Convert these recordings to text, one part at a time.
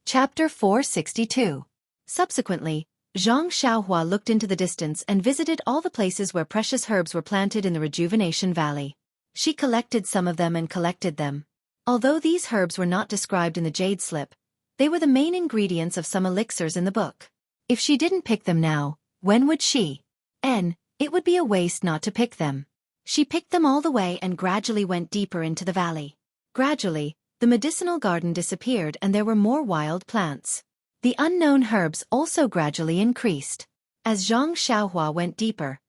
Chapter 462. Subsequently, Zhang Xiaohua looked into the distance and visited all the places where precious herbs were planted in the Rejuvenation Valley. She collected some of them and collected them. Although these herbs were not described in the jade slip, they were the main ingredients of some elixirs in the book. If she didn't pick them now, when would she? It would be a waste not to pick them. She picked them all the way and gradually went deeper into the valley. Gradually, the medicinal garden disappeared and there were more wild plants. The unknown herbs also gradually increased. As Zhang Xiaohua went deeper,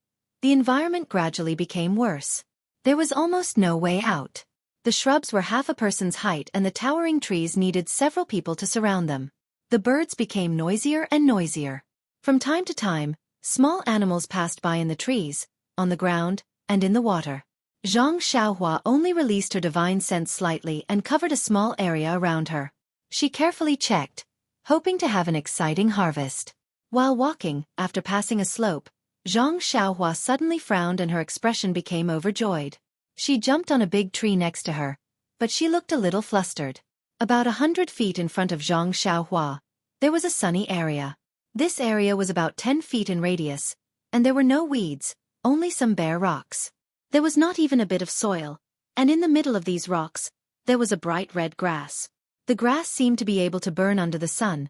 the environment gradually became worse. There was almost no way out. The shrubs were half a person's height and the towering trees needed several people to surround them. The birds became noisier and noisier. From time to time, small animals passed by in the trees, on the ground, and in the water. Zhang Xiaohua only released her divine sense slightly and covered a small area around her. She carefully checked, hoping to have an exciting harvest. While walking, after passing a slope, Zhang Xiaohua suddenly frowned and her expression became overjoyed. She jumped on a big tree next to her, but she looked a little flustered. About 100 feet in front of Zhang Xiaohua, there was a sunny area. This area was about 10 feet in radius, and there were no weeds, only some bare rocks. There was not even a bit of soil, and in the middle of these rocks, there was a bright red grass. The grass seemed to be able to burn under the sun,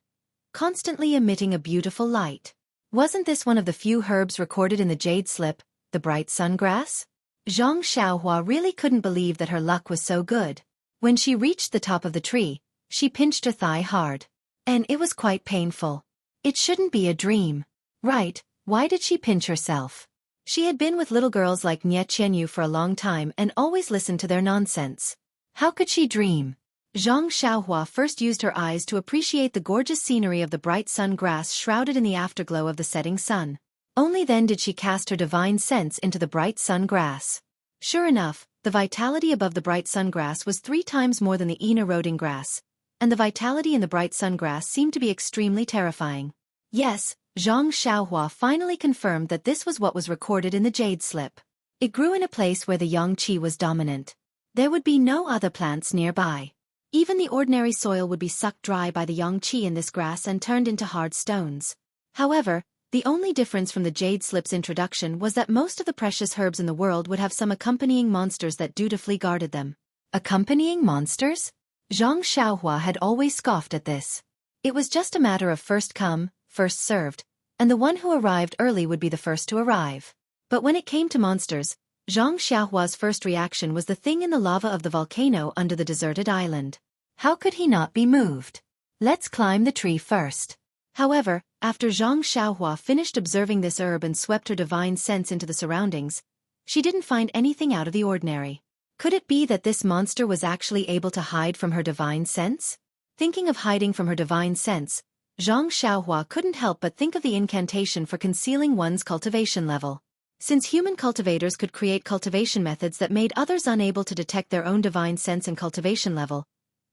constantly emitting a beautiful light. Wasn't this one of the few herbs recorded in the jade slip, the bright sun grass? Zhang Xiaohua really couldn't believe that her luck was so good. When she reached the top of the tree, she pinched her thigh hard. And it was quite painful. It shouldn't be a dream. Right, why did she pinch herself? She had been with little girls like Nie Qianyu for a long time and always listened to their nonsense. How could she dream? Zhang Xiaohua first used her eyes to appreciate the gorgeous scenery of the bright sun grass shrouded in the afterglow of the setting sun. Only then did she cast her divine sense into the bright sun grass. Sure enough, the vitality above the bright sun grass was 3 times more than the eroding grass, and the vitality in the bright sun grass seemed to be extremely terrifying. Yes, Zhang Xiaohua finally confirmed that this was what was recorded in the jade slip. It grew in a place where the yang qi was dominant. There would be no other plants nearby. Even the ordinary soil would be sucked dry by the yang qi in this grass and turned into hard stones. However, the only difference from the jade slip's introduction was that most of the precious herbs in the world would have some accompanying monsters that dutifully guarded them. Accompanying monsters? Zhang Xiaohua had always scoffed at this. It was just a matter of first come, first served, and the one who arrived early would be the first to arrive. But when it came to monsters, Zhang Xiaohua's first reaction was the thing in the lava of the volcano under the deserted island. How could he not be moved? Let's climb the tree first. However, after Zhang Xiaohua finished observing this herb and swept her divine sense into the surroundings, she didn't find anything out of the ordinary. Could it be that this monster was actually able to hide from her divine sense? Thinking of hiding from her divine sense, Zhang Xiaohua couldn't help but think of the incantation for concealing one's cultivation level. Since human cultivators could create cultivation methods that made others unable to detect their own divine sense and cultivation level,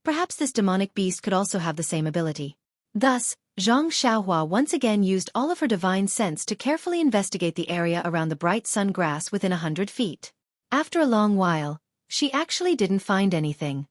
perhaps this demonic beast could also have the same ability. Thus, Zhang Xiaohua once again used all of her divine sense to carefully investigate the area around the bright sun grass within 100 feet. After a long while, she actually didn't find anything.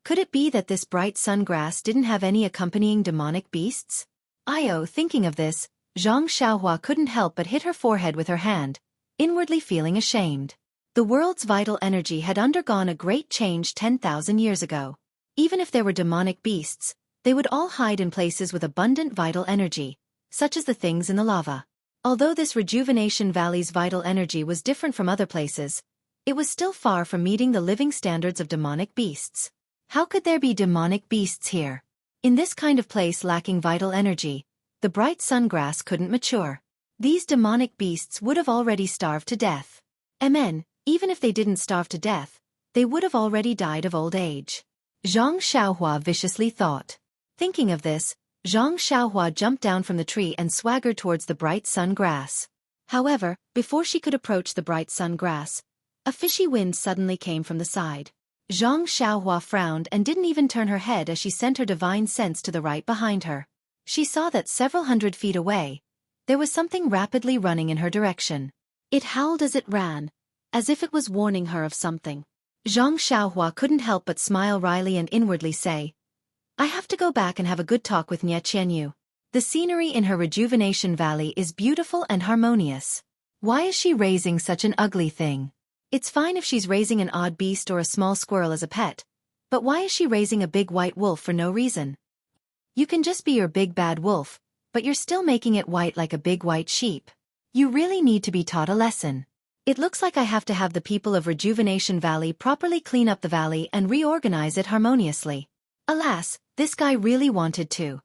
Could it be that this bright sun grass didn't have any accompanying demonic beasts? Thinking of this, Zhang Xiaohua couldn't help but hit her forehead with her hand, inwardly feeling ashamed. The world's vital energy had undergone a great change 10,000 years ago. Even if there were demonic beasts, they would all hide in places with abundant vital energy, such as the things in the lava. Although this Rejuvenation Valley's vital energy was different from other places, it was still far from meeting the living standards of demonic beasts. How could there be demonic beasts here? In this kind of place lacking vital energy, the bright sun grass couldn't mature. These demonic beasts would have already starved to death. Even if they didn't starve to death, they would have already died of old age. Zhang Xiaohua viciously thought. Thinking of this, Zhang Xiaohua jumped down from the tree and swaggered towards the bright sun grass. However, before she could approach the bright sun grass, a fishy wind suddenly came from the side. Zhang Xiaohua frowned and didn't even turn her head as she sent her divine sense to the right behind her. She saw that several 100 feet away, there was something rapidly running in her direction. It howled as it ran, as if it was warning her of something. Zhang Xiaohua couldn't help but smile wryly and inwardly say, I have to go back and have a good talk with Nye Qianyu. The scenery in her rejuvenation valley is beautiful and harmonious. Why is she raising such an ugly thing? It's fine if she's raising an odd beast or a small squirrel as a pet, but why is she raising a big white wolf for no reason? You can just be your big bad wolf, but you're still making it white like a big white sheep. You really need to be taught a lesson. It looks like I have to have the people of Rejuvenation Valley properly clean up the valley and reorganize it harmoniously. Alas, this guy really wanted to.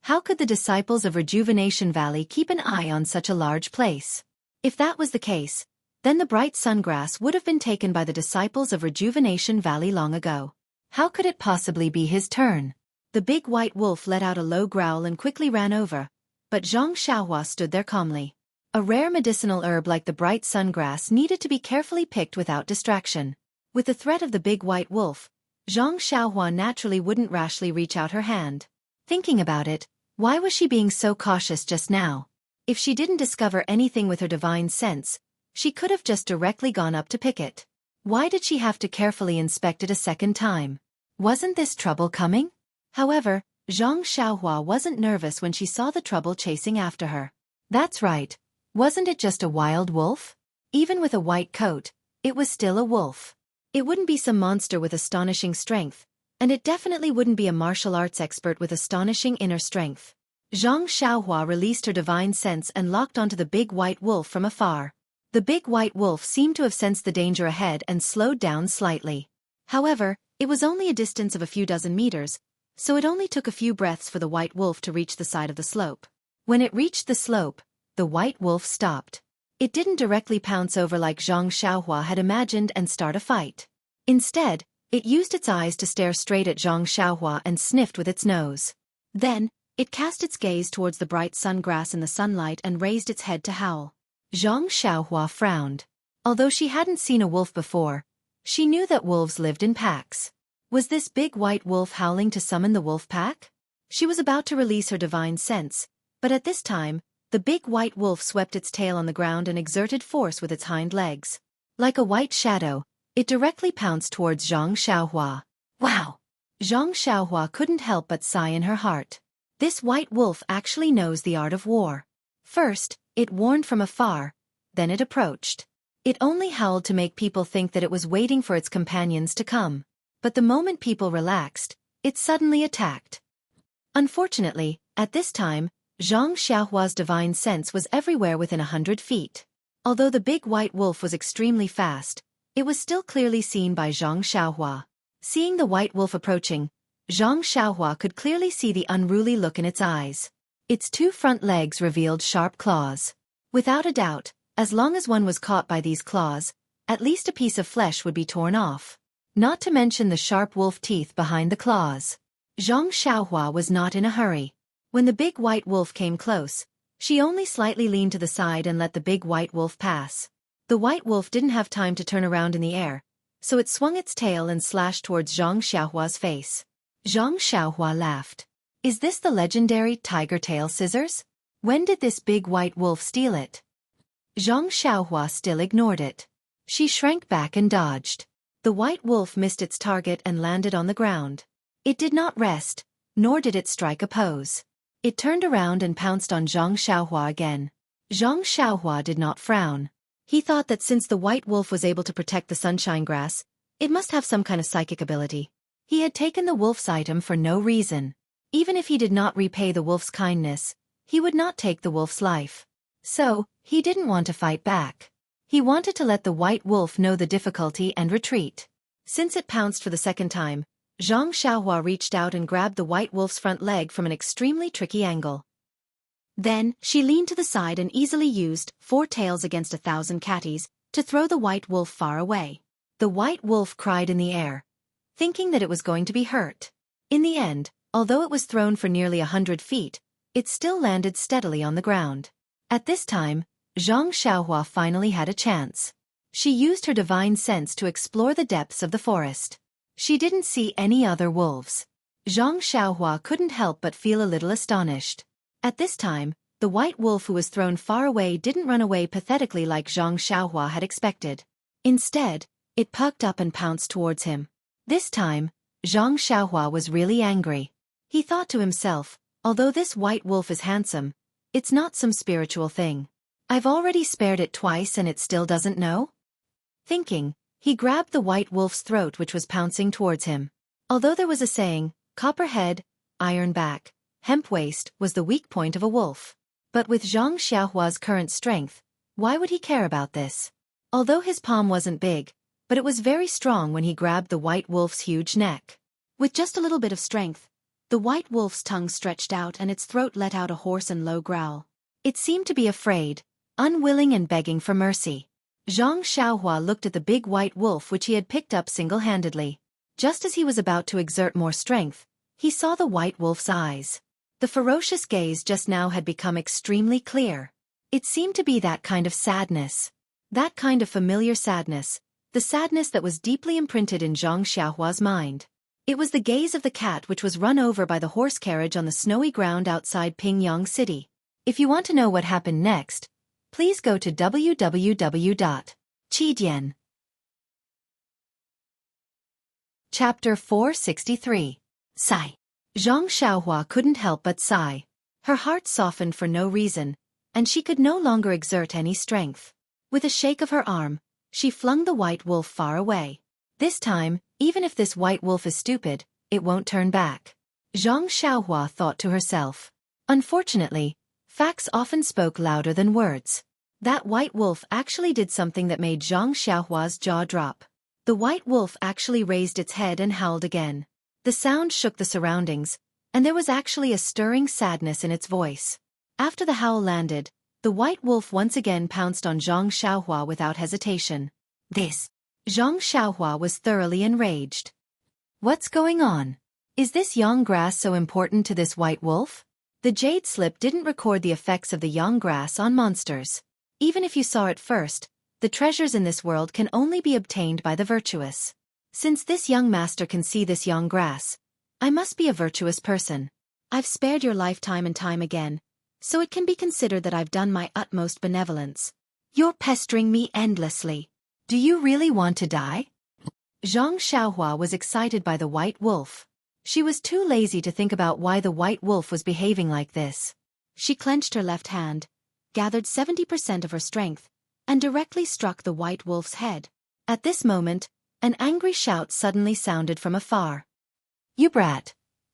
How could the disciples of Rejuvenation Valley keep an eye on such a large place? If that was the case, then the bright sungrass would have been taken by the disciples of Rejuvenation Valley long ago. How could it possibly be his turn? The big white wolf let out a low growl and quickly ran over, but Zhang Xiaohua stood there calmly. A rare medicinal herb like the bright sungrass needed to be carefully picked without distraction. With the threat of the big white wolf, Zhang Xiaohua naturally wouldn't rashly reach out her hand. Thinking about it, why was she being so cautious just now? If she didn't discover anything with her divine sense, she could have just directly gone up to pick it. Why did she have to carefully inspect it a second time? Wasn't this trouble coming? However, Zhang Xiaohua wasn't nervous when she saw the trouble chasing after her. That's right. Wasn't it just a wild wolf? Even with a white coat, it was still a wolf. It wouldn't be some monster with astonishing strength, and it definitely wouldn't be a martial arts expert with astonishing inner strength. Zhang Xiaohua released her divine sense and locked onto the big white wolf from afar. The big white wolf seemed to have sensed the danger ahead and slowed down slightly. However, it was only a distance of a few dozen meters, so it only took a few breaths for the white wolf to reach the side of the slope. When it reached the slope, the white wolf stopped. It didn't directly pounce over like Zhang Xiaohua had imagined and start a fight. Instead, it used its eyes to stare straight at Zhang Xiaohua and sniffed with its nose. Then, it cast its gaze towards the bright sungrass in the sunlight and raised its head to howl. Zhang Xiaohua frowned. Although she hadn't seen a wolf before, she knew that wolves lived in packs. Was this big white wolf howling to summon the wolf pack? She was about to release her divine sense, but at this time, the big white wolf swept its tail on the ground and exerted force with its hind legs. Like a white shadow, it directly pounced towards Zhang Xiaohua. Wow! Zhang Xiaohua couldn't help but sigh in her heart. This white wolf actually knows the art of war. First, it warned from afar, then it approached. It only howled to make people think that it was waiting for its companions to come. But the moment people relaxed, it suddenly attacked. Unfortunately, at this time, Zhang Xiaohua's divine sense was everywhere within 100 feet. Although the big white wolf was extremely fast, it was still clearly seen by Zhang Xiaohua. Seeing the white wolf approaching, Zhang Xiaohua could clearly see the unruly look in its eyes. Its two front legs revealed sharp claws. Without a doubt, as long as one was caught by these claws, at least a piece of flesh would be torn off. Not to mention the sharp wolf teeth behind the claws. Zhang Xiaohua was not in a hurry. When the big white wolf came close, she only slightly leaned to the side and let the big white wolf pass. The white wolf didn't have time to turn around in the air, so it swung its tail and slashed towards Zhang Xiaohua's face. Zhang Xiaohua laughed. Is this the legendary tiger tail scissors? When did this big white wolf steal it? Zhang Xiaohua still ignored it. She shrank back and dodged. The white wolf missed its target and landed on the ground. It did not rest, nor did it strike a pose. It turned around and pounced on Zhang Xiaohua again. Zhang Xiaohua did not frown. He thought that since the white wolf was able to protect the sunshine grass, it must have some kind of psychic ability. He had taken the wolf's item for no reason. Even if he did not repay the wolf's kindness, he would not take the wolf's life. So, he didn't want to fight back. He wanted to let the white wolf know the difficulty and retreat. Since it pounced for the second time, Zhang Xiaohua reached out and grabbed the white wolf's front leg from an extremely tricky angle. Then, she leaned to the side and easily used 4 tails against 1,000 catties to throw the white wolf far away. The white wolf cried in the air, thinking that it was going to be hurt. In the end, although it was thrown for nearly 100 feet, it still landed steadily on the ground. At this time, Zhang Xiaohua finally had a chance. She used her divine sense to explore the depths of the forest. She didn't see any other wolves. Zhang Xiaohua couldn't help but feel a little astonished. At this time, the white wolf who was thrown far away didn't run away pathetically like Zhang Xiaohua had expected. Instead, it pucked up and pounced towards him. This time, Zhang Xiaohua was really angry. He thought to himself, although this white wolf is handsome, it's not some spiritual thing. I've already spared it twice and it still doesn't know? Thinking, he grabbed the white wolf's throat which was pouncing towards him. Although there was a saying, copper head, iron back, hemp waist was the weak point of a wolf. But with Zhang Xiaohua's current strength, why would he care about this? Although his palm wasn't big, but it was very strong when he grabbed the white wolf's huge neck. With just a little bit of strength, the white wolf's tongue stretched out and its throat let out a hoarse and low growl. It seemed to be afraid, unwilling and begging for mercy. Zhang Xiaohua looked at the big white wolf which he had picked up single-handedly. Just as he was about to exert more strength, he saw the white wolf's eyes. The ferocious gaze just now had become extremely clear. It seemed to be that kind of sadness. That kind of familiar sadness, the sadness that was deeply imprinted in Zhang Xiaohua's mind. It was the gaze of the cat which was run over by the horse carriage on the snowy ground outside Pingyang City. If you want to know what happened next, please go to www.chidian. Chapter 463. Sigh. Zhang Xiaohua couldn't help but sigh. Her heart softened for no reason, and she could no longer exert any strength. With a shake of her arm, she flung the white wolf far away. This time, even if this white wolf is stupid, it won't turn back. Zhang Xiaohua thought to herself. Unfortunately, facts often spoke louder than words. That white wolf actually did something that made Zhang Xiaohua's jaw drop. The white wolf actually raised its head and howled again. The sound shook the surroundings, and there was actually a stirring sadness in its voice. After the howl landed, the white wolf once again pounced on Zhang Xiaohua without hesitation. This. Zhang Xiaohua was thoroughly enraged. What's going on? Is this yang grass so important to this white wolf? The jade slip didn't record the effects of the yang grass on monsters. Even if you saw it first, the treasures in this world can only be obtained by the virtuous. Since this young master can see this yang grass, I must be a virtuous person. I've spared your life time and time again, so it can be considered that I've done my utmost benevolence. You're pestering me endlessly. Do you really want to die? Zhang Xiaohua was excited by the white wolf. She was too lazy to think about why the white wolf was behaving like this. She clenched her left hand, gathered 70% of her strength, and directly struck the white wolf's head. At this moment, an angry shout suddenly sounded from afar. You brat!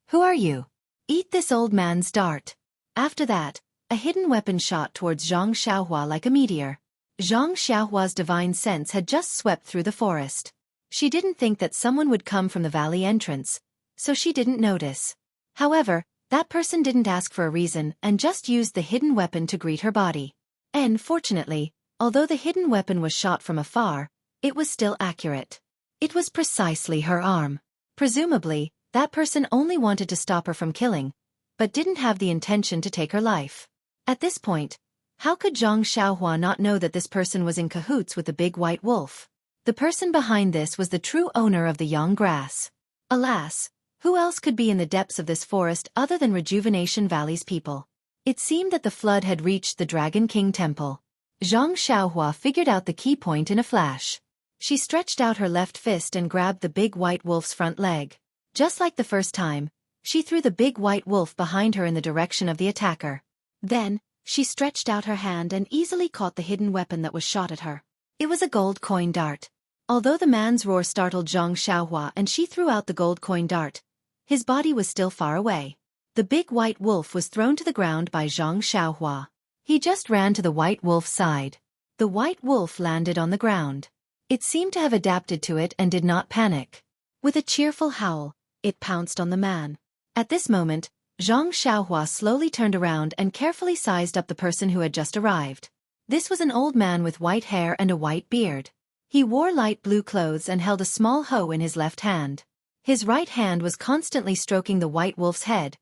Who are you? Eat this old man's dart. After that, a hidden weapon shot towards Zhang Xiaohua like a meteor. Zhang Xiaohua's divine sense had just swept through the forest. She didn't think that someone would come from the valley entrance, so she didn't notice. However, that person didn't ask for a reason and just used the hidden weapon to greet her body. And fortunately, although the hidden weapon was shot from afar, it was still accurate. It was precisely her arm. Presumably, that person only wanted to stop her from killing, but didn't have the intention to take her life. At this point, how could Zhang Xiaohua not know that this person was in cahoots with the big white wolf? The person behind this was the true owner of the yang grass. Alas, who else could be in the depths of this forest other than Rejuvenation Valley's people? It seemed that the flood had reached the Dragon King Temple. Zhang Xiaohua figured out the key point in a flash. She stretched out her left fist and grabbed the big white wolf's front leg. Just like the first time, she threw the big white wolf behind her in the direction of the attacker. Then, she stretched out her hand and easily caught the hidden weapon that was shot at her. It was a gold coin dart. Although the man's roar startled Zhang Xiaohua and she threw out the gold coin dart, his body was still far away. The big white wolf was thrown to the ground by Zhang Xiaohua. He just ran to the white wolf's side. The white wolf landed on the ground. It seemed to have adapted to it and did not panic. With a cheerful howl, it pounced on the man. At this moment, Zhang Xiaohua slowly turned around and carefully sized up the person who had just arrived. This was an old man with white hair and a white beard. He wore light blue clothes and held a small hoe in his left hand. His right hand was constantly stroking the white wolf's head,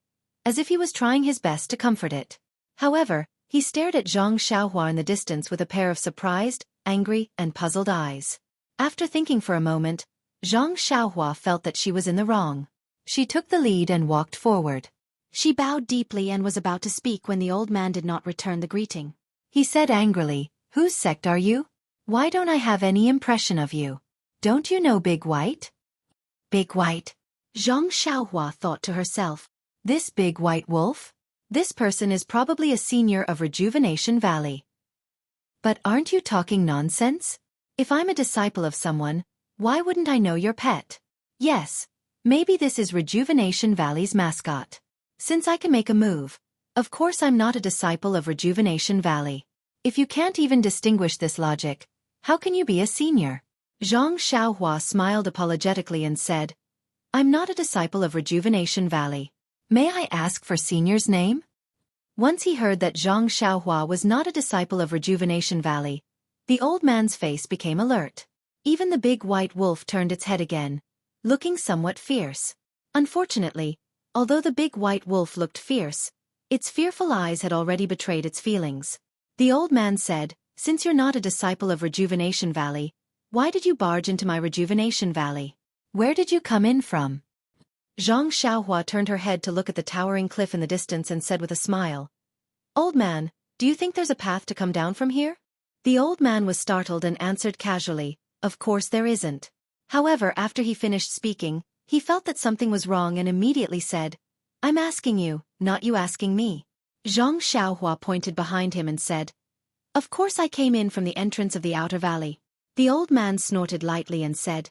as if he was trying his best to comfort it. However, he stared at Zhang Xiaohua in the distance with a pair of surprised, angry, and puzzled eyes. After thinking for a moment, Zhang Xiaohua felt that she was in the wrong. She took the lead and walked forward. She bowed deeply and was about to speak when the old man did not return the greeting. He said angrily, "Whose sect are you? Why don't I have any impression of you? Don't you know Big White?" Big White. Zhang Xiaohua thought to herself. This big white wolf? This person is probably a senior of Rejuvenation Valley. But aren't you talking nonsense? If I'm a disciple of someone, why wouldn't I know your pet? Yes, maybe this is Rejuvenation Valley's mascot. Since I can make a move, of course I'm not a disciple of Rejuvenation Valley. If you can't even distinguish this logic, how can you be a senior? Zhang Xiaohua smiled apologetically and said, I'm not a disciple of Rejuvenation Valley. May I ask for senior's name? Once he heard that Zhang Xiaohua was not a disciple of Rejuvenation Valley, the old man's face became alert. Even the big white wolf turned its head again, looking somewhat fierce. Unfortunately, although the big white wolf looked fierce, its fearful eyes had already betrayed its feelings. The old man said, Since you're not a disciple of Rejuvenation Valley, why did you barge into my Rejuvenation Valley? Where did you come in from? Zhang Xiaohua turned her head to look at the towering cliff in the distance and said with a smile, Old man, do you think there's a path to come down from here? The old man was startled and answered casually, Of course there isn't. However, after he finished speaking, he felt that something was wrong and immediately said, I'm asking you, not you asking me. Zhang Xiaohua pointed behind him and said, Of course I came in from the entrance of the outer valley. The old man snorted lightly and said,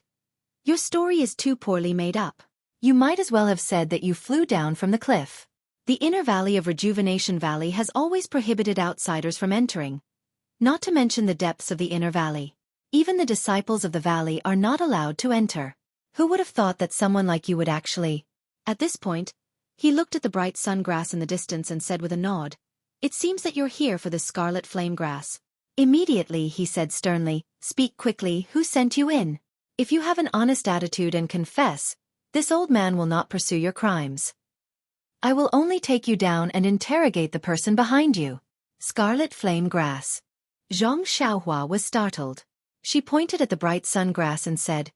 Your story is too poorly made up. You might as well have said that you flew down from the cliff. The inner valley of Rejuvenation Valley has always prohibited outsiders from entering, not to mention the depths of the inner valley. Even the disciples of the valley are not allowed to enter. Who would have thought that someone like you would actually... At this point, he looked at the bright sun grass in the distance and said with a nod, It seems that you're here for this scarlet flame grass. Immediately he said sternly, Speak quickly, who sent you in? If you have an honest attitude and confess, this old man will not pursue your crimes. I will only take you down and interrogate the person behind you. Scarlet flame grass. Zhang Xiaohua was startled. She pointed at the bright sun grass and said,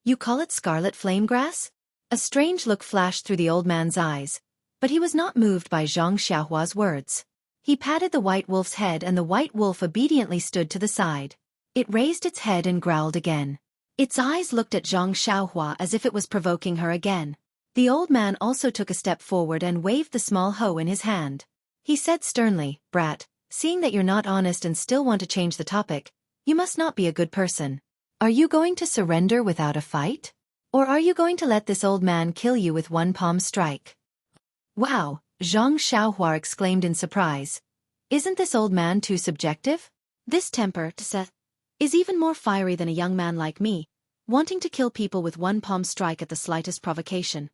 You call it scarlet flame grass? A strange look flashed through the old man's eyes, but he was not moved by Zhang Xiaohua's words. He patted the white wolf's head and the white wolf obediently stood to the side. It raised its head and growled again. Its eyes looked at Zhang Xiaohua as if it was provoking her again. The old man also took a step forward and waved the small hoe in his hand. He said sternly, Brat, seeing that you're not honest and still want to change the topic, you must not be a good person. Are you going to surrender without a fight? Or are you going to let this old man kill you with one palm strike? Wow, Zhang Xiaohua exclaimed in surprise. Isn't this old man too subjective? This temper, is even more fiery than a young man like me, wanting to kill people with one palm strike at the slightest provocation.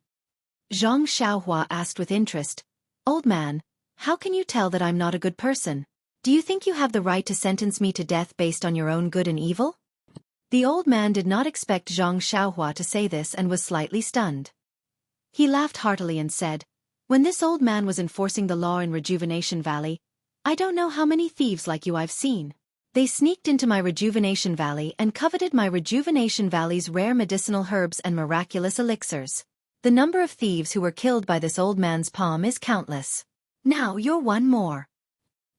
Zhang Xiaohua asked with interest, Old man, how can you tell that I'm not a good person? Do you think you have the right to sentence me to death based on your own good and evil? The old man did not expect Zhang Xiaohua to say this and was slightly stunned. He laughed heartily and said, When this old man was enforcing the law in Rejuvenation Valley, I don't know how many thieves like you I've seen. They sneaked into my Rejuvenation Valley and coveted my Rejuvenation Valley's rare medicinal herbs and miraculous elixirs. The number of thieves who were killed by this old man's palm is countless. Now you're one more.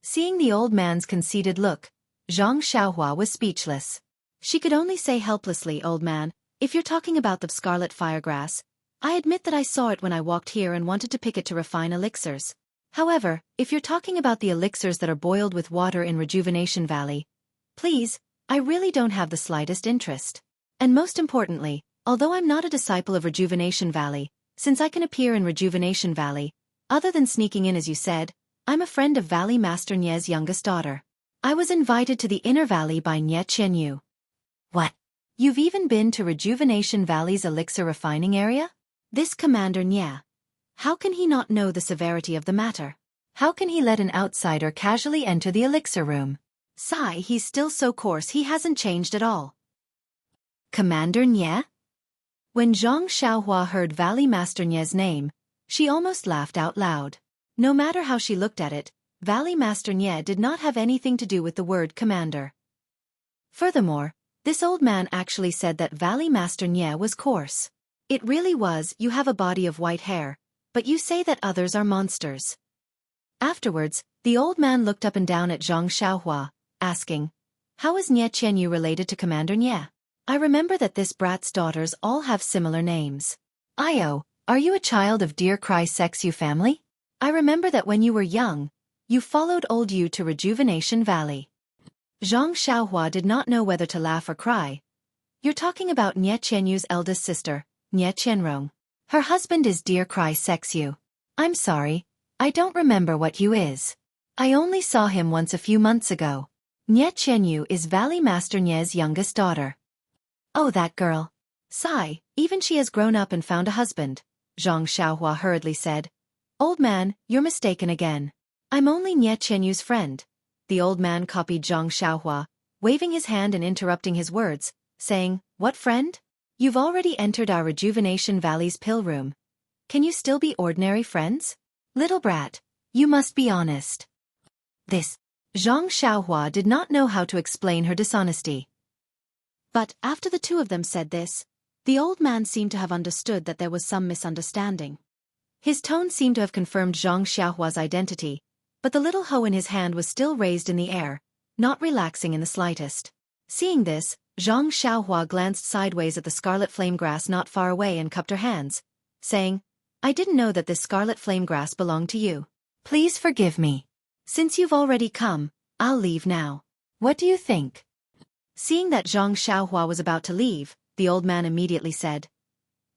Seeing the old man's conceited look, Zhang Xiaohua was speechless. She could only say helplessly, Old man, if you're talking about the scarlet firegrass, I admit that I saw it when I walked here and wanted to pick it to refine elixirs. However, if you're talking about the elixirs that are boiled with water in Rejuvenation Valley, please, I really don't have the slightest interest. And most importantly, although I'm not a disciple of Rejuvenation Valley, since I can appear in Rejuvenation Valley, other than sneaking in as you said, I'm a friend of Valley Master Nie's youngest daughter. I was invited to the Inner Valley by Nie Qianyu. What? You've even been to Rejuvenation Valley's elixir refining area? This Commander Nie. How can he not know the severity of the matter? How can he let an outsider casually enter the elixir room? Sigh, he's still so coarse he hasn't changed at all. Commander Nie? When Zhang Xiaohua heard Valley Master Nie's name, she almost laughed out loud. No matter how she looked at it, Valley Master Nie did not have anything to do with the word commander. Furthermore, this old man actually said that Valley Master Nie was coarse. It really was, you have a body of white hair, but you say that others are monsters. Afterwards, the old man looked up and down at Zhang Xiaohua, asking, How is Nie Qianyu related to Commander Nie? I remember that this brat's daughters all have similar names. Io, are you a child of Dear Cry Xueqi family? I remember that when you were young, you followed old Yu to Rejuvenation Valley. Zhang Xiaohua did not know whether to laugh or cry. You're talking about Nie Qianyu's eldest sister, Nie Qianrong. Her husband is Dear Cry Xueqi. I'm sorry, I don't remember what Yu is. I only saw him once a few months ago. Nie Qianyu is Valley Master Nie's youngest daughter. Oh, that girl. Sigh, even she has grown up and found a husband, Zhang Xiaohua hurriedly said. Old man, you're mistaken again. I'm only Nie Qianyu's friend. The old man copied Zhang Xiaohua, waving his hand and interrupting his words, saying, What friend? You've already entered our Rejuvenation Valley's pill room. Can you still be ordinary friends? Little brat, you must be honest. This. Zhang Xiaohua did not know how to explain her dishonesty. But after the two of them said this, the old man seemed to have understood that there was some misunderstanding. His tone seemed to have confirmed Zhang Xiaohua's identity, but the little hoe in his hand was still raised in the air, not relaxing in the slightest. Seeing this, Zhang Xiaohua glanced sideways at the scarlet flame grass not far away and cupped her hands, saying, I didn't know that this scarlet flame grass belonged to you. Please forgive me. Since you've already come, I'll leave now. What do you think? Seeing that Zhang Xiaohua was about to leave, the old man immediately said,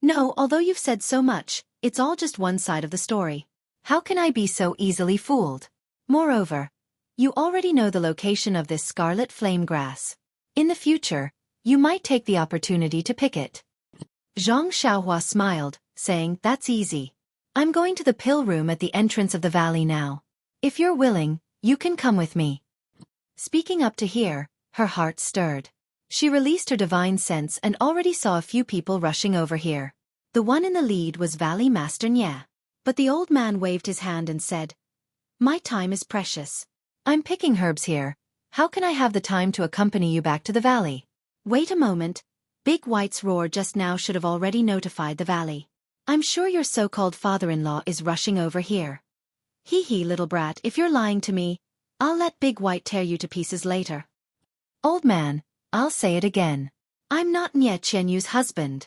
No, although you've said so much, it's all just one side of the story. How can I be so easily fooled? Moreover, you already know the location of this scarlet flame grass. In the future, you might take the opportunity to pick it. Zhang Xiaohua smiled, saying, That's easy. I'm going to the pill room at the entrance of the valley now. If you're willing, you can come with me. Speaking up to here, her heart stirred. She released her divine sense and already saw a few people rushing over here. The one in the lead was Valley Master Nye. But the old man waved his hand and said, My time is precious. I'm picking herbs here. How can I have the time to accompany you back to the valley? Wait a moment. Big White's roar just now should have already notified the valley. I'm sure your so-called father-in-law is rushing over here. Hee, little brat, if you're lying to me, I'll let Big White tear you to pieces later. Old man, I'll say it again. I'm not Nie Qianyu's husband.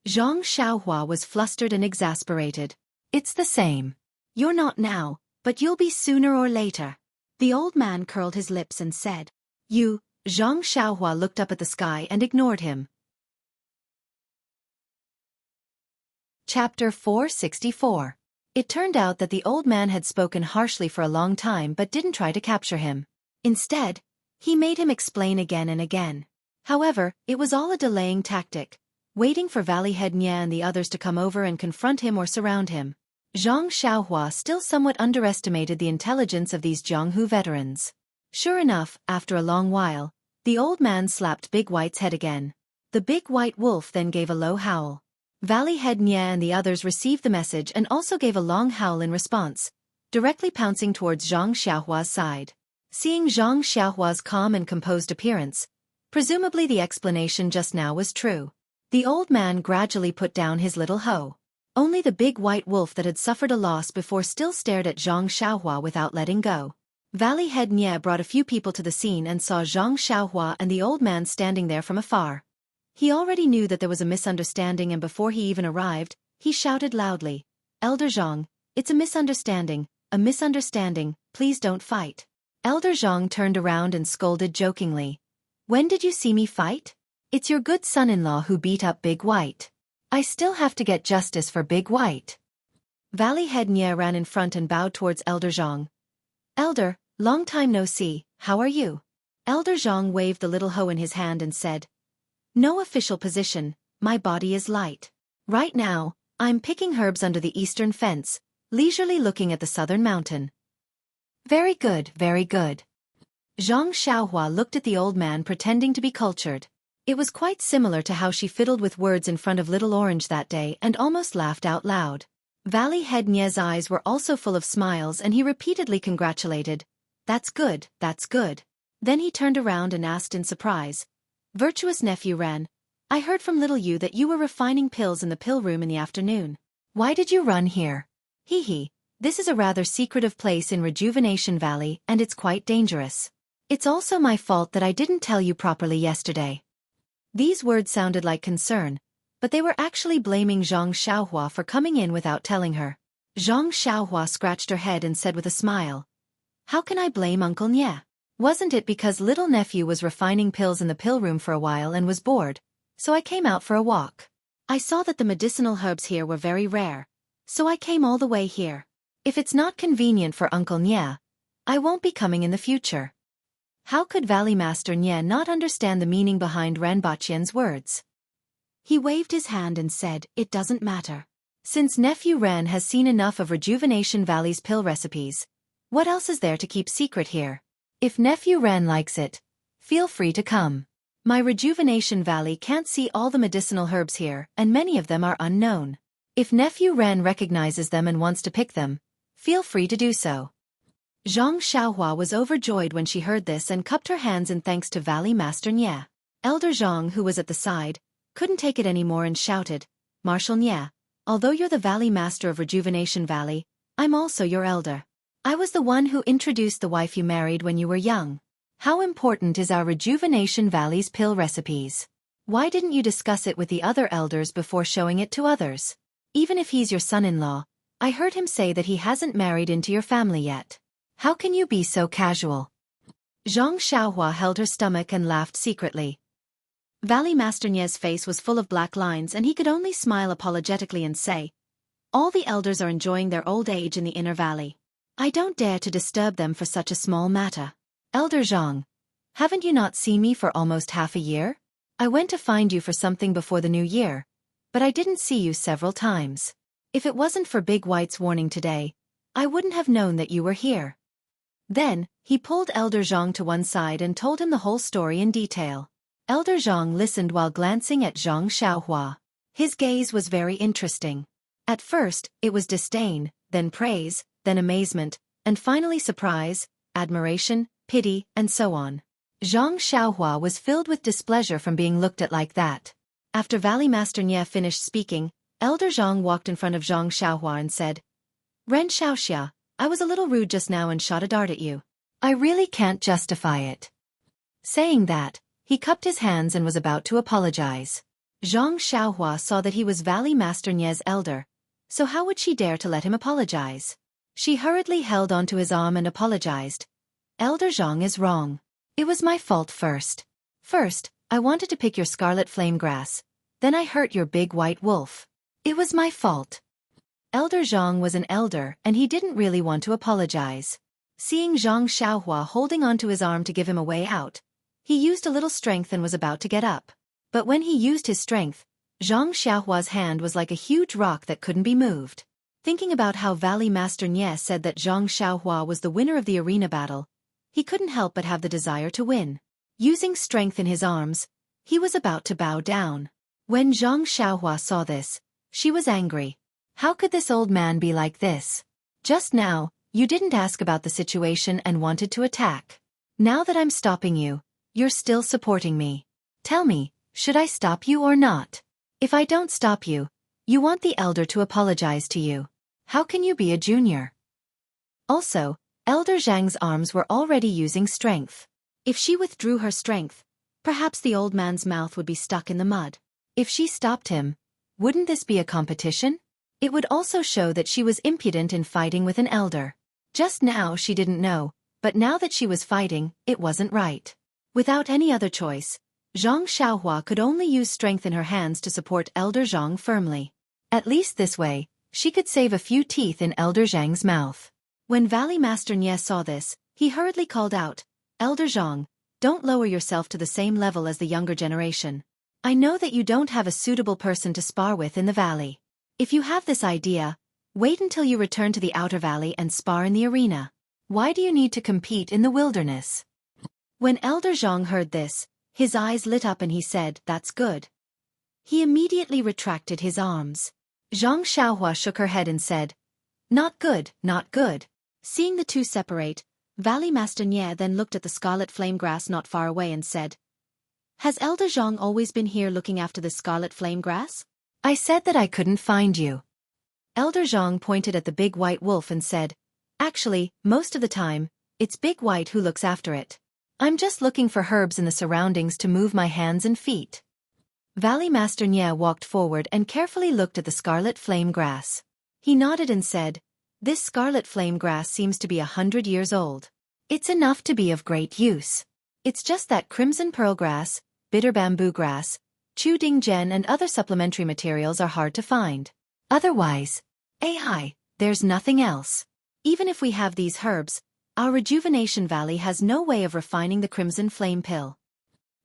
Zhang Xiaohua was flustered and exasperated. It's the same. You're not now, but you'll be sooner or later. The old man curled his lips and said, You. Zhang Xiaohua looked up at the sky and ignored him. Chapter 464. It turned out that the old man had spoken harshly for a long time but didn't try to capture him. Instead, he made him explain again and again. However, it was all a delaying tactic, waiting for Valley Head Nye and the others to come over and confront him or surround him. Zhang Xiaohua still somewhat underestimated the intelligence of these Jianghu veterans. Sure enough, after a long while, the old man slapped Big White's head again. The big white wolf then gave a low howl. Valley Head Nye and the others received the message and also gave a long howl in response, directly pouncing towards Zhang Xiaohua's side. Seeing Zhang Xiaohua's calm and composed appearance, presumably the explanation just now was true. The old man gradually put down his little hoe. Only the big white wolf that had suffered a loss before still stared at Zhang Xiaohua without letting go. Valley Head Nye brought a few people to the scene and saw Zhang Xiaohua and the old man standing there from afar. He already knew that there was a misunderstanding, and before he even arrived, he shouted loudly, Elder Zhang, it's a misunderstanding, please don't fight. Elder Zhang turned around and scolded jokingly. When did you see me fight? It's your good son-in-law who beat up Big White. I still have to get justice for Big White. Valley Head Nye ran in front and bowed towards Elder Zhang. Elder, long time no see, how are you? Elder Zhang waved the little hoe in his hand and said, No official position, my body is light. Right now, I'm picking herbs under the eastern fence, leisurely looking at the southern mountain. Very good, very good. Zhang Xiaohua looked at the old man pretending to be cultured. It was quite similar to how she fiddled with words in front of Little Orange that day and almost laughed out loud. Valley Head Nye's eyes were also full of smiles and he repeatedly congratulated. That's good, that's good. Then he turned around and asked in surprise. Virtuous nephew Ren, I heard from little you that you were refining pills in the pill room in the afternoon. Why did you run here? Hee, this is a rather secretive place in Rejuvenation Valley and it's quite dangerous. It's also my fault that I didn't tell you properly yesterday. These words sounded like concern, but they were actually blaming Zhang Xiaohua for coming in without telling her. Zhang Xiaohua scratched her head and said with a smile, "How can I blame Uncle Nye? Wasn't it because little nephew was refining pills in the pill room for a while and was bored, so I came out for a walk. I saw that the medicinal herbs here were very rare, so I came all the way here. If it's not convenient for Uncle Nye, I won't be coming in the future." How could Valley Master Nye not understand the meaning behind Ranbaqian's words? He waved his hand and said, "It doesn't matter. Since nephew Ran has seen enough of Rejuvenation Valley's pill recipes, what else is there to keep secret here? If nephew Ran likes it, feel free to come. My Rejuvenation Valley can't see all the medicinal herbs here, and many of them are unknown. If nephew Ran recognizes them and wants to pick them, feel free to do so." Zhang Xiaohua was overjoyed when she heard this and cupped her hands in thanks to Valley Master Nye. Elder Zhang, who was at the side, couldn't take it anymore and shouted, "Marshal Nye, although you're the Valley Master of Rejuvenation Valley, I'm also your elder. I was the one who introduced the wife you married when you were young. How important is our Rejuvenation Valley's pill recipes? Why didn't you discuss it with the other elders before showing it to others? Even if he's your son-in-law, I heard him say that he hasn't married into your family yet. How can you be so casual?" Zhang Xiaohua held her stomach and laughed secretly. Valley Master Nye's face was full of black lines and he could only smile apologetically and say, "All the elders are enjoying their old age in the inner valley. I don't dare to disturb them for such a small matter. Elder Zhang, haven't you not seen me for almost half a year? I went to find you for something before the new year, but I didn't see you several times. If it wasn't for Big White's warning today, I wouldn't have known that you were here." Then, he pulled Elder Zhang to one side and told him the whole story in detail. Elder Zhang listened while glancing at Zhang Xiaohua. His gaze was very interesting. At first, it was disdain, then praise, then amazement, and finally surprise, admiration, pity, and so on. Zhang Xiaohua was filled with displeasure from being looked at like that. After Valley Master Nye finished speaking, Elder Zhang walked in front of Zhang Xiaohua and said, "Ren Xiaoxia, I was a little rude just now and shot a dart at you. I really can't justify it." Saying that, he cupped his hands and was about to apologize. Zhang Xiaohua saw that he was Valley Master Nye's elder, so how would she dare to let him apologize? She hurriedly held onto his arm and apologized. "Elder Zhang is wrong. It was my fault first. First, I wanted to pick your scarlet flame grass, then I hurt your big white wolf. It was my fault." Elder Zhang was an elder and he didn't really want to apologize. Seeing Zhang Xiaohua holding onto his arm to give him a way out, he used a little strength and was about to get up. But when he used his strength, Zhang Xiaohua's hand was like a huge rock that couldn't be moved. Thinking about how Valley Master Nye said that Zhang Xiaohua was the winner of the arena battle, he couldn't help but have the desire to win. Using strength in his arms, he was about to bow down. When Zhang Xiaohua saw this, she was angry. How could this old man be like this? Just now, you didn't ask about the situation and wanted to attack. Now that I'm stopping you, you're still supporting me. Tell me, should I stop you or not? If I don't stop you, you want the elder to apologize to you. How can you be a junior? Also, Elder Zhang's arms were already using strength. If she withdrew her strength, perhaps the old man's mouth would be stuck in the mud. If she stopped him, wouldn't this be a competition? It would also show that she was impudent in fighting with an elder. Just now she didn't know, but now that she was fighting, it wasn't right. Without any other choice, Zhang Xiaohua could only use strength in her hands to support Elder Zhang firmly. At least this way, she could save a few teeth in Elder Zhang's mouth. When Valley Master Nye saw this, he hurriedly called out, "Elder Zhang, don't lower yourself to the same level as the younger generation. I know that you don't have a suitable person to spar with in the valley. If you have this idea, wait until you return to the outer valley and spar in the arena. Why do you need to compete in the wilderness?" When Elder Zhang heard this, his eyes lit up and he said, "That's good." He immediately retracted his arms. Zhang Xiaohua shook her head and said, "Not good, not good." Seeing the two separate, Valley Master Nye then looked at the scarlet flame grass not far away and said, "Has Elder Zhang always been here looking after the scarlet flame grass?" "I said that I couldn't find you." Elder Zhang pointed at the big white wolf and said, "Actually, most of the time, it's Big White who looks after it. I'm just looking for herbs in the surroundings to move my hands and feet." Valley Master Nye walked forward and carefully looked at the scarlet flame grass. He nodded and said, "This scarlet flame grass seems to be 100 years old. It's enough to be of great use. It's just that crimson pearl grass, bitter bamboo grass, chu ding gen and other supplementary materials are hard to find. Otherwise, there's nothing else. Even if we have these herbs, our rejuvenation valley has no way of refining the crimson flame pill."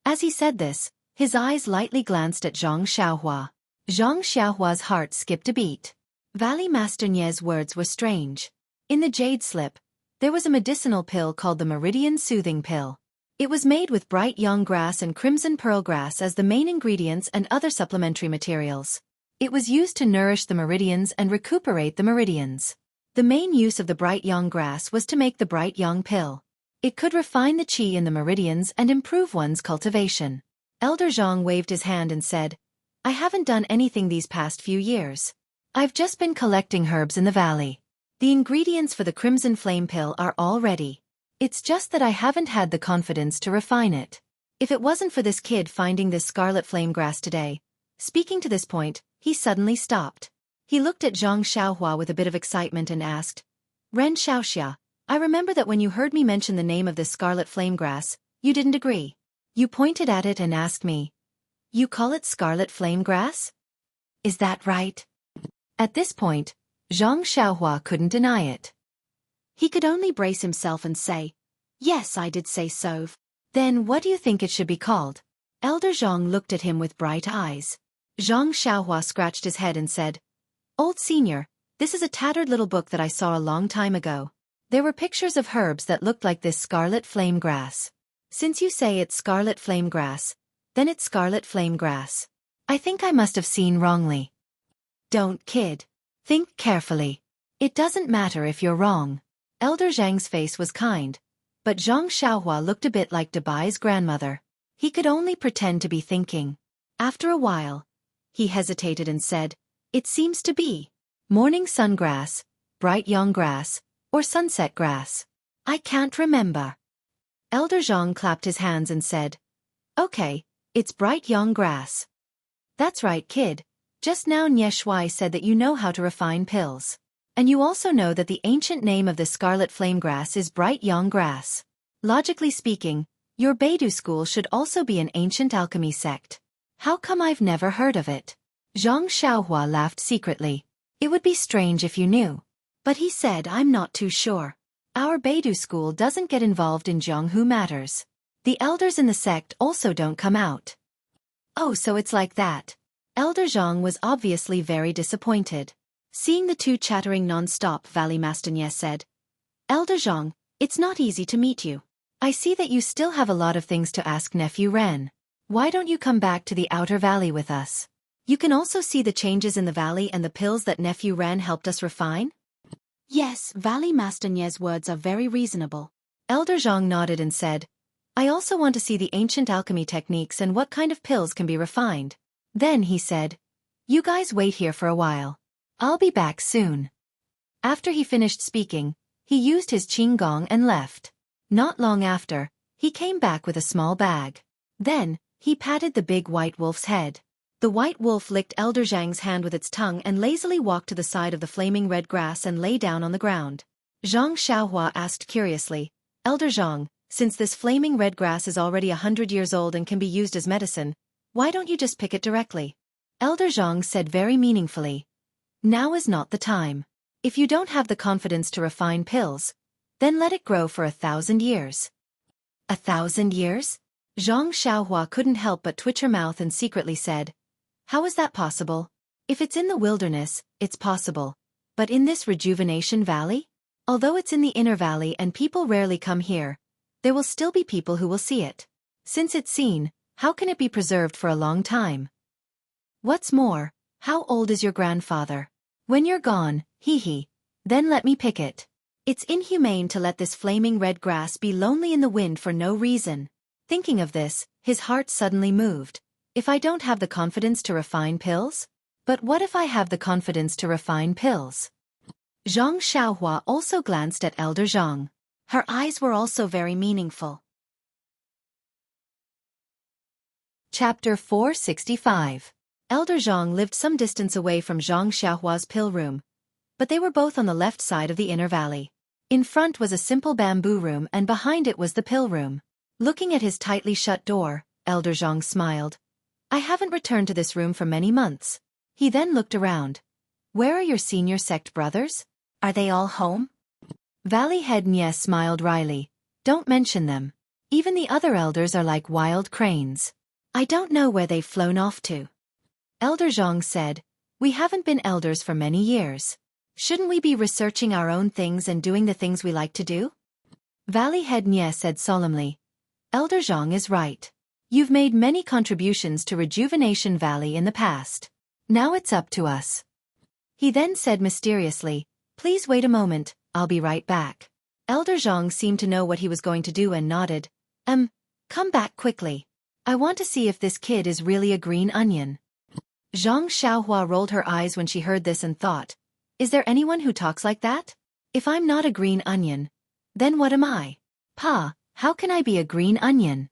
As he said this, his eyes lightly glanced at Zhang Xiaohua. Zhang Xiaohua's heart skipped a beat. Valley Master Nye's words were strange. In the jade slip, there was a medicinal pill called the Meridian Soothing Pill. It was made with bright yang grass and crimson pearl grass as the main ingredients and other supplementary materials. It was used to nourish the meridians and recuperate the meridians. The main use of the bright yang grass was to make the bright yang pill. It could refine the qi in the meridians and improve one's cultivation. Elder Zhang waved his hand and said, "I haven't done anything these past few years. I've just been collecting herbs in the valley. The ingredients for the crimson flame pill are all ready. It's just that I haven't had the confidence to refine it. If it wasn't for this kid finding this scarlet flame grass today." Speaking to this point, he suddenly stopped. He looked at Zhang Xiaohua with a bit of excitement and asked, "Ren Xiaoxia, I remember that when you heard me mention the name of this scarlet flame grass, you didn't agree. You pointed at it and asked me, 'You call it scarlet flame grass? Is that right?'" At this point, Zhang Xiaohua couldn't deny it. He could only brace himself and say, "Yes, I did say so." "Then what do you think it should be called?" Elder Zhang looked at him with bright eyes. Zhang Xiaohua scratched his head and said, "Old senior, this is a tattered little book that I saw a long time ago. There were pictures of herbs that looked like this scarlet flame grass. Since you say it's scarlet flame grass, then it's scarlet flame grass. I think I must have seen wrongly." "Don't kid. Think carefully. It doesn't matter if you're wrong." Elder Zhang's face was kind, but Zhang Xiaohua looked a bit like Debai's grandmother. He could only pretend to be thinking. After a while, he hesitated and said, "It seems to be morning sun grass, bright yang grass, or sunset grass. I can't remember." Elder Zhang clapped his hands and said, "Okay, it's bright yang grass." "That's right, kid. Just now Nye Shuai said that you know how to refine pills. And you also know that the ancient name of the scarlet flame grass is bright yang grass. Logically speaking, your Beidou school should also be an ancient alchemy sect. How come I've never heard of it?" Zhang Xiaohua laughed secretly. "It would be strange if you knew. But he said I'm not too sure. Our Beidou school doesn't get involved in Jianghu matters. The elders in the sect also don't come out." "Oh, so it's like that." Elder Zhang was obviously very disappointed. Seeing the two chattering non-stop, Valley Master Nye said, "Elder Zhang, it's not easy to meet you. I see that you still have a lot of things to ask Nephew Ren. Why don't you come back to the outer valley with us? You can also see the changes in the valley and the pills that Nephew Ren helped us refine." "Yes, Valley Master Nye's words are very reasonable." Elder Zhang nodded and said, "I also want to see the ancient alchemy techniques and what kind of pills can be refined." Then he said, "You guys wait here for a while. I'll be back soon." After he finished speaking, he used his qing gong and left. Not long after, he came back with a small bag. Then, he patted the big white wolf's head. The white wolf licked Elder Zhang's hand with its tongue and lazily walked to the side of the flaming red grass and lay down on the ground. Zhang Xiaohua asked curiously, "Elder Zhang, since this flaming red grass is already 100 years old and can be used as medicine, why don't you just pick it directly?" Elder Zhang said very meaningfully, "Now is not the time. If you don't have the confidence to refine pills, then let it grow for 1,000 years." 1,000 years? Zhang Xiaohua couldn't help but twitch her mouth and secretly said, "How is that possible? If it's in the wilderness, it's possible. But in this rejuvenation valley? Although it's in the inner valley and people rarely come here, there will still be people who will see it. Since it's seen, how can it be preserved for a long time? What's more, how old is your grandfather? When you're gone, then let me pick it. It's inhumane to let this flaming red grass be lonely in the wind for no reason." Thinking of this, his heart suddenly moved. If I don't have the confidence to refine pills? But what if I have the confidence to refine pills? Zhang Xiaohua also glanced at Elder Zhang. Her eyes were also very meaningful. Chapter 465. Elder Zhang lived some distance away from Zhang Xiaohua's pill room, but they were both on the left side of the inner valley. In front was a simple bamboo room and behind it was the pill room. Looking at his tightly shut door, Elder Zhang smiled. I haven't returned to this room for many months. He then looked around. Where are your senior sect brothers? Are they all home? Valley Head Nye smiled wryly. Don't mention them. Even the other elders are like wild cranes. I don't know where they've flown off to. Elder Zhang said, we haven't been elders for many years. Shouldn't we be researching our own things and doing the things we like to do? Valley Head Nye said solemnly. Elder Zhang is right. You've made many contributions to Rejuvenation Valley in the past. Now it's up to us. He then said mysteriously, please wait a moment, I'll be right back. Elder Zhang seemed to know what he was going to do and nodded. Come back quickly. I want to see if this kid is really a green onion. Zhang Xiaohua rolled her eyes when she heard this and thought, is there anyone who talks like that? If I'm not a green onion, then what am I? Pa, how can I be a green onion?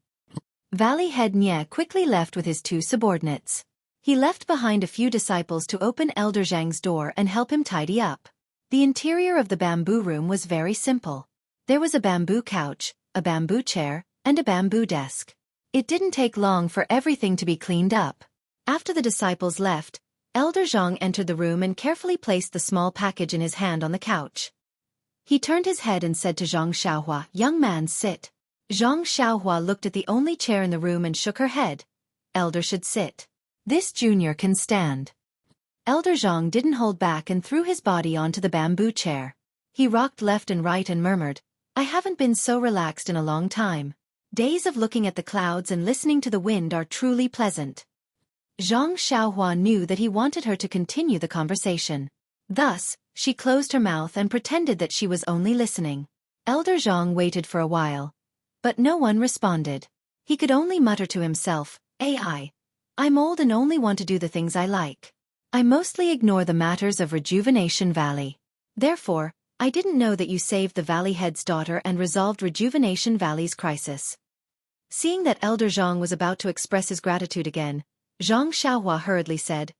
Valley Head Nye quickly left with his two subordinates. He left behind a few disciples to open Elder Zhang's door and help him tidy up. The interior of the bamboo room was very simple. There was a bamboo couch, a bamboo chair, and a bamboo desk. It didn't take long for everything to be cleaned up. After the disciples left, Elder Zhang entered the room and carefully placed the small package in his hand on the couch. He turned his head and said to Zhang Xiaohua, young man, sit. Zhang Xiaohua looked at the only chair in the room and shook her head. Elder should sit. This junior can stand. Elder Zhang didn't hold back and threw his body onto the bamboo chair. He rocked left and right and murmured, I haven't been so relaxed in a long time. Days of looking at the clouds and listening to the wind are truly pleasant. Zhang Xiaohua knew that he wanted her to continue the conversation. Thus, she closed her mouth and pretended that she was only listening. Elder Zhang waited for a while, but no one responded. He could only mutter to himself, I'm old and only want to do the things I like. I mostly ignore the matters of Rejuvenation Valley. Therefore, I didn't know that you saved the Valley Head's daughter and resolved Rejuvenation Valley's crisis. Seeing that Elder Zhang was about to express his gratitude again, Zhang Xiaohua hurriedly said,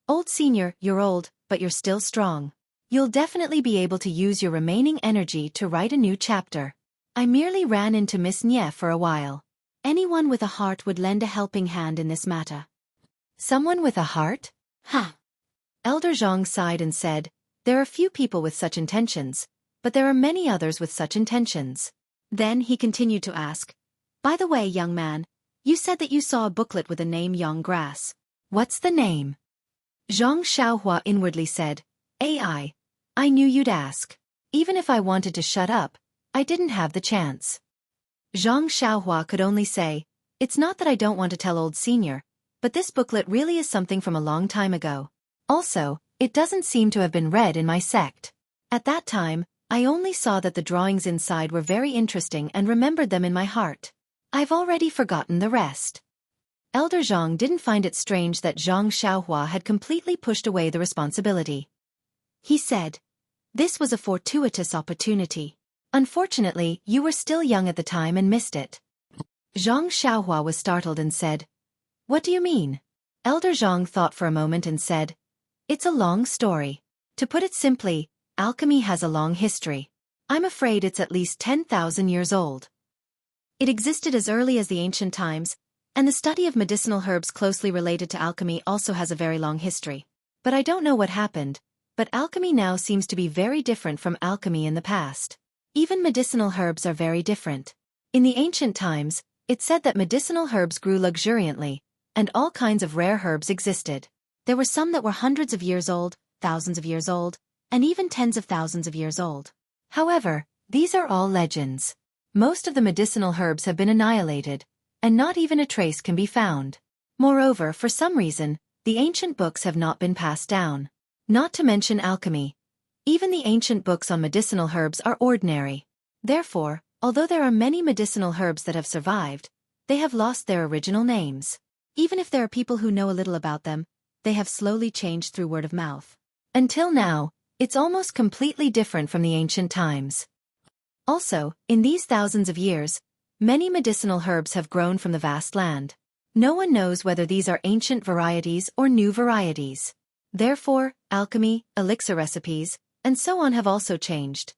Old senior, you're old, but you're still strong. You'll definitely be able to use your remaining energy to write a new chapter. I merely ran into Miss Nye for a while. Anyone with a heart would lend a helping hand in this matter. Someone with a heart? Elder Zhang sighed and said, there are few people with such intentions, but there are many others with such intentions. Then he continued to ask, by the way, young man, you said that you saw a booklet with the name Young Grass. What's the name? Zhang Xiaohua inwardly said, I knew you'd ask. Even if I wanted to shut up, I didn't have the chance. Zhang Xiaohua could only say, it's not that I don't want to tell old senior, but this booklet really is something from a long time ago. Also, it doesn't seem to have been read in my sect. At that time, I only saw that the drawings inside were very interesting and remembered them in my heart. I've already forgotten the rest. Elder Zhang didn't find it strange that Zhang Xiaohua had completely pushed away the responsibility. He said, this was a fortuitous opportunity. Unfortunately, you were still young at the time and missed it. Zhang Xiaohua was startled and said, what do you mean? Elder Zhang thought for a moment and said, it's a long story. To put it simply, alchemy has a long history. I'm afraid it's at least 10,000 years old. It existed as early as the ancient times, and the study of medicinal herbs closely related to alchemy also has a very long history. But I don't know what happened, but alchemy now seems to be very different from alchemy in the past. Even medicinal herbs are very different. In the ancient times, it said that medicinal herbs grew luxuriantly, and all kinds of rare herbs existed. There were some that were hundreds of years old, thousands of years old, and even tens of thousands of years old. However, these are all legends. Most of the medicinal herbs have been annihilated, and not even a trace can be found. Moreover, for some reason, the ancient books have not been passed down. Not to mention alchemy. Even the ancient books on medicinal herbs are ordinary. Therefore, although there are many medicinal herbs that have survived, they have lost their original names. Even if there are people who know a little about them, they have slowly changed through word of mouth. Until now, it's almost completely different from the ancient times. Also, in these thousands of years, many medicinal herbs have grown from the vast land. No one knows whether these are ancient varieties or new varieties. Therefore, alchemy, elixir recipes, and so on have also changed.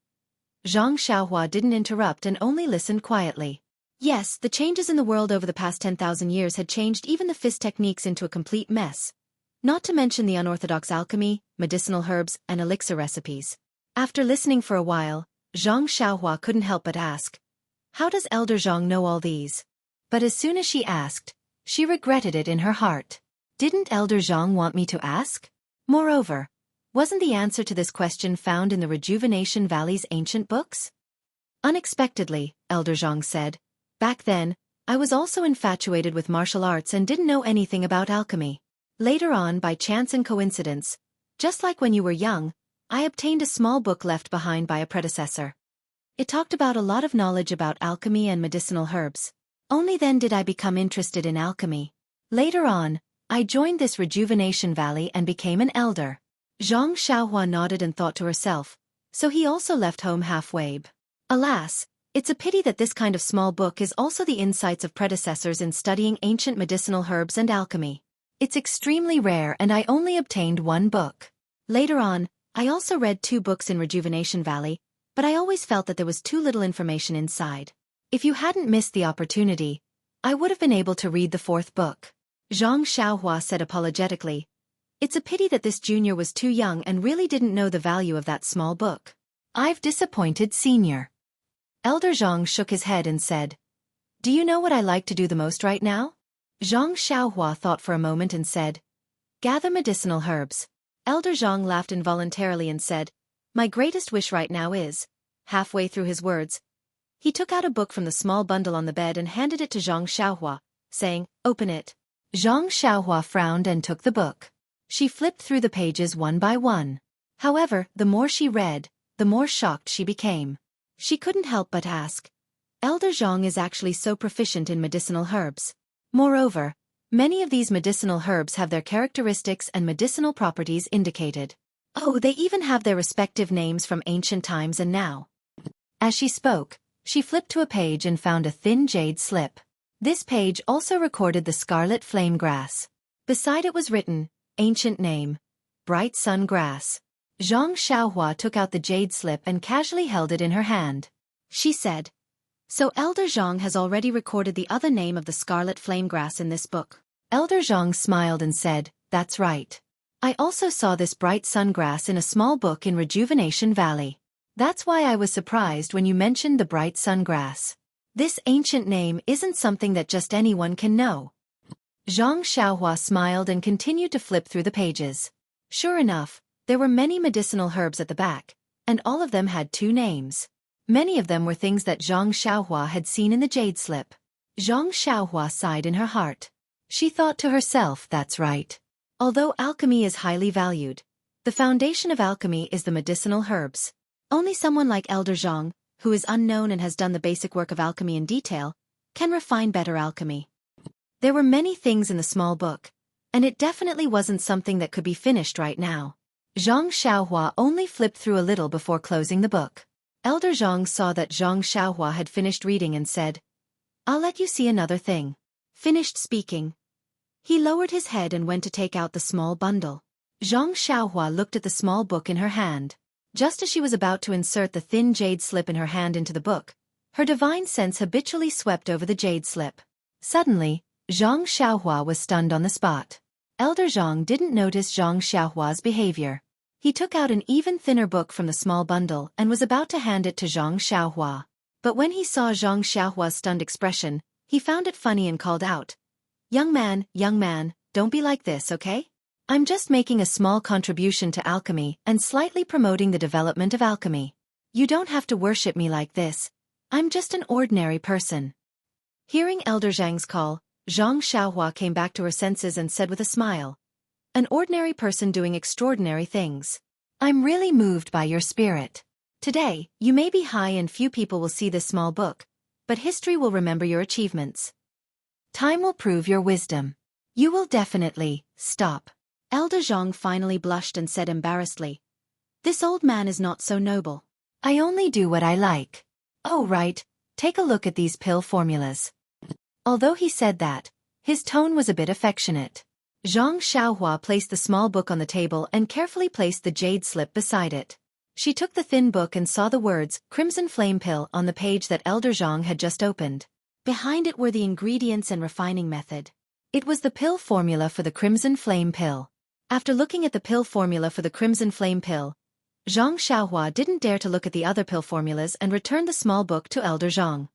Zhang Xiaohua didn't interrupt and only listened quietly. Yes, the changes in the world over the past 10,000 years had changed even the fist techniques into a complete mess. Not to mention the unorthodox alchemy, medicinal herbs, and elixir recipes. After listening for a while, Zhang Xiaohua couldn't help but ask, how does Elder Zhang know all these? But as soon as she asked, she regretted it in her heart. Didn't Elder Zhang want me to ask? Moreover, wasn't the answer to this question found in the Rejuvenation Valley's ancient books? Unexpectedly, Elder Zhang said, back then, I was also infatuated with martial arts and didn't know anything about alchemy. Later on, by chance and coincidence, just like when you were young, I obtained a small book left behind by a predecessor. It talked about a lot of knowledge about alchemy and medicinal herbs. Only then did I become interested in alchemy. Later on, I joined this Rejuvenation Valley and became an elder. Zhang Xiaohua nodded and thought to herself, so he also left home halfway. Alas, it's a pity that this kind of small book is also the insights of predecessors in studying ancient medicinal herbs and alchemy. It's extremely rare and I only obtained one book. Later on, I also read 2 books in Rejuvenation Valley, but I always felt that there was too little information inside. If you hadn't missed the opportunity, I would have been able to read the 4th book. Zhang Xiaohua said apologetically, it's a pity that this junior was too young and really didn't know the value of that small book. I've disappointed senior. Elder Zhang shook his head and said, do you know what I like to do the most right now? Zhang Xiaohua thought for a moment and said, gather medicinal herbs. Elder Zhang laughed involuntarily and said, my greatest wish right now is, halfway through his words, he took out a book from the small bundle on the bed and handed it to Zhang Xiaohua, saying, open it. Zhang Xiaohua frowned and took the book. She flipped through the pages one by one. However, the more she read, the more shocked she became. She couldn't help but ask, Elder Zhang is actually so proficient in medicinal herbs. Moreover, many of these medicinal herbs have their characteristics and medicinal properties indicated. Oh, they even have their respective names from ancient times and now. As she spoke, she flipped to a page and found a thin jade slip. This page also recorded the scarlet flame grass. Beside it was written, ancient name, bright sun grass. Zhang Xiaohua took out the jade slip and casually held it in her hand. She said, so Elder Zhang has already recorded the other name of the scarlet flame grass in this book. Elder Zhang smiled and said, that's right. I also saw this bright sun grass in a small book in Rejuvenation Valley. That's why I was surprised when you mentioned the bright sun grass. This ancient name isn't something that just anyone can know. Zhang Xiaohua smiled and continued to flip through the pages. Sure enough, there were many medicinal herbs at the back, and all of them had 2 names. Many of them were things that Zhang Xiaohua had seen in the jade slip. Zhang Xiaohua sighed in her heart. She thought to herself, that's right. Although alchemy is highly valued, the foundation of alchemy is the medicinal herbs. Only someone like Elder Zhang, who is unknown and has done the basic work of alchemy in detail, can refine better alchemy. There were many things in the small book, and it definitely wasn't something that could be finished right now. Zhang Xiaohua only flipped through a little before closing the book. Elder Zhang saw that Zhang Xiaohua had finished reading and said, I'll let you see another thing. Finished speaking. He lowered his head and went to take out the small bundle. Zhang Xiaohua looked at the small book in her hand. Just as she was about to insert the thin jade slip in her hand into the book, her divine sense habitually swept over the jade slip. Suddenly, Zhang Xiaohua was stunned on the spot. Elder Zhang didn't notice Zhang Xiaohua's behavior. He took out an even thinner book from the small bundle and was about to hand it to Zhang Xiaohua. But when he saw Zhang Xiaohua's stunned expression, he found it funny and called out, young man, don't be like this, okay? I'm just making a small contribution to alchemy and slightly promoting the development of alchemy. You don't have to worship me like this. I'm just an ordinary person. Hearing Elder Zhang's call, Zhang Xiaohua came back to her senses and said with a smile, an ordinary person doing extraordinary things. I'm really moved by your spirit. Today, you may be high and few people will see this small book, but history will remember your achievements. Time will prove your wisdom. You will definitely stop. Elder Zhang finally blushed and said embarrassedly, this old man is not so noble. I only do what I like. Oh right, take a look at these pill formulas. Although he said that, His tone was a bit affectionate. Zhang Xiaohua placed the small book on the table and carefully placed the jade slip beside it. She took the thin book and saw the words, Crimson Flame Pill, on the page that Elder Zhang had just opened. Behind it were the ingredients and refining method. It was the pill formula for the Crimson Flame Pill. After looking at the pill formula for the Crimson Flame Pill, Zhang Xiaohua didn't dare to look at the other pill formulas and returned the small book to Elder Zhang.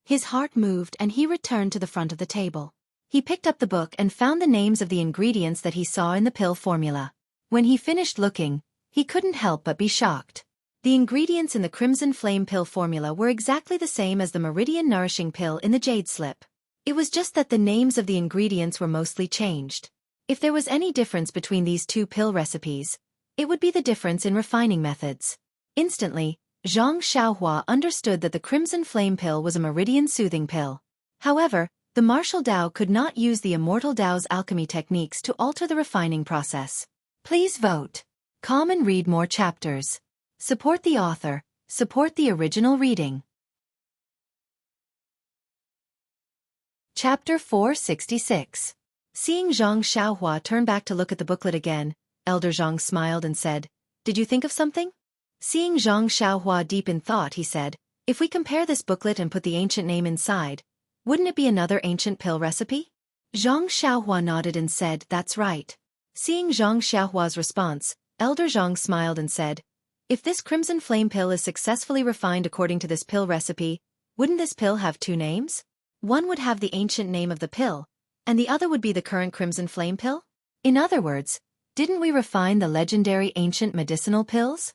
His heart moved and he returned to the front of the table. He picked up the book and found the names of the ingredients that he saw in the pill formula. When he finished looking, he couldn't help but be shocked. The ingredients in the Crimson Flame Pill formula were exactly the same as the Meridian Nourishing Pill in the jade slip. It was just that the names of the ingredients were mostly changed. If there was any difference between these two pill recipes, it would be the difference in refining methods. Instantly, Zhang Xiaohua understood that the Crimson Flame Pill was a Meridian Soothing Pill. However, the martial Dao could not use the immortal Dao's alchemy techniques to alter the refining process. Please vote. Come and read more chapters. Support the author. Support the original reading. Chapter 466. Seeing Zhang Xiaohua turn back to look at the booklet again, Elder Zhang smiled and said, "Did you think of something?" Seeing Zhang Xiaohua deep in thought, he said, "If we compare this booklet and put the ancient name inside, wouldn't it be another ancient pill recipe?" Zhang Xiaohua nodded and said, "That's right." Seeing Zhang Xiaohua's response, Elder Zhang smiled and said, "If this Crimson Flame Pill is successfully refined according to this pill recipe, wouldn't this pill have two names? One would have the ancient name of the pill, and the other would be the current Crimson Flame Pill? In other words, didn't we refine the legendary ancient medicinal pills?"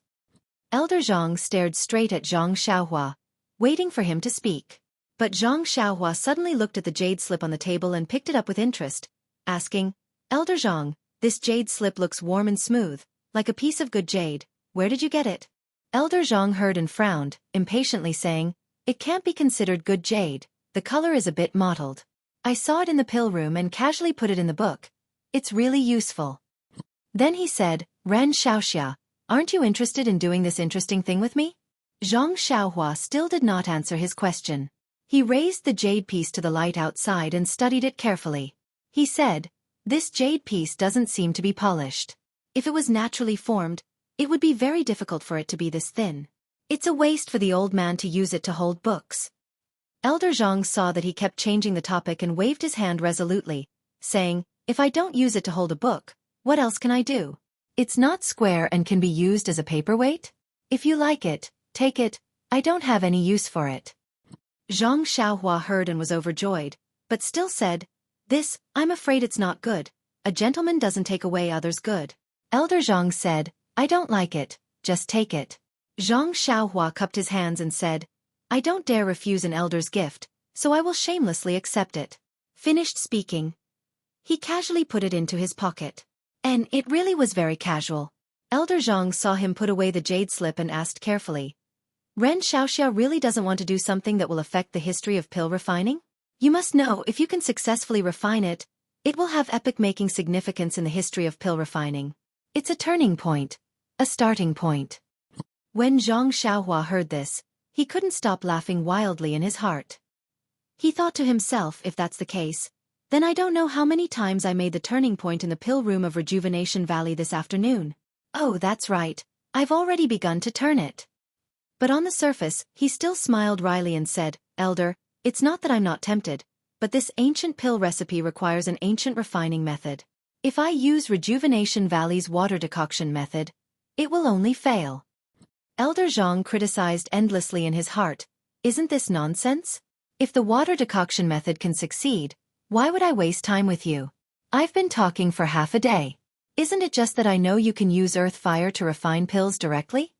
Elder Zhang stared straight at Zhang Xiaohua, waiting for him to speak. But Zhang Xiaohua suddenly looked at the jade slip on the table and picked it up with interest, asking, "Elder Zhang, this jade slip looks warm and smooth, like a piece of good jade. Where did you get it?" Elder Zhang heard and frowned, impatiently saying, "It can't be considered good jade, the color is a bit mottled. I saw it in the pill room and casually put it in the book. It's really useful." Then he said, "Ren Xiaoxia, aren't you interested in doing this interesting thing with me?" Zhang Xiaohua still did not answer his question. He raised the jade piece to the light outside and studied it carefully. He said, "This jade piece doesn't seem to be polished. If it was naturally formed, it would be very difficult for it to be this thin. It's a waste for the old man to use it to hold books." Elder Zhang saw that he kept changing the topic and waved his hand resolutely, saying, "If I don't use it to hold a book, what else can I do? It's not square and can be used as a paperweight. If you like it, take it, I don't have any use for it." Zhang Xiaohua heard and was overjoyed, but still said, I'm afraid it's not good. A gentleman doesn't take away others' good." Elder Zhang said, "I don't like it, just take it." Zhang Xiaohua cupped his hands and said, "I don't dare refuse an elder's gift, so I will shamelessly accept it." Finished speaking, he casually put it into his pocket. And it really was very casual. Elder Zhang saw him put away the jade slip and asked carefully, "Ren Xiaoxia really doesn't want to do something that will affect the history of pill refining? You must know if you can successfully refine it, it will have epic-making significance in the history of pill refining. It's a turning point, a starting point." When Zhang Xiaohua heard this, he couldn't stop laughing wildly in his heart. He thought to himself, if that's the case, then I don't know how many times I made the turning point in the pill room of Rejuvenation Valley this afternoon. Oh, that's right, I've already begun to turn it. But on the surface, he still smiled wryly and said, "Elder, it's not that I'm not tempted, but this ancient pill recipe requires an ancient refining method. If I use Rejuvenation Valley's water decoction method, it will only fail." Elder Zhang criticized endlessly in his heart, "Isn't this nonsense? If the water decoction method can succeed, why would I waste time with you? I've been talking for half a day. Isn't it just that I know you can use earth fire to refine pills directly?"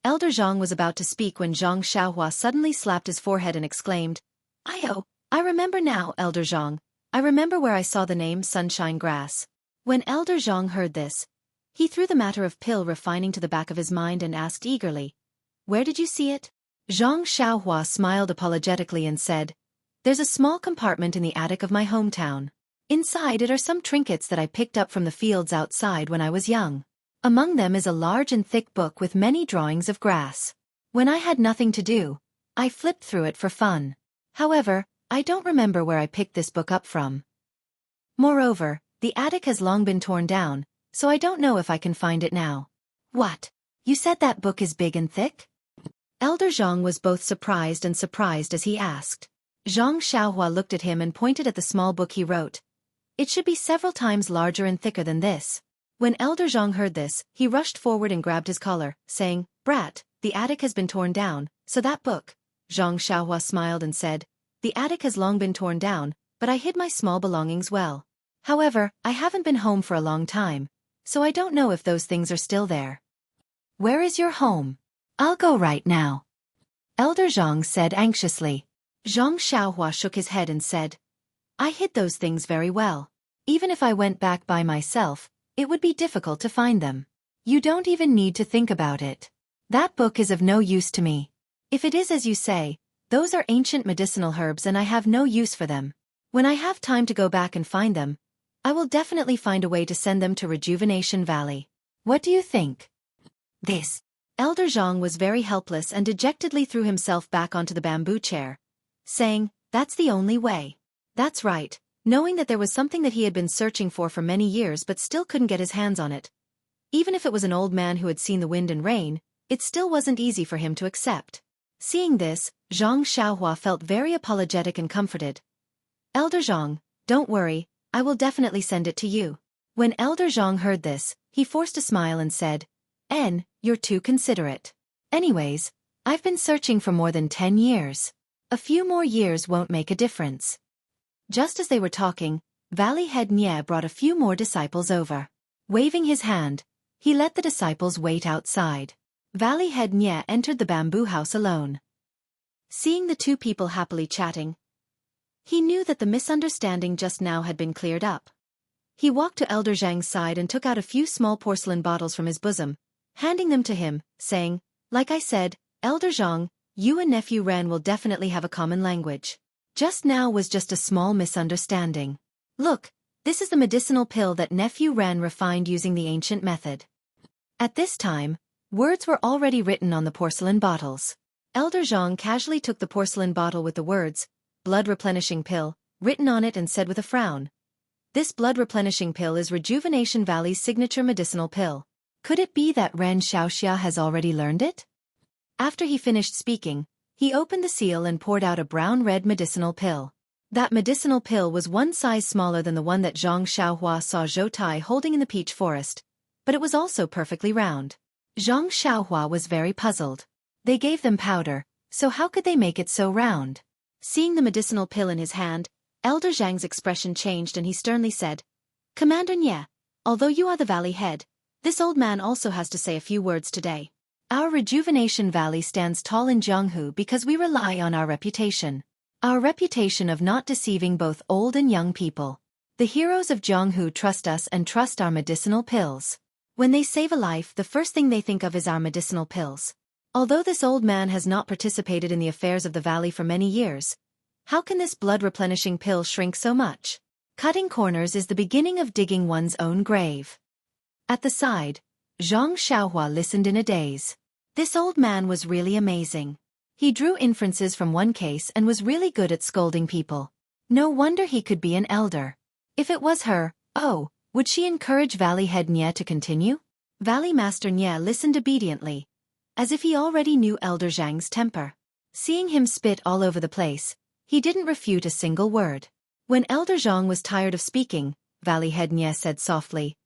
Elder Zhang was about to speak when Zhang Xiaohua suddenly slapped his forehead and exclaimed, I remember now, Elder Zhang. I remember where I saw the name Sunshine Grass." When Elder Zhang heard this, he threw the matter of pill refining to the back of his mind and asked eagerly, "Where did you see it?" Zhang Xiaohua smiled apologetically and said, "There's a small compartment in the attic of my hometown. Inside it are some trinkets that I picked up from the fields outside when I was young. Among them is a large and thick book with many drawings of grass. When I had nothing to do, I flipped through it for fun. However, I don't remember where I picked this book up from. Moreover, the attic has long been torn down, so I don't know if I can find it now. What? You said that book is big and thick? Elder Zhang was both surprised and surprised as he asked. Zhang Xiaohua looked at him and pointed at the small book he wrote. It should be several times larger and thicker than this. When Elder Zhang heard this, he rushed forward and grabbed his collar, saying, "Brat, the attic has been torn down, so that book." Zhang Xiaohua smiled and said, "The attic has long been torn down, but I hid my small belongings well. However, I haven't been home for a long time, so I don't know if those things are still there." "Where is your home?" "I'll go right now," Elder Zhang said anxiously. Zhang Xiaohua shook his head and said, "I hid those things very well. Even if I went back by myself, it would be difficult to find them. You don't even need to think about it. That book is of no use to me. If it is as you say, those are ancient medicinal herbs and I have no use for them. When I have time to go back and find them, I will definitely find a way to send them to Rejuvenation Valley. What do you think?" This. Elder Zhang was very helpless and dejectedly threw himself back onto the bamboo chair, saying, "That's the only way." That's right, knowing that there was something that he had been searching for many years but still couldn't get his hands on it. Even if it was an old man who had seen the wind and rain, it still wasn't easy for him to accept. Seeing this, Zhang Xiaohua felt very apologetic and comforted. "Elder Zhang, don't worry, I will definitely send it to you." When Elder Zhang heard this, he forced a smile and said, You're too considerate. Anyways, I've been searching for more than 10 years. A few more years won't make a difference." Just as they were talking, Valley Head Nye brought a few more disciples over. Waving his hand, he let the disciples wait outside. Valley Head Nye entered the bamboo house alone. Seeing the two people happily chatting, he knew that the misunderstanding just now had been cleared up. He walked to Elder Zhang's side and took out a few small porcelain bottles from his bosom, handing them to him, saying, "Like I said, Elder Zhang, you and Nephew Ren will definitely have a common language. Just now was just a small misunderstanding. Look, this is the medicinal pill that Nephew Ren refined using the ancient method." At this time, words were already written on the porcelain bottles. Elder Zhang casually took the porcelain bottle with the words, "Blood Replenishing Pill," written on it and said with a frown, "This blood replenishing pill is Rejuvenation Valley's signature medicinal pill. Could it be that Ren Xiaoxia has already learned it?" After he finished speaking, he opened the seal and poured out a brown-red medicinal pill. That medicinal pill was one size smaller than the one that Zhang Xiaohua saw Zhou Tai holding in the peach forest, but it was also perfectly round. Zhang Xiaohua was very puzzled. They gave them powder, so how could they make it so round? Seeing the medicinal pill in his hand, Elder Zhang's expression changed and he sternly said, "Commander Nye, although you are the valley head, this old man also has to say a few words today. Our Rejuvenation Valley stands tall in Jianghu because we rely on our reputation. Our reputation of not deceiving both old and young people. The heroes of Jianghu trust us and trust our medicinal pills. When they save a life, the first thing they think of is our medicinal pills. Although this old man has not participated in the affairs of the valley for many years, how can this blood-replenishing pill shrink so much? Cutting corners is the beginning of digging one's own grave." At the side, Zhang Xiaohua listened in a daze. This old man was really amazing. He drew inferences from one case and was really good at scolding people. No wonder he could be an elder. If it was her, would she encourage Valley Head Nye to continue? Valley Master Nye listened obediently, as if he already knew Elder Zhang's temper. Seeing him spit all over the place, he didn't refute a single word. When Elder Zhang was tired of speaking, Valley Head Nye said softly,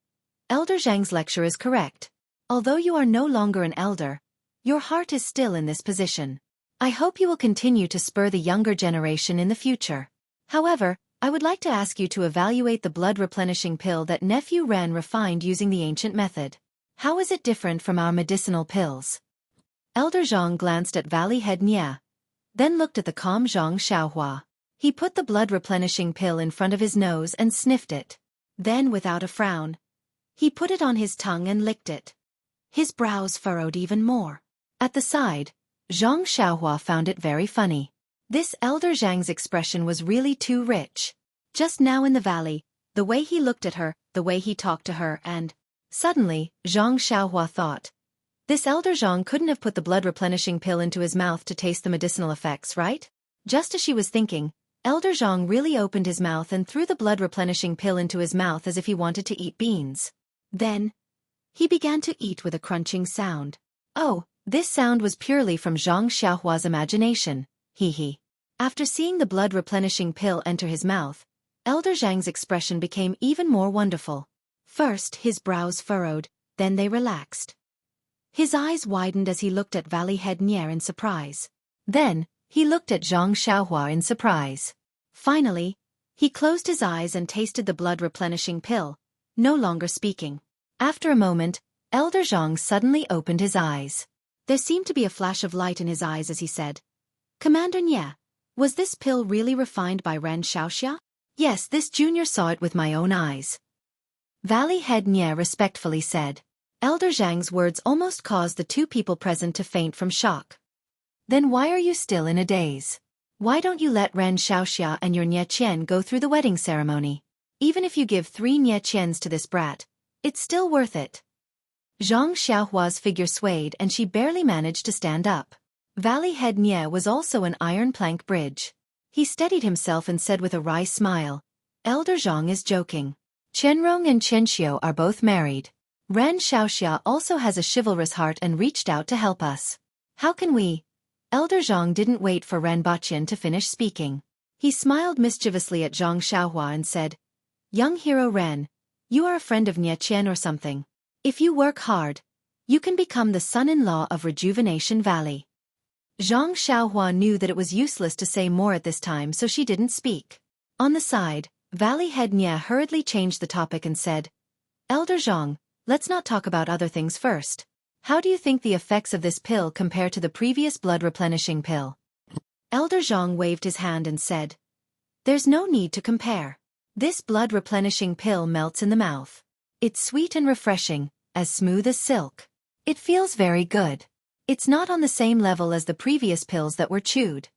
"Elder Zhang's lecture is correct. Although you are no longer an elder, your heart is still in this position. I hope you will continue to spur the younger generation in the future. However, I would like to ask you to evaluate the blood-replenishing pill that Nephew Ren refined using the ancient method. How is it different from our medicinal pills?" Elder Zhang glanced at Valley Head Nye, then looked at the calm Zhang Xiaohua. He put the blood-replenishing pill in front of his nose and sniffed it. Then, without a frown, he put it on his tongue and licked it. His brows furrowed even more. At the side, Zhang Xiaohua found it very funny. This Elder Zhang's expression was really too rich. Just now in the valley, the way he looked at her, the way he talked to her, and... Suddenly, Zhang Xiaohua thought, this Elder Zhang couldn't have put the blood-replenishing pill into his mouth to taste the medicinal effects, right? Just as she was thinking, Elder Zhang really opened his mouth and threw the blood-replenishing pill into his mouth as if he wanted to eat beans. Then, he began to eat with a crunching sound. Oh, this sound was purely from Zhang Xiaohua's imagination. He. After seeing the blood-replenishing pill enter his mouth, Elder Zhang's expression became even more wonderful. First, his brows furrowed, then they relaxed. His eyes widened as he looked at Valley Head Nier in surprise. Then, he looked at Zhang Xiaohua in surprise. Finally, he closed his eyes and tasted the blood-replenishing pill, no longer speaking. After a moment, Elder Zhang suddenly opened his eyes. There seemed to be a flash of light in his eyes as he said, "Commander Nie, was this pill really refined by Ren Xiaoxia?" "Yes, this junior saw it with my own eyes," Valley Head Nie respectfully said. Elder Zhang's words almost caused the two people present to faint from shock. "Then why are you still in a daze? Why don't you let Ren Xiaoxia and your Nie Qian go through the wedding ceremony? Even if you give 3 Nie Qians to this brat, it's still worth it." Zhang Xiaohua's figure swayed and she barely managed to stand up. Valley Head Nie was also an iron plank bridge. He steadied himself and said with a wry smile, "Elder Zhang is joking. Qianrong and Qianxiu are both married. Ren Xiaoxia also has a chivalrous heart and reached out to help us. How can we?" Elder Zhang didn't wait for Ren Baqian to finish speaking. He smiled mischievously at Zhang Xiaohua and said, "Young hero Ren, you are a friend of Nie Qian or something. If you work hard, you can become the son-in-law of Rejuvenation Valley." Zhang Xiaohua knew that it was useless to say more at this time, so she didn't speak. On the side, Valley Head Nie hurriedly changed the topic and said, "Elder Zhang, let's not talk about other things first. How do you think the effects of this pill compare to the previous blood-replenishing pill?" Elder Zhang waved his hand and said, "There's no need to compare. This blood-replenishing pill melts in the mouth. It's sweet and refreshing, as smooth as silk. It feels very good. It's not on the same level as the previous pills that were chewed."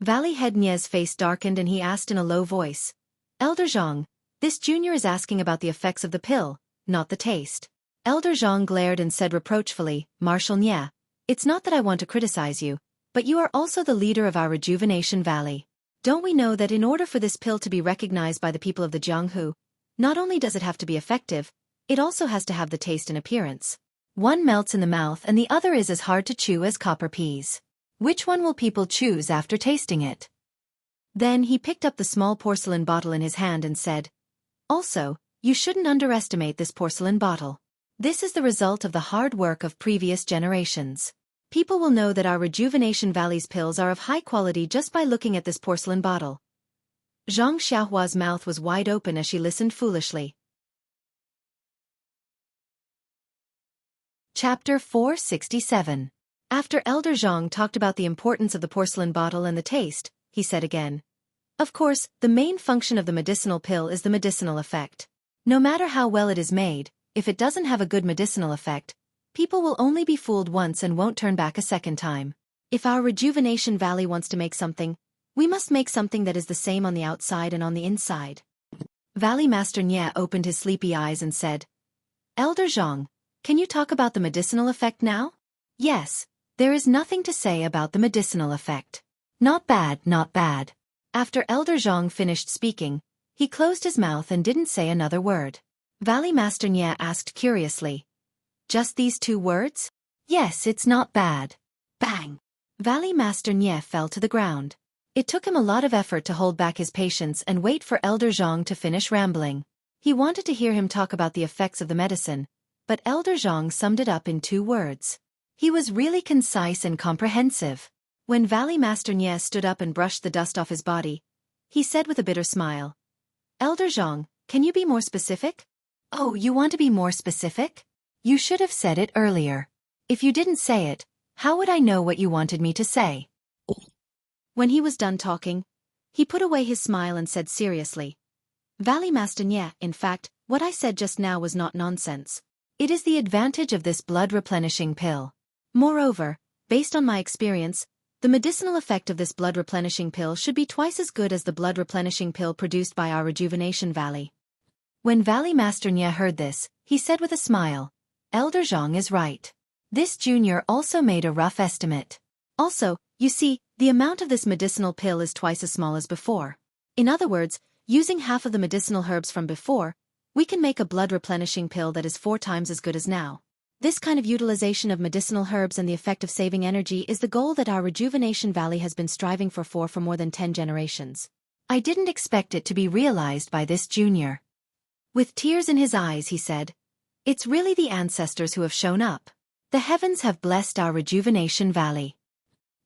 Valley Head Nie's face darkened and he asked in a low voice, "Elder Zhang, this junior is asking about the effects of the pill, not the taste." Elder Zhang glared and said reproachfully, "Marshal Nie, it's not that I want to criticize you, but you are also the leader of our Rejuvenation Valley. Don't we know that in order for this pill to be recognized by the people of the Jianghu, not only does it have to be effective, it also has to have the taste and appearance. One melts in the mouth and the other is as hard to chew as copper peas. Which one will people choose after tasting it?" Then he picked up the small porcelain bottle in his hand and said, "Also, you shouldn't underestimate this porcelain bottle. This is the result of the hard work of previous generations. People will know that our Rejuvenation Valley's pills are of high quality just by looking at this porcelain bottle." Zhang Xiaohua's mouth was wide open as she listened foolishly. Chapter 467. After Elder Zhang talked about the importance of the porcelain bottle and the taste, he said again, "Of course, the main function of the medicinal pill is the medicinal effect. No matter how well it is made, if it doesn't have a good medicinal effect, people will only be fooled once and won't turn back a second time. If our Rejuvenation Valley wants to make something, we must make something that is the same on the outside and on the inside." Valley Master Nie opened his sleepy eyes and said, "Elder Zhang, can you talk about the medicinal effect now?" "Yes, there is nothing to say about the medicinal effect. Not bad, not bad." After Elder Zhang finished speaking, he closed his mouth and didn't say another word. Valley Master Nie asked curiously, "Just these 2 words?" "Yes, it's not bad." Bang! Valley Master Nie fell to the ground. It took him a lot of effort to hold back his patience and wait for Elder Zhang to finish rambling. He wanted to hear him talk about the effects of the medicine, but Elder Zhang summed it up in 2 words. He was really concise and comprehensive. When Valley Master Nie stood up and brushed the dust off his body, he said with a bitter smile, "Elder Zhang, can you be more specific?" "Oh, you want to be more specific? You should have said it earlier. If you didn't say it, how would I know what you wanted me to say?" When he was done talking, he put away his smile and said seriously, "Valley Master Nie, in fact, what I said just now was not nonsense. It is the advantage of this blood-replenishing pill. Moreover, based on my experience, the medicinal effect of this blood-replenishing pill should be twice as good as the blood-replenishing pill produced by our Rejuvenation Valley." When Valley Master Nie heard this, he said with a smile, "Elder Zhang is right. This junior also made a rough estimate. Also, you see, The amount of this medicinal pill is twice as small as before. In other words, using half of the medicinal herbs from before, we can make a blood-replenishing pill that is 4 times as good as now. This kind of utilization of medicinal herbs and the effect of saving energy is the goal that our Rejuvenation Valley has been striving for more than 10 generations. I didn't expect it to be realized by this junior. With tears in his eyes, he said, "It's really the ancestors who have shown up. The heavens have blessed our Rejuvenation Valley."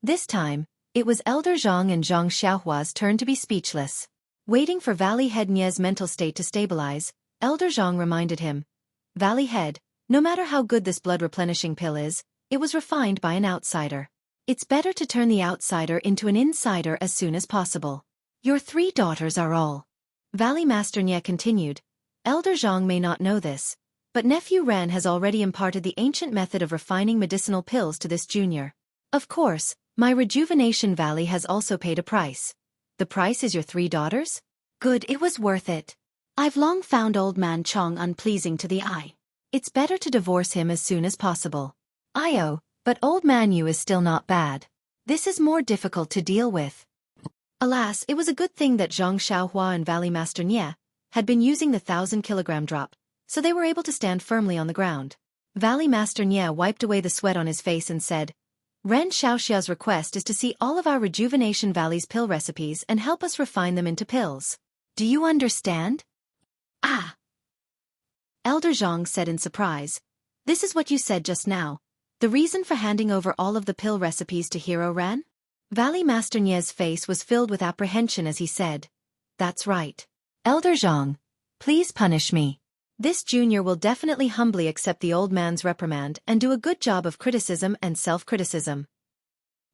This time, it was Elder Zhang and Zhang Xiaohua's turn to be speechless. Waiting for Valley Head Nie's mental state to stabilize, Elder Zhang reminded him, "Valley Head, no matter how good this blood-replenishing pill is, it was refined by an outsider. It's better to turn the outsider into an insider as soon as possible. Your 3 daughters are all." Valley Master Nie continued, "Elder Zhang may not know this, but Nephew Ren has already imparted the ancient method of refining medicinal pills to this junior. Of course, my Rejuvenation Valley has also paid a price. The price is your 3 daughters? Good, it was worth it. I've long found Old Man Chong unpleasing to the eye. It's better to divorce him as soon as possible. But Old Man Yu is still not bad. This is more difficult to deal with." Alas, it was a good thing that Zhang Xiaohua and Valley Master Nie had been using the 1,000-kilogram drop, so they were able to stand firmly on the ground. Valley Master Nie wiped away the sweat on his face and said, "Ren Xiaoxia's request is to see all of our Rejuvenation Valley's pill recipes and help us refine them into pills. Do you understand?" "Ah." Elder Zhang said in surprise, "This is what you said just now. The reason for handing over all of the pill recipes to Hero Ren?" Valley Master Nie's face was filled with apprehension as he said, "That's right. Elder Zhang, please punish me. This junior will definitely humbly accept the old man's reprimand and do a good job of criticism and self-criticism.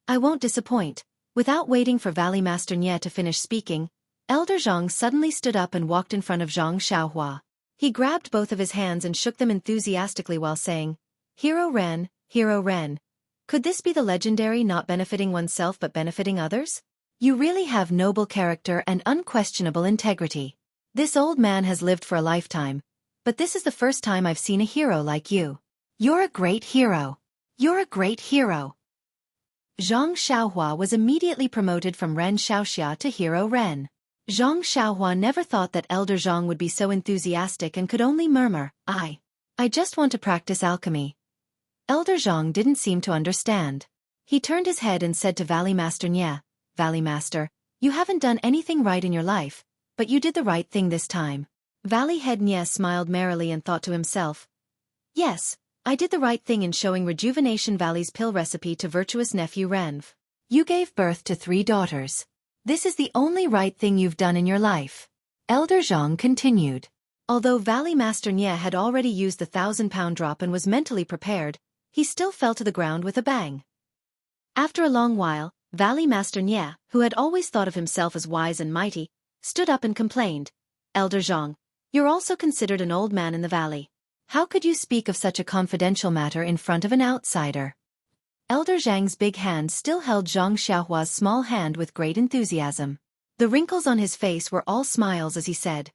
I won't disappoint." Without waiting for Valley Master Nie to finish speaking, Elder Zhang suddenly stood up and walked in front of Zhang Xiaohua. He grabbed both of his hands and shook them enthusiastically while saying, Hero Ren, could this be the legendary not benefiting oneself but benefiting others? You really have noble character and unquestionable integrity. This old man has lived for a lifetime, but this is the first time I've seen a hero like you. You're a great hero. You're a great hero." Zhang Xiaohua was immediately promoted from Ren Xiaoxia to Hero Ren. Zhang Xiaohua never thought that Elder Zhang would be so enthusiastic and could only murmur, I just want to practice alchemy." Elder Zhang didn't seem to understand. He turned his head and said to Valley Master Nie, "Valley Master, you haven't done anything right in your life, but you did the right thing this time." Valley Head Nie smiled merrily and thought to himself, "Yes, I did the right thing in showing Rejuvenation Valley's pill recipe to virtuous nephew Renv. You gave birth to 3 daughters. This is the only right thing you've done in your life." Elder Zhang continued. Although Valley Master Nie had already used the 1,000-pound drop and was mentally prepared, he still fell to the ground with a bang. After a long while, Valley Master Nie, who had always thought of himself as wise and mighty, stood up and complained, "Elder Zhang, you're also considered an old man in the valley. How could you speak of such a confidential matter in front of an outsider?" Elder Zhang's big hand still held Zhang Xiaohua's small hand with great enthusiasm. The wrinkles on his face were all smiles as he said,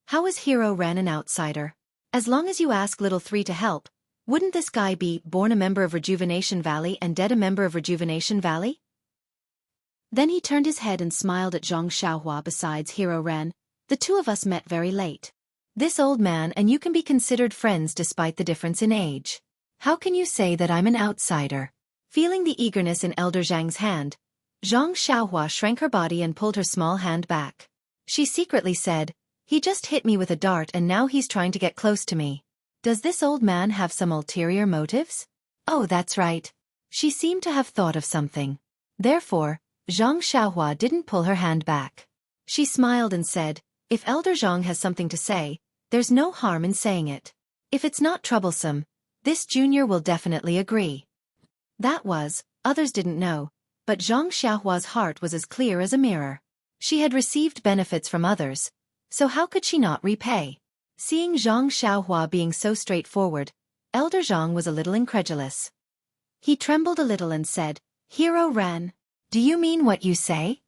"How is Hero Ren an outsider? As long as you ask Little 3 to help, wouldn't this guy be born a member of Rejuvenation Valley and dead a member of Rejuvenation Valley?" Then he turned his head and smiled at Zhang Xiaohua. "Besides Hero Ren, the 2 of us met very late. This old man and you can be considered friends despite the difference in age. How can you say that I'm an outsider?" Feeling the eagerness in Elder Zhang's hand, Zhang Xiaohua shrank her body and pulled her small hand back. She secretly said, "He just hit me with a dart and now he's trying to get close to me. Does this old man have some ulterior motives?" Oh, that's right. She seemed to have thought of something. Therefore, Zhang Xiaohua didn't pull her hand back. She smiled and said, "If Elder Zhang has something to say, there's no harm in saying it. If it's not troublesome, this junior will definitely agree." That was, others didn't know, but Zhang Xiaohua's heart was as clear as a mirror. She had received benefits from others, so how could she not repay? Seeing Zhang Xiaohua being so straightforward, Elder Zhang was a little incredulous. He trembled a little and said, "Hero Ren, do you mean what you say?"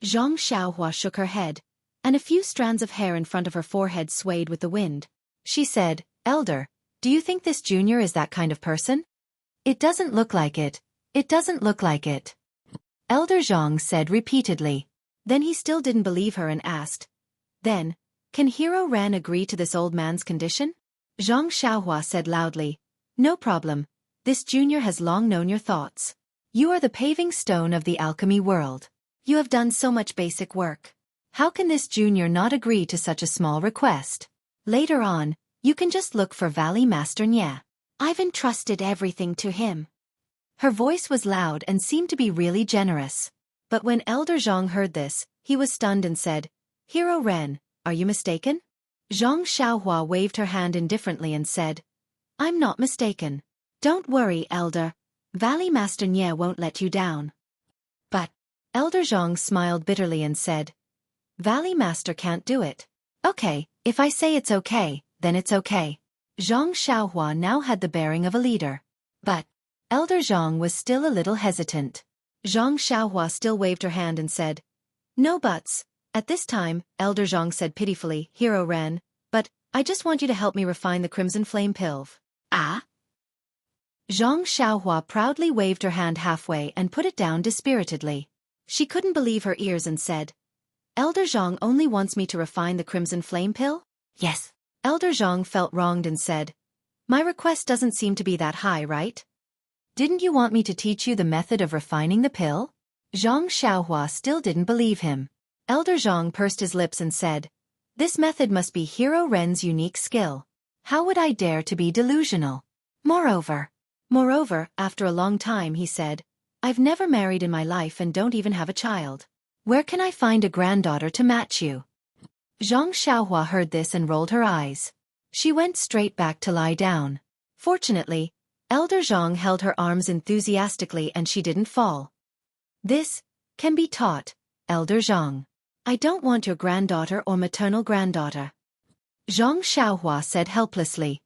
Zhang Xiaohua shook her head, and a few strands of hair in front of her forehead swayed with the wind. She said, "Elder, do you think this junior is that kind of person? It doesn't look like it. It doesn't look like it." Elder Zhang said repeatedly. Then he still didn't believe her and asked, "Then, can Hero Ren agree to this old man's condition?" Zhang Xiaohua said loudly, "No problem. This junior has long known your thoughts. You are the paving stone of the alchemy world. You have done so much basic work. How can this junior not agree to such a small request? Later on, you can just look for Valley Master Nye. I've entrusted everything to him." Her voice was loud and seemed to be really generous. But when Elder Zhang heard this, he was stunned and said, "Hero Ren, are you mistaken?" Zhang Xiaohua waved her hand indifferently and said, "I'm not mistaken. Don't worry, Elder. Valley Master Nye won't let you down." But Elder Zhang smiled bitterly and said, "Valley Master can't do it." "Okay, if I say it's okay, then it's okay." Zhang Xiaohua now had the bearing of a leader. But Elder Zhang was still a little hesitant. Zhang Xiaohua still waved her hand and said, "No buts." At this time, Elder Zhang said pitifully, "Hero Ren, but I just want you to help me refine the Crimson Flame Pilv." "Ah?" Zhang Xiaohua proudly waved her hand halfway and put it down dispiritedly. She couldn't believe her ears and said, "Elder Zhang only wants me to refine the Crimson Flame Pill?" "Yes." Elder Zhang felt wronged and said, "My request doesn't seem to be that high, right? Didn't you want me to teach you the method of refining the pill?" Zhang Xiaohua still didn't believe him. Elder Zhang pursed his lips and said, "This method must be Hero Ren's unique skill. How would I dare to be delusional? Moreover, after a long time he said, I've never married in my life and don't even have a child. Where can I find a granddaughter to match you?" Zhang Xiaohua heard this and rolled her eyes. She went straight back to lie down. Fortunately, Elder Zhang held her arms enthusiastically and she didn't fall. "This can be taught, Elder Zhang. I don't want your granddaughter or maternal granddaughter." Zhang Xiaohua said helplessly.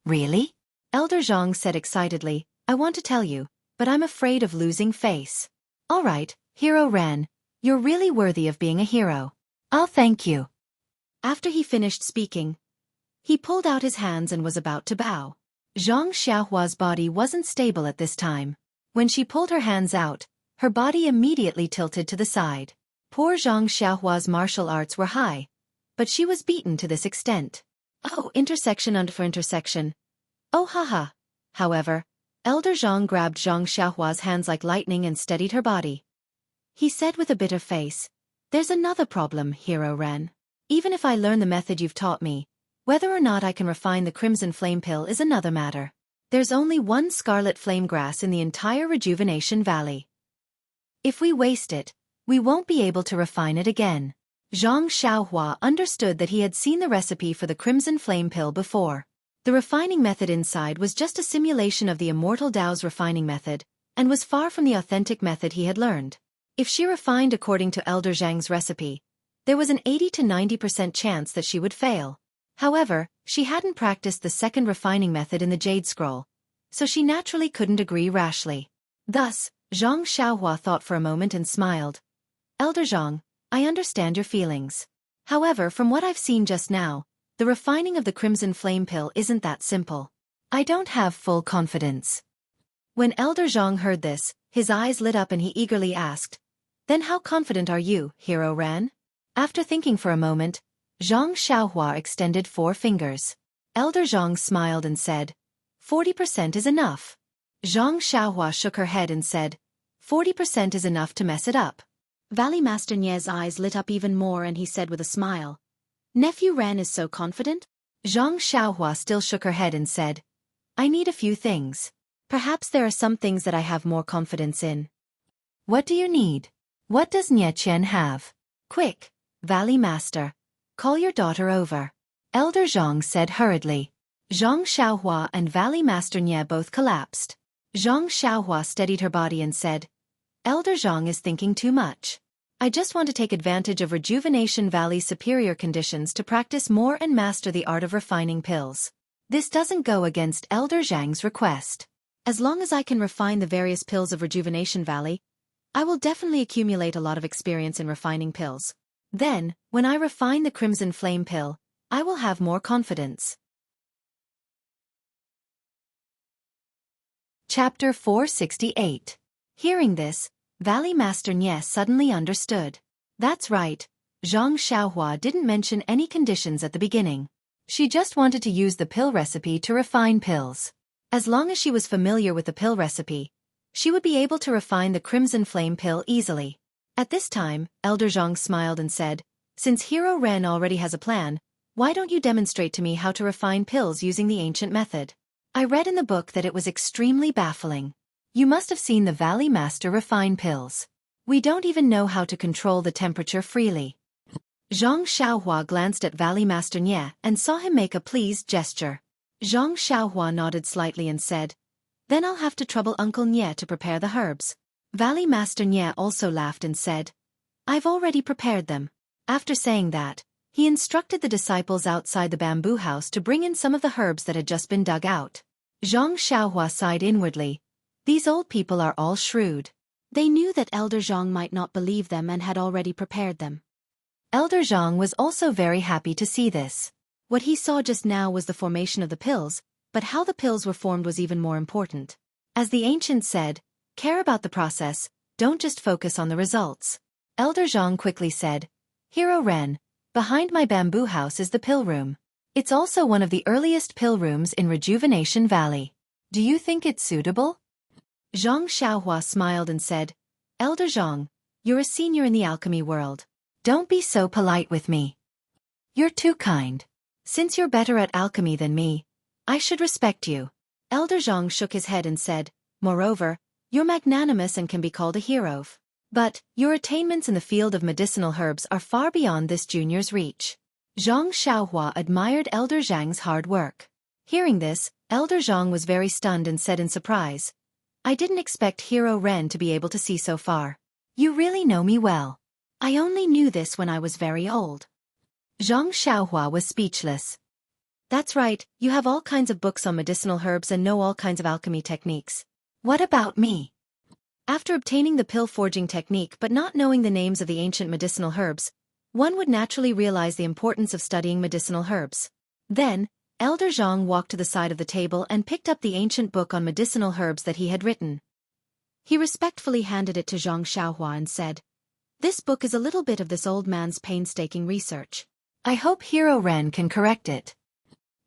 "Really?" Elder Zhang said excitedly, "I want to tell you, but I'm afraid of losing face." "All right, Hero Ren, you're really worthy of being a hero. I'll thank you." After he finished speaking, he pulled out his hands and was about to bow. Zhang Xiaohua's body wasn't stable at this time. When she pulled her hands out, her body immediately tilted to the side. Poor Zhang Xiaohua's martial arts were high, but she was beaten to this extent. Oh, intersection under for intersection. Oh haha. However, Elder Zhang grabbed Zhang Xiaohua's hands like lightning and steadied her body. He said with a bitter face, "There's another problem, Hero Ren. Even if I learn the method you've taught me, whether or not I can refine the Crimson Flame Pill is another matter. There's only one scarlet flame grass in the entire Rejuvenation Valley. If we waste it, we won't be able to refine it again." Zhang Xiaohua understood that he had seen the recipe for the Crimson Flame Pill before. The refining method inside was just a simulation of the Immortal Tao's refining method, and was far from the authentic method he had learned. If she refined according to Elder Zhang's recipe, there was an 80 to 90% chance that she would fail. However, she hadn't practiced the second refining method in the Jade Scroll, so she naturally couldn't agree rashly. Thus, Zhang Xiaohua thought for a moment and smiled. "Elder Zhang, I understand your feelings. However, from what I've seen just now, the refining of the Crimson Flame Pill isn't that simple. I don't have full confidence." When Elder Zhang heard this, his eyes lit up and he eagerly asked, "Then how confident are you, Hero Ren?" After thinking for a moment, Zhang Xiaohua extended 4 fingers. Elder Zhang smiled and said, 40% is enough." Zhang Xiaohua shook her head and said, 40% is enough to mess it up. Valley Master Nye's eyes lit up even more and he said with a smile, "Nephew Ren is so confident?" Zhang Xiaohua still shook her head and said, "I need a few things. Perhaps there are some things that I have more confidence in." "What do you need? What does Nye Qian have?" "Quick, Valley Master. Call your daughter over." Elder Zhang said hurriedly. Zhang Xiaohua and Valley Master Nye both collapsed. Zhang Xiaohua steadied her body and said, "Elder Zhang is thinking too much. I just want to take advantage of Rejuvenation Valley's superior conditions to practice more and master the art of refining pills. This doesn't go against Elder Zhang's request. As long as I can refine the various pills of Rejuvenation Valley, I will definitely accumulate a lot of experience in refining pills. Then, when I refine the Crimson Flame Pill, I will have more confidence." Chapter 468. Hearing this, Valley Master Nye suddenly understood. That's right, Zhang Xiaohua didn't mention any conditions at the beginning. She just wanted to use the pill recipe to refine pills. As long as she was familiar with the pill recipe, she would be able to refine the Crimson Flame pill easily. At this time, Elder Zhang smiled and said, "Since Hero Ren already has a plan, why don't you demonstrate to me how to refine pills using the ancient method? I read in the book that it was extremely baffling. You must have seen the Valley Master refine pills. We don't even know how to control the temperature freely." Zhang Xiaohua glanced at Valley Master Nye and saw him make a pleased gesture. Zhang Xiaohua nodded slightly and said, "Then I'll have to trouble Uncle Nye to prepare the herbs." Valley Master Nye also laughed and said, "I've already prepared them." After saying that, he instructed the disciples outside the bamboo house to bring in some of the herbs that had just been dug out. Zhang Xiaohua sighed inwardly. These old people are all shrewd. They knew that Elder Zhang might not believe them and had already prepared them. Elder Zhang was also very happy to see this. What he saw just now was the formation of the pills, but how the pills were formed was even more important. As the ancient said, care about the process, don't just focus on the results. Elder Zhang quickly said, "Hero Ren, behind my bamboo house is the pill room. It's also one of the earliest pill rooms in Rejuvenation Valley. Do you think it's suitable?" Zhang Xiaohua smiled and said, "Elder Zhang, you're a senior in the alchemy world. Don't be so polite with me. You're too kind. Since you're better at alchemy than me, I should respect you." Elder Zhang shook his head and said, "Moreover, you're magnanimous and can be called a hero. But your attainments in the field of medicinal herbs are far beyond this junior's reach." Zhang Xiaohua admired Elder Zhang's hard work. Hearing this, Elder Zhang was very stunned and said in surprise, "I didn't expect Hero Ren to be able to see so far. You really know me well. I only knew this when I was very old." Zhang Xiaohua was speechless. "That's right, you have all kinds of books on medicinal herbs and know all kinds of alchemy techniques. What about me? After obtaining the pill forging technique but not knowing the names of the ancient medicinal herbs, one would naturally realize the importance of studying medicinal herbs." Then, Elder Zhang walked to the side of the table and picked up the ancient book on medicinal herbs that he had written. He respectfully handed it to Zhang Xiaohua and said, "This book is a little bit of this old man's painstaking research. I hope Hero Ren can correct it."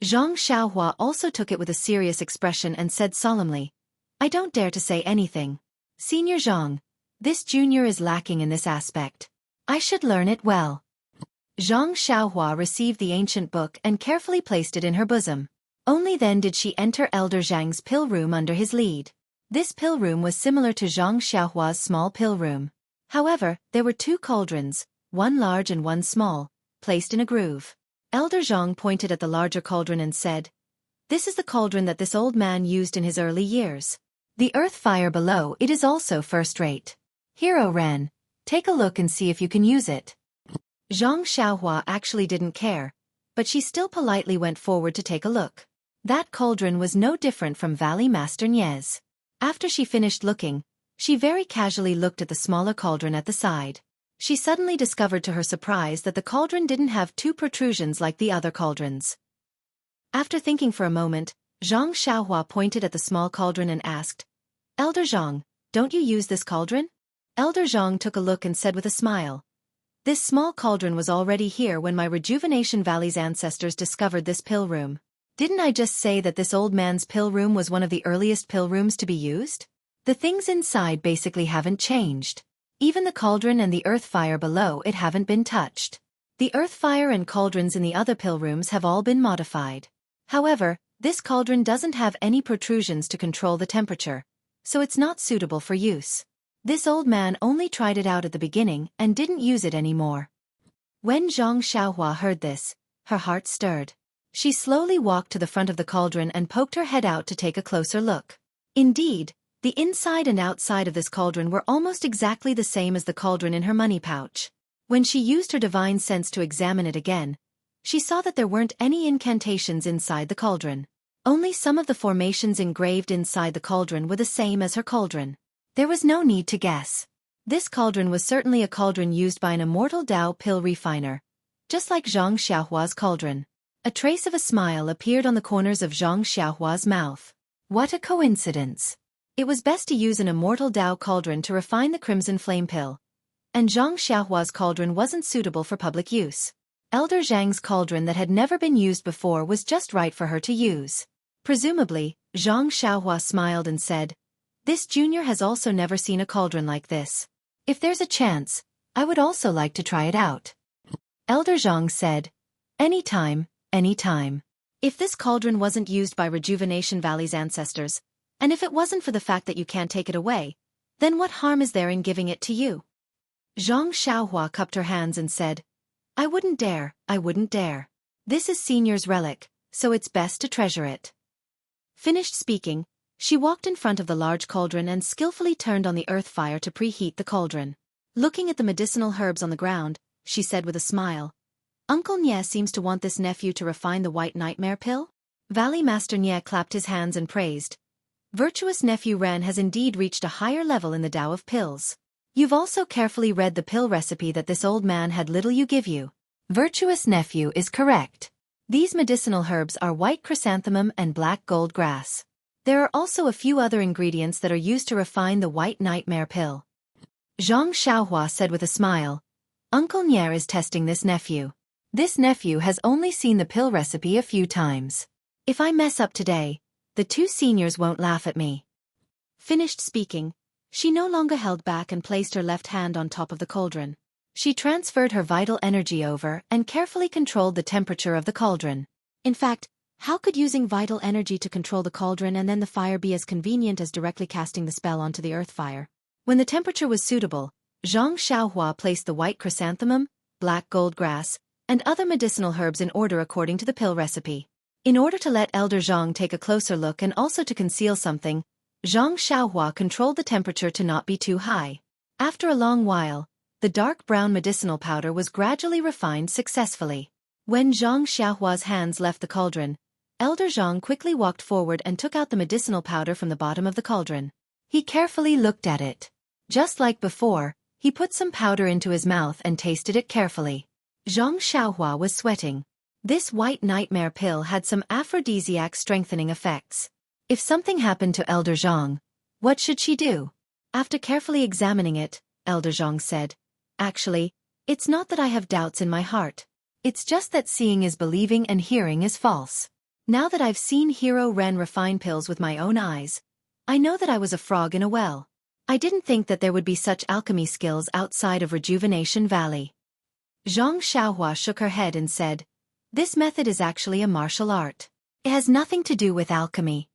Zhang Xiaohua also took it with a serious expression and said solemnly, "I don't dare to say anything. Senior Zhang, this junior is lacking in this aspect. I should learn it well." Zhang Xiaohua received the ancient book and carefully placed it in her bosom. Only then did she enter Elder Zhang's pill room under his lead. This pill room was similar to Zhang Xiaohua's small pill room. However, there were two cauldrons, one large and one small, placed in a groove. Elder Zhang pointed at the larger cauldron and said, "This is the cauldron that this old man used in his early years. The earth fire below it is also first-rate. Hero Ren, take a look and see if you can use it." Zhang Xiaohua actually didn't care, but she still politely went forward to take a look. That cauldron was no different from Valley Master Nye's. After she finished looking, she very casually looked at the smaller cauldron at the side. She suddenly discovered to her surprise that the cauldron didn't have two protrusions like the other cauldrons. After thinking for a moment, Zhang Xiaohua pointed at the small cauldron and asked, "Elder Zhang, don't you use this cauldron?" Elder Zhang took a look and said with a smile, "This small cauldron was already here when my Rejuvenation Valley's ancestors discovered this pill room. Didn't I just say that this old man's pill room was one of the earliest pill rooms to be used? The things inside basically haven't changed. Even the cauldron and the earth fire below it haven't been touched. The earth fire and cauldrons in the other pill rooms have all been modified. However, this cauldron doesn't have any protrusions to control the temperature, so it's not suitable for use. This old man only tried it out at the beginning and didn't use it anymore." When Zhang Xiaohua heard this, her heart stirred. She slowly walked to the front of the cauldron and poked her head out to take a closer look. Indeed, the inside and outside of this cauldron were almost exactly the same as the cauldron in her money pouch. When she used her divine sense to examine it again, she saw that there weren't any incantations inside the cauldron. Only some of the formations engraved inside the cauldron were the same as her cauldron. There was no need to guess. This cauldron was certainly a cauldron used by an immortal Dao pill refiner, just like Zhang Xiaohua's cauldron. A trace of a smile appeared on the corners of Zhang Xiaohua's mouth. What a coincidence! It was best to use an immortal Dao cauldron to refine the crimson flame pill. And Zhang Xiaohua's cauldron wasn't suitable for public use. Elder Zhang's cauldron that had never been used before was just right for her to use. Presumably, Zhang Xiaohua smiled and said, "This junior has also never seen a cauldron like this. If there's a chance, I would also like to try it out." Elder Zhang said, "Anytime, anytime. If this cauldron wasn't used by Rejuvenation Valley's ancestors, and if it wasn't for the fact that you can't take it away, then what harm is there in giving it to you?" Zhang Xiaohua cupped her hands and said, I wouldn't dare. This is Senior's relic, so it's best to treasure it." Finished speaking, she walked in front of the large cauldron and skillfully turned on the earth fire to preheat the cauldron. Looking at the medicinal herbs on the ground, she said with a smile, "Uncle Nye seems to want this nephew to refine the white nightmare pill?" Valley Master Nye clapped his hands and praised, "Virtuous nephew Ren has indeed reached a higher level in the Tao of pills. You've also carefully read the pill recipe that this old man had little you give you. Virtuous nephew is correct. These medicinal herbs are white chrysanthemum and black gold grass. There are also a few other ingredients that are used to refine the white nightmare pill." Zhang Xiaohua said with a smile, "Uncle Nye is testing this nephew. This nephew has only seen the pill recipe a few times. If I mess up today, the two seniors won't laugh at me." Finished speaking, she no longer held back and placed her left hand on top of the cauldron. She transferred her vital energy over and carefully controlled the temperature of the cauldron. In fact, how could using vital energy to control the cauldron and then the fire be as convenient as directly casting the spell onto the earth fire? When the temperature was suitable, Zhang Xiaohua placed the white chrysanthemum, black gold grass, and other medicinal herbs in order according to the pill recipe. In order to let Elder Zhang take a closer look and also to conceal something, Zhang Xiaohua controlled the temperature to not be too high. After a long while, the dark brown medicinal powder was gradually refined successfully. When Zhang Xiaohua's hands left the cauldron, Elder Zhang quickly walked forward and took out the medicinal powder from the bottom of the cauldron. He carefully looked at it. Just like before, he put some powder into his mouth and tasted it carefully. Zhang Xiaohua was sweating. This white nightmare pill had some aphrodisiac strengthening effects. If something happened to Elder Zhang, what should she do? After carefully examining it, Elder Zhang said, "Actually, it's not that I have doubts in my heart. It's just that seeing is believing and hearing is false. Now that I've seen Hero Ren refine pills with my own eyes, I know that I was a frog in a well. I didn't think that there would be such alchemy skills outside of Rejuvenation Valley." Zhang Xiaohua shook her head and said, "This method is actually a martial art. It has nothing to do with alchemy."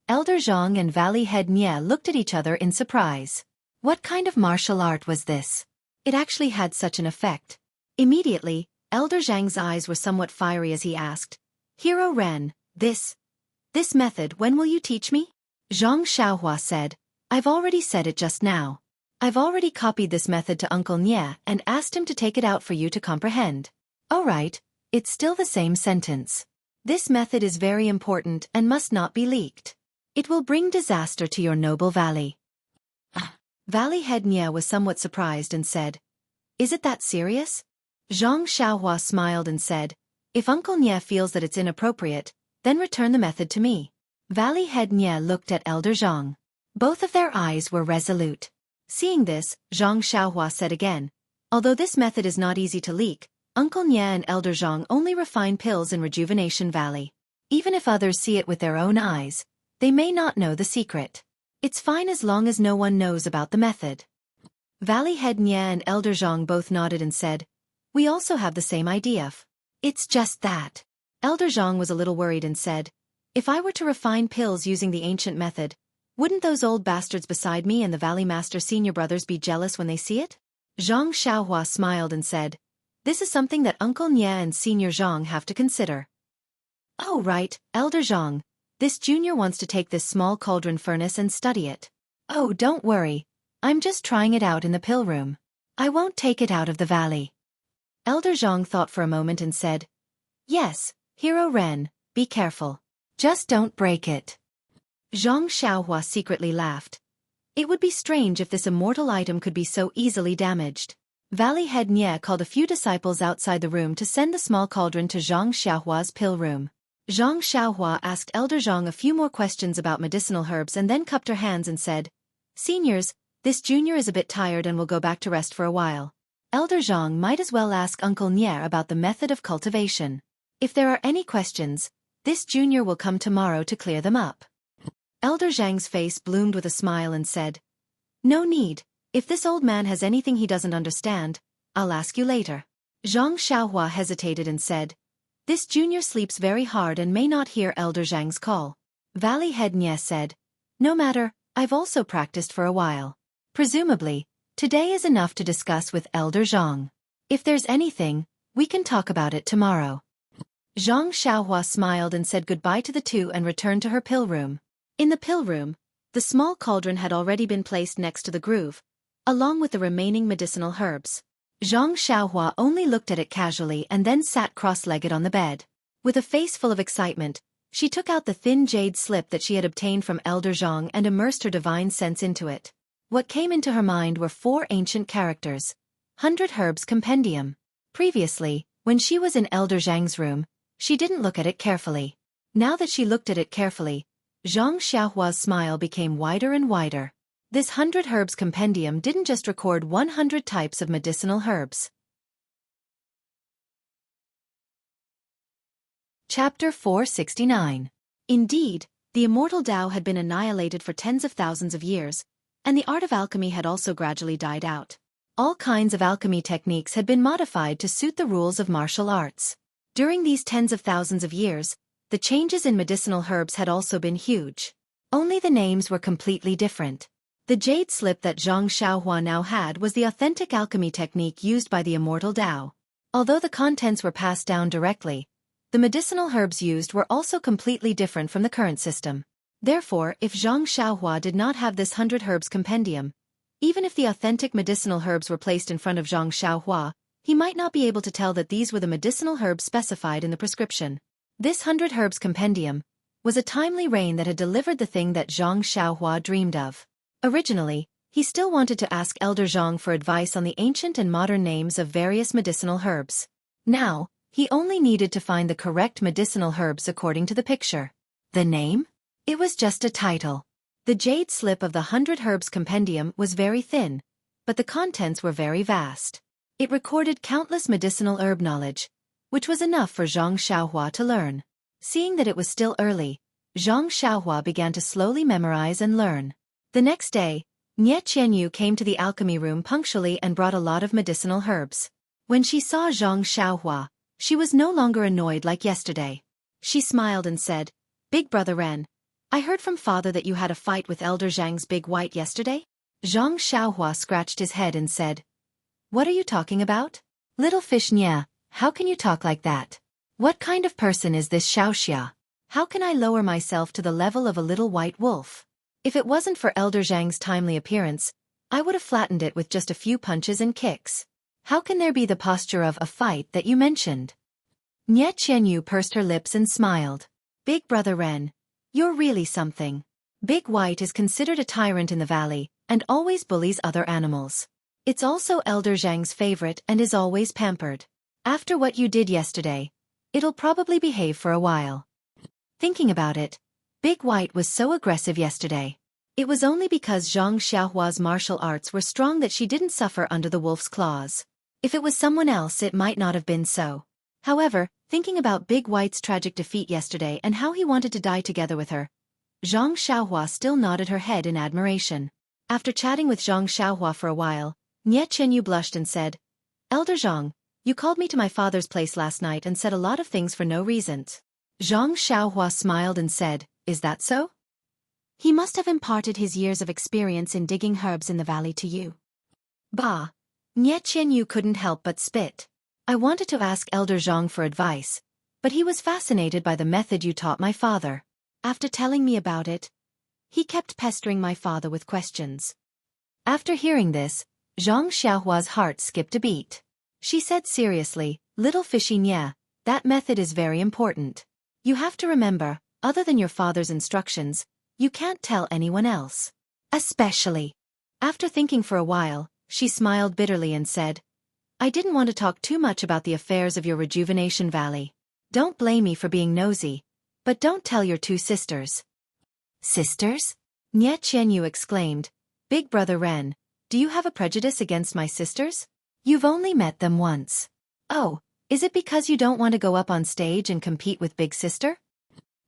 Elder Zhang and Valley Head Nye looked at each other in surprise. What kind of martial art was this? It actually had such an effect. Immediately, Elder Zhang's eyes were somewhat fiery as he asked, "Hero Ren, this method, when will you teach me?" Zhang Xiaohua said, "I've already said it just now. I've already copied this method to Uncle Nye and asked him to take it out for you to comprehend." "All right, it's still the same sentence. This method is very important and must not be leaked. It will bring disaster to your noble valley." Valley Head Nye was somewhat surprised and said, "Is it that serious?" Zhang Xiaohua smiled and said, "If Uncle Nye feels that it's inappropriate, then return the method to me." Valley Head Nye looked at Elder Zhang. Both of their eyes were resolute. Seeing this, Zhang Xiaohua said again, "Although this method is not easy to leak, Uncle Nye and Elder Zhang only refine pills in Rejuvenation Valley. Even if others see it with their own eyes, they may not know the secret. It's fine as long as no one knows about the method." Valley Head Nye and Elder Zhang both nodded and said, "We also have the same idea. It's just that." Elder Zhang was a little worried and said, "If I were to refine pills using the ancient method, wouldn't those old bastards beside me and the Valley Master senior brothers be jealous when they see it?" Zhang Xiaohua smiled and said, "This is something that Uncle Nye and Senior Zhang have to consider." "Oh right, Elder Zhang. This junior wants to take this small cauldron furnace and study it." "Oh, don't worry. I'm just trying it out in the pill room. I won't take it out of the valley." Elder Zhang thought for a moment and said, "Yes, Hero Ren, be careful. Just don't break it." Zhang Xiaohua secretly laughed. It would be strange if this immortal item could be so easily damaged. Valley Head Nye called a few disciples outside the room to send the small cauldron to Zhang Xiaohua's pill room. Zhang Xiaohua asked Elder Zhang a few more questions about medicinal herbs and then cupped her hands and said, "Seniors, this junior is a bit tired and will go back to rest for a while. Elder Zhang might as well ask Uncle Nier about the method of cultivation. If there are any questions, this junior will come tomorrow to clear them up." Elder Zhang's face bloomed with a smile and said, "No need. If this old man has anything he doesn't understand, I'll ask you later." Zhang Xiaohua hesitated and said, "This junior sleeps very hard and may not hear Elder Zhang's call." Valley Head Nye said, "No matter, I've also practiced for a while. Presumably, today is enough to discuss with Elder Zhang. If there's anything, we can talk about it tomorrow." Zhang Xiaohua smiled and said goodbye to the two and returned to her pill room. In the pill room, the small cauldron had already been placed next to the groove, along with the remaining medicinal herbs. Zhang Xiaohua only looked at it casually and then sat cross-legged on the bed. With a face full of excitement, she took out the thin jade slip that she had obtained from Elder Zhang and immersed her divine sense into it. What came into her mind were 4 ancient characters. 100 Herbs Compendium. Previously, when she was in Elder Zhang's room, she didn't look at it carefully. Now that she looked at it carefully, Zhang Xiaohua's smile became wider and wider. This 100 Herbs Compendium didn't just record 100 types of medicinal herbs. Chapter 469. Indeed, the immortal Tao had been annihilated for tens of thousands of years, and the art of alchemy had also gradually died out. All kinds of alchemy techniques had been modified to suit the rules of martial arts. During these tens of thousands of years, the changes in medicinal herbs had also been huge. Only the names were completely different. The jade slip that Zhang Xiaohua now had was the authentic alchemy technique used by the immortal Tao. Although the contents were passed down directly, the medicinal herbs used were also completely different from the current system. Therefore, if Zhang Xiaohua did not have this 100 Herbs Compendium, even if the authentic medicinal herbs were placed in front of Zhang Xiaohua, he might not be able to tell that these were the medicinal herbs specified in the prescription. This 100 Herbs Compendium was a timely rain that had delivered the thing that Zhang Xiaohua dreamed of. Originally, he still wanted to ask Elder Zhang for advice on the ancient and modern names of various medicinal herbs. Now, he only needed to find the correct medicinal herbs according to the picture. The name? It was just a title. The jade slip of the 100 Herbs Compendium was very thin, but the contents were very vast. It recorded countless medicinal herb knowledge, which was enough for Zhang Xiaohua to learn. Seeing that it was still early, Zhang Xiaohua began to slowly memorize and learn. The next day, Nye Qianyu came to the alchemy room punctually and brought a lot of medicinal herbs. When she saw Zhang Xiaohua, she was no longer annoyed like yesterday. She smiled and said, "Big brother Ren, I heard from father that you had a fight with Elder Zhang's big white yesterday?" Zhang Xiaohua scratched his head and said, "What are you talking about? Little fish Nye, how can you talk like that? What kind of person is this Xiaoxia? How can I lower myself to the level of a little white wolf? If it wasn't for Elder Zhang's timely appearance, I would have flattened it with just a few punches and kicks. How can there be the posture of a fight that you mentioned?" Nye Qianyu pursed her lips and smiled. "Big brother Ren, you're really something. Big White is considered a tyrant in the valley, and always bullies other animals. It's also Elder Zhang's favorite and is always pampered. After what you did yesterday, it'll probably behave for a while." Thinking about it, Big White was so aggressive yesterday. It was only because Zhang Xiaohua's martial arts were strong that she didn't suffer under the wolf's claws. If it was someone else, it might not have been so. However, thinking about Big White's tragic defeat yesterday and how he wanted to die together with her, Zhang Xiaohua still nodded her head in admiration. After chatting with Zhang Xiaohua for a while, Nye Qianyu blushed and said, "Elder Zhang, you called me to my father's place last night and said a lot of things for no reason." Zhang Xiaohua smiled and said, "Is that so? He must have imparted his years of experience in digging herbs in the valley to you." "Bah." Nye Qianyu couldn't help but spit. "I wanted to ask Elder Zhang for advice, but he was fascinated by the method you taught my father. After telling me about it, he kept pestering my father with questions." After hearing this, Zhang Xiaohua's heart skipped a beat. She said seriously, "Little fishy Nye, that method is very important. You have to remember, other than your father's instructions, you can't tell anyone else. Especially." After thinking for a while, she smiled bitterly and said, "I didn't want to talk too much about the affairs of your Rejuvenation Valley. Don't blame me for being nosy, But don't tell your two sisters. Sisters? Nie Qianyu exclaimed. Big brother Ren, do you have a prejudice against my sisters? You've only met them once. Oh, is it because you don't want to go up on stage and compete with big sister?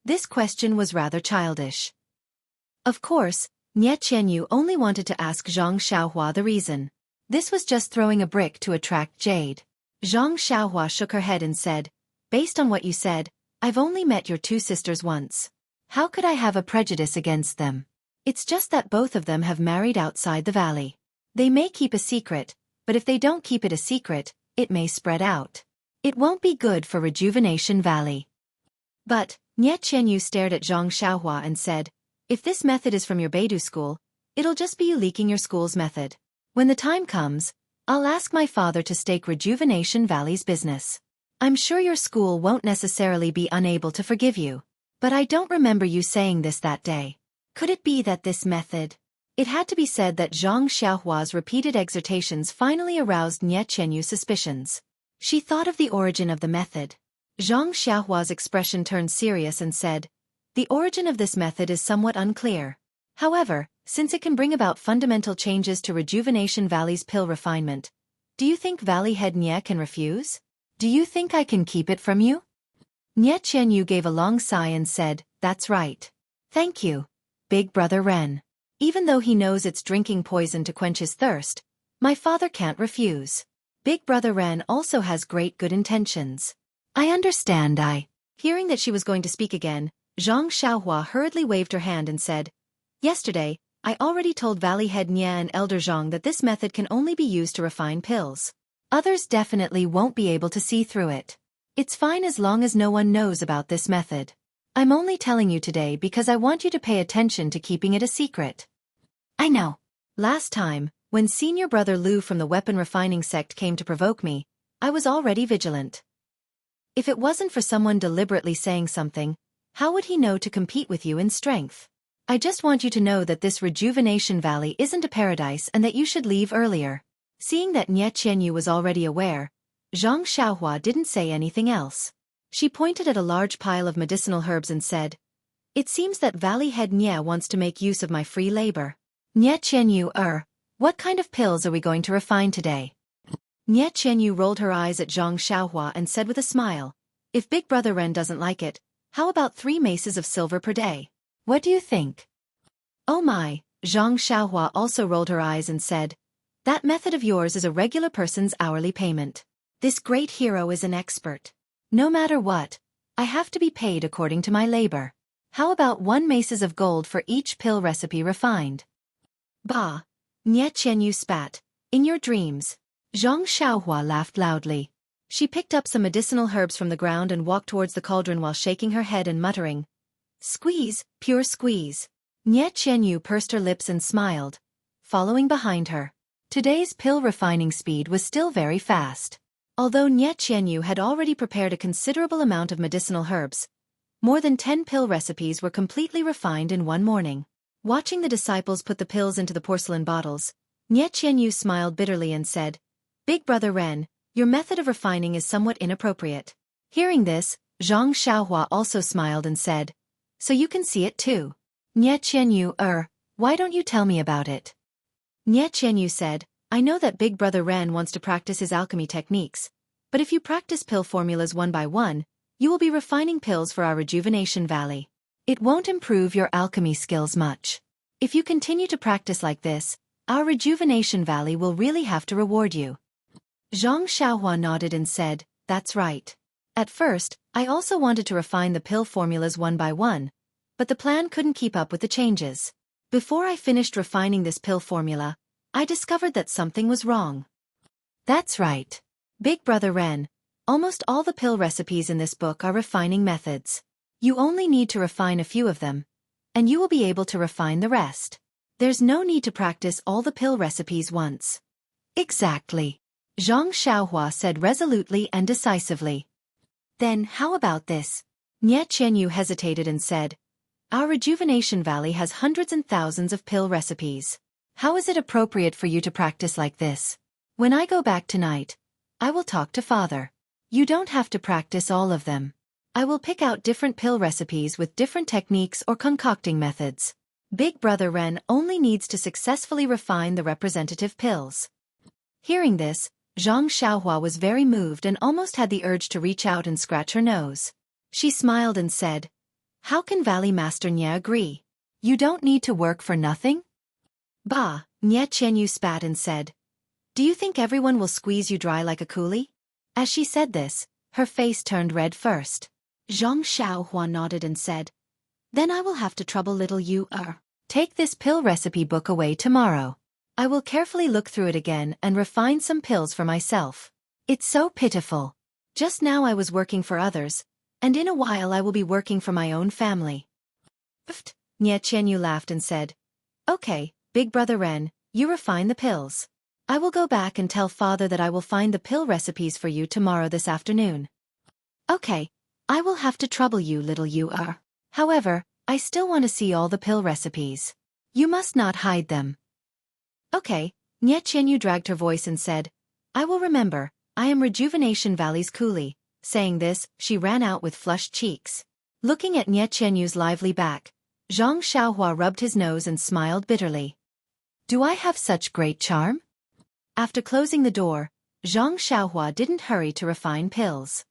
This question was rather childish. Of course, Nie Qianyu only wanted to ask Zhang Xiaohua the reason. This was just throwing a brick to attract jade. Zhang Xiaohua shook her head and said, based on what you said, I've only met your two sisters once. How could I have a prejudice against them? It's just that both of them have married outside the valley. They may keep a secret, but if they don't keep it a secret, it may spread out. It won't be good for Rejuvenation Valley. But, Nie Qianyu stared at Zhang Xiaohua and said, if this method is from your Beidou school, it'll just be you leaking your school's method. When the time comes, I'll ask my father to stake Rejuvenation Valley's business. I'm sure your school won't necessarily be unable to forgive you. But I don't remember you saying this that day. Could it be that this method? It had to be said that Zhang Xiaohua's repeated exhortations finally aroused Nie Qianyu's suspicions. She thought of the origin of the method. Zhang Xiaohua's expression turned serious and said, the origin of this method is somewhat unclear. However, since it can bring about fundamental changes to Rejuvenation Valley's pill refinement, do you think Valley Head Nie can refuse? Do you think I can keep it from you? Nie Qianyu gave a long sigh and said, that's right. Thank you, Big Brother Ren. Even though he knows it's drinking poison to quench his thirst, my father can't refuse. Big Brother Ren also has great good intentions. I understand. Hearing that she was going to speak again, Zhang Xiaohua hurriedly waved her hand and said, yesterday, I already told Valley Head Nie and Elder Zhang that this method can only be used to refine pills. Others definitely won't be able to see through it. It's fine as long as no one knows about this method. I'm only telling you today because I want you to pay attention to keeping it a secret. I know. Last time, when senior brother Lu from the weapon refining sect came to provoke me, I was already vigilant. If it wasn't for someone deliberately saying something, how would he know to compete with you in strength? I just want you to know that this Rejuvenation Valley isn't a paradise and that you should leave earlier. Seeing that Nie Qianyu was already aware, Zhang Xiaohua didn't say anything else. She pointed at a large pile of medicinal herbs and said, it seems that Valley Head Nie wants to make use of my free labor. Nie Qianyu, what kind of pills are we going to refine today? Nie Qianyu rolled her eyes at Zhang Xiaohua and said with a smile, if Big Brother Ren doesn't like it, how about 3 maces of silver per day? What do you think? Oh my, Zhang Xiaohua also rolled her eyes and said, that method of yours is a regular person's hourly payment. This great hero is an expert. No matter what, I have to be paid according to my labor. How about 1 maces of gold for each pill recipe refined? Bah! Nie Qianyu spat. In your dreams. Zhang Xiaohua laughed loudly. She picked up some medicinal herbs from the ground and walked towards the cauldron while shaking her head and muttering, squeeze, pure squeeze. Nie Qianyu pursed her lips and smiled, following behind her. Today's pill refining speed was still very fast. Although Nie Qianyu had already prepared a considerable amount of medicinal herbs, more than 10 pill recipes were completely refined in one morning. Watching the disciples put the pills into the porcelain bottles, Nie Qianyu smiled bitterly and said, Big Brother Ren, your method of refining is somewhat inappropriate. Hearing this, Zhang Xiaohua also smiled and said, so you can see it too. Nie Qianyu, why don't you tell me about it? Nie Qianyu said, I know that Big Brother Ren wants to practice his alchemy techniques, but if you practice pill formulas one by one, you will be refining pills for our Rejuvenation Valley. It won't improve your alchemy skills much. If you continue to practice like this, our Rejuvenation Valley will really have to reward you. Zhang Xiaohua nodded and said, that's right. At first, I also wanted to refine the pill formulas one by one, but the plan couldn't keep up with the changes. Before I finished refining this pill formula, I discovered that something was wrong. That's right. Big Brother Ren, almost all the pill recipes in this book are refining methods. You only need to refine a few of them, and you will be able to refine the rest. There's no need to practice all the pill recipes once. Exactly. Zhang Xiaohua said resolutely and decisively. Then how about this? Nie Qianyu hesitated and said, our Rejuvenation Valley has hundreds and thousands of pill recipes. How is it appropriate for you to practice like this? When I go back tonight, I will talk to Father. You don't have to practice all of them. I will pick out different pill recipes with different techniques or concocting methods. Big Brother Ren only needs to successfully refine the representative pills. Hearing this, Zhang Xiaohua was very moved and almost had the urge to reach out and scratch her nose. She smiled and said, "How can Valley Master Nye agree? You don't need to work for nothing?" Bah, Nye Qianyu spat and said, "Do you think everyone will squeeze you dry like a coolie?" As she said this, her face turned red first. Zhang Xiaohua nodded and said, "Then I will have to trouble little you. Take this pill recipe book away tomorrow. I will carefully look through it again and refine some pills for myself. It's so pitiful. Just now I was working for others, and in a while I will be working for my own family." Nye Qianyu laughed and said, "Okay, Big Brother Ren, you refine the pills. I will go back and tell father that I will find the pill recipes for you tomorrow this afternoon." "Okay, I will have to trouble you, little you. However, I still want to see all the pill recipes. You must not hide them." "Okay," Nye Qianyu dragged her voice and said, "I will remember, I am Rejuvenation Valley's coolie." Saying this, she ran out with flushed cheeks. Looking at Nye Qianyu's lively back, Zhang Xiaohua rubbed his nose and smiled bitterly. "Do I have such great charm?" After closing the door, Zhang Xiaohua didn't hurry to refine pills.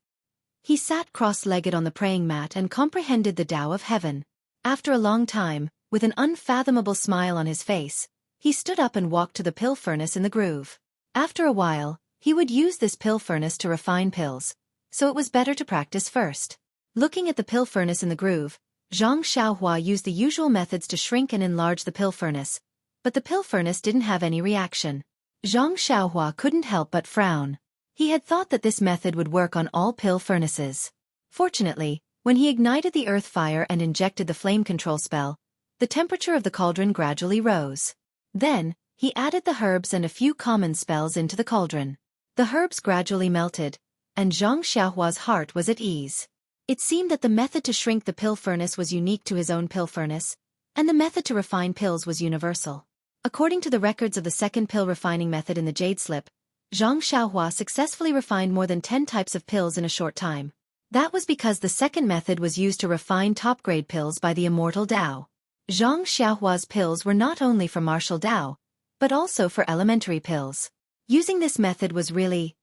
He sat cross-legged on the praying mat and comprehended the Tao of Heaven. After a long time, with an unfathomable smile on his face, he stood up and walked to the pill furnace in the groove. After a while, he would use this pill furnace to refine pills, so it was better to practice first. Looking at the pill furnace in the groove, Zhang Xiaohua used the usual methods to shrink and enlarge the pill furnace, but the pill furnace didn't have any reaction. Zhang Xiaohua couldn't help but frown. He had thought that this method would work on all pill furnaces. Fortunately, when he ignited the earth fire and injected the flame control spell, the temperature of the cauldron gradually rose. Then, he added the herbs and a few common spells into the cauldron. The herbs gradually melted, and Zhang Xiaohua's heart was at ease. It seemed that the method to shrink the pill furnace was unique to his own pill furnace, and the method to refine pills was universal. According to the records of the second pill refining method in the Jade Slip, Zhang Xiaohua successfully refined more than 10 types of pills in a short time. That was because the second method was used to refine top-grade pills by the immortal Tao. Zhang Xiaohua's pills were not only for martial Tao, but also for elementary pills. Using this method was really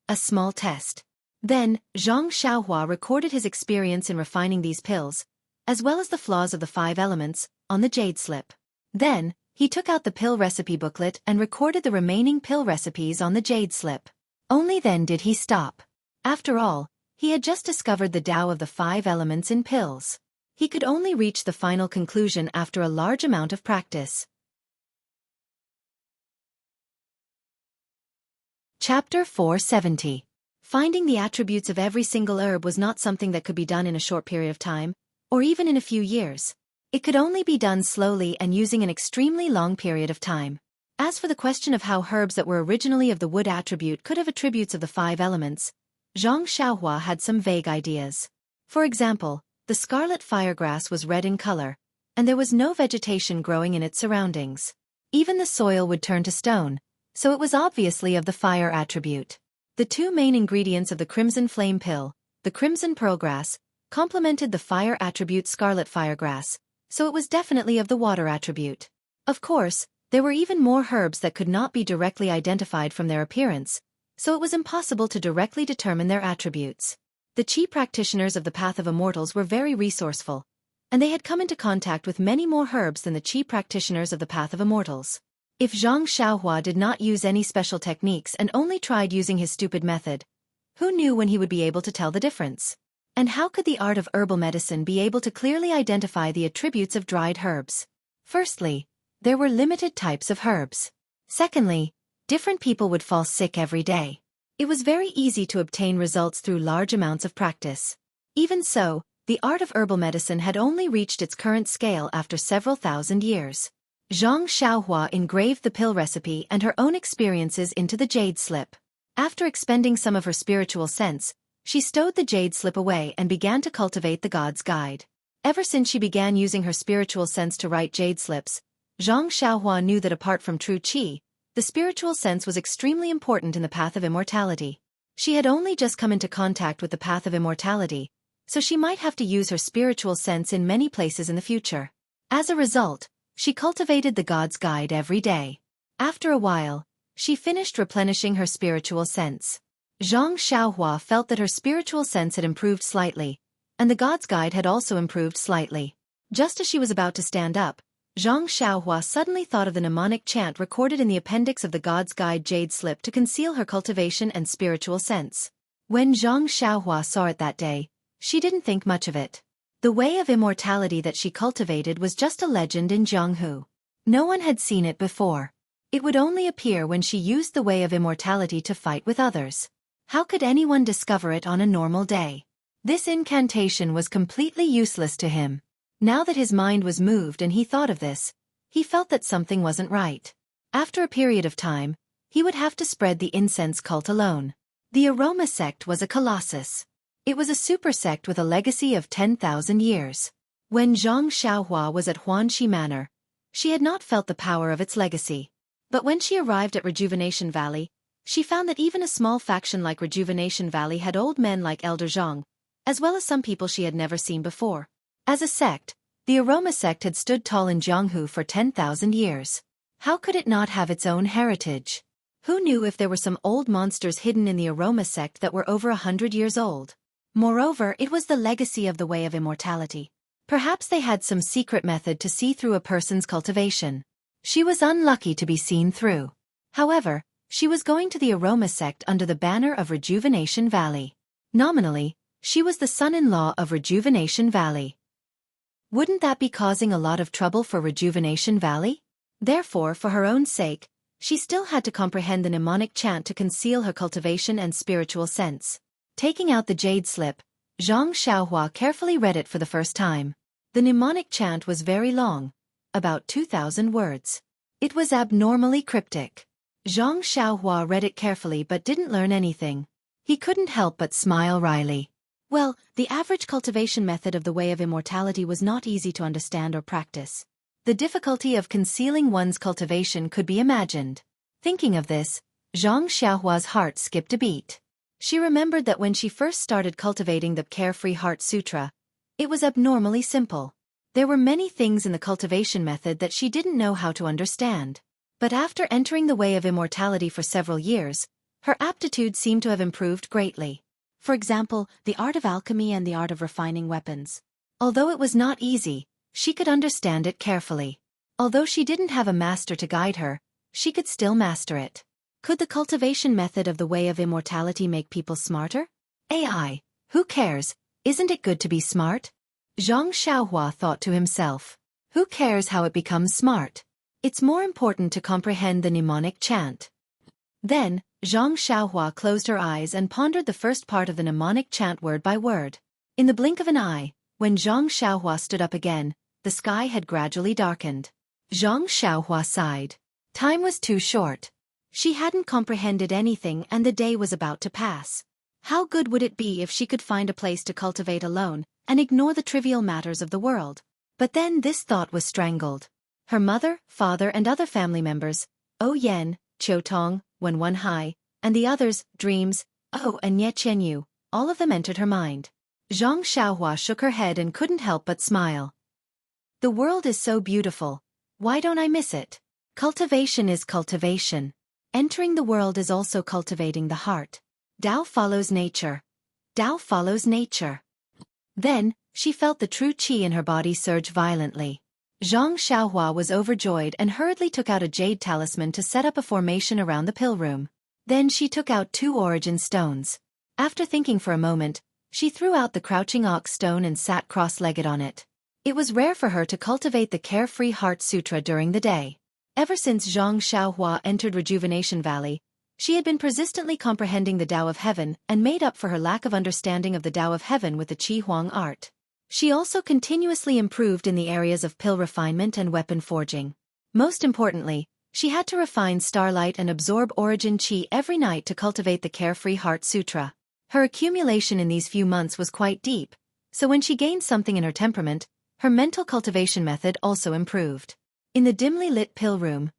a small test. Then, Zhang Xiaohua recorded his experience in refining these pills, as well as the flaws of the 5 elements, on the Jade Slip. Then, he took out the pill recipe booklet and recorded the remaining pill recipes on the Jade Slip. Only then did he stop. After all, he had just discovered the Tao of the 5 elements in pills. He could only reach the final conclusion after a large amount of practice. Chapter 470. Finding the attributes of every single herb was not something that could be done in a short period of time, or even in a few years. It could only be done slowly and using an extremely long period of time. As for the question of how herbs that were originally of the wood attribute could have attributes of the 5 elements, Zhang Xiaohua had some vague ideas. For example, the scarlet firegrass was red in color, and there was no vegetation growing in its surroundings. Even the soil would turn to stone, so it was obviously of the fire attribute. The 2 main ingredients of the crimson flame pill, the crimson pearlgrass, complemented the fire attribute scarlet firegrass, so it was definitely of the water attribute. Of course, there were even more herbs that could not be directly identified from their appearance, so it was impossible to directly determine their attributes. The Qi practitioners of the Path of Immortals were very resourceful, and they had come into contact with many more herbs than the Qi practitioners of the Path of Immortals. If Zhang Xiaohua did not use any special techniques and only tried using his stupid method, who knew when he would be able to tell the difference? And how could the art of herbal medicine be able to clearly identify the attributes of dried herbs? Firstly, there were limited types of herbs. Secondly, different people would fall sick every day. It was very easy to obtain results through large amounts of practice. Even so, the art of herbal medicine had only reached its current scale after several thousand years. Zhang Xiaohua engraved the pill recipe and her own experiences into the Jade Slip. After expending some of her spiritual sense, she stowed the Jade Slip away and began to cultivate the God's Guide. Ever since she began using her spiritual sense to write Jade Slips, Zhang Xiaohua knew that apart from true Qi, the spiritual sense was extremely important in the path of immortality. She had only just come into contact with the path of immortality, so she might have to use her spiritual sense in many places in the future. As a result, she cultivated the God's Guide every day. After a while, she finished replenishing her spiritual sense. Zhang Xiaohua felt that her spiritual sense had improved slightly, and the God's Guide had also improved slightly. Just as she was about to stand up, Zhang Xiaohua suddenly thought of the mnemonic chant recorded in the appendix of the God's Guide jade slip to conceal her cultivation and spiritual sense. When Zhang Xiaohua saw it that day, she didn't think much of it. The way of immortality that she cultivated was just a legend in Jianghu. No one had seen it before. It would only appear when she used the way of immortality to fight with others. How could anyone discover it on a normal day? This incantation was completely useless to him. Now that his mind was moved and he thought of this, he felt that something wasn't right. After a period of time, he would have to spread the incense cult alone. The aroma sect was a colossus. It was a super sect with a legacy of 10,000 years. When Zhang Xiaohua was at Huanxi Manor, she had not felt the power of its legacy. But when she arrived at Rejuvenation Valley, she found that even a small faction like Rejuvenation Valley had old men like Elder Zhang, as well as some people she had never seen before. As a sect, the aroma sect had stood tall in Jianghu for 10,000 years. How could it not have its own heritage? Who knew if there were some old monsters hidden in the aroma sect that were over 100 years old? Moreover, it was the legacy of the way of immortality. Perhaps they had some secret method to see through a person's cultivation. She was unlucky to be seen through. However, she was going to the aroma sect under the banner of Rejuvenation Valley. Nominally, she was the son-in-law of Rejuvenation Valley. Wouldn't that be causing a lot of trouble for Rejuvenation Valley? Therefore, for her own sake, she still had to comprehend the mnemonic chant to conceal her cultivation and spiritual sense. Taking out the jade slip, Zhang Xiaohua carefully read it for the first time. The mnemonic chant was very long, about 2,000 words. It was abnormally cryptic. Zhang Xiaohua read it carefully but didn't learn anything. He couldn't help but smile wryly. Well, the average cultivation method of the way of immortality was not easy to understand or practice. The difficulty of concealing one's cultivation could be imagined. Thinking of this, Zhang Xiaohua's heart skipped a beat. She remembered that when she first started cultivating the Carefree Heart Sutra, it was abnormally simple. There were many things in the cultivation method that she didn't know how to understand. But after entering the way of immortality for several years, her aptitude seemed to have improved greatly. For example, the art of alchemy and the art of refining weapons. Although it was not easy, she could understand it carefully. Although she didn't have a master to guide her, she could still master it. Could the cultivation method of the way of immortality make people smarter? AI, who cares? Isn't it good to be smart? Zhang Xiaohua thought to himself. Who cares how it becomes smart? It's more important to comprehend the mnemonic chant. Then, Zhang Xiaohua closed her eyes and pondered the first part of the mnemonic chant word by word. In the blink of an eye, when Zhang Xiaohua stood up again, the sky had gradually darkened. Zhang Xiaohua sighed. Time was too short. She hadn't comprehended anything and the day was about to pass. How good would it be if she could find a place to cultivate alone and ignore the trivial matters of the world? But then this thought was strangled. Her mother, father and other family members, O Yan, Qiutong, Wenwen Hai, and the others, Dreams, O and Ye Qianyu, all of them entered her mind. Zhang Xiaohua shook her head and couldn't help but smile. The world is so beautiful. Why don't I miss it? Cultivation is cultivation. Entering the world is also cultivating the heart. Tao follows nature. Tao follows nature. Then, she felt the true qi in her body surge violently. Zhang Xiaohua was overjoyed and hurriedly took out a jade talisman to set up a formation around the pill room. Then she took out 2 origin stones. After thinking for a moment, she threw out the crouching ox stone and sat cross-legged on it. It was rare for her to cultivate the Carefree Heart Sutra during the day. Ever since Zhang Xiaohua entered Rejuvenation Valley, she had been persistently comprehending the Tao of Heaven and made up for her lack of understanding of the Tao of Heaven with the Qi Huang art. She also continuously improved in the areas of pill refinement and weapon forging. Most importantly, she had to refine starlight and absorb origin qi every night to cultivate the Carefree Heart Sutra. Her accumulation in these few months was quite deep, so when she gained something in her temperament, her mental cultivation method also improved. In the dimly lit pill room,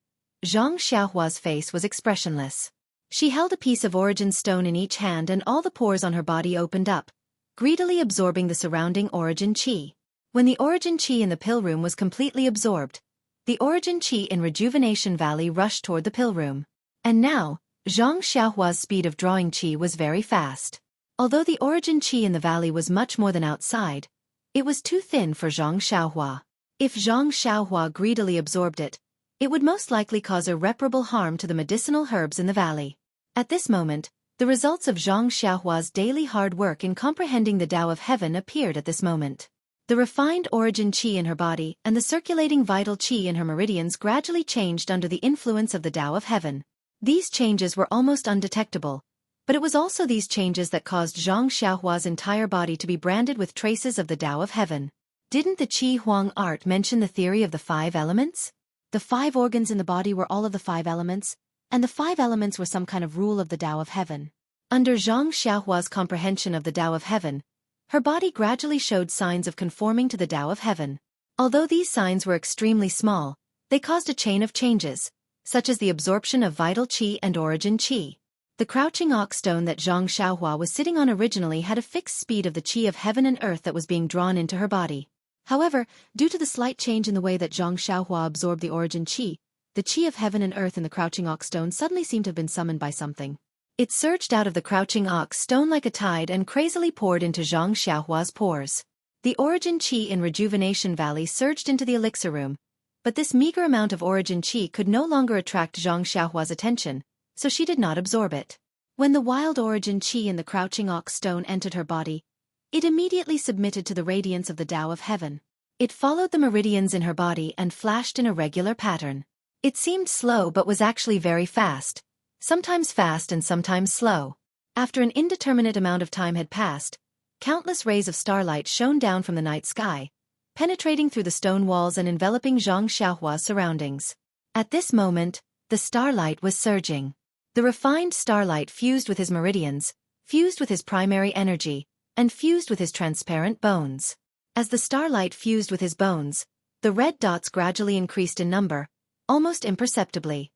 Zhang Xiaohua's face was expressionless. She held a piece of origin stone in each hand and all the pores on her body opened up, greedily absorbing the surrounding origin qi. When the origin qi in the pill room was completely absorbed, the origin qi in Rejuvenation Valley rushed toward the pill room. And now, Zhang Xiaohua's speed of drawing qi was very fast. Although the origin qi in the valley was much more than outside, it was too thin for Zhang Xiaohua. If Zhang Xiaohua greedily absorbed it, it would most likely cause irreparable harm to the medicinal herbs in the valley. At this moment, the results of Zhang Xiaohua's daily hard work in comprehending the Tao of Heaven appeared at this moment. The refined origin qi in her body and the circulating vital qi in her meridians gradually changed under the influence of the Tao of Heaven. These changes were almost undetectable, but it was also these changes that caused Zhang Xiaohua's entire body to be branded with traces of the Tao of Heaven. Didn't the Qi Huang art mention the theory of the 5 elements? The 5 organs in the body were all of the 5 elements, and the 5 elements were some kind of rule of the Tao of Heaven. Under Zhang Xiaohua's comprehension of the Tao of Heaven, her body gradually showed signs of conforming to the Tao of Heaven. Although these signs were extremely small, they caused a chain of changes, such as the absorption of vital qi and origin qi. The crouching ox stone that Zhang Xiaohua was sitting on originally had a fixed speed of the qi of heaven and earth that was being drawn into her body. However, due to the slight change in the way that Zhang Xiaohua absorbed the origin qi, the qi of heaven and earth in the crouching ox stone suddenly seemed to have been summoned by something. It surged out of the crouching ox stone like a tide and crazily poured into Zhang Xiaohua's pores. The origin qi in Rejuvenation Valley surged into the elixir room, but this meager amount of origin qi could no longer attract Zhang Xiaohua's attention, so she did not absorb it. When the wild origin qi in the crouching ox stone entered her body, it immediately submitted to the radiance of the Tao of Heaven. It followed the meridians in her body and flashed in a regular pattern. It seemed slow but was actually very fast, sometimes fast and sometimes slow. After an indeterminate amount of time had passed, countless rays of starlight shone down from the night sky, penetrating through the stone walls and enveloping Zhang Xiaohua's surroundings. At this moment, the starlight was surging. The refined starlight fused with his meridians, fused with his primary energy, and fused with his transparent bones. As the starlight fused with his bones, the red dots gradually increased in number, almost imperceptibly.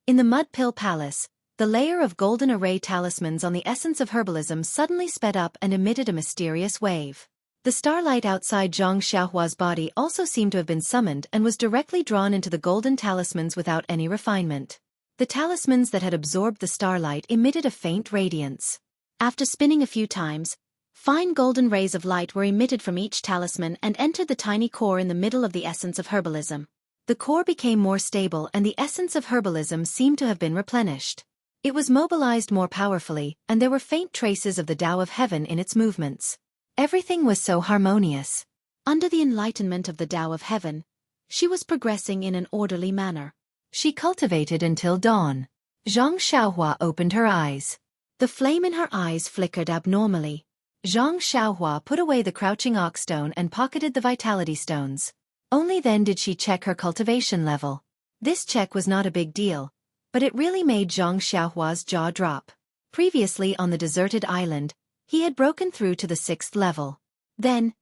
In the Mud Pill Palace, the layer of golden array talismans on the essence of herbalism suddenly sped up and emitted a mysterious wave. The starlight outside Zhang Xiaohua's body also seemed to have been summoned and was directly drawn into the golden talismans without any refinement. The talismans that had absorbed the starlight emitted a faint radiance. After spinning a few times, fine golden rays of light were emitted from each talisman and entered the tiny core in the middle of the essence of herbalism. The core became more stable and the essence of herbalism seemed to have been replenished. It was mobilized more powerfully, and there were faint traces of the Tao of Heaven in its movements. Everything was so harmonious. Under the enlightenment of the Tao of Heaven, she was progressing in an orderly manner. She cultivated until dawn. Zhang Xiaohua opened her eyes. The flame in her eyes flickered abnormally. Zhang Xiaohua put away the crouching ox stone and pocketed the vitality stones. Only then did she check her cultivation level. This check was not a big deal, but it really made Zhang Xiaohua's jaw drop. Previously on the deserted island, he had broken through to the 6th level. Then,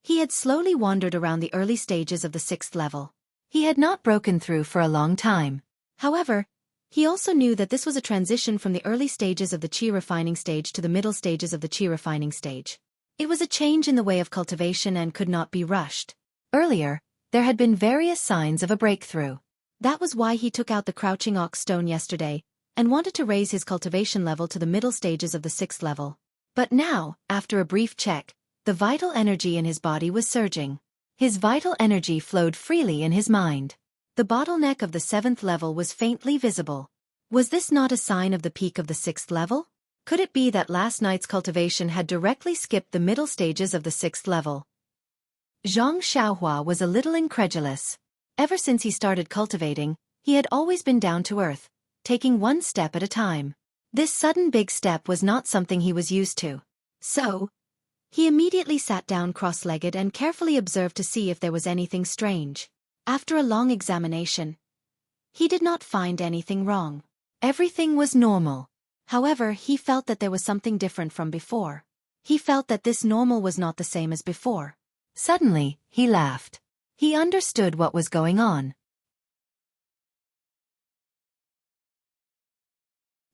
he had slowly wandered around the early stages of the 6th level. He had not broken through for a long time. However, he also knew that this was a transition from the early stages of the qi refining stage to the middle stages of the qi refining stage. It was a change in the way of cultivation and could not be rushed. Earlier, there had been various signs of a breakthrough. That was why he took out the crouching ox stone yesterday, and wanted to raise his cultivation level to the middle stages of the 6th level. But now, after a brief check, the vital energy in his body was surging. His vital energy flowed freely in his mind. The bottleneck of the 7th level was faintly visible. Was this not a sign of the peak of the 6th level? Could it be that last night's cultivation had directly skipped the middle stages of the 6th level? Zhang Xiaohua was a little incredulous. Ever since he started cultivating, he had always been down to earth, taking one step at a time. This sudden big step was not something he was used to. So, he immediately sat down cross-legged and carefully observed to see if there was anything strange. After a long examination, he did not find anything wrong. Everything was normal. However, he felt that there was something different from before. He felt that this normal was not the same as before. Suddenly, he laughed. He understood what was going on.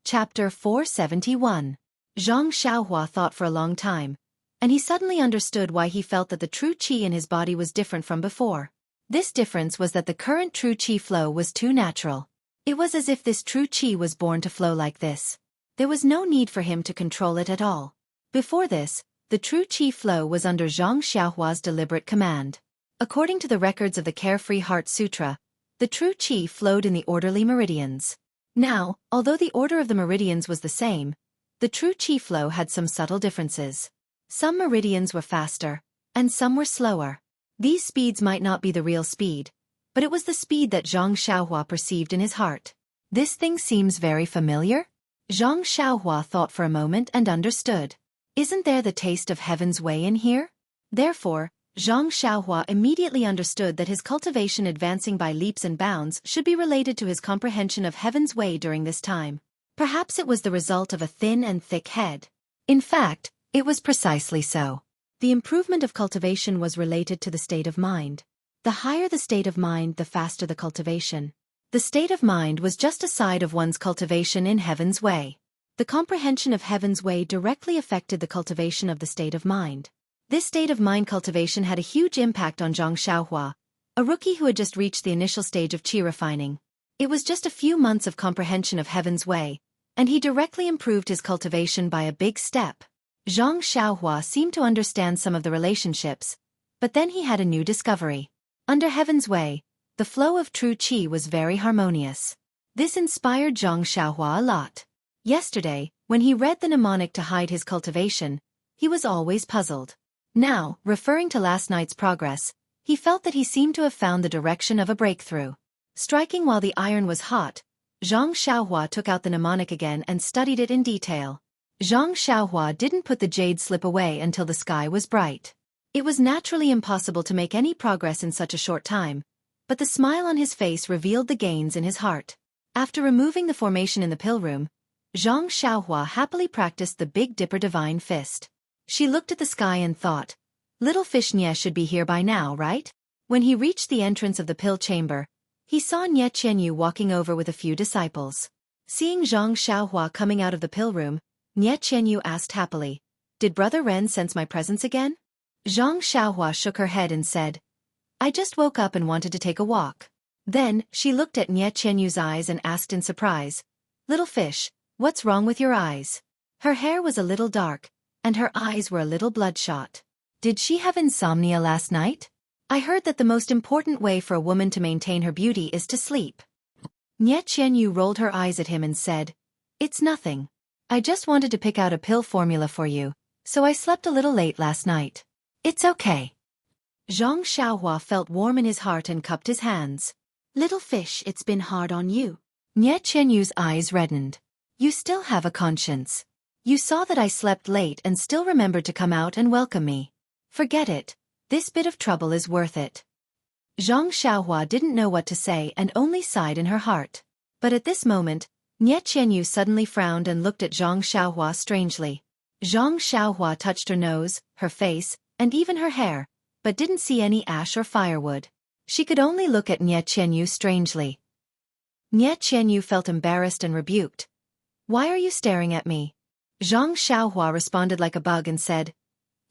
Chapter 471. Zhang Xiaohua thought for a long time, and he suddenly understood why he felt that the true qi in his body was different from before. This difference was that the current true qi flow was too natural. It was as if this true qi was born to flow like this. There was no need for him to control it at all. Before this, the true qi flow was under Zhang Xiaohua's deliberate command. According to the records of the Carefree Heart Sutra, the true qi flowed in the orderly meridians. Now, although the order of the meridians was the same, the true qi flow had some subtle differences. Some meridians were faster, and some were slower. These speeds might not be the real speed, but it was the speed that Zhang Xiaohua perceived in his heart. This thing seems very familiar? Zhang Xiaohua thought for a moment and understood. Isn't there the taste of heaven's way in here? Therefore, Zhang Xiaohua immediately understood that his cultivation advancing by leaps and bounds should be related to his comprehension of heaven's way during this time. Perhaps it was the result of a thin and thick head. In fact, it was precisely so. The improvement of cultivation was related to the state of mind. The higher the state of mind, the faster the cultivation. The state of mind was just a side of one's cultivation in heaven's way. The comprehension of heaven's way directly affected the cultivation of the state of mind. This state of mind cultivation had a huge impact on Zhang Xiaohua, a rookie who had just reached the initial stage of qi refining. It was just a few months of comprehension of heaven's way, and he directly improved his cultivation by a big step. Zhang Xiaohua seemed to understand some of the relationships, but then he had a new discovery. Under heaven's way, the flow of true qi was very harmonious. This inspired Zhang Xiaohua a lot. Yesterday, when he read the mnemonic to hide his cultivation, he was always puzzled. Now, referring to last night's progress, he felt that he seemed to have found the direction of a breakthrough. Striking while the iron was hot, Zhang Xiaohua took out the mnemonic again and studied it in detail. Zhang Xiaohua didn't put the jade slip away until the sky was bright. It was naturally impossible to make any progress in such a short time, but the smile on his face revealed the gains in his heart. After removing the formation in the pill room, Zhang Xiaohua happily practiced the Big Dipper Divine Fist. She looked at the sky and thought, little fish Nye should be here by now, right? When he reached the entrance of the pill chamber, he saw Nye Qianyu walking over with a few disciples. Seeing Zhang Xiaohua coming out of the pill room, Nye Qianyu asked happily, "Did Brother Ren sense my presence again?" Zhang Xiaohua shook her head and said, "I just woke up and wanted to take a walk." Then, she looked at Nye Qianyu's eyes and asked in surprise, "Little fish, what's wrong with your eyes?" Her hair was a little dark, and her eyes were a little bloodshot. Did she have insomnia last night? I heard that the most important way for a woman to maintain her beauty is to sleep. Nye Qianyu rolled her eyes at him and said, "It's nothing. I just wanted to pick out a pill formula for you, so I slept a little late last night. It's okay." Zhang Xiaohua felt warm in his heart and cupped his hands. "Little fish, it's been hard on you." Nye Qianyu's eyes reddened. "You still have a conscience. You saw that I slept late and still remembered to come out and welcome me. Forget it. This bit of trouble is worth it." Zhang Xiaohua didn't know what to say and only sighed in her heart. But at this moment, Nye Qianyu suddenly frowned and looked at Zhang Xiaohua strangely. Zhang Xiaohua touched her nose, her face, and even her hair, but didn't see any ash or firewood. She could only look at Nye Qianyu strangely. Nye Qianyu felt embarrassed and rebuked. "Why are you staring at me?" Zhang Xiaohua responded like a bug and said,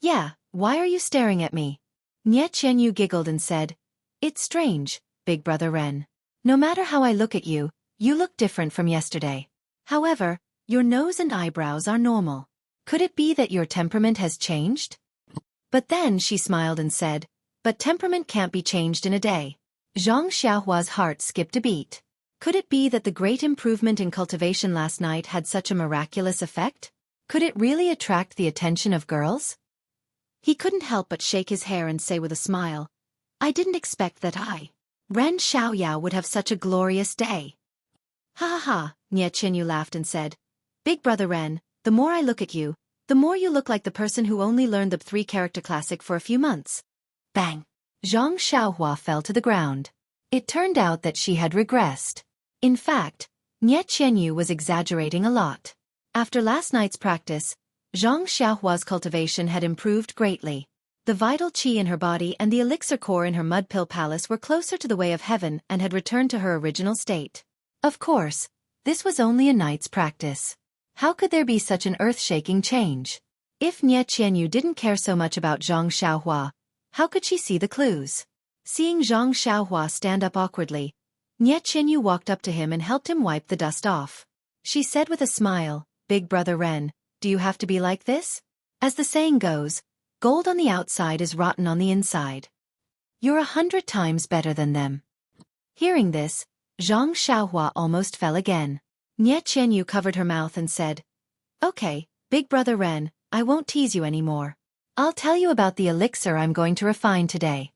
"Yeah, why are you staring at me?" Nye Qianyu giggled and said, "It's strange, Big Brother Ren. No matter how I look at you, you look different from yesterday. However, your nose and eyebrows are normal. Could it be that your temperament has changed?" But then she smiled and said, "But temperament can't be changed in a day." Zhang Xiaohua's heart skipped a beat. Could it be that the great improvement in cultivation last night had such a miraculous effect? Could it really attract the attention of girls? He couldn't help but shake his hair and say with a smile, "I didn't expect that Ren Xiaoyao would have such a glorious day." "Ha ha ha," Nye Qianyu laughed and said, "Big Brother Ren, the more I look at you, the more you look like the person who only learned the 3-character classic for a few months." Bang! Zhang Xiaohua fell to the ground. It turned out that she had regressed. In fact, Nye Qianyu was exaggerating a lot. After last night's practice, Zhang Xiaohua's cultivation had improved greatly. The vital qi in her body and the elixir core in her mud pill palace were closer to the way of heaven and had returned to her original state. Of course, this was only a night's practice. How could there be such an earth-shaking change? If Nie Qianyu didn't care so much about Zhang Xiaohua, how could she see the clues? Seeing Zhang Xiaohua stand up awkwardly, Nie Qianyu walked up to him and helped him wipe the dust off. She said with a smile, "Big brother Ren, do you have to be like this? As the saying goes, gold on the outside is rotten on the inside. You're 100 times better than them." Hearing this, Zhang Xiaohua almost fell again. Nie Qianyu covered her mouth and said, "Okay, big brother Ren, I won't tease you anymore. I'll tell you about the elixir I'm going to refine today."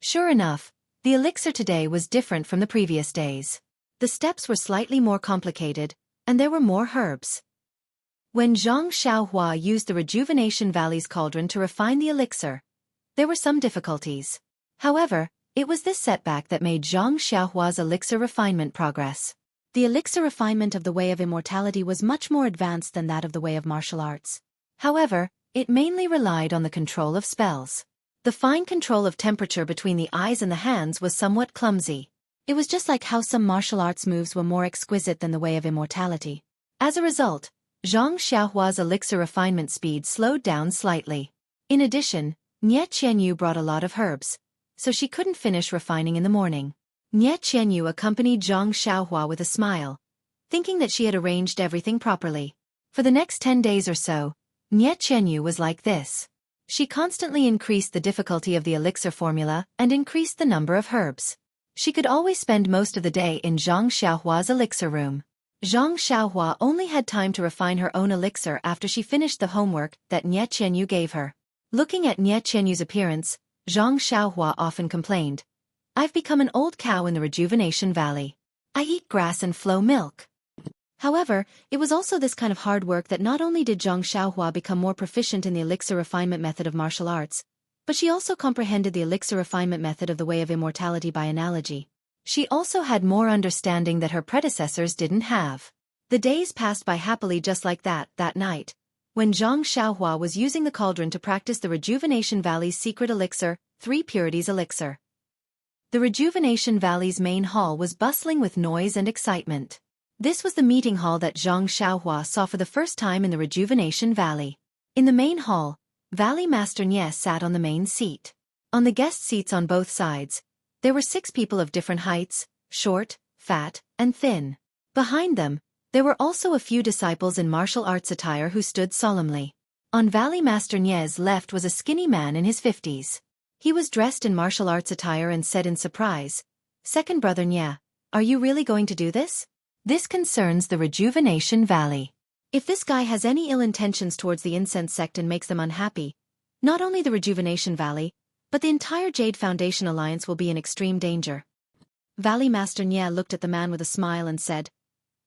Sure enough, the elixir today was different from the previous days. The steps were slightly more complicated, and there were more herbs. When Zhang Xiaohua used the Rejuvenation Valley's cauldron to refine the elixir, there were some difficulties. However, it was this setback that made Zhang Xiaohua's elixir refinement progress. The elixir refinement of the Way of Immortality was much more advanced than that of the Way of Martial Arts. However, it mainly relied on the control of spells. The fine control of temperature between the eyes and the hands was somewhat clumsy. It was just like how some martial arts moves were more exquisite than the Way of Immortality. As a result, Zhang Xiaohua's elixir refinement speed slowed down slightly. In addition, Nie Qianyu brought a lot of herbs, so she couldn't finish refining in the morning. Nie Qianyu accompanied Zhang Xiaohua with a smile, thinking that she had arranged everything properly. For the next 10 days or so, Nie Qianyu was like this. She constantly increased the difficulty of the elixir formula and increased the number of herbs. She could always spend most of the day in Zhang Xiaohua's elixir room. Zhang Xiaohua only had time to refine her own elixir after she finished the homework that Nie Qianyu gave her. Looking at Nie Qianyu's appearance, Zhang Xiaohua often complained, "I've become an old cow in the Rejuvenation Valley. I eat grass and flow milk." However, it was also this kind of hard work that not only did Zhang Xiaohua become more proficient in the elixir refinement method of martial arts, but she also comprehended the elixir refinement method of the Way of Immortality by analogy. She also had more understanding that her predecessors didn't have. The days passed by happily just like that night, when Zhang Xiaohua was using the cauldron to practice the Rejuvenation Valley's secret elixir, 3 Purities Elixir. The Rejuvenation Valley's main hall was bustling with noise and excitement. This was the meeting hall that Zhang Xiaohua saw for the first time in the Rejuvenation Valley. In the main hall, Valley Master Nie sat on the main seat. On the guest seats on both sides, there were 6 people of different heights, short, fat, and thin. Behind them, there were also a few disciples in martial arts attire who stood solemnly. On Valley Master Nie's left was a skinny man in his 50s. He was dressed in martial arts attire and said in surprise, "Second brother Nie, are you really going to do this? This concerns the Rejuvenation Valley. If this guy has any ill intentions towards the incense sect and makes them unhappy, not only the Rejuvenation Valley, but the entire Jade Foundation Alliance will be in extreme danger." Valley Master Nie looked at the man with a smile and said,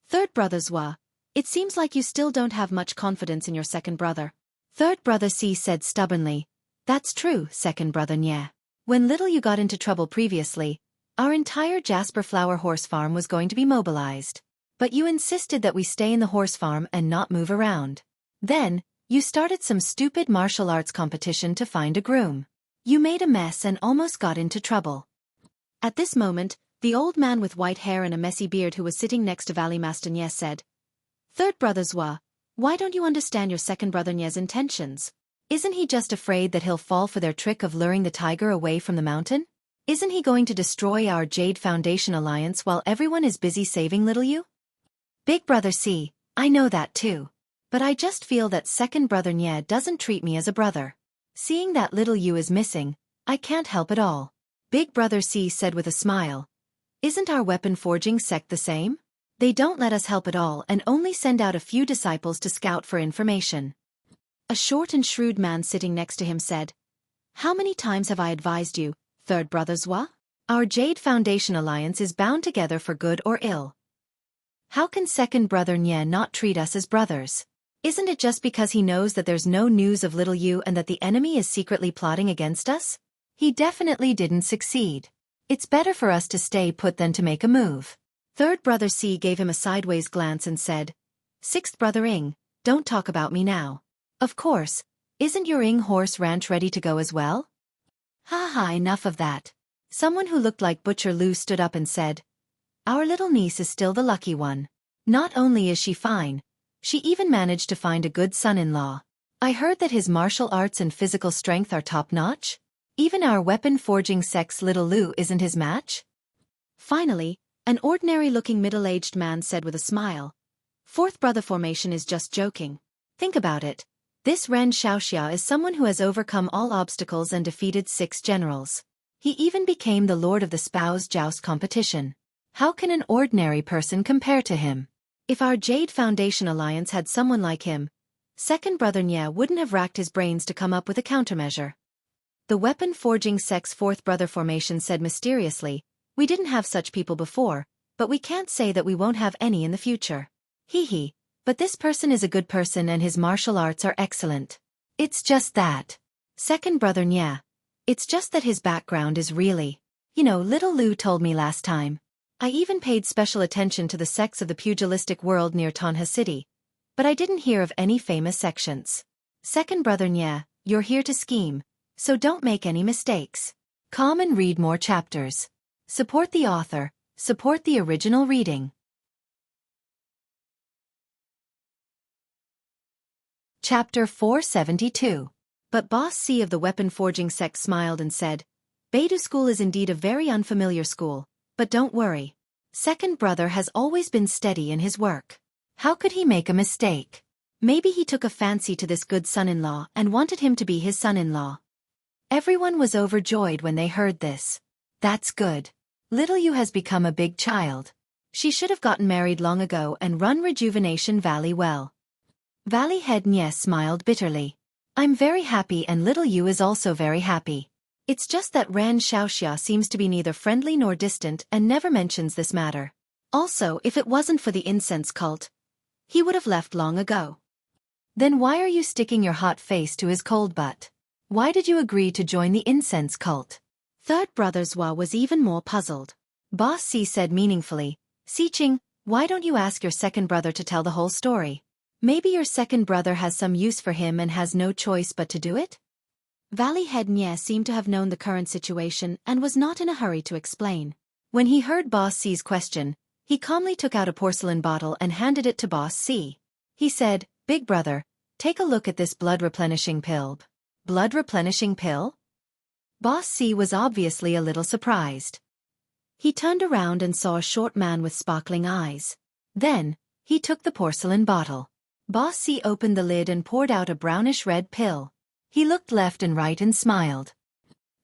"Third brother Zhua, it seems like you still don't have much confidence in your second brother." Third brother Si said stubbornly, "That's true, second brother Nie. When little you got into trouble previously, our entire Jasper Flower horse farm was going to be mobilized. But you insisted that we stay in the horse farm and not move around. Then, you started some stupid martial arts competition to find a groom. You made a mess and almost got into trouble." At this moment, the old man with white hair and a messy beard who was sitting next to Valley Master Nie said, "Third brother Zhua, why don't you understand your second brother Nie's intentions? Isn't he just afraid that he'll fall for their trick of luring the tiger away from the mountain? Isn't he going to destroy our Jade Foundation Alliance while everyone is busy saving little you?" "Big brother Si, I know that too. But I just feel that second brother Nie doesn't treat me as a brother. Seeing that little you is missing, I can't help it all." Big brother Si said with a smile, "Isn't our weapon forging sect the same? They don't let us help at all and only send out a few disciples to scout for information." A short and shrewd man sitting next to him said, "How many times have I advised you, third brother Zhua? Our Jade Foundation Alliance is bound together for good or ill. How can second brother Nie not treat us as brothers? Isn't it just because he knows that there's no news of little you and that the enemy is secretly plotting against us? He definitely didn't succeed. It's better for us to stay put than to make a move." Third brother Si gave him a sideways glance and said, "Sixth brother Ing, don't talk about me now. Of course, isn't your Ing horse ranch ready to go as well?" "Ha ha, enough of that." Someone who looked like Butcher Lu stood up and said, "Our little niece is still the lucky one. Not only is she fine, she even managed to find a good son-in-law. I heard that his martial arts and physical strength are top-notch. Even our weapon-forging sex little Lu isn't his match? Finally, an ordinary-looking middle-aged man said with a smile, "Fourth brother formation is just joking. Think about it. This Ren Xiaoxia is someone who has overcome all obstacles and defeated 6 generals. He even became the lord of the spouse joust competition. How can an ordinary person compare to him? If our Jade Foundation Alliance had someone like him, second brother Nye wouldn't have racked his brains to come up with a countermeasure." The weapon-forging sex fourth brother formation said mysteriously, "We didn't have such people before, but we can't say that we won't have any in the future. Hee, but this person is a good person and his martial arts are excellent. It's just that. Second brother Nye. It's just that his background is really, little Lu told me last time. I even paid special attention to the sects of the pugilistic world near Tonha City, but I didn't hear of any famous sections. Second brother Nye, you're here to scheme, so don't make any mistakes. Come and read more chapters. Support the author, support the original reading." Chapter 472. But Boss C of the weapon-forging sect smiled and said, "Beidou School is indeed a very unfamiliar school, but don't worry. Second brother has always been steady in his work. How could he make a mistake? Maybe he took a fancy to this good son-in-law and wanted him to be his son-in-law." Everyone was overjoyed when they heard this. That's good. Little Yu has become a big child. She should have gotten married long ago and run Rejuvenation Valley well. Valley Head Nye smiled bitterly. "I'm very happy and little Yu is also very happy. It's just that Ran Xiaoxia seems to be neither friendly nor distant and never mentions this matter. Also, if it wasn't for the incense cult, he would have left long ago. Then why are you sticking your hot face to his cold butt? Why did you agree to join the incense cult?" Third brother Zhua was even more puzzled. Boss C said meaningfully, "Xiqing, why don't you ask your second brother to tell the whole story? Maybe your second brother has some use for him and has no choice but to do it?" Valley Head Nye seemed to have known the current situation and was not in a hurry to explain. When he heard Boss C's question, he calmly took out a porcelain bottle and handed it to Boss C. He said, "Big brother, take a look at this blood-replenishing pill." Blood-replenishing pill? Boss C was obviously a little surprised. He turned around and saw a short man with sparkling eyes. Then, he took the porcelain bottle. Boss C opened the lid and poured out a brownish-red pill. He looked left and right and smiled.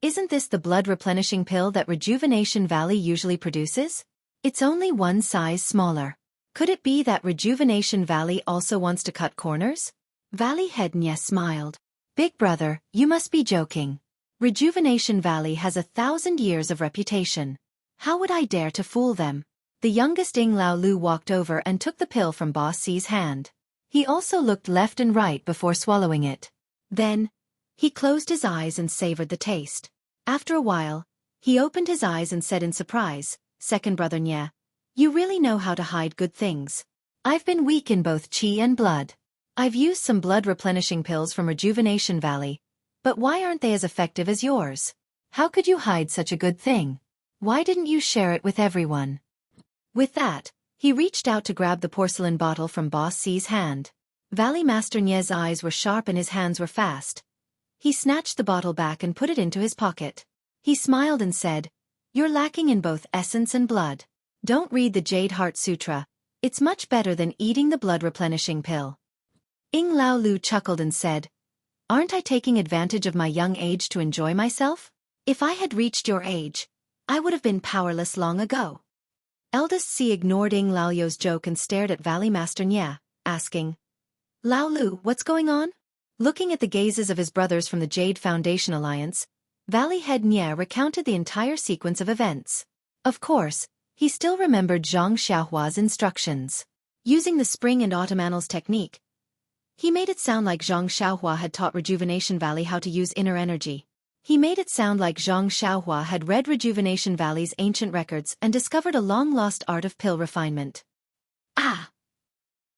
"Isn't this the blood-replenishing pill that Rejuvenation Valley usually produces? It's only one size smaller. Could it be that Rejuvenation Valley also wants to cut corners?" Valley Head Nye smiled. "Big brother, you must be joking. Rejuvenation Valley has 1,000 years of reputation. How would I dare to fool them?" The youngest Ing Lao Lu walked over and took the pill from Boss C's hand. He also looked left and right before swallowing it. Then, he closed his eyes and savored the taste. After a while, he opened his eyes and said in surprise, "Second brother Nye, you really know how to hide good things. I've been weak in both chi and blood. I've used some blood-replenishing pills from Rejuvenation Valley, but why aren't they as effective as yours? How could you hide such a good thing? Why didn't you share it with everyone?" With that, he reached out to grab the porcelain bottle from Boss C's hand. Valley Master Nye's eyes were sharp and his hands were fast. He snatched the bottle back and put it into his pocket. He smiled and said, "You're lacking in both essence and blood. Don't read the Jade Heart Sutra. It's much better than eating the blood-replenishing pill." Ing Lao Lu chuckled and said, "Aren't I taking advantage of my young age to enjoy myself? If I had reached your age, I would have been powerless long ago." Eldest C ignored Ing Lao Yu's joke and stared at Valley Master Nye, asking, "Lao Lu, what's going on?" Looking at the gazes of his brothers from the Jade Foundation Alliance, Valley Head Nye recounted the entire sequence of events. Of course, he still remembered Zhang Xiaohua's instructions. Using the spring and autumn annals technique, he made it sound like Zhang Xiaohua had taught Rejuvenation Valley how to use inner energy. He made it sound like Zhang Xiaohua had read Rejuvenation Valley's ancient records and discovered a long-lost art of pill refinement. Ah!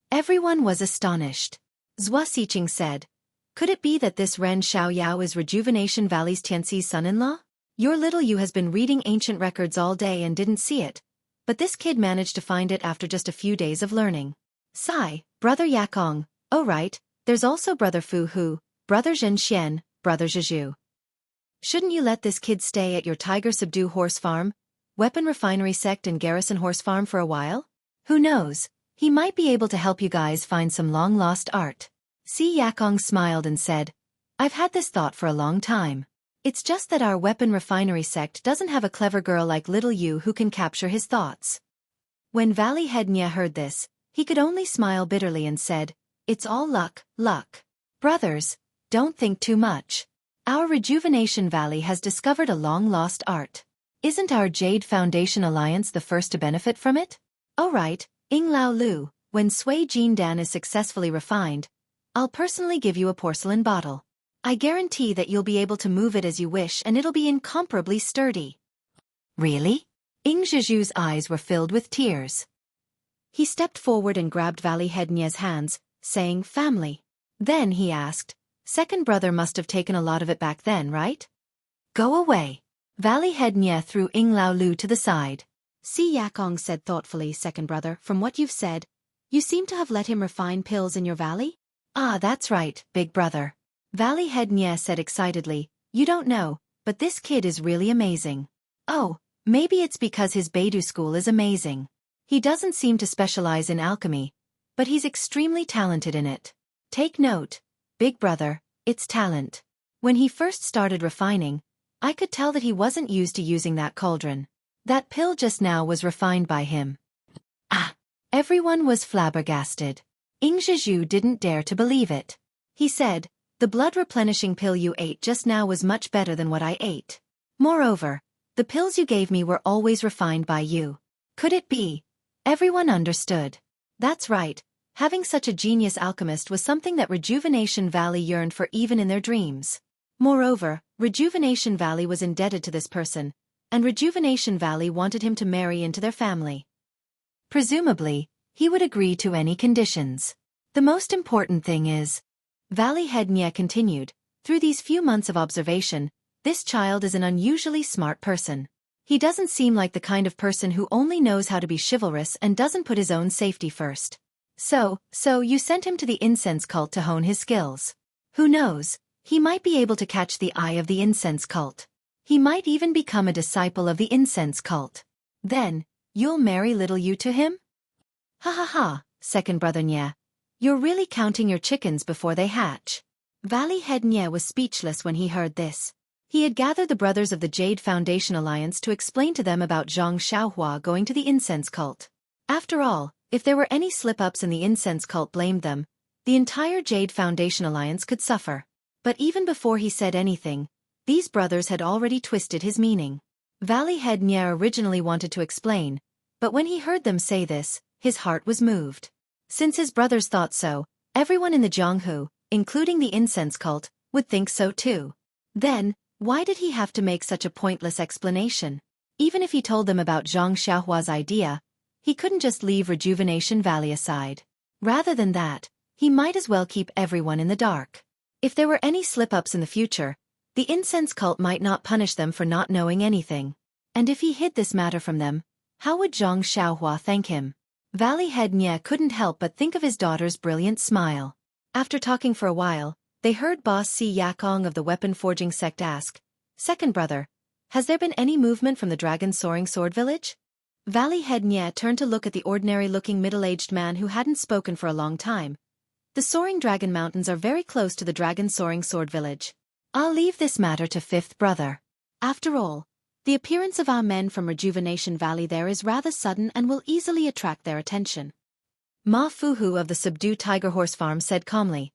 Everyone was astonished. Zhua Xiqing said, "Could it be that this Ren Xiaoyao is Rejuvenation Valley's Tianxi's son-in-law? Your little Yu has been reading ancient records all day and didn't see it, but this kid managed to find it after just a few days of learning." Sigh, brother Yakong, "Oh right, There's also Brother Fu Hu, Brother Zhen Xian, Brother Zhizhu. Shouldn't you let this kid stay at your Tiger Subdue horse farm, weapon refinery sect and garrison horse farm for a while? Who knows, he might be able to help you guys find some long-lost art. Si Yakong smiled and said, I've had this thought for a long time. It's just that our weapon refinery sect doesn't have a clever girl like little you who can capture his thoughts. When Valley Head Nye heard this, he could only smile bitterly and said, It's all luck, luck. Brothers, don't think too much. Our Rejuvenation Valley has discovered a long-lost art. Isn't our Jade Foundation Alliance the first to benefit from it? Oh right, Ing Lao Lu, when Sui Jin Dan is successfully refined, I'll personally give you a porcelain bottle. I guarantee that you'll be able to move it as you wish and it'll be incomparably sturdy. Really? Ing Zhizhu's eyes were filled with tears. He stepped forward and grabbed Valley Head Nye's hands, saying, Family. Then he asked, Second brother must have taken a lot of it back then, right? Go away. Valley Head Nye threw Ing Lao Lu to the side. Si Yakong said thoughtfully, Second brother, from what you've said, you seem to have let him refine pills in your valley? Ah, that's right, big brother. Valley Head Nye said excitedly, You don't know, but this kid is really amazing. Oh, maybe it's because his Beidou school is amazing. He doesn't seem to specialize in alchemy, but he's extremely talented in it. Take note, big brother, it's talent. When he first started refining, I could tell that he wasn't used to using that cauldron. That pill just now was refined by him. Ah! Everyone was flabbergasted. Ing Zhizhu didn't dare to believe it. He said, The blood-replenishing pill you ate just now was much better than what I ate. Moreover, the pills you gave me were always refined by you. Could it be? Everyone understood. That's right, having such a genius alchemist was something that Rejuvenation Valley yearned for even in their dreams. Moreover, Rejuvenation Valley was indebted to this person, and Rejuvenation Valley wanted him to marry into their family. Presumably, he would agree to any conditions. The most important thing is, Valley Head Nye continued, through these few months of observation, this child is an unusually smart person. He doesn't seem like the kind of person who only knows how to be chivalrous and doesn't put his own safety first. So you sent him to the incense cult to hone his skills. Who knows, he might be able to catch the eye of the incense cult. He might even become a disciple of the incense cult. Then, you'll marry little you to him? Ha ha ha, Second brother Nye. You're really counting your chickens before they hatch. Valley Head Nye was speechless when he heard this. He had gathered the brothers of the Jade Foundation Alliance to explain to them about Zhang Xiaohua going to the incense cult. After all, if there were any slip-ups and the incense cult blamed them, the entire Jade Foundation Alliance could suffer. But even before he said anything, these brothers had already twisted his meaning. Valley Head Nye originally wanted to explain, but when he heard them say this, his heart was moved. Since his brothers thought so, everyone in the Jianghu, including the incense cult, would think so too. Then, why did he have to make such a pointless explanation? Even if he told them about Zhang Xiaohua's idea, he couldn't just leave Rejuvenation Valley aside. Rather than that, he might as well keep everyone in the dark. If there were any slip-ups in the future, the incense cult might not punish them for not knowing anything. And if he hid this matter from them, how would Zhang Xiaohua thank him? Valley Head Nye couldn't help but think of his daughter's brilliant smile. After talking for a while, they heard boss Si Yakong of the weapon forging sect ask, Second brother, has there been any movement from the Dragon Soaring Sword Village? Valley Head Nye turned to look at the ordinary-looking middle-aged man who hadn't spoken for a long time. The Soaring Dragon Mountains are very close to the Dragon Soaring Sword Village. I'll leave this matter to fifth brother. After all, the appearance of our men from Rejuvenation Valley there is rather sudden and will easily attract their attention. Ma Fuhu of the Subdue Tiger Horse Farm said calmly,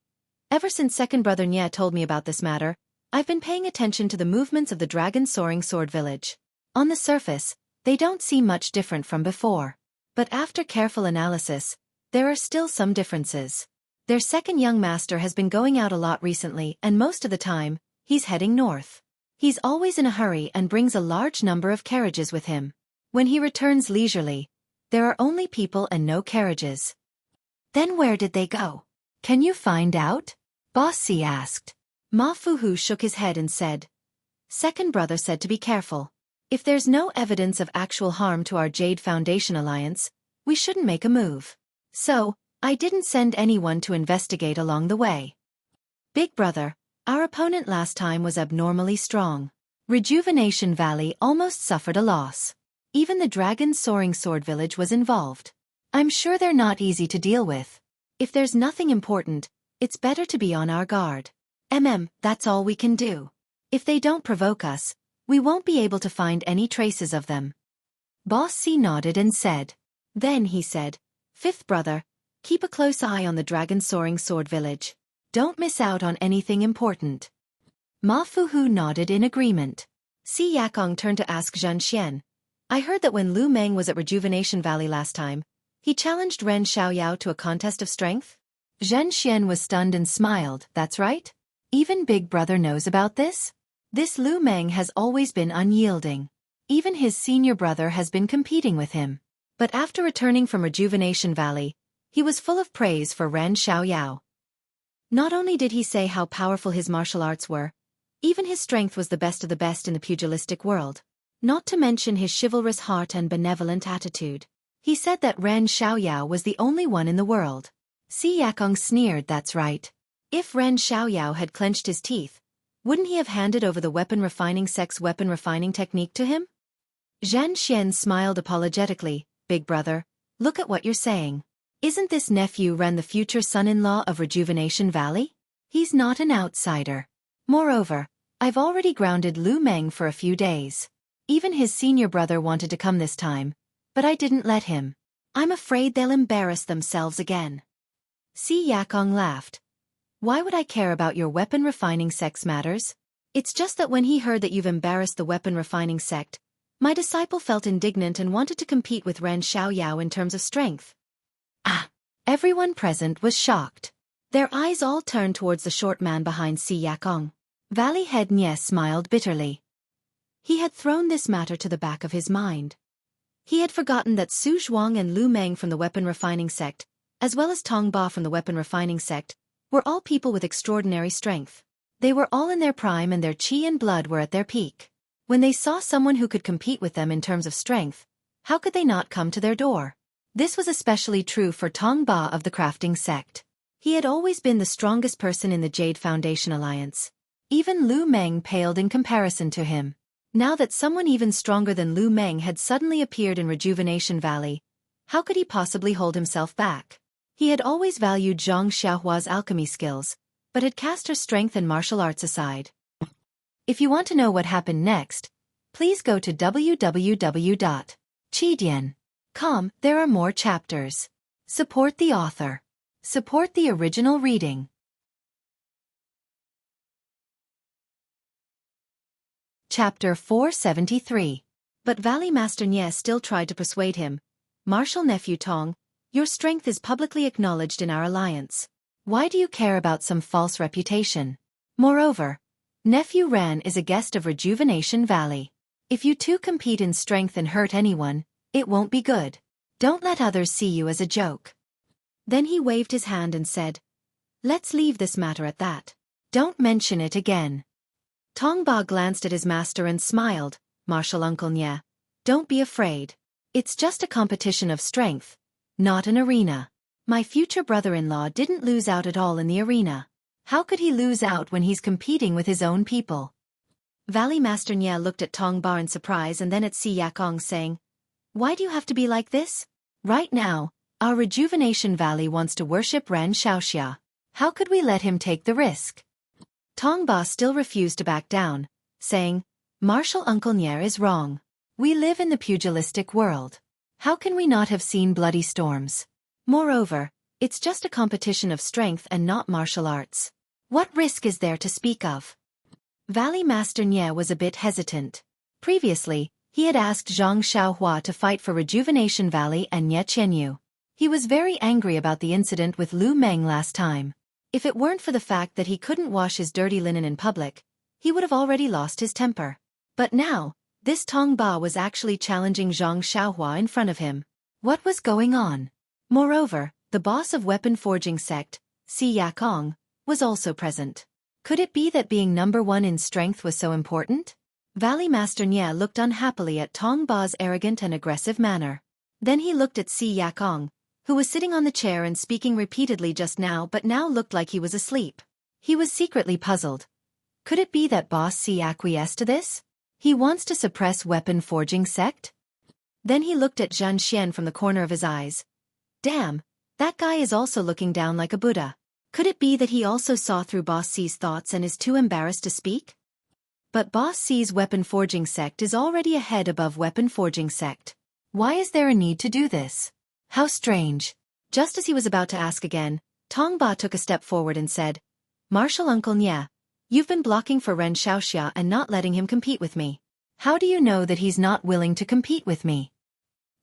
Ever since second brother Nye told me about this matter, I've been paying attention to the movements of the Dragon Soaring Sword Village. On the surface, they don't seem much different from before. But after careful analysis, there are still some differences. Their second young master has been going out a lot recently and most of the time, he's heading north. He's always in a hurry and brings a large number of carriages with him. When he returns leisurely, there are only people and no carriages. Then where did they go? Can you find out? Boss Si asked. Ma Fuhu shook his head and said, Second brother said to be careful. If there's no evidence of actual harm to our Jade Foundation Alliance, we shouldn't make a move. So, I didn't send anyone to investigate along the way. Big brother, our opponent last time was abnormally strong. Rejuvenation Valley almost suffered a loss. Even the Dragon's Soaring Sword Village was involved. I'm sure they're not easy to deal with. If there's nothing important, it's better to be on our guard. That's all we can do. If they don't provoke us, we won't be able to find any traces of them. Boss C nodded and said. Then he said, Fifth brother, keep a close eye on the Dragon Soaring Sword Village. Don't miss out on anything important. Ma Fuhu nodded in agreement. Si Yakong turned to ask Zhen Xian. I heard that when Lu Meng was at Rejuvenation Valley last time, he challenged Ren Xiaoyao to a contest of strength? Zhen Xian was stunned and smiled. That's right? Even Big Brother knows about this? This Lu Meng has always been unyielding. Even his senior brother has been competing with him. But after returning from Rejuvenation Valley, he was full of praise for Ren Xiaoyao. Not only did he say how powerful his martial arts were, even his strength was the best of the best in the pugilistic world. Not to mention his chivalrous heart and benevolent attitude. He said that Ren Xiaoyao was the only one in the world. Si Yakong sneered. That's right. If Ren Xiaoyao had clenched his teeth, wouldn't he have handed over the weapon refining technique to him? Zhen Xian smiled apologetically. Big brother, look at what you're saying. Isn't this nephew Ren the future son-in-law of Rejuvenation Valley? He's not an outsider. Moreover, I've already grounded Lu Meng for a few days. Even his senior brother wanted to come this time, but I didn't let him. I'm afraid they'll embarrass themselves again. Si Yakong laughed. Why would I care about your weapon refining sect's matters? It's just that when he heard that you've embarrassed the weapon refining sect, my disciple felt indignant and wanted to compete with Ren Xiaoyao in terms of strength. Everyone present was shocked. Their eyes all turned towards the short man behind Si Yakong. Valley Head Nye smiled bitterly. He had thrown this matter to the back of his mind. He had forgotten that Su Zhuang and Lu Meng from the weapon refining sect, as well as Tong Ba from the weapon refining sect, were all people with extraordinary strength. They were all in their prime and their qi and blood were at their peak. When they saw someone who could compete with them in terms of strength, how could they not come to their door? This was especially true for Tong Ba of the crafting sect. He had always been the strongest person in the Jade Foundation Alliance. Even Lu Meng paled in comparison to him. Now that someone even stronger than Lu Meng had suddenly appeared in Rejuvenation Valley, how could he possibly hold himself back? He had always valued Zhang Xiaohua's alchemy skills, but had cast her strength and martial arts aside. If you want to know what happened next, please go to www.chidian.com. There are more chapters. Support the author. Support the original reading. Chapter 473. But Valley Master Nye still tried to persuade him. Martial nephew Tong, your strength is publicly acknowledged in our alliance. Why do you care about some false reputation? Moreover, nephew Ran is a guest of Rejuvenation Valley. If you two compete in strength and hurt anyone, it won't be good. Don't let others see you as a joke. Then he waved his hand and said, let's leave this matter at that. Don't mention it again. Tong Ba glanced at his master and smiled. Martial Uncle Nye, don't be afraid. It's just a competition of strength, not an arena. My future brother-in-law didn't lose out at all in the arena. How could he lose out when he's competing with his own people? Valley Master Nye looked at Tong Ba in surprise and then at Si Yakong saying, why do you have to be like this? Right now, our Rejuvenation Valley wants to worship Ren Xiaoxia. How could we let him take the risk? Tong Ba still refused to back down, saying, Martial Uncle Nye is wrong. We live in the pugilistic world. How can we not have seen bloody storms? Moreover, it's just a competition of strength and not martial arts. What risk is there to speak of? Valley Master Nye was a bit hesitant. Previously, he had asked Zhang Xiaohua to fight for Rejuvenation Valley and Nye Qianyu. He was very angry about the incident with Lu Meng last time. If it weren't for the fact that he couldn't wash his dirty linen in public, he would have already lost his temper. But now, this Tong Ba was actually challenging Zhang Xiaohua in front of him. What was going on? Moreover, the boss of weapon forging sect, Si Yakong, was also present. Could it be that being number one in strength was so important? Valley Master Nye looked unhappily at Tong Ba's arrogant and aggressive manner. Then he looked at Si Yakong, who was sitting on the chair and speaking repeatedly just now but now looked like he was asleep. He was secretly puzzled. Could it be that Boss C acquiesced to this? He wants to suppress weapon forging sect? Then he looked at Zhen Xian from the corner of his eyes. Damn, that guy is also looking down like a Buddha. Could it be that he also saw through Boss C's thoughts and is too embarrassed to speak? But Boss C's weapon forging sect is already a head above weapon forging sect. Why is there a need to do this? How strange. Just as he was about to ask again, Tong Ba took a step forward and said, Martial Uncle Nye, you've been blocking for Ren Xiaoxia and not letting him compete with me. How do you know that he's not willing to compete with me?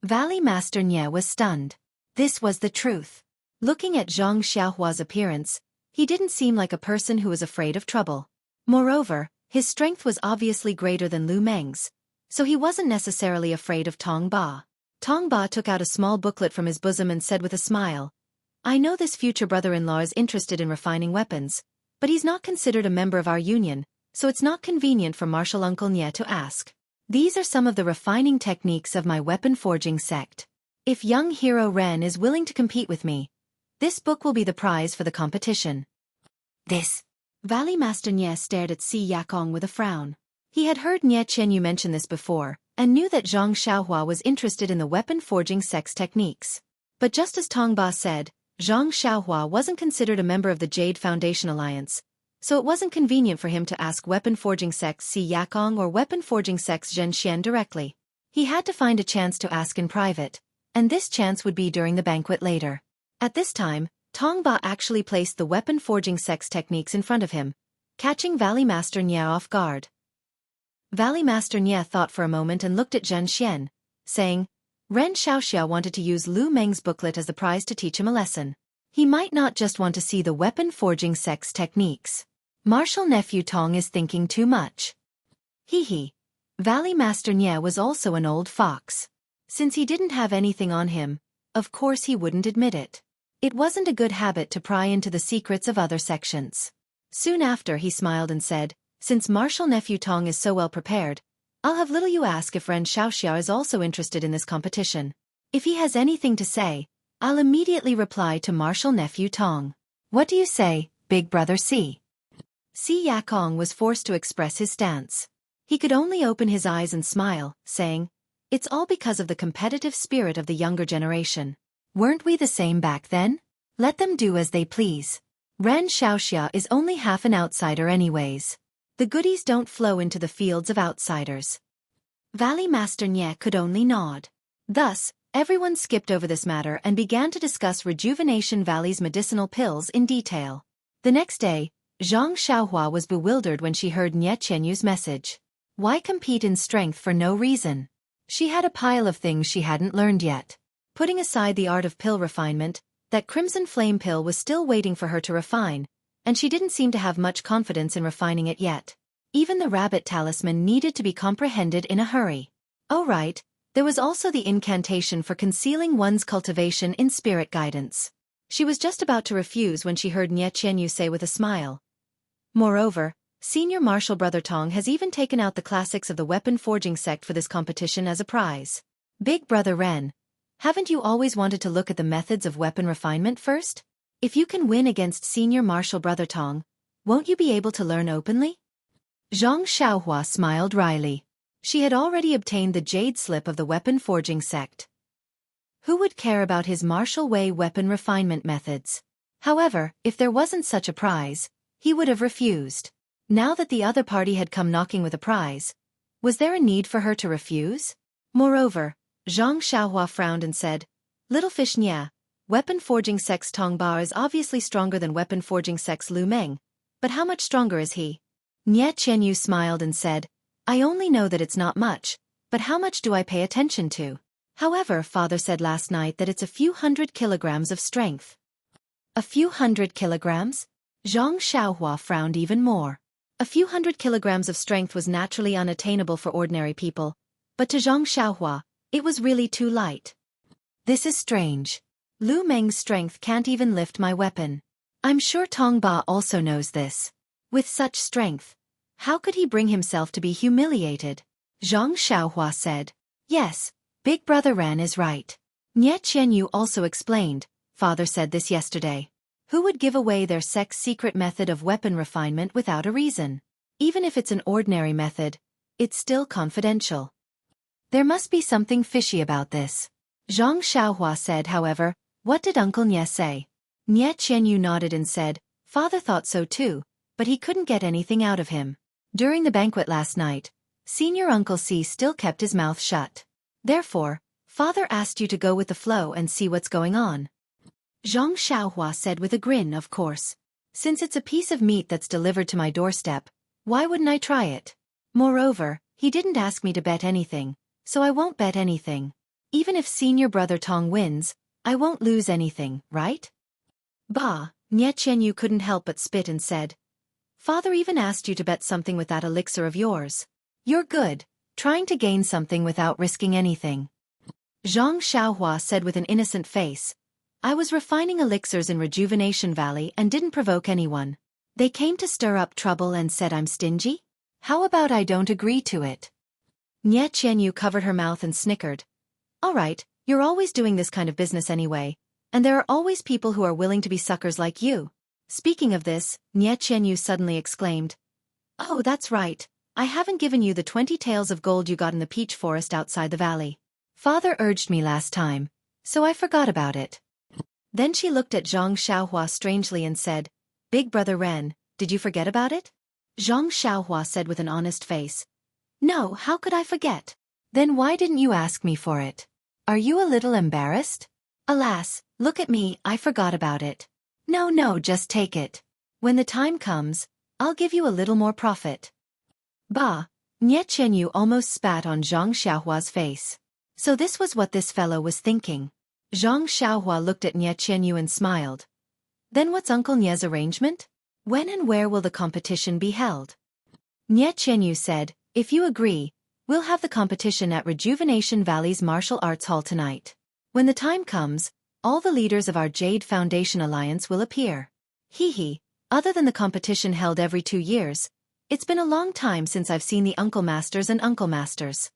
Valley Master Nye was stunned. This was the truth. Looking at Zhang Xiaohua's appearance, he didn't seem like a person who was afraid of trouble. Moreover, his strength was obviously greater than Lu Meng's, so he wasn't necessarily afraid of Tong Ba. Tong Ba took out a small booklet from his bosom and said with a smile, I know this future brother-in-law is interested in refining weapons, but he's not considered a member of our union, so it's not convenient for Martial Uncle Nye to ask. These are some of the refining techniques of my weapon forging sect. If young hero Ren is willing to compete with me, this book will be the prize for the competition. This. Valley Master Nye stared at Si Yakong with a frown. He had heard Nye Qianyu mention this before, and knew that Zhang Xiaohua was interested in the weapon forging sect's techniques. But just as Tong Ba said, Zhang Xiaohua wasn't considered a member of the Jade Foundation Alliance, so it wasn't convenient for him to ask weapon forging sect's Si Yakong or weapon forging sect's Zhen Xian directly. He had to find a chance to ask in private, and this chance would be during the banquet later. At this time, Tong Ba actually placed the weapon forging sect's techniques in front of him, catching Valley Master Nye off guard. Valley Master Nye thought for a moment and looked at Zhen Xian, saying, Ren Xiaoxia wanted to use Lu Meng's booklet as the prize to teach him a lesson. He might not just want to see the weapon forging sect's techniques. Martial Nephew Tong is thinking too much. Hee. Valley Master Nye was also an old fox. Since he didn't have anything on him, of course he wouldn't admit it. It wasn't a good habit to pry into the secrets of other sections. Soon after he smiled and said, Since Martial Nephew Tong is so well prepared, I'll have little you ask if Ren Xiaoxia is also interested in this competition. If he has anything to say, I'll immediately reply to Martial Nephew Tong. What do you say, Big Brother C? Si Yakong was forced to express his stance. He could only open his eyes and smile, saying, It's all because of the competitive spirit of the younger generation. Weren't we the same back then? Let them do as they please. Ren Xiaoxia is only half an outsider anyways. The goodies don't flow into the fields of outsiders. Valley Master Nye could only nod. Thus, everyone skipped over this matter and began to discuss Rejuvenation Valley's medicinal pills in detail. The next day, Zhang Xiaohua was bewildered when she heard Nye Qianyu's message. Why compete in strength for no reason? She had a pile of things she hadn't learned yet. Putting aside the art of pill refinement, that Crimson Flame pill was still waiting for her to refine, and she didn't seem to have much confidence in refining it yet. Even the rabbit talisman needed to be comprehended in a hurry. Oh right, there was also the incantation for concealing one's cultivation in spirit guidance. She was just about to refuse when she heard Nye Qianyu say with a smile. Moreover, Senior Martial Brother Tong has even taken out the classics of the weapon forging sect for this competition as a prize. Big Brother Ren, haven't you always wanted to look at the methods of weapon refinement first? If you can win against Senior Martial Brother Tong, won't you be able to learn openly? Zhang Xiaohua smiled wryly. She had already obtained the jade slip of the weapon forging sect. Who would care about his martial way weapon refinement methods? However, if there wasn't such a prize, he would have refused. Now that the other party had come knocking with a prize, was there a need for her to refuse? Moreover, Zhang Xiaohua frowned and said, Little fish Nye, weapon forging sect's Tong Ba is obviously stronger than weapon forging sect's Lu Meng, but how much stronger is he? Nye Qianyu smiled and said, I only know that it's not much, but how much do I pay attention to? However, Father said last night that it's a few 100 kilograms of strength. A few 100 kilograms? Zhang Xiaohua frowned even more. A few 100 kilograms of strength was naturally unattainable for ordinary people, but to Zhang Xiaohua, it was really too light. This is strange. Lu Meng's strength can't even lift my weapon. I'm sure Tong Ba also knows this. With such strength, how could he bring himself to be humiliated? Zhang Xiaohua said. Yes, Big Brother Ren is right. Nie Qianyu also explained, "Father said this yesterday. Who would give away their sect's secret method of weapon refinement without a reason? Even if it's an ordinary method, it's still confidential. There must be something fishy about this." Zhang Xiaohua said, however, "What did Uncle Nie say?" Nie Qianyu nodded and said, "Father thought so too, but he couldn't get anything out of him. During the banquet last night, Senior Uncle C still kept his mouth shut. Therefore, Father asked you to go with the flow and see what's going on." Zhang Xiaohua said with a grin, "Of course. Since it's a piece of meat that's delivered to my doorstep, why wouldn't I try it? Moreover, he didn't ask me to bet anything, so I won't bet anything. Even if Senior Brother Tong wins, I won't lose anything, right?" Bah, Nie Qianyu couldn't help but spit and said, "Father even asked you to bet something with that elixir of yours. You're good, trying to gain something without risking anything." Zhang Xiaohua said with an innocent face, "I was refining elixirs in Rejuvenation Valley and didn't provoke anyone. They came to stir up trouble and said I'm stingy? How about I don't agree to it?" Nie Qianyu covered her mouth and snickered. "All right, you're always doing this kind of business anyway, and there are always people who are willing to be suckers like you." Speaking of this, Nie Qianyu suddenly exclaimed, "Oh, that's right. I haven't given you the 20 taels of gold you got in the peach forest outside the valley. Father urged me last time, so I forgot about it." Then she looked at Zhang Xiaohua strangely and said, "Big Brother Ren, did you forget about it?" Zhang Xiaohua said with an honest face, "No, how could I forget? Then why didn't you ask me for it? Are you a little embarrassed?" "Alas, look at me, I forgot about it." No, just take it. When the time comes, I'll give you a little more profit." Bah, Nie Qianyu almost spat on Zhang Xiaohua's face. So this was what this fellow was thinking. Zhang Xiaohua looked at Nie Qianyu and smiled. "Then what's Uncle Nie's arrangement? When and where will the competition be held?" Nie Qianyu said, "If you agree, we'll have the competition at Rejuvenation Valley's Martial Arts Hall tonight. When the time comes, all the leaders of our Jade Foundation Alliance will appear. Hee, other than the competition held every 2 years, it's been a long time since I've seen the Uncle Masters and Uncle Masters."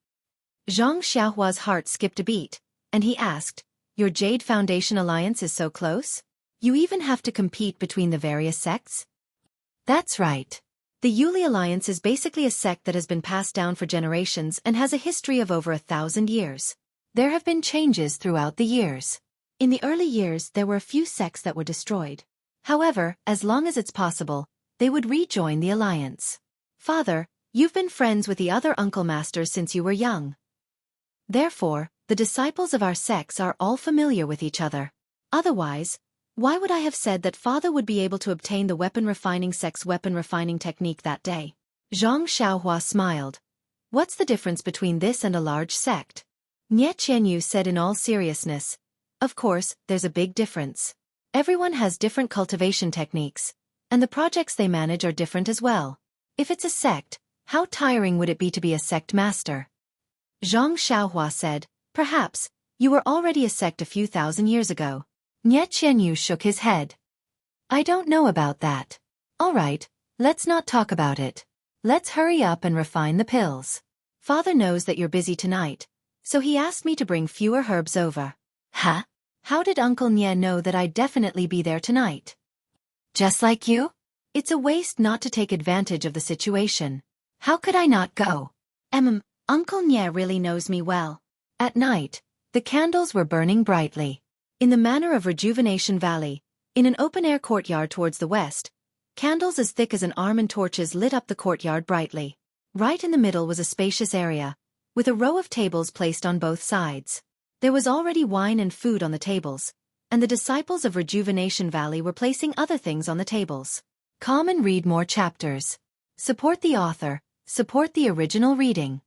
Zhang Xiaohua's heart skipped a beat, and he asked, "Your Jade Foundation Alliance is so close? You even have to compete between the various sects?" "That's right. The Yuli Alliance is basically a sect that has been passed down for generations and has a history of over 1,000 years. There have been changes throughout the years. In the early years there were a few sects that were destroyed. However, as long as it's possible, they would rejoin the alliance. Father, you've been friends with the other Uncle Masters since you were young. Therefore, the disciples of our sects are all familiar with each other. Otherwise, why would I have said that Father would be able to obtain the weapon refining sect's weapon refining technique that day?" Zhang Xiaohua smiled. "What's the difference between this and a large sect?" Nie Qianyu said in all seriousness, "Of course, there's a big difference. Everyone has different cultivation techniques, and the projects they manage are different as well. If it's a sect, how tiring would it be to be a sect master?" Zhang Xiaohua said, "Perhaps, you were already a sect a few thousand years ago." Nie Qianyu shook his head. "I don't know about that. All right, let's not talk about it. Let's hurry up and refine the pills. Father knows that you're busy tonight, so he asked me to bring fewer herbs over." "Huh? How did Uncle Nie know that I'd definitely be there tonight?" "Just like you? It's a waste not to take advantage of the situation. How could I not go?" Uncle Nie really knows me well." At night, the candles were burning brightly. In the manor of Rejuvenation Valley, in an open-air courtyard towards the west, candles as thick as an arm and torches lit up the courtyard brightly. Right in the middle was a spacious area, with a row of tables placed on both sides. There was already wine and food on the tables, and the disciples of Rejuvenation Valley were placing other things on the tables. Come and read more chapters. Support the author, support the original reading.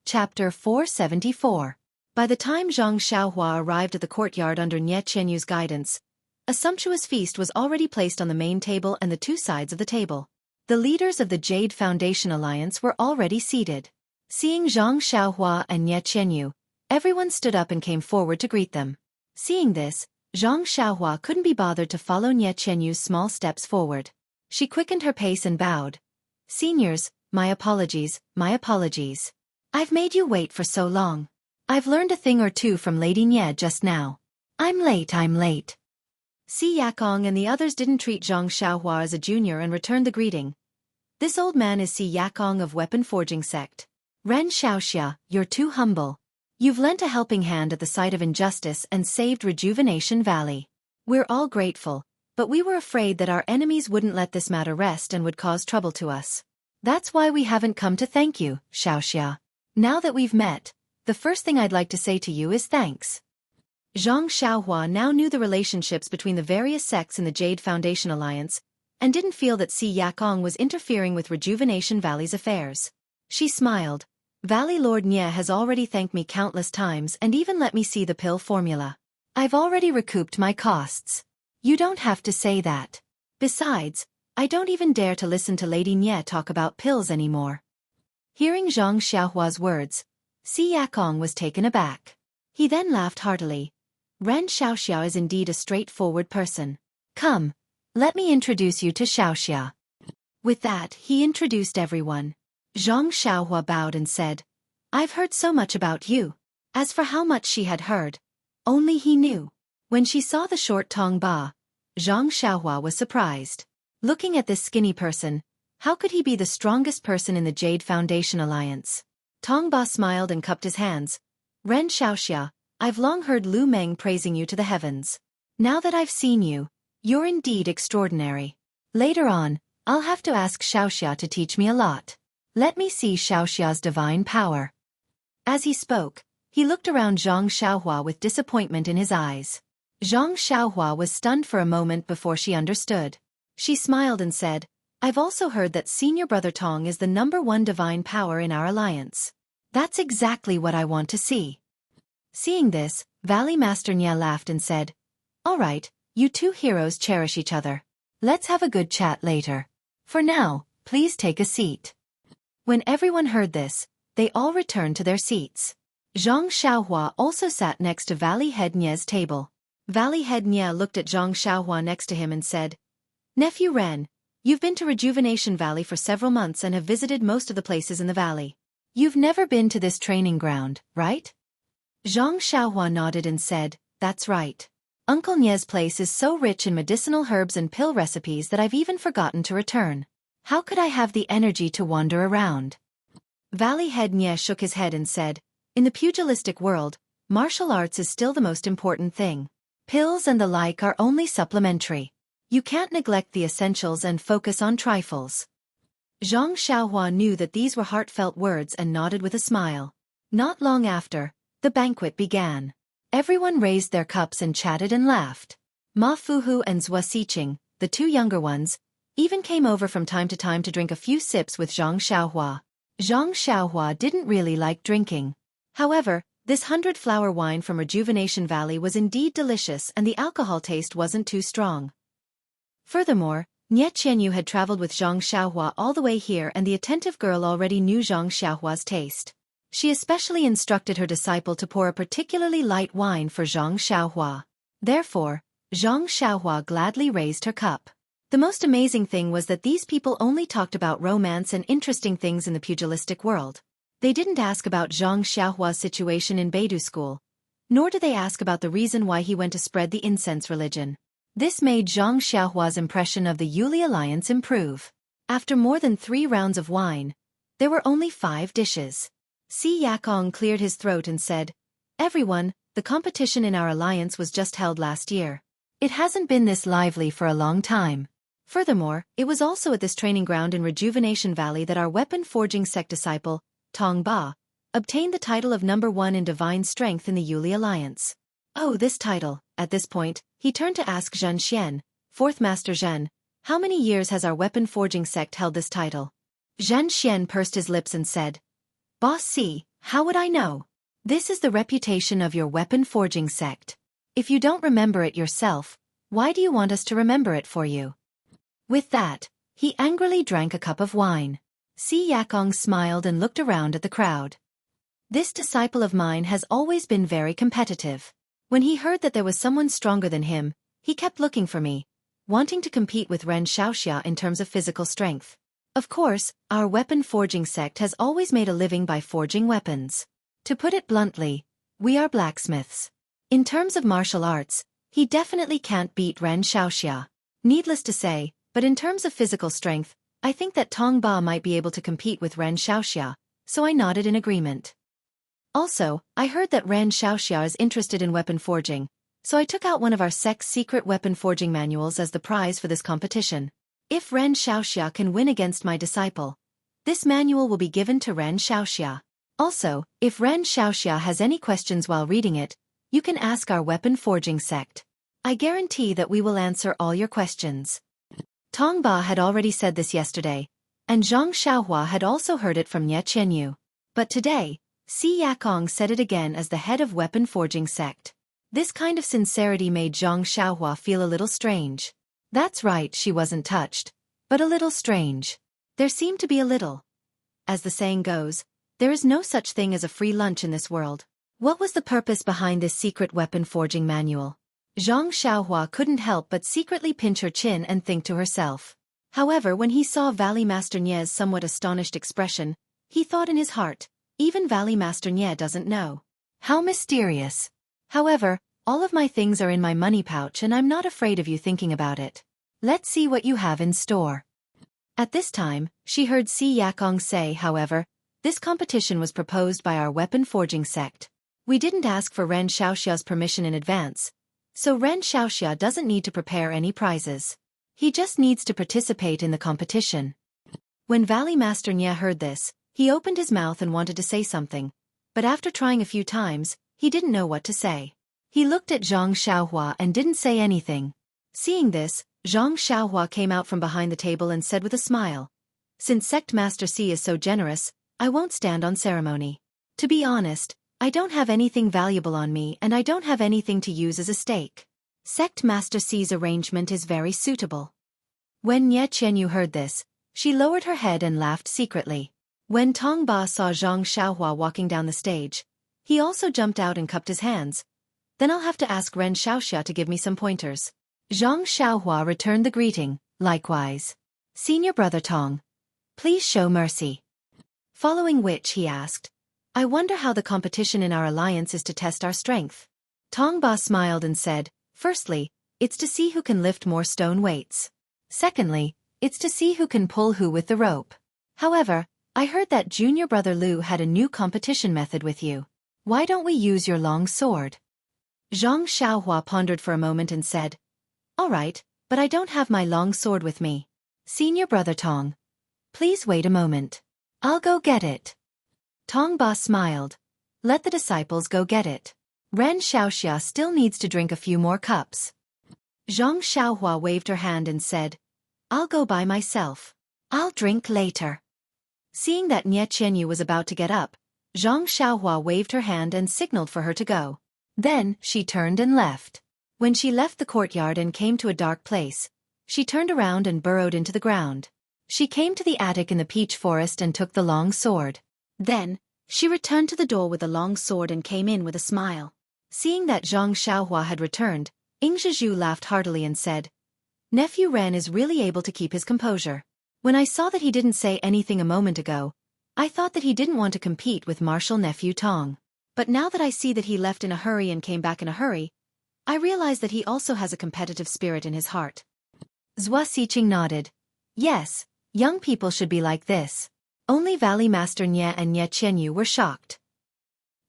Chapter 474. By the time Zhang Xiaohua arrived at the courtyard under Nie Qianyu's guidance, a sumptuous feast was already placed on the main table and the 2 sides of the table. The leaders of the Jade Foundation Alliance were already seated. Seeing Zhang Xiaohua and Nie Qianyu, everyone stood up and came forward to greet them. Seeing this, Zhang Xiaohua couldn't be bothered to follow Nie Qianyu's small steps forward. She quickened her pace and bowed. "Seniors, my apologies, my apologies. I've made you wait for so long. I've learned a thing or two from Lady Nye just now. I'm late. Si Yakong and the others didn't treat Zhang Xiaohua as a junior and returned the greeting. This old man is Si Yakong of Weapon Forging Sect. Ren Xiaoxia, you're too humble. You've lent a helping hand at the site of injustice and saved Rejuvenation Valley. We're all grateful, but we were afraid that our enemies wouldn't let this matter rest and would cause trouble to us. That's why we haven't come to thank you, Xiaoxia. Now that we've met, the first thing I'd like to say to you is thanks. Zhang Xiaohua now knew the relationships between the various sects in the Jade Foundation Alliance, and didn't feel that Si Yakong was interfering with Rejuvenation Valley's affairs. She smiled. Valley Lord Nye has already thanked me countless times and even let me see the pill formula. I've already recouped my costs. You don't have to say that. Besides, I don't even dare to listen to Lady Nye talk about pills anymore. Hearing Zhang Xiaohua's words, Si Yakong was taken aback. He then laughed heartily. Ren Xiaoxia is indeed a straightforward person. Come, let me introduce you to Xiaoxia. With that, he introduced everyone. Zhang Xiaohua bowed and said, I've heard so much about you. As for how much she had heard, only he knew. When she saw the short Tong Ba, Zhang Xiaohua was surprised. Looking at this skinny person, how could he be the strongest person in the Jade Foundation Alliance? Tong Ba smiled and cupped his hands. Ren Xiaoxia, I've long heard Lu Meng praising you to the heavens. Now that I've seen you, you're indeed extraordinary. Later on, I'll have to ask Xiaoxia to teach me a lot. Let me see Xiaoxia's divine power. As he spoke, he looked around Zhang Xiaohua with disappointment in his eyes. Zhang Xiaohua was stunned for a moment before she understood. She smiled and said, I've also heard that Senior Brother Tong is the #1 divine power in our alliance. That's exactly what I want to see. Seeing this, Valley Master Nye laughed and said, All right, you two heroes cherish each other. Let's have a good chat later. For now, please take a seat. When everyone heard this, they all returned to their seats. Zhang Xiaohua also sat next to Valley Head Nye's table. Valley Head Nye looked at Zhang Xiaohua next to him and said, Nephew Ren, you've been to Rejuvenation Valley for several months and have visited most of the places in the valley. You've never been to this training ground, right? Zhang Xiaohua nodded and said, That's right. Uncle Nye's place is so rich in medicinal herbs and pill recipes that I've even forgotten to return. How could I have the energy to wander around? Valley Head Nye shook his head and said, In the pugilistic world, martial arts is still the most important thing. Pills and the like are only supplementary. You can't neglect the essentials and focus on trifles. Zhang Xiaohua knew that these were heartfelt words and nodded with a smile. Not long after, the banquet began. Everyone raised their cups and chatted and laughed. Ma Fuhu and Zhua Xiqing, the two younger ones, even came over from time to drink a few sips with Zhang Xiaohua. Zhang Xiaohua didn't really like drinking. However, this 100-flower wine from Rejuvenation Valley was indeed delicious and the alcohol taste wasn't too strong. Furthermore, Nye Qianyu had traveled with Zhang Xiaohua all the way here and the attentive girl already knew Zhang Xiaohua's taste. She especially instructed her disciple to pour a particularly light wine for Zhang Xiaohua. Therefore, Zhang Xiaohua gladly raised her cup. The most amazing thing was that these people only talked about romance and interesting things in the pugilistic world. They didn't ask about Zhang Xiaohua's situation in Beidou School, nor did they ask about the reason why he went to spread the incense religion. This made Zhang Xiaohua's impression of the Yuli alliance improve. After more than 3 rounds of wine, there were only 5 dishes. Si Yakong cleared his throat and said, Everyone, the competition in our alliance was just held last year. It hasn't been this lively for a long time. Furthermore, it was also at this training ground in Rejuvenation Valley that our weapon forging sect disciple, Tong Ba, obtained the title of #1 in divine strength in the Yuli alliance. Oh, this title. At this point, he turned to ask Zhen Xian, 4th Master Zhen, how many years has our weapon forging sect held this title? Zhen Xian pursed his lips and said, Boss C, how would I know? This is the reputation of your weapon forging sect. If you don't remember it yourself, why do you want us to remember it for you? With that, he angrily drank a cup of wine. Si Yakong smiled and looked around at the crowd. This disciple of mine has always been very competitive. When he heard that there was someone stronger than him, he kept looking for me, wanting to compete with Ren Xiaoxia in terms of physical strength. Of course, our weapon forging sect has always made a living by forging weapons. To put it bluntly, we are blacksmiths. In terms of martial arts, he definitely can't beat Ren Xiaoxia. Needless to say, but in terms of physical strength, I think that Tong Ba might be able to compete with Ren Xiaoxia, so I nodded in agreement. Also, I heard that Ren Xiaoxia is interested in weapon forging, so I took out one of our sect's secret weapon forging manuals as the prize for this competition. If Ren Xiaoxia can win against my disciple, this manual will be given to Ren Xiaoxia. Also, if Ren Xiaoxia has any questions while reading it, you can ask our weapon forging sect. I guarantee that we will answer all your questions. Tong Ba had already said this yesterday, and Zhang Xiaohua had also heard it from Nye Qianyu. But today, Si Yakong said it again as the head of weapon forging sect. This kind of sincerity made Zhang Xiaohua feel a little strange. That's right, she wasn't touched, but a little strange. There seemed to be a little. As the saying goes, there is no such thing as a free lunch in this world. What was the purpose behind this secret weapon forging manual? Zhang Xiaohua couldn't help but secretly pinch her chin and think to herself. However, when he saw Valley Master Nye's somewhat astonished expression, he thought in his heart, even Valley Master Nye doesn't know. How mysterious. However, all of my things are in my money pouch and I'm not afraid of you thinking about it. Let's see what you have in store. At this time, she heard Si Yakong say, however, this competition was proposed by our weapon forging sect. We didn't ask for Ren Xiaoxia's permission in advance, so Ren Xiaoxia doesn't need to prepare any prizes. He just needs to participate in the competition. When Valley Master Nye heard this, he opened his mouth and wanted to say something, but after trying a few times, he didn't know what to say. He looked at Zhang Xiaohua and didn't say anything. Seeing this, Zhang Xiaohua came out from behind the table and said with a smile, "Since Sect Master Si is so generous, I won't stand on ceremony. To be honest, I don't have anything valuable on me and I don't have anything to use as a stake. Sect Master Si's arrangement is very suitable." When Nye Qianyu heard this, she lowered her head and laughed secretly. When Tong Ba saw Zhang Xiaohua walking down the stage, he also jumped out and cupped his hands. Then I'll have to ask Ren Xiaoxia to give me some pointers. Zhang Xiaohua returned the greeting, likewise. "Senior brother Tong, please show mercy." Following which he asked, "I wonder how the competition in our alliance is to test our strength." Tong Ba smiled and said, "Firstly, it's to see who can lift more stone weights. Secondly, it's to see who can pull who with the rope. However, I heard that junior brother Lu had a new competition method with you. Why don't we use your long sword?" Zhang Xiaohua pondered for a moment and said, "All right, but I don't have my long sword with me. Senior brother Tong, please wait a moment. I'll go get it." Tong Ba smiled. "Let the disciples go get it. Ren Xiaoxia still needs to drink a few more cups." Zhang Xiaohua waved her hand and said, "I'll go by myself. I'll drink later." Seeing that Nye Qianyu was about to get up, Zhang Xiaohua waved her hand and signaled for her to go. Then, she turned and left. When she left the courtyard and came to a dark place, she turned around and burrowed into the ground. She came to the attic in the peach forest and took the long sword. Then, she returned to the door with the long sword and came in with a smile. Seeing that Zhang Xiaohua had returned, Ing Zhizhu laughed heartily and said, "Nephew Ren is really able to keep his composure. When I saw that he didn't say anything a moment ago, I thought that he didn't want to compete with martial nephew Tong. But now that I see that he left in a hurry and came back in a hurry, I realize that he also has a competitive spirit in his heart." Zhua Xiqing nodded. "Yes, young people should be like this." Only Valley Master Nye and Nye Qianyu were shocked.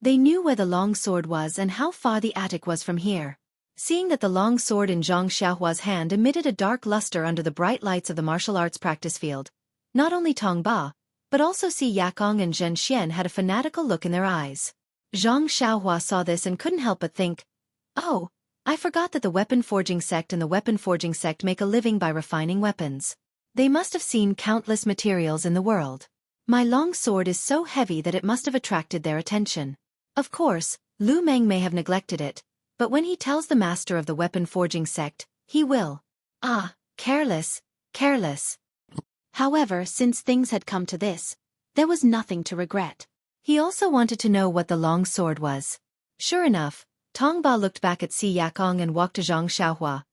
They knew where the long sword was and how far the attic was from here. Seeing that the long sword in Zhang Xiaohua's hand emitted a dark luster under the bright lights of the martial arts practice field, not only Tong Ba, but also Si Yakong and Zhen Xian had a fanatical look in their eyes. Zhang Xiaohua saw this and couldn't help but think, "Oh, I forgot that the weapon forging sect and the weapon forging sect make a living by refining weapons. They must have seen countless materials in the world. My long sword is so heavy that it must have attracted their attention. Of course, Lu Meng may have neglected it, but when he tells the master of the weapon forging sect, he will. Ah, careless, careless." However, since things had come to this, there was nothing to regret. He also wanted to know what the long sword was. Sure enough, Tong Ba looked back at Si Yakong and walked to Zhang Xiaohua.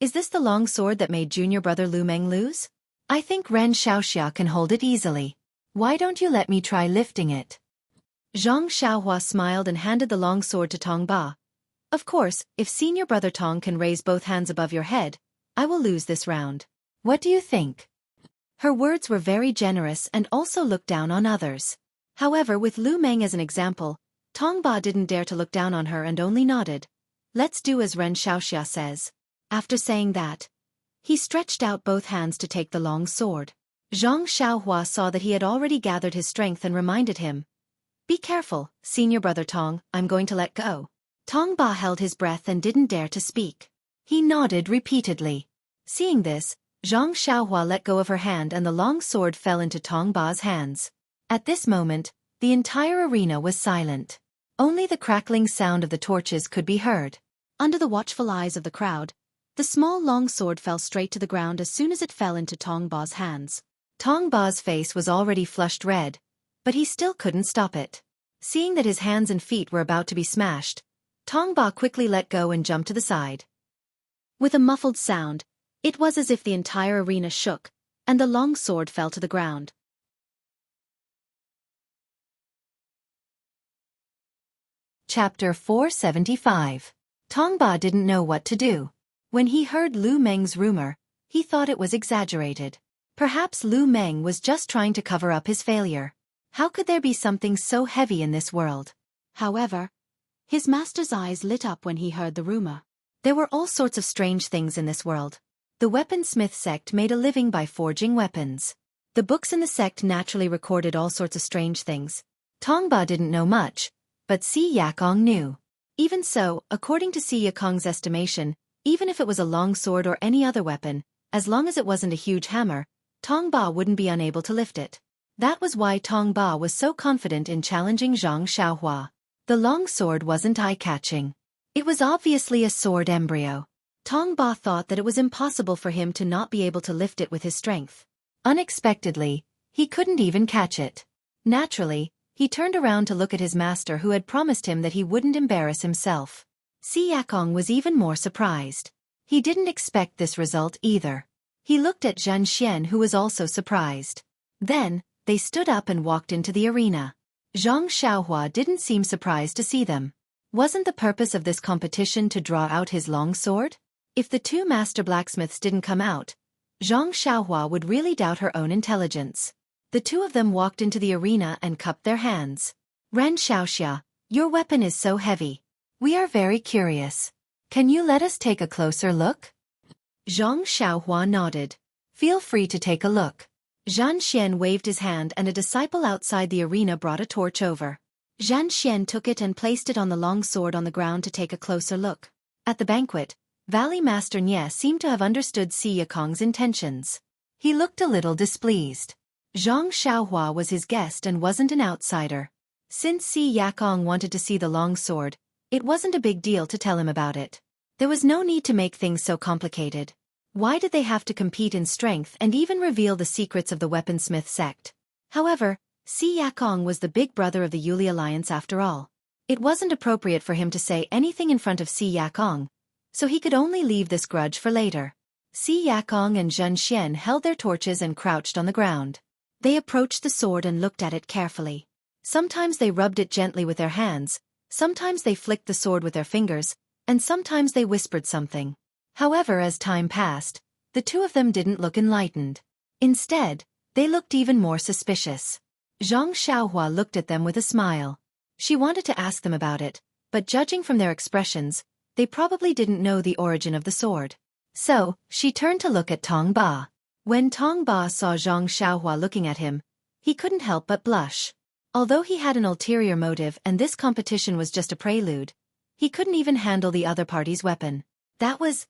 "Is this the long sword that made junior brother Lu Meng lose?" I think Ren Xiaoxia can hold it easily. Why don't you let me try lifting it? Zhang Xiaohua smiled and handed the long sword to Tong Ba. Of course, if senior brother Tong can raise both hands above your head, I will lose this round. What do you think? Her words were very generous and also looked down on others. However, with Lu Meng as an example, Tong Ba didn't dare to look down on her and only nodded. Let's do as Ren Xiaoxia says. After saying that, he stretched out both hands to take the long sword. Zhang Xiaohua saw that he had already gathered his strength and reminded him. Be careful, senior brother Tong, I'm going to let go. Tong Ba held his breath and didn't dare to speak. He nodded repeatedly. Seeing this, Zhang Xiaohua let go of her hand and the long sword fell into Tong Ba's hands. At this moment, the entire arena was silent. Only the crackling sound of the torches could be heard. Under the watchful eyes of the crowd, the small long sword fell straight to the ground as soon as it fell into Tong Ba's hands. Tong Ba's face was already flushed red, but he still couldn't stop it. Seeing that his hands and feet were about to be smashed, Tong Ba quickly let go and jumped to the side. With a muffled sound, it was as if the entire arena shook, and the long sword fell to the ground. Chapter 475. Tong Ba didn't know what to do. When he heard Lu Meng's rumor, he thought it was exaggerated. Perhaps Lu Meng was just trying to cover up his failure. How could there be something so heavy in this world? However, his master's eyes lit up when he heard the rumor. There were all sorts of strange things in this world. The weaponsmith sect made a living by forging weapons. The books in the sect naturally recorded all sorts of strange things. Tong Ba didn't know much, but Si Yakong knew. Even so, according to Si Yakong's estimation, even if it was a long sword or any other weapon, as long as it wasn't a huge hammer, Tong Ba wouldn't be unable to lift it. That was why Tong Ba was so confident in challenging Zhang Xiaohua. The long sword wasn't eye-catching. It was obviously a sword embryo. Tong Ba thought that it was impossible for him to not be able to lift it with his strength. Unexpectedly, he couldn't even catch it. Naturally, he turned around to look at his master who had promised him that he wouldn't embarrass himself. Si Yakong was even more surprised. He didn't expect this result either. He looked at Zhen Xian who was also surprised. Then, they stood up and walked into the arena. Zhang Xiaohua didn't seem surprised to see them. Wasn't the purpose of this competition to draw out his long sword? If the two master blacksmiths didn't come out, Zhang Xiaohua would really doubt her own intelligence. The two of them walked into the arena and cupped their hands. Ren Xiaoxia, your weapon is so heavy. We are very curious. Can you let us take a closer look? Zhang Xiaohua nodded. Feel free to take a look. Zhan Xian waved his hand and a disciple outside the arena brought a torch over. Zhan Xian took it and placed it on the long sword on the ground to take a closer look. At the banquet, Valley Master Nye seemed to have understood Si Yakong's intentions. He looked a little displeased. Zhang Xiaohua was his guest and wasn't an outsider. Since Si Yakong wanted to see the long sword, it wasn't a big deal to tell him about it. There was no need to make things so complicated. Why did they have to compete in strength and even reveal the secrets of the weaponsmith sect? However, Si Yakong was the big brother of the Yuli Alliance after all. It wasn't appropriate for him to say anything in front of Si Yakong, so he could only leave this grudge for later. Si Yakong and Zhen Xian held their torches and crouched on the ground. They approached the sword and looked at it carefully. Sometimes they rubbed it gently with their hands, sometimes they flicked the sword with their fingers, and sometimes they whispered something. However, as time passed, the two of them didn't look enlightened. Instead, they looked even more suspicious. Zhang Xiaohua looked at them with a smile. She wanted to ask them about it, but judging from their expressions, they probably didn't know the origin of the sword. So, she turned to look at Tong Ba. When Tong Ba saw Zhang Xiaohua looking at him, he couldn't help but blush. Although he had an ulterior motive and this competition was just a prelude, he couldn't even handle the other party's weapon. That was...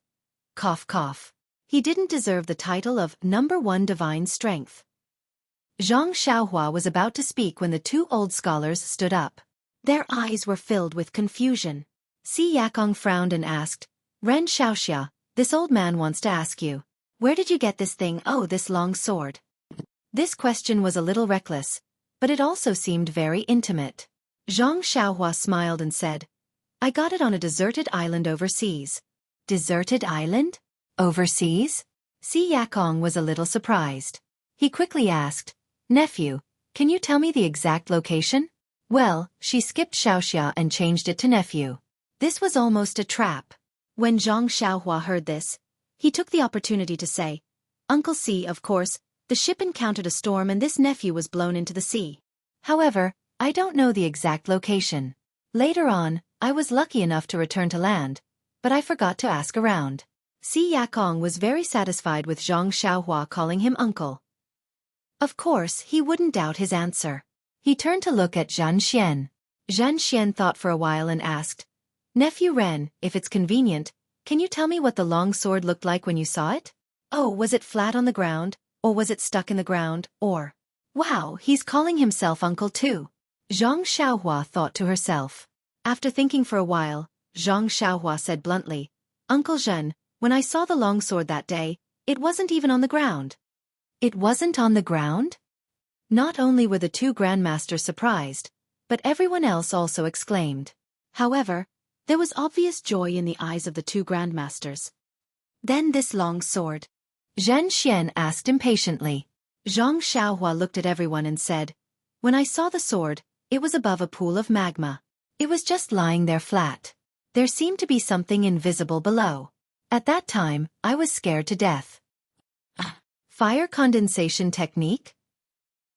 cough cough. He didn't deserve the title of number one divine strength. Zhang Xiaohua was about to speak when the two old scholars stood up. Their eyes were filled with confusion. Si Yakong frowned and asked, Ren Xiaoxia, this old man wants to ask you. Where did you get this thing, this long sword? This question was a little reckless, but it also seemed very intimate. Zhang Xiaohua smiled and said, I got it on a deserted island overseas. Deserted island? Overseas? Si Yakong was a little surprised. He quickly asked, "Nephew, can you tell me the exact location?" Well, she skipped Xiaoxia and changed it to nephew. This was almost a trap. When Zhang Xiaohua heard this, he took the opportunity to say, "Uncle Si, of course, the ship encountered a storm and this nephew was blown into the sea. However, I don't know the exact location. Later on, I was lucky enough to return to land, but I forgot to ask around." Si Yakong was very satisfied with Zhang Xiaohua calling him uncle. Of course, he wouldn't doubt his answer. He turned to look at Zhan Xian. Zhan Xian thought for a while and asked, "Nephew Ren, if it's convenient, can you tell me what the long sword looked like when you saw it? Oh, was it flat on the ground, or was it stuck in the ground, or—" Wow, he's calling himself uncle too. Zhang Xiaohua thought to herself. After thinking for a while, Zhang Xiaohua said bluntly, "Uncle Zhen, when I saw the long sword that day, it wasn't even on the ground." It wasn't on the ground? Not only were the two grandmasters surprised, but everyone else also exclaimed. However, there was obvious joy in the eyes of the two grandmasters. "Then this long sword?" Zhan Xian asked impatiently. Zhang Xiaohua looked at everyone and said, "When I saw the sword, it was above a pool of magma. It was just lying there flat. There seemed to be something invisible below. At that time, I was scared to death." Fire condensation technique?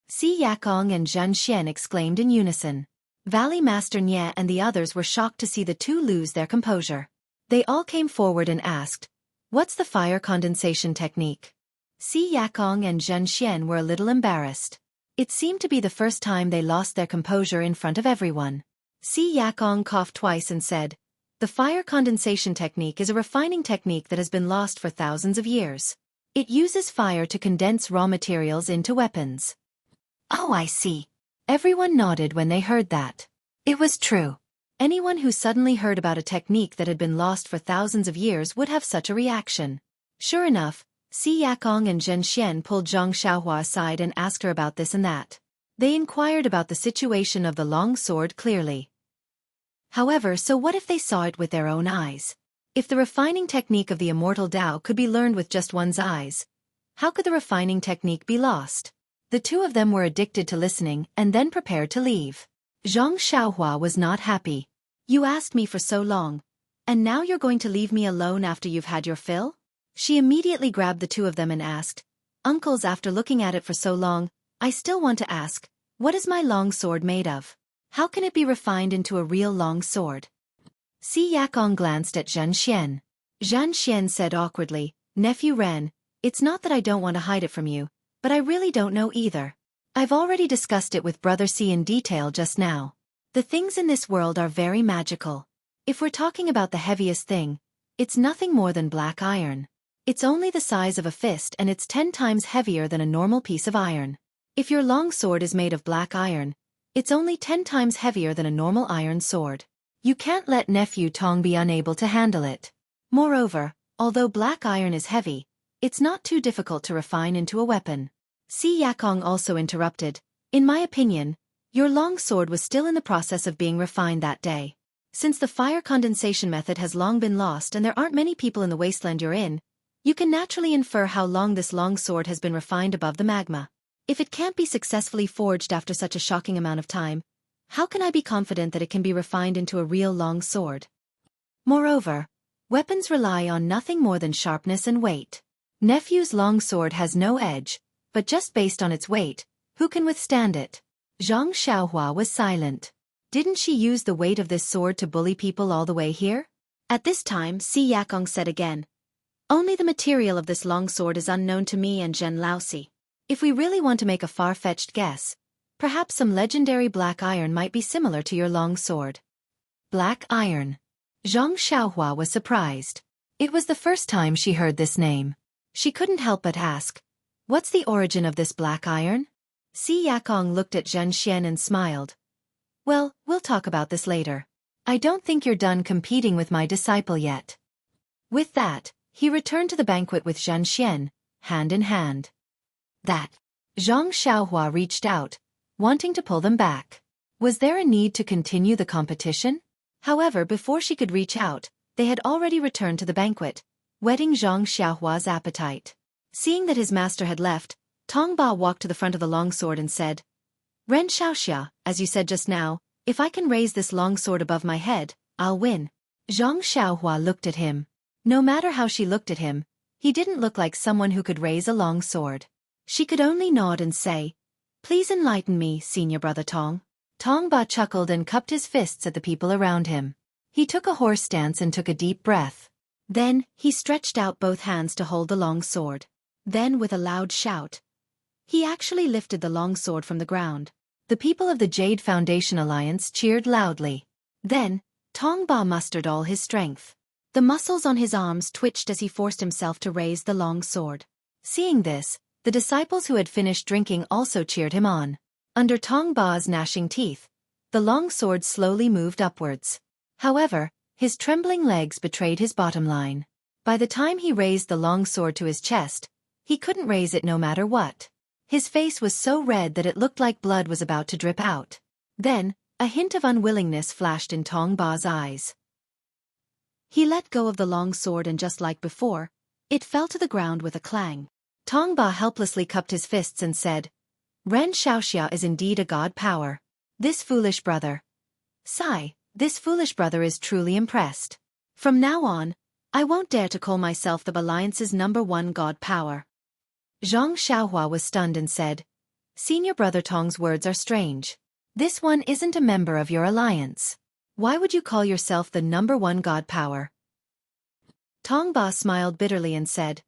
Si Yakong and Zhan Xian exclaimed in unison. Valley Master Nye and the others were shocked to see the two lose their composure. They all came forward and asked, "What's the fire condensation technique?" Si Yakong and Zhan Xian were a little embarrassed. It seemed to be the first time they lost their composure in front of everyone. Si Yakong coughed twice and said, "The fire condensation technique is a refining technique that has been lost for thousands of years. It uses fire to condense raw materials into weapons." Oh, I see. Everyone nodded when they heard that. It was true. Anyone who suddenly heard about a technique that had been lost for thousands of years would have such a reaction. Sure enough, Si Yakong and Zhen Xian pulled Zhang Xiaohua aside and asked her about this and that. They inquired about the situation of the long sword clearly. However, so what if they saw it with their own eyes? If the refining technique of the immortal Tao could be learned with just one's eyes, how could the refining technique be lost? The two of them were addicted to listening and then prepared to leave. Zhang Xiaohua was not happy. "You asked me for so long, and now you're going to leave me alone after you've had your fill?" She immediately grabbed the two of them and asked, "Uncles, after looking at it for so long, I still want to ask, what is my long sword made of? How can it be refined into a real long sword?" Si Yakong glanced at Zhan Xian. Zhan Xian said awkwardly, "Nephew Ren, it's not that I don't want to hide it from you, but I really don't know either. I've already discussed it with Brother C in detail just now. The things in this world are very magical. If we're talking about the heaviest thing, it's nothing more than black iron. It's only the size of a fist and it's 10 times heavier than a normal piece of iron. If your long sword is made of black iron, it's only 10 times heavier than a normal iron sword. You can't let Nephew Tong be unable to handle it. Moreover, although black iron is heavy, it's not too difficult to refine into a weapon." Si Yakong also interrupted, "In my opinion, your long sword was still in the process of being refined that day. Since the fire condensation method has long been lost and there aren't many people in the wasteland you're in, you can naturally infer how long this long sword has been refined above the magma. If it can't be successfully forged after such a shocking amount of time, how can I be confident that it can be refined into a real long sword? Moreover, weapons rely on nothing more than sharpness and weight. Nephew's long sword has no edge, but just based on its weight, who can withstand it?" Zhang Xiaohua was silent. Didn't she use the weight of this sword to bully people all the way here? At this time, Si Yakong said again, "Only the material of this long sword is unknown to me and Zhen Laosi. If we really want to make a far-fetched guess, perhaps some legendary black iron might be similar to your long sword." Black iron. Zhang Xiaohua was surprised. It was the first time she heard this name. She couldn't help but ask, "What's the origin of this black iron?" Si Yakong looked at Zhen Xian and smiled. "Well, we'll talk about this later. I don't think you're done competing with my disciple yet." With that, he returned to the banquet with Zhen Xian, hand in hand. That. Zhang Xiaohua reached out, wanting to pull them back. Was there a need to continue the competition? However, before she could reach out, they had already returned to the banquet, whetting Zhang Xiaohua's appetite. Seeing that his master had left, Tong Ba walked to the front of the longsword and said, Ren Xiaoxia, as you said just now, if I can raise this longsword above my head, I'll win. Zhang Xiaohua looked at him. No matter how she looked at him, he didn't look like someone who could raise a long sword. She could only nod and say, Please enlighten me, senior brother Tong. Tong Ba chuckled and cupped his fists at the people around him. He took a horse stance and took a deep breath. Then, he stretched out both hands to hold the long sword. Then with a loud shout, he actually lifted the long sword from the ground. The people of the Jade Foundation Alliance cheered loudly. Then, Tong Ba mustered all his strength. The muscles on his arms twitched as he forced himself to raise the long sword. Seeing this, the disciples who had finished drinking also cheered him on. Under Tong Ba's gnashing teeth, the long sword slowly moved upwards. However, his trembling legs betrayed his bottom line. By the time he raised the long sword to his chest, he couldn't raise it no matter what. His face was so red that it looked like blood was about to drip out. Then, a hint of unwillingness flashed in Tong Ba's eyes. He let go of the long sword and just like before, it fell to the ground with a clang. Tong Ba helplessly cupped his fists and said, Ren Xiaoxia is indeed a god power. This foolish brother. Sigh, this foolish brother is truly impressed. From now on, I won't dare to call myself the Alliance's #1 god power. Zhang Xiaohua was stunned and said, Senior brother Tong's words are strange. This one isn't a member of your alliance. Why would you call yourself the #1 god power? Tong Ba smiled bitterly and said,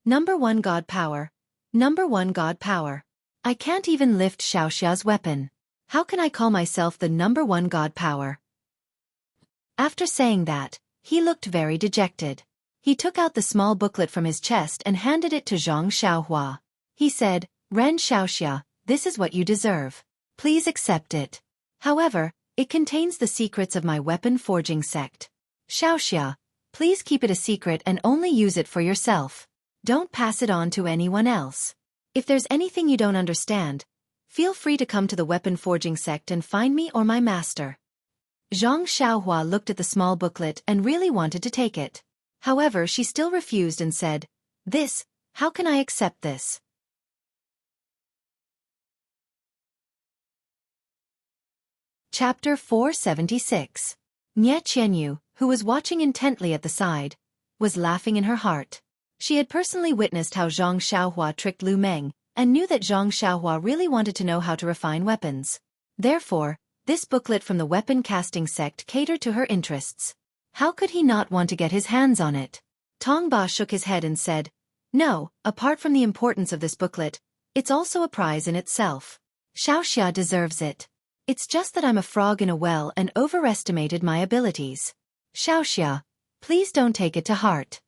#1 god power, #1 god power. I can't even lift Xiaoxia's weapon. How can I call myself the #1 god power? After saying that, he looked very dejected. He took out the small booklet from his chest and handed it to Zhang Xiaohua. He said, Ren Xiaoxia, this is what you deserve. Please accept it. However, it contains the secrets of my weapon forging sect. Xiaoxia, please keep it a secret and only use it for yourself. Don't pass it on to anyone else. If there's anything you don't understand, feel free to come to the weapon forging sect and find me or my master. Zhang Xiaohua looked at the small booklet and really wanted to take it. However, she still refused and said, how can I accept this? Chapter 476. Nie Qianyu, who was watching intently at the side, was laughing in her heart. She had personally witnessed how Zhang Xiaohua tricked Lu Meng, and knew that Zhang Xiaohua really wanted to know how to refine weapons. Therefore, this booklet from the weapon casting sect catered to her interests. How could he not want to get his hands on it? Tong Ba shook his head and said, No, apart from the importance of this booklet, it's also a prize in itself. Xiaoxia deserves it. It's just that I'm a frog in a well and overestimated my abilities. Xiaoxia, please don't take it to heart.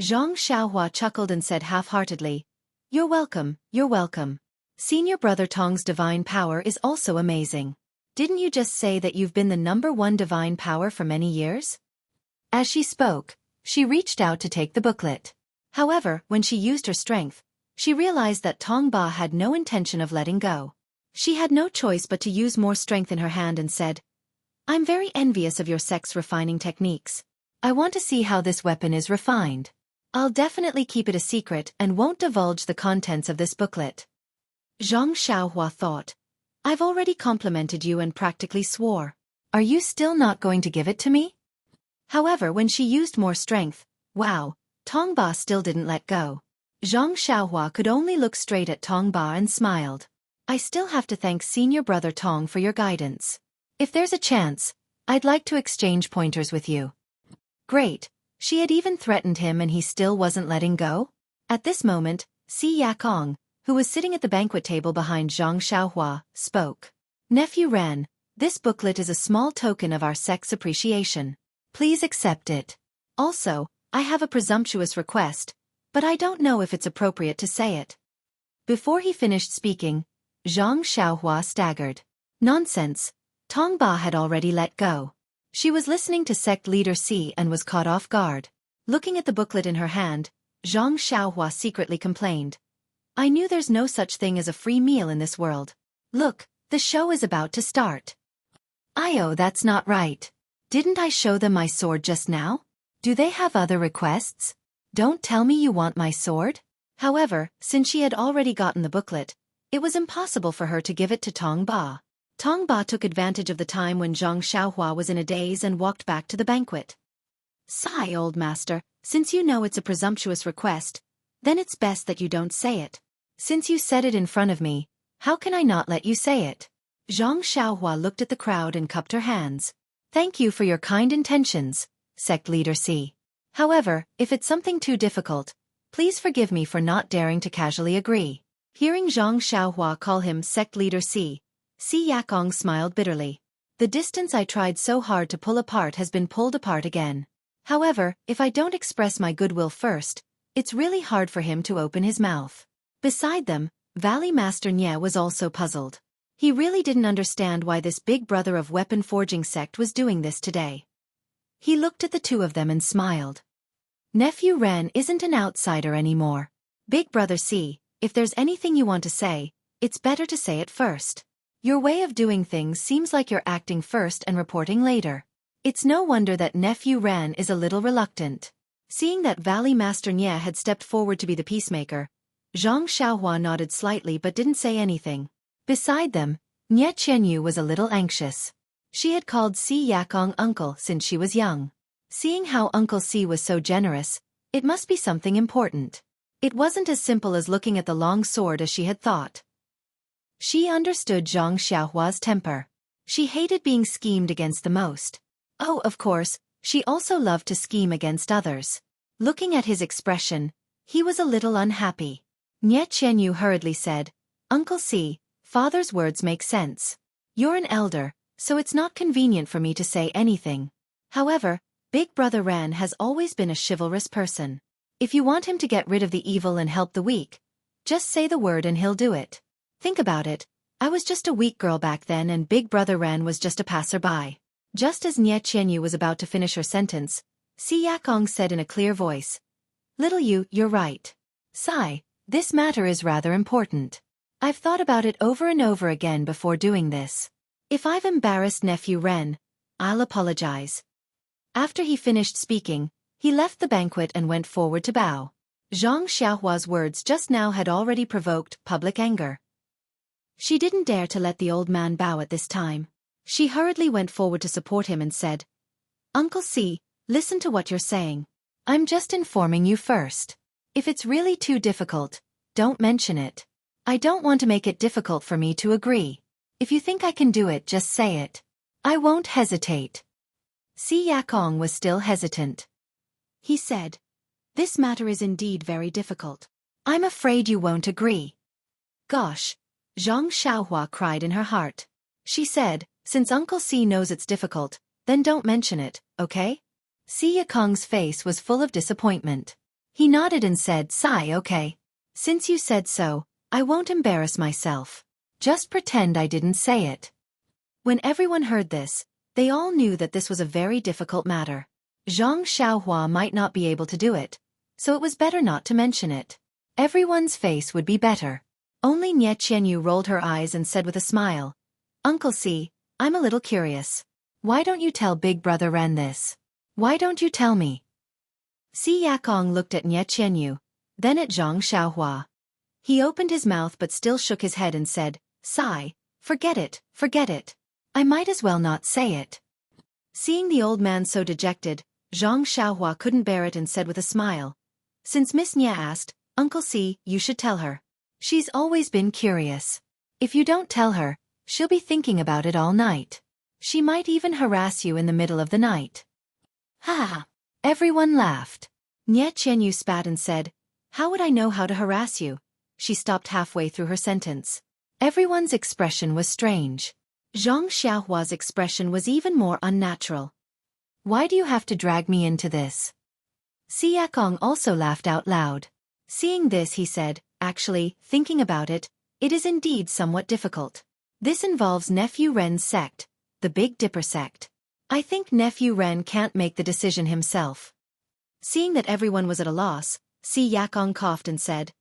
Zhang Xiaohua chuckled and said half-heartedly, You're welcome, you're welcome. Senior brother Tong's divine power is also amazing. Didn't you just say that you've been the #1 divine power for many years? As she spoke, she reached out to take the booklet. However, when she used her strength, she realized that Tong Ba had no intention of letting go. She had no choice but to use more strength in her hand and said, I'm very envious of your sect's refining techniques. I want to see how this weapon is refined. I'll definitely keep it a secret and won't divulge the contents of this booklet. Zhang Xiaohua thought, I've already complimented you and practically swore. Are you still not going to give it to me? However, when she used more strength, wow, Tong Ba still didn't let go. Zhang Xiaohua could only look straight at Tong Ba and smiled. I still have to thank senior brother Tong for your guidance. If there's a chance, I'd like to exchange pointers with you. Great, she had even threatened him and he still wasn't letting go? At this moment, Si Yakong, who was sitting at the banquet table behind Zhang Xiaohua, spoke. Nephew Ran, this booklet is a small token of our sect's appreciation. Please accept it. Also, I have a presumptuous request, but I don't know if it's appropriate to say it. Before he finished speaking, Zhang Xiaohua staggered. Nonsense. Tong Ba had already let go. She was listening to sect leader Si and was caught off guard. Looking at the booklet in her hand, Zhang Xiaohua secretly complained. I knew there's no such thing as a free meal in this world. Look, the show is about to start. Io, that's not right. Didn't I show them my sword just now? Do they have other requests? Don't tell me you want my sword? However, since she had already gotten the booklet, it was impossible for her to give it to Tong Ba. Tong Ba took advantage of the time when Zhang Xiaohua was in a daze and walked back to the banquet. Sigh, old master, since you know it's a presumptuous request, then it's best that you don't say it. Since you said it in front of me, how can I not let you say it? Zhang Xiaohua looked at the crowd and cupped her hands. Thank you for your kind intentions, sect leader C. However, if it's something too difficult, please forgive me for not daring to casually agree. Hearing Zhang Xiaohua call him sect leader C, Si Yakong smiled bitterly. The distance I tried so hard to pull apart has been pulled apart again. However, if I don't express my goodwill first, it's really hard for him to open his mouth. Beside them, Valley Master Nye was also puzzled. He really didn't understand why this big brother of weapon forging sect was doing this today. He looked at the two of them and smiled. Nephew Ren isn't an outsider anymore. Big brother C, if there's anything you want to say, it's better to say it first. Your way of doing things seems like you're acting first and reporting later. It's no wonder that Nephew Ren is a little reluctant. Seeing that Valley Master Nye had stepped forward to be the peacemaker, Zhang Xiaohua nodded slightly but didn't say anything. Beside them, Nye Qianyu was a little anxious. She had called Si Yakong uncle since she was young. Seeing how Uncle Si was so generous, it must be something important. It wasn't as simple as looking at the long sword as she had thought. She understood Zhang Xiaohua's temper. She hated being schemed against the most. Oh, of course, she also loved to scheme against others. Looking at his expression, he was a little unhappy. Nye Qianyu hurriedly said, Uncle Si, father's words make sense. You're an elder, so it's not convenient for me to say anything. However, Big Brother Ran has always been a chivalrous person. If you want him to get rid of the evil and help the weak, just say the word and he'll do it. Think about it, I was just a weak girl back then and Big Brother Ran was just a passerby. Just as Nye Qianyu was about to finish her sentence, Si Yakong said in a clear voice, Little you, you're right. Sigh, this matter is rather important. I've thought about it over and over again before doing this. If I've embarrassed Nephew Ren, I'll apologize. After he finished speaking, he left the banquet and went forward to bow. Zhang Xiaohua's words just now had already provoked public anger. She didn't dare to let the old man bow at this time. She hurriedly went forward to support him and said, Uncle Si, listen to what you're saying. I'm just informing you first. If it's really too difficult, don't mention it. I don't want to make it difficult for me to agree. If you think I can do it, just say it. I won't hesitate. Si Yakong was still hesitant. He said, This matter is indeed very difficult. I'm afraid you won't agree. Gosh, Zhang Xiaohua cried in her heart. She said, Since Uncle Si knows it's difficult, then don't mention it, okay? Si Yakong's face was full of disappointment. He nodded and said, Sigh, okay. Since you said so, I won't embarrass myself. Just pretend I didn't say it. When everyone heard this, they all knew that this was a very difficult matter. Zhang Xiaohua might not be able to do it, so it was better not to mention it. Everyone's face would be better. Only Nye Qianyu rolled her eyes and said with a smile, Uncle Si, I'm a little curious. Why don't you tell Big Brother Ren this? Why don't you tell me? Si Yakong looked at Nye Qianyu, then at Zhang Xiaohua. He opened his mouth but still shook his head and said, Sigh, forget it, forget it. I might as well not say it. Seeing the old man so dejected, Zhang Xiaohua couldn't bear it and said with a smile, Since Miss Nye asked, Uncle Si, you should tell her. She's always been curious. If you don't tell her, she'll be thinking about it all night. She might even harass you in the middle of the night. Ha ha! Everyone laughed. Nye Qianyu spat and said, How would I know how to harass you? She stopped halfway through her sentence. Everyone's expression was strange. Zhang Xiaohua's expression was even more unnatural. Why do you have to drag me into this? Si Yakong also laughed out loud. Seeing this, he said, Actually, thinking about it, it is indeed somewhat difficult. This involves Nephew Ren's sect, the Big Dipper sect. I think Nephew Ren can't make the decision himself. Seeing that everyone was at a loss, Si Yakong coughed and said,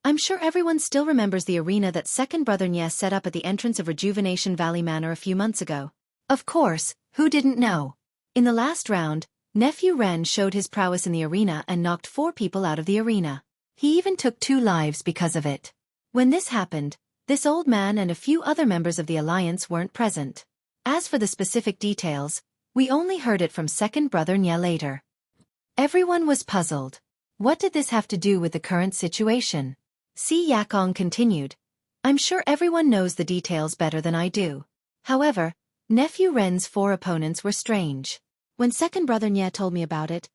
I'm sure everyone still remembers the arena that second brother Nye set up at the entrance of Rejuvenation Valley Manor a few months ago. Of course, who didn't know? In the last round, Nephew Ren showed his prowess in the arena and knocked 4 people out of the arena. He even took 2 lives because of it. When this happened, this old man and a few other members of the alliance weren't present. As for the specific details, we only heard it from second brother Nye later. Everyone was puzzled. What did this have to do with the current situation? Xueqi continued. I'm sure everyone knows the details better than I do. However, nephew Ren's 4 opponents were strange. When second brother Nye told me about it,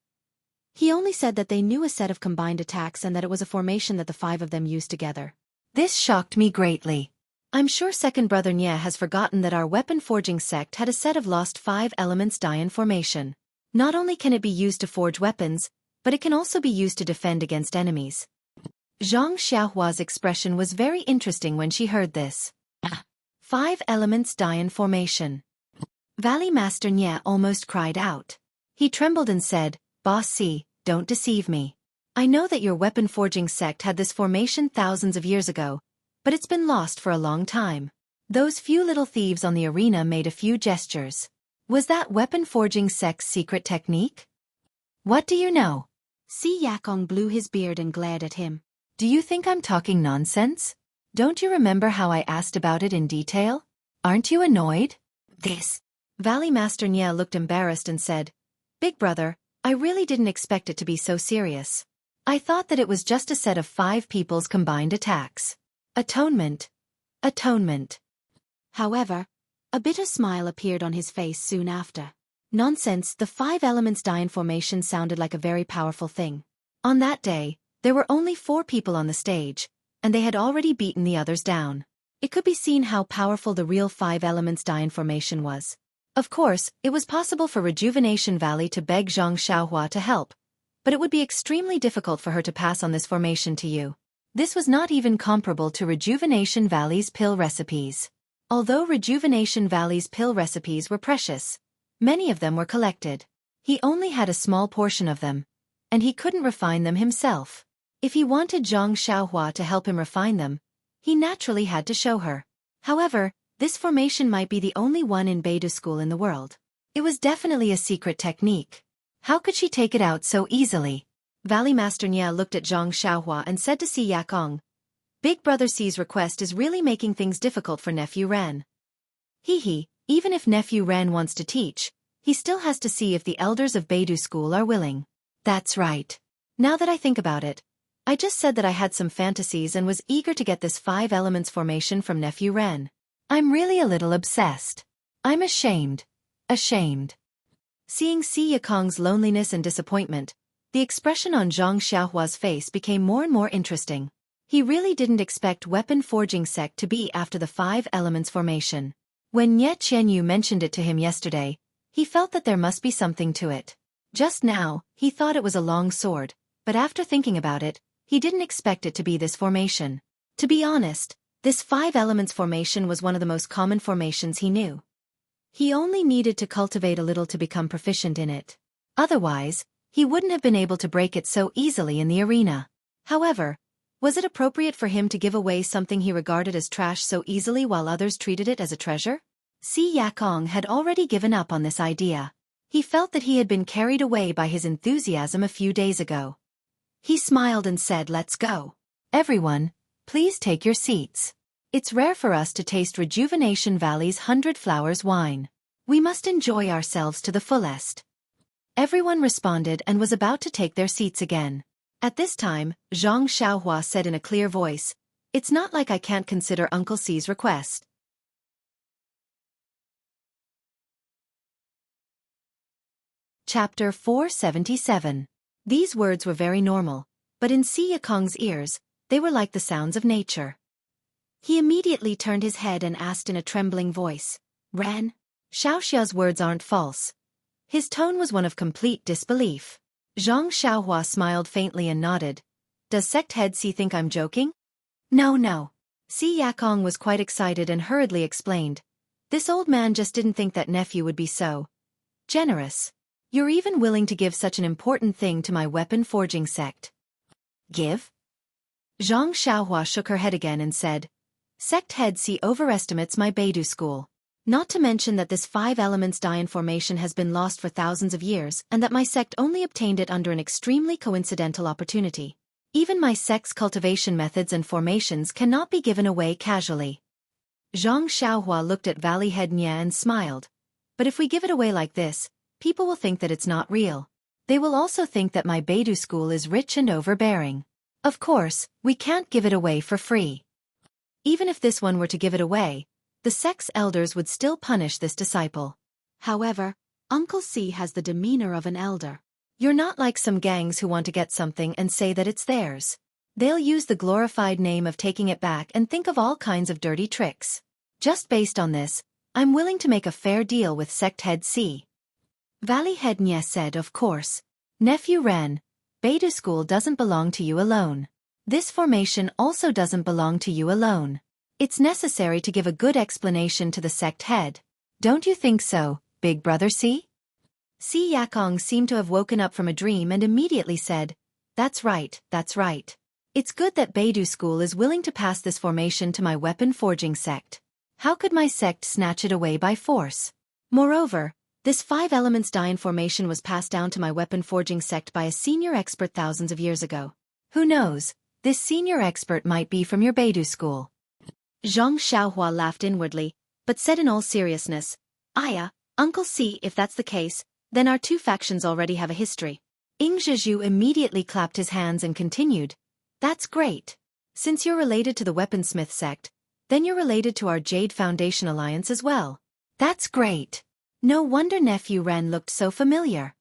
he only said that they knew a set of combined attacks and that it was a formation that the 5 of them used together. This shocked me greatly. I'm sure second brother Nye has forgotten that our weapon forging sect had a set of lost 5 elements Dian formation. Not only can it be used to forge weapons, but it can also be used to defend against enemies. Zhang Xiaohua's expression was very interesting when she heard this. 5 elements Dian formation. Valley Master Nye almost cried out. He trembled and said, Boss C, don't deceive me. I know that your weapon forging sect had this formation thousands of years ago, but it's been lost for a long time. Those few little thieves on the arena made a few gestures. Was that weapon forging sect's secret technique? What do you know? Xueqi blew his beard and glared at him. Do you think I'm talking nonsense? Don't you remember how I asked about it in detail? Aren't you annoyed? This. Valley Master Nye looked embarrassed and said, Big brother, I really didn't expect it to be so serious. I thought that it was just a set of 5 people's combined attacks. Atonement. Atonement. However, a bitter smile appeared on his face soon after. Nonsense, the 5 elements Dian formation sounded like a very powerful thing. On that day, there were only 4 people on the stage, and they had already beaten the others down. It could be seen how powerful the real 5 elements Dian formation was. Of course, it was possible for Rejuvenation Valley to beg Zhang Xiaohua to help, but it would be extremely difficult for her to pass on this formation to you. This was not even comparable to Rejuvenation Valley's pill recipes. Although Rejuvenation Valley's pill recipes were precious, many of them were collected. He only had a small portion of them, and he couldn't refine them himself. If he wanted Zhang Xiaohua to help him refine them, he naturally had to show her. However, this formation might be the only one in Beidou School in the world. It was definitely a secret technique. How could she take it out so easily? Valley Master Nye looked at Zhang Xiaohua and said to Xueqi, Big Brother C's request is really making things difficult for Nephew Ren. Even if Nephew Ren wants to teach, he still has to see if the elders of Beidou School are willing. That's right. Now that I think about it, I just said that I had some fantasies and was eager to get this 5 elements formation from Nephew Ren. I'm really a little obsessed. I'm ashamed. Ashamed. Seeing Xueqi's loneliness and disappointment, the expression on Zhang Xiaohua's face became more and more interesting. He really didn't expect weapon forging sect to be after the 5 elements formation. When Nye Qianyu mentioned it to him yesterday, he felt that there must be something to it. Just now, he thought it was a long sword, but after thinking about it, he didn't expect it to be this formation. To be honest, this 5 elements formation was one of the most common formations he knew. He only needed to cultivate a little to become proficient in it. Otherwise, he wouldn't have been able to break it so easily in the arena. However, was it appropriate for him to give away something he regarded as trash so easily while others treated it as a treasure? Xueqi had already given up on this idea. He felt that he had been carried away by his enthusiasm a few days ago. He smiled and said, Let's go. Everyone, please take your seats. It's rare for us to taste Rejuvenation Valley's 100 Flowers wine. We must enjoy ourselves to the fullest. Everyone responded and was about to take their seats again. At this time, Zhang Xiaohua said in a clear voice, It's not like I can't consider Uncle C's request. Chapter 477. These words were very normal, but in Xueqi's ears, they were like the sounds of nature. He immediately turned his head and asked in a trembling voice, Ren? Xiaoxia's words aren't false. His tone was one of complete disbelief. Zhang Xiaohua smiled faintly and nodded. Does Sect Head C think I'm joking? No. Xueqi was quite excited and hurriedly explained. This old man just didn't think that nephew would be so generous. You're even willing to give such an important thing to my weapon forging sect. Give? Zhang Xiaohua shook her head again and said, Sect Head C overestimates my Beidou School. Not to mention that this 5 elements Dian formation has been lost for thousands of years and that my sect only obtained it under an extremely coincidental opportunity. Even my sect's cultivation methods and formations cannot be given away casually. Zhang Xiaohua looked at Valley Head Nye and smiled. But if we give it away like this, people will think that it's not real. They will also think that my Beidou school is rich and overbearing. Of course, we can't give it away for free. Even if this one were to give it away, the sect's elders would still punish this disciple. However, Uncle C has the demeanor of an elder. You're not like some gangs who want to get something and say that it's theirs. They'll use the glorified name of taking it back and think of all kinds of dirty tricks. Just based on this, I'm willing to make a fair deal with Sect Head C. Valley Head Nye said, of course. Nephew Ren, Beidou School doesn't belong to you alone. This formation also doesn't belong to you alone. It's necessary to give a good explanation to the sect head. Don't you think so, Big Brother C? Si Yakong seemed to have woken up from a dream and immediately said, That's right, that's right. It's good that Beidou School is willing to pass this formation to my weapon forging sect. How could my sect snatch it away by force? Moreover, this 5 elements Dayan formation was passed down to my weapon forging sect by a senior expert thousands of years ago. Who knows, this senior expert might be from your Beidou School. Zhang Xiaohua laughed inwardly, but said in all seriousness, Aya, Uncle C, if that's the case, then our 2 factions already have a history. Ing Zhizhu immediately clapped his hands and continued, That's great. Since you're related to the weaponsmith sect, then you're related to our Jade Foundation Alliance as well. That's great. No wonder Nephew Ren looked so familiar.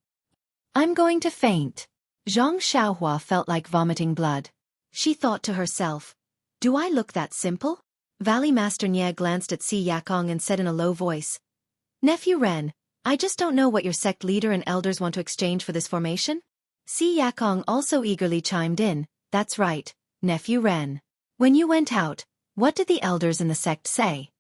I'm going to faint. Zhang Xiaohua felt like vomiting blood. She thought to herself, Do I look that simple? Valley Master Nye glanced at Si Yakong and said in a low voice, Nephew Ren, I just don't know what your sect leader and elders want to exchange for this formation? Si Yakong also eagerly chimed in, That's right, Nephew Ren. When you went out, what did the elders in the sect say?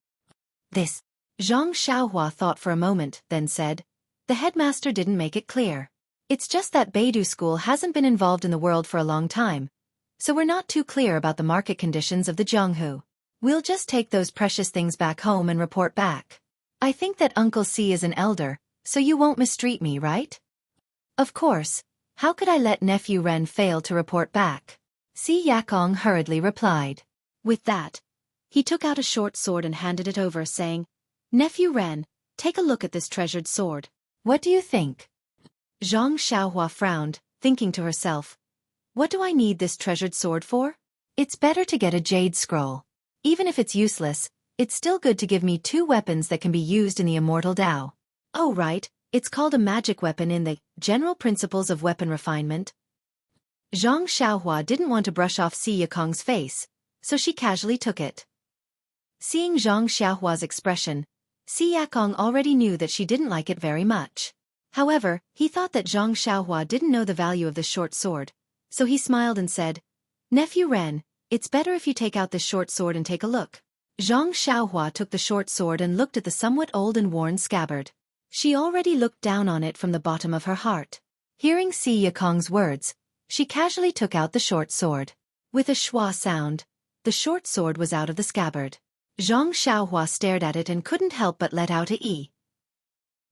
This. Zhang Xiaohua thought for a moment, then said, The headmaster didn't make it clear. It's just that Beidou School hasn't been involved in the world for a long time, so we're not too clear about the market conditions of the Zhonghu. We'll just take those precious things back home and report back. I think that Uncle C is an elder, so you won't mistreat me, right? Of course. How could I let Nephew Ren fail to report back? Si Yakong hurriedly replied. With that, he took out a short sword and handed it over, saying, Nephew Ren, take a look at this treasured sword. What do you think? Zhang Xiaohua frowned, thinking to herself, What do I need this treasured sword for? It's better to get a jade scroll. Even if it's useless, it's still good to give me 2 weapons that can be used in the immortal Tao. Oh right, it's called a magic weapon in the General Principles of Weapon Refinement. Zhang Xiaohua didn't want to brush off Si Yakong's face, so she casually took it. Seeing Zhang Xiaohua's expression, Si Yakong already knew that she didn't like it very much. However, he thought that Zhang Xiaohua didn't know the value of this short sword, so he smiled and said, Nephew Ren, it's better if you take out this short sword and take a look. Zhang Xiaohua took the short sword and looked at the somewhat old and worn scabbard. She already looked down on it from the bottom of her heart. Hearing Si Yakong's words, she casually took out the short sword. With a schwa sound, the short sword was out of the scabbard. Zhang Xiaohua stared at it and couldn't help but let out a ee.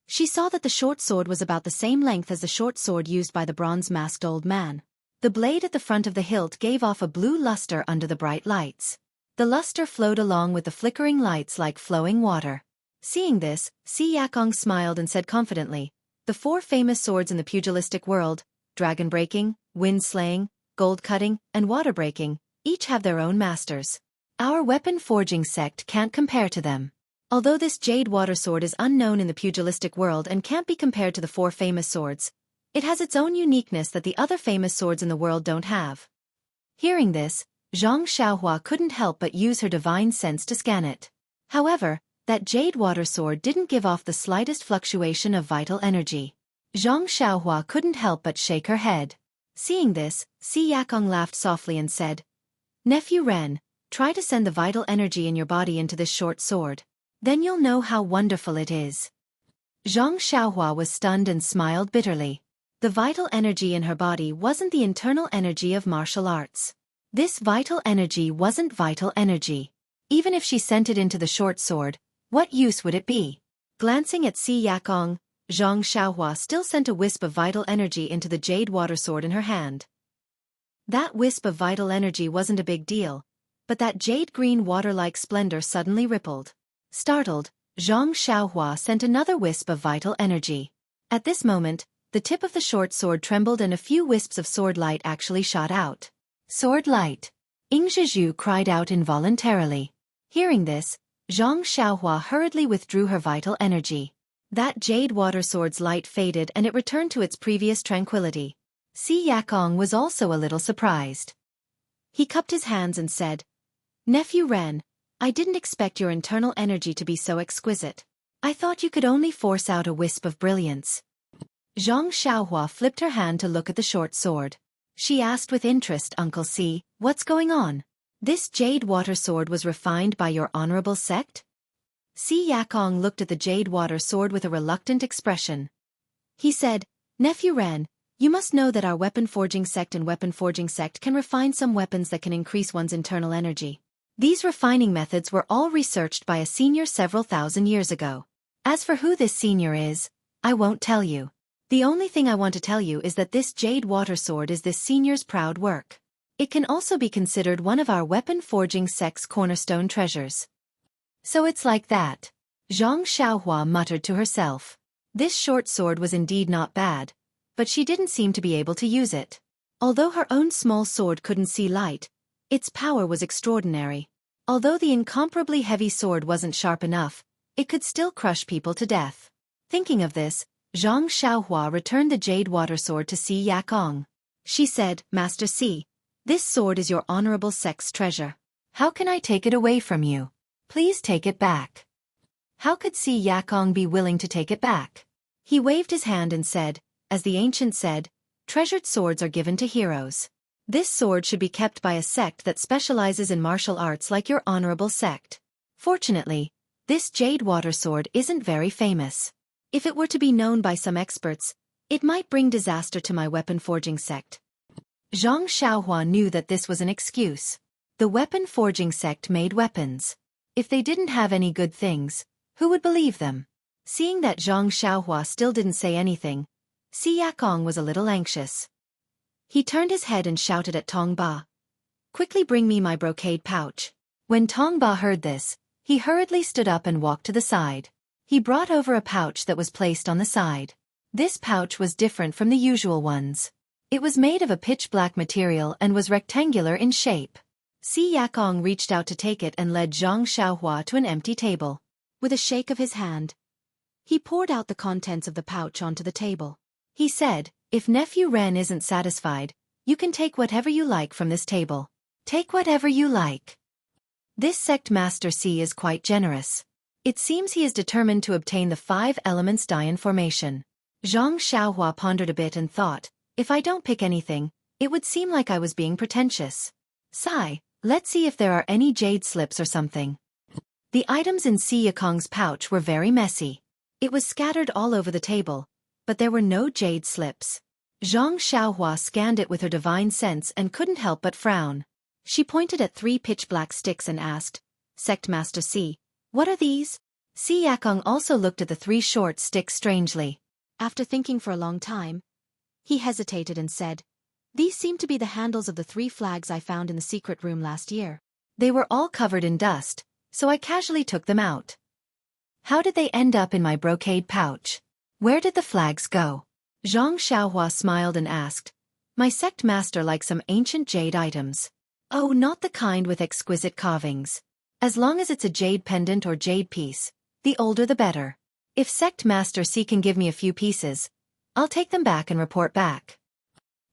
She saw that the short sword was about the same length as the short sword used by the bronze-masked old man. The blade at the front of the hilt gave off a blue luster under the bright lights. The luster flowed along with the flickering lights like flowing water. Seeing this, Si Yakong smiled and said confidently, The 4 famous swords in the pugilistic world, dragon breaking, wind slaying, gold cutting, and water breaking, each have their own masters. Our weapon forging sect can't compare to them. Although this jade water sword is unknown in the pugilistic world and can't be compared to the 4 famous swords, it has its own uniqueness that the other famous swords in the world don't have. Hearing this, Zhang Xiaohua couldn't help but use her divine sense to scan it. However, that jade water sword didn't give off the slightest fluctuation of vital energy. Zhang Xiaohua couldn't help but shake her head. Seeing this, Si Yakong laughed softly and said, Nephew Ren, try to send the vital energy in your body into this short sword. Then you'll know how wonderful it is. Zhang Xiaohua was stunned and smiled bitterly. The vital energy in her body wasn't the internal energy of martial arts. This vital energy wasn't vital energy. Even if she sent it into the short sword, what use would it be? Glancing at Si Yakong, Zhang Xiaohua still sent a wisp of vital energy into the jade water sword in her hand. That wisp of vital energy wasn't a big deal, but that jade-green water-like splendor suddenly rippled. Startled, Zhang Xiaohua sent another wisp of vital energy. At this moment, the tip of the short sword trembled and a few wisps of sword light actually shot out. Sword light! Ying Zhizhu cried out involuntarily. Hearing this, Zhang Xiaohua hurriedly withdrew her vital energy. That jade water sword's light faded and it returned to its previous tranquility. Si Yakong was also a little surprised. He cupped his hands and said, "Nephew Ren, I didn't expect your internal energy to be so exquisite. I thought you could only force out a wisp of brilliance." Zhang Xiaohua flipped her hand to look at the short sword. She asked with interest, "Uncle Si, what's going on? This jade water sword was refined by your honorable sect?" Si Yakong looked at the jade water sword with a reluctant expression. He said, "Nephew Ren, you must know that our weapon forging sect can refine some weapons that can increase one's internal energy. These refining methods were all researched by a senior several thousand years ago. As for who this senior is, I won't tell you. The only thing I want to tell you is that this jade water sword is this senior's proud work. It can also be considered one of our weapon forging sect's cornerstone treasures." "So it's like that," Zhang Xiaohua muttered to herself. This short sword was indeed not bad, but she didn't seem to be able to use it. Although her own small sword couldn't see light, its power was extraordinary. Although the incomparably heavy sword wasn't sharp enough, it could still crush people to death. Thinking of this, Zhang Xiaohua returned the jade water sword to Si Yakong. She said, "Master Si, this sword is your honorable sect's treasure. How can I take it away from you? Please take it back." How could Si Yakong be willing to take it back? He waved his hand and said, "As the ancient said, treasured swords are given to heroes. This sword should be kept by a sect that specializes in martial arts like your honorable sect. Fortunately, this jade water sword isn't very famous. If it were to be known by some experts, it might bring disaster to my weapon forging sect." Zhang Xiaohua knew that this was an excuse. The weapon forging sect made weapons. If they didn't have any good things, who would believe them? Seeing that Zhang Xiaohua still didn't say anything, Si Yakong was a little anxious. He turned his head and shouted at Tong Ba, "Quickly bring me my brocade pouch." When Tong Ba heard this, he hurriedly stood up and walked to the side. He brought over a pouch that was placed on the side. This pouch was different from the usual ones. It was made of a pitch-black material and was rectangular in shape. Si Yakong reached out to take it and led Zhang Xiaohua to an empty table. With a shake of his hand, he poured out the contents of the pouch onto the table. He said, "If Nephew Ren isn't satisfied, you can take whatever you like from this table. Take whatever you like." This sect Master Si is quite generous. It seems he is determined to obtain the 5 elements Dian formation. Zhang Xiaohua pondered a bit and thought, if I don't pick anything, it would seem like I was being pretentious. Sigh, let's see if there are any jade slips or something. The items in Si Yakong's pouch were very messy. It was scattered all over the table, but there were no jade slips. Zhang Xiaohua scanned it with her divine sense and couldn't help but frown. She pointed at 3 pitch-black sticks and asked, "Sect Master Si, what are these?" Si Yakong also looked at the 3 short sticks strangely. After thinking for a long time, he hesitated and said, "These seem to be the handles of the 3 flags I found in the secret room last year. They were all covered in dust, so I casually took them out. How did they end up in my brocade pouch? Where did the flags go?" Zhang Xiaohua smiled and asked, "My sect master likes some ancient jade items. Oh, not the kind with exquisite carvings. As long as it's a jade pendant or jade piece, the older the better. If sect master Si can give me a few pieces, I'll take them back and report back."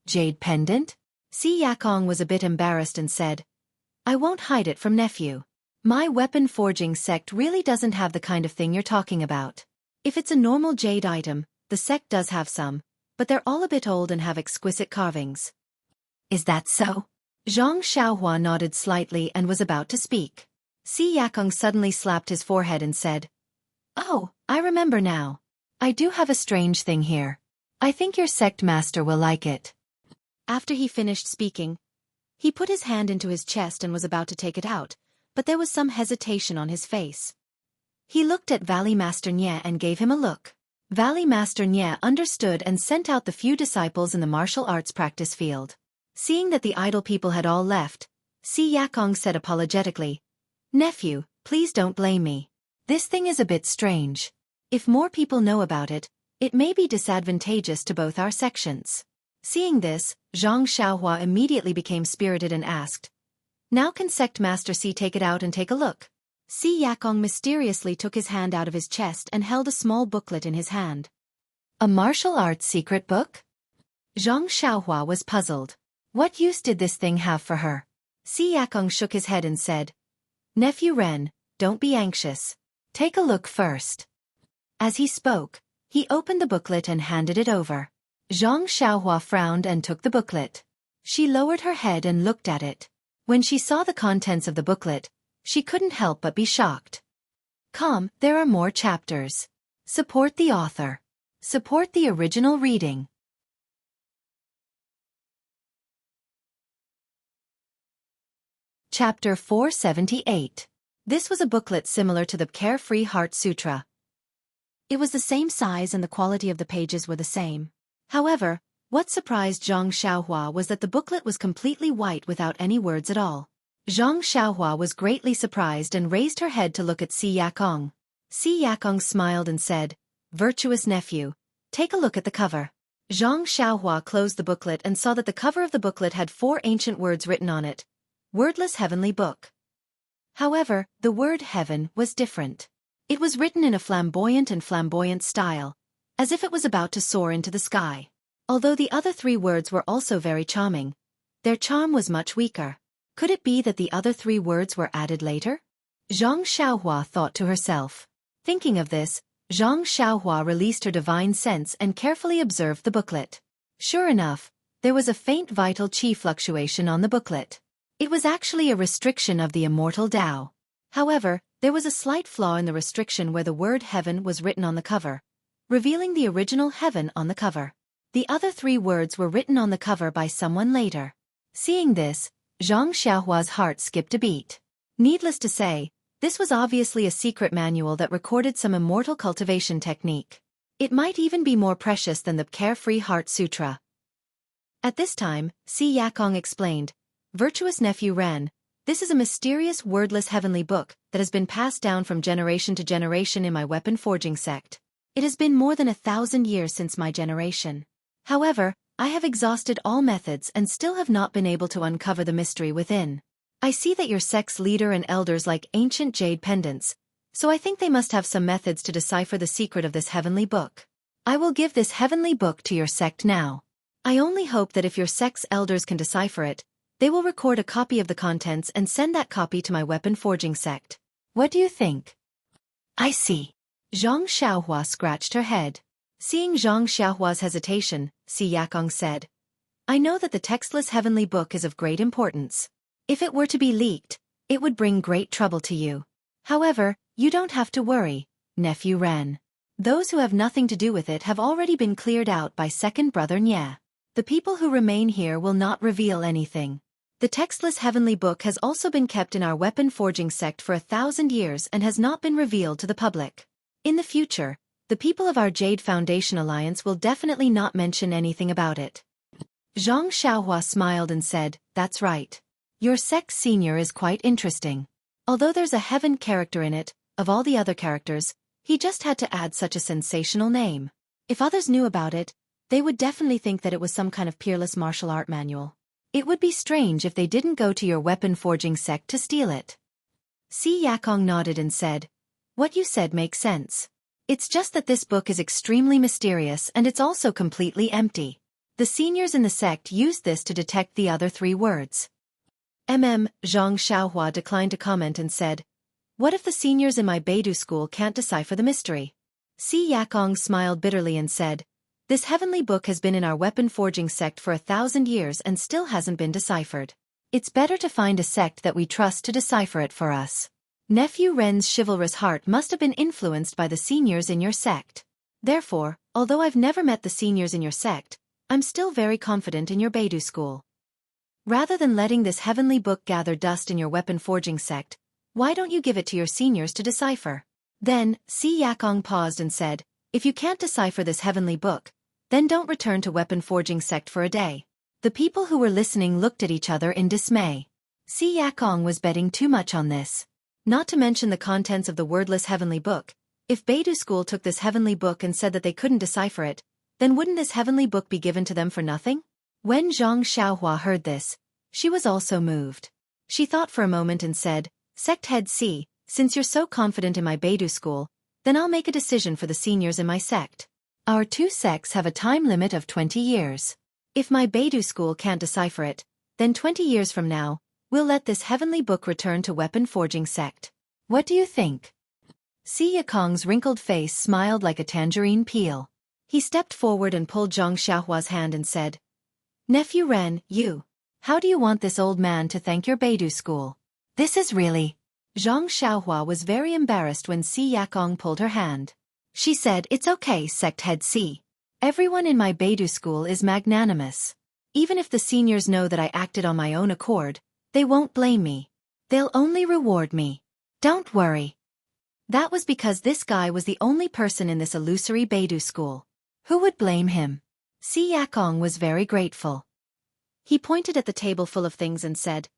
"Jade pendant?" Si Yakong was a bit embarrassed and said, "I won't hide it from nephew. My weapon forging sect really doesn't have the kind of thing you're talking about. If it's a normal jade item, the sect does have some, but they're all a bit old and have exquisite carvings." "Is that so?" Zhang Xiaohua nodded slightly and was about to speak. Si Yakong suddenly slapped his forehead and said, "Oh, I remember now. I do have a strange thing here. I think your sect master will like it." After he finished speaking, he put his hand into his chest and was about to take it out, but there was some hesitation on his face. He looked at Valley Master Nye and gave him a look. Valley Master Nye understood and sent out the few disciples in the martial arts practice field. Seeing that the idle people had all left, Xueqi said apologetically, "Nephew, please don't blame me. This thing is a bit strange. If more people know about it, it may be disadvantageous to both our sections." Seeing this, Zhang Xiaohua immediately became spirited and asked, "Now can Sect Master C take it out and take a look?" Xueqi mysteriously took his hand out of his chest and held a small booklet in his hand. A martial arts secret book? Zhang Xiaohua was puzzled. What use did this thing have for her? Xueqi shook his head and said, "Nephew Ren, don't be anxious. Take a look first." As he spoke, he opened the booklet and handed it over. Zhang Xiaohua frowned and took the booklet. She lowered her head and looked at it. When she saw the contents of the booklet, she couldn't help but be shocked. There are more chapters. Support the author. Support the original reading. Chapter 478. This was a booklet similar to the Carefree Heart Sutra. It was the same size and the quality of the pages were the same. However, what surprised Zhang Xiaohua was that the booklet was completely white without any words at all. Zhang Xiaohua was greatly surprised and raised her head to look at Xueqi. Xueqi smiled and said, "Virtuous nephew, take a look at the cover." Zhang Xiaohua closed the booklet and saw that the cover of the booklet had 4 ancient words written on it. Wordless Heavenly Book. However, the word heaven was different. It was written in a flamboyant style, as if it was about to soar into the sky. Although the other 3 words were also very charming, their charm was much weaker. Could it be that the other 3 words were added later? Zhang Xiaohua thought to herself. Thinking of this, Zhang Xiaohua released her divine sense and carefully observed the booklet. Sure enough, there was a faint vital qi fluctuation on the booklet. It was actually a restriction of the immortal Tao. However, there was a slight flaw in the restriction where the word heaven was written on the cover, revealing the original heaven on the cover. The other 3 words were written on the cover by someone later. Seeing this, Zhang Xiaohua's heart skipped a beat. Needless to say, this was obviously a secret manual that recorded some immortal cultivation technique. It might even be more precious than the Carefree Heart Sutra. At this time, Xueqi explained, "Virtuous nephew Ren, this is a mysterious wordless heavenly book that has been passed down from generation to generation in my weapon forging sect. It has been more than 1,000 years since my generation. However, I have exhausted all methods and still have not been able to uncover the mystery within. I see that your sect's leader and elders like ancient jade pendants, so I think they must have some methods to decipher the secret of this heavenly book. I will give this heavenly book to your sect now. I only hope that if your sect's elders can decipher it, they will record a copy of the contents and send that copy to my weapon forging sect. What do you think?" "I see." Zhang Xiaohua scratched her head. Seeing Zhang Xiaohua's hesitation, Xueqi said, "I know that the textless heavenly book is of great importance. If it were to be leaked, it would bring great trouble to you. However, you don't have to worry, nephew Ren. Those who have nothing to do with it have already been cleared out by second brother Nye. The people who remain here will not reveal anything. The textless heavenly book has also been kept in our weapon forging sect for 1,000 years and has not been revealed to the public. In the future, the people of our Jade Foundation Alliance will definitely not mention anything about it." Zhang Xiaohua smiled and said, "That's right. Your sect's senior is quite interesting. Although there's a heaven character in it, of all the other characters, he just had to add such a sensational name. If others knew about it, they would definitely think that it was some kind of peerless martial art manual. It would be strange if they didn't go to your weapon forging sect to steal it." Xueqi nodded and said, "What you said makes sense. It's just that this book is extremely mysterious and it's also completely empty. The seniors in the sect used this to detect the other 3 words." Zhang Xiaohua declined to comment and said, "What if the seniors in my Beidou school can't decipher the mystery?" Xueqi smiled bitterly and said, "This heavenly book has been in our weapon forging sect for 1,000 years and still hasn't been deciphered. It's better to find a sect that we trust to decipher it for us. Nephew Ren's chivalrous heart must have been influenced by the seniors in your sect. Therefore, although I've never met the seniors in your sect, I'm still very confident in your Beidou school. Rather than letting this heavenly book gather dust in your weapon forging sect, why don't you give it to your seniors to decipher?" Then, Xueqi paused and said, "If you can't decipher this heavenly book, then don't return to weapon forging sect for a day. The people who were listening looked at each other in dismay. Si Yakong was betting too much on this. Not to mention the contents of the wordless heavenly book. If Beidou school took this heavenly book and said that they couldn't decipher it, then wouldn't this heavenly book be given to them for nothing? When Zhang Xiaohua heard this, she was also moved. She thought for a moment and said, Sect Head C, since you're so confident in my Beidou school, then I'll make a decision for the seniors in my sect. Our two sects have a time limit of 20 years. If my Beidou school can't decipher it, then 20 years from now, we'll let this heavenly book return to weapon forging sect. What do you think? Si Yakong's wrinkled face smiled like a tangerine peel. He stepped forward and pulled Zhang Xiaohua's hand and said, Nephew Ren, how do you want this old man to thank your Beidou school? This is really... Zhang Xiaohua was very embarrassed when Si Yakong pulled her hand. She said, It's okay, Sect Head C. Everyone in my Beidou school is magnanimous. Even if the seniors know that I acted on my own accord, they won't blame me. They'll only reward me. Don't worry. That was because this guy was the only person in this illusory Beidou school. Who would blame him? Si Yakong was very grateful. He pointed at the table full of things and said,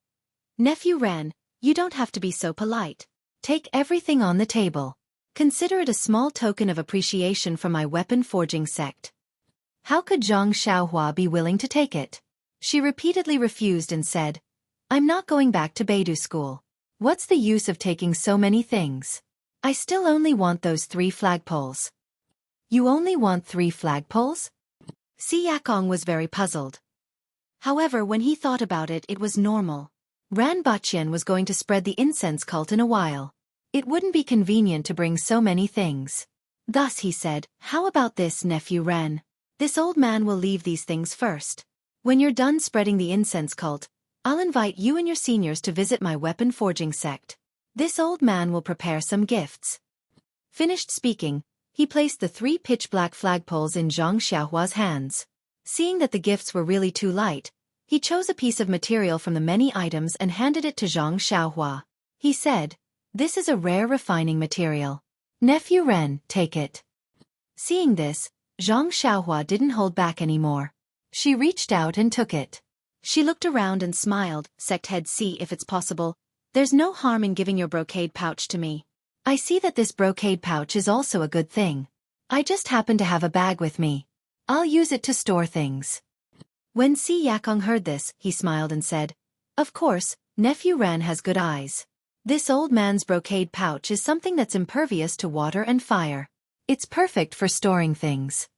Nephew Ren, you don't have to be so polite. Take everything on the table. Consider it a small token of appreciation from my weapon forging sect. How could Zhang Xiaohua be willing to take it? She repeatedly refused and said, I'm not going back to Beidou school. What's the use of taking so many things? I still only want those 3 flagpoles. You only want 3 flagpoles? Si Yakong was very puzzled. However, when he thought about it, it was normal. Ran Baqian was going to spread the incense cult in a while. It wouldn't be convenient to bring so many things. Thus he said, How about this, Nephew Ren? This old man will leave these things first. When you're done spreading the incense cult, I'll invite you and your seniors to visit my weapon forging sect. This old man will prepare some gifts. Finished speaking, he placed the 3 pitch-black flagpoles in Zhang Xiaohua's hands. Seeing that the gifts were really too light, he chose a piece of material from the many items and handed it to Zhang Xiaohua. He said, This is a rare refining material. Nephew Ren, take it. Seeing this, Zhang Xiaohua didn't hold back anymore. She reached out and took it. She looked around and smiled, Sect Head C, if it's possible, there's no harm in giving your brocade pouch to me. I see that this brocade pouch is also a good thing. I just happen to have a bag with me. I'll use it to store things. When Si Yakong heard this, he smiled and said, Of course, Nephew Ren has good eyes. This old man's brocade pouch is something that's impervious to water and fire. It's perfect for storing things.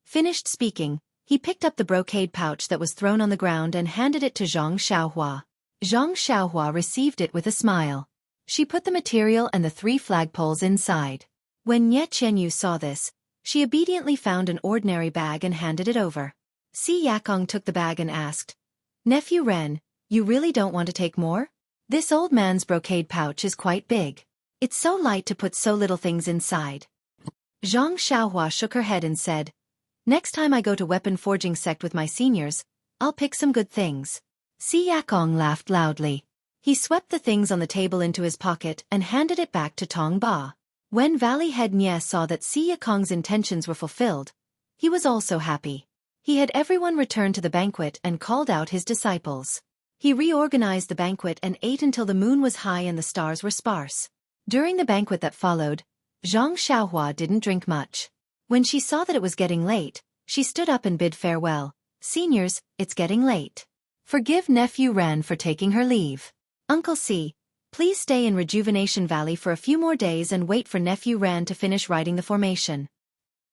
Finished speaking, he picked up the brocade pouch that was thrown on the ground and handed it to Zhang Xiaohua. Zhang Xiaohua received it with a smile. She put the material and the 3 flagpoles inside. When Nie Qianyu saw this, she obediently found an ordinary bag and handed it over. Si Yakong took the bag and asked, Nephew Ren, you really don't want to take more? This old man's brocade pouch is quite big. It's so light to put so little things inside. Zhang Xiaohua shook her head and said, Next time I go to weapon forging sect with my seniors, I'll pick some good things. Si Yakong laughed loudly. He swept the things on the table into his pocket and handed it back to Tong Ba. When Valley Head Nye saw that Si Yakong's intentions were fulfilled, he was also happy. He had everyone return to the banquet and called out his disciples. He reorganized the banquet and ate until the moon was high and the stars were sparse. During the banquet that followed, Zhang Xiaohua didn't drink much. When she saw that it was getting late, she stood up and bid farewell. Seniors, it's getting late. Forgive Nephew Ren for taking her leave. Uncle C, please stay in Rejuvenation Valley for a few more days and wait for Nephew Ren to finish writing the formation.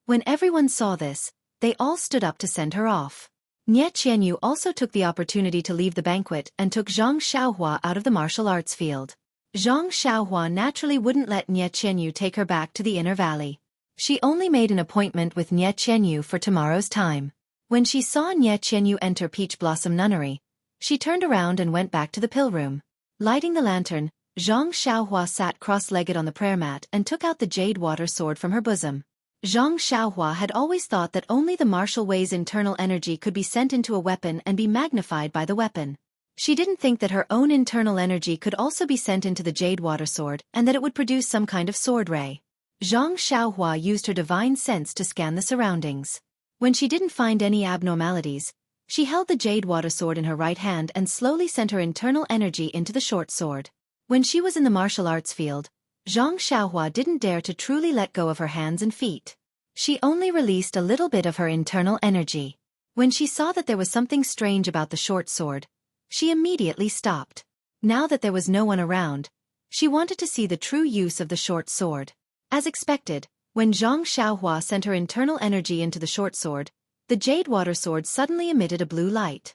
When everyone saw this, they all stood up to send her off. Nie Qianyu also took the opportunity to leave the banquet and took Zhang Xiaohua out of the martial arts field. Zhang Xiaohua naturally wouldn't let Nie Qianyu take her back to the inner valley. She only made an appointment with Nie Qianyu for tomorrow's time. When she saw Nie Qianyu enter Peach Blossom Nunnery, she turned around and went back to the pill room. Lighting the lantern, Zhang Xiaohua sat cross-legged on the prayer mat and took out the jade water sword from her bosom. Zhang Xiaohua had always thought that only the martial way's internal energy could be sent into a weapon and be magnified by the weapon. She didn't think that her own internal energy could also be sent into the jade water sword and that it would produce some kind of sword ray. Zhang Xiaohua used her divine sense to scan the surroundings. When she didn't find any abnormalities, She held the jade water sword in her right hand and slowly sent her internal energy into the short sword. When she was in the martial arts field, Zhang Xiaohua didn't dare to truly let go of her hands and feet. She only released a little bit of her internal energy. When she saw that there was something strange about the short sword, she immediately stopped. Now that there was no one around, she wanted to see the true use of the short sword. As expected, when Zhang Xiaohua sent her internal energy into the short sword, the jade water sword suddenly emitted a blue light.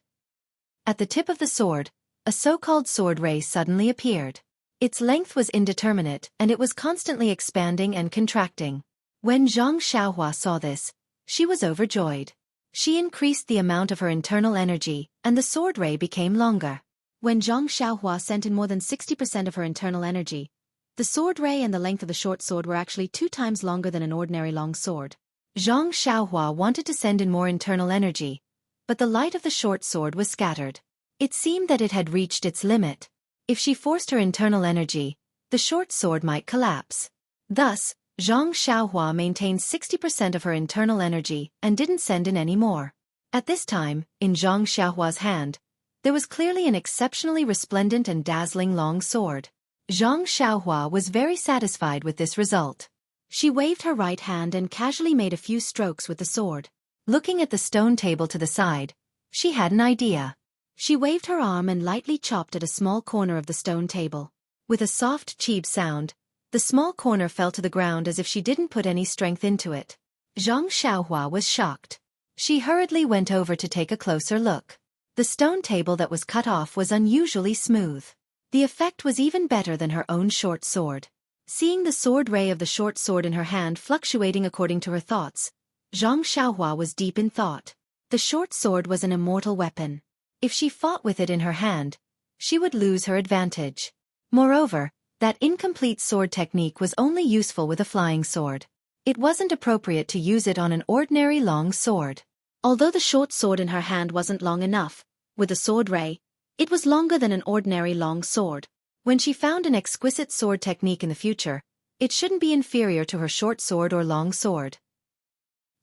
At the tip of the sword, a so-called sword ray suddenly appeared. Its length was indeterminate and it was constantly expanding and contracting. When Zhang Xiaohua saw this, she was overjoyed. She increased the amount of her internal energy, and the sword ray became longer. When Zhang Xiaohua sent in more than 60% of her internal energy, the sword ray and the length of the short sword were actually 2 times longer than an ordinary long sword. Zhang Xiaohua wanted to send in more internal energy, but the light of the short sword was scattered. It seemed that it had reached its limit. If she forced her internal energy, the short sword might collapse. Thus, Zhang Xiaohua maintained 60% of her internal energy and didn't send in any more. At this time, in Zhang Xiaohua's hand, there was clearly an exceptionally resplendent and dazzling long sword. Zhang Xiaohua was very satisfied with this result. She waved her right hand and casually made a few strokes with the sword. Looking at the stone table to the side, she had an idea. She waved her arm and lightly chopped at a small corner of the stone table. With a soft cheep sound, the small corner fell to the ground as if she didn't put any strength into it. Zhang Xiaohua was shocked. She hurriedly went over to take a closer look. The stone table that was cut off was unusually smooth. The effect was even better than her own short sword. Seeing the sword ray of the short sword in her hand fluctuating according to her thoughts, Zhang Xiaohua was deep in thought. The short sword was an immortal weapon. If she fought with it in her hand, she would lose her advantage. Moreover, that incomplete sword technique was only useful with a flying sword. It wasn't appropriate to use it on an ordinary long sword. Although the short sword in her hand wasn't long enough, with the sword ray, it was longer than an ordinary long sword. When she found an exquisite sword technique in the future, it shouldn't be inferior to her short sword or long sword.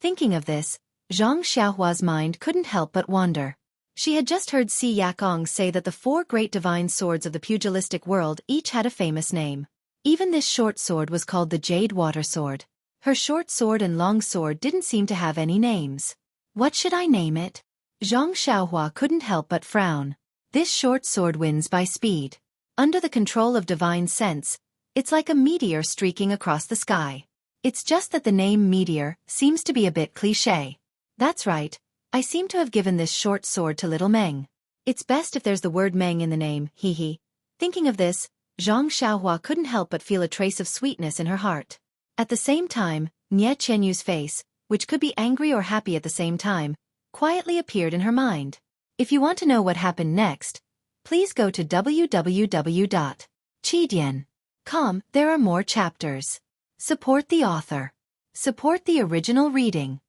Thinking of this, Zhang Xiaohua's mind couldn't help but wander. She had just heard Si Yakong say that the 4 great divine swords of the pugilistic world each had a famous name. Even this short sword was called the Jade Water Sword. Her short sword and long sword didn't seem to have any names. What should I name it? Zhang Xiaohua couldn't help but frown. This short sword wins by speed. Under the control of divine sense, it's like a meteor streaking across the sky. It's just that the name meteor seems to be a bit cliché. That's right. I seem to have given this short sword to little Meng. It's best if there's the word Meng in the name, hee. Thinking of this, Zhang Xiaohua couldn't help but feel a trace of sweetness in her heart. At the same time, Nie Qianyu's face, which could be angry or happy at the same time, quietly appeared in her mind. If you want to know what happened next, please go to www.chidian.com. There are more chapters. Support the author. Support the original reading.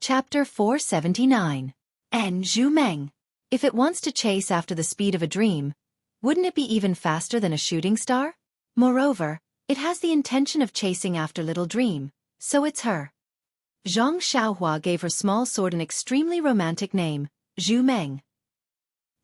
Chapter 479. En Zhu Meng. If it wants to chase after the speed of a dream, wouldn't it be even faster than a shooting star? Moreover, it has the intention of chasing after little dream, so it's her. Zhang Xiaohua gave her small sword an extremely romantic name, Zhu Meng.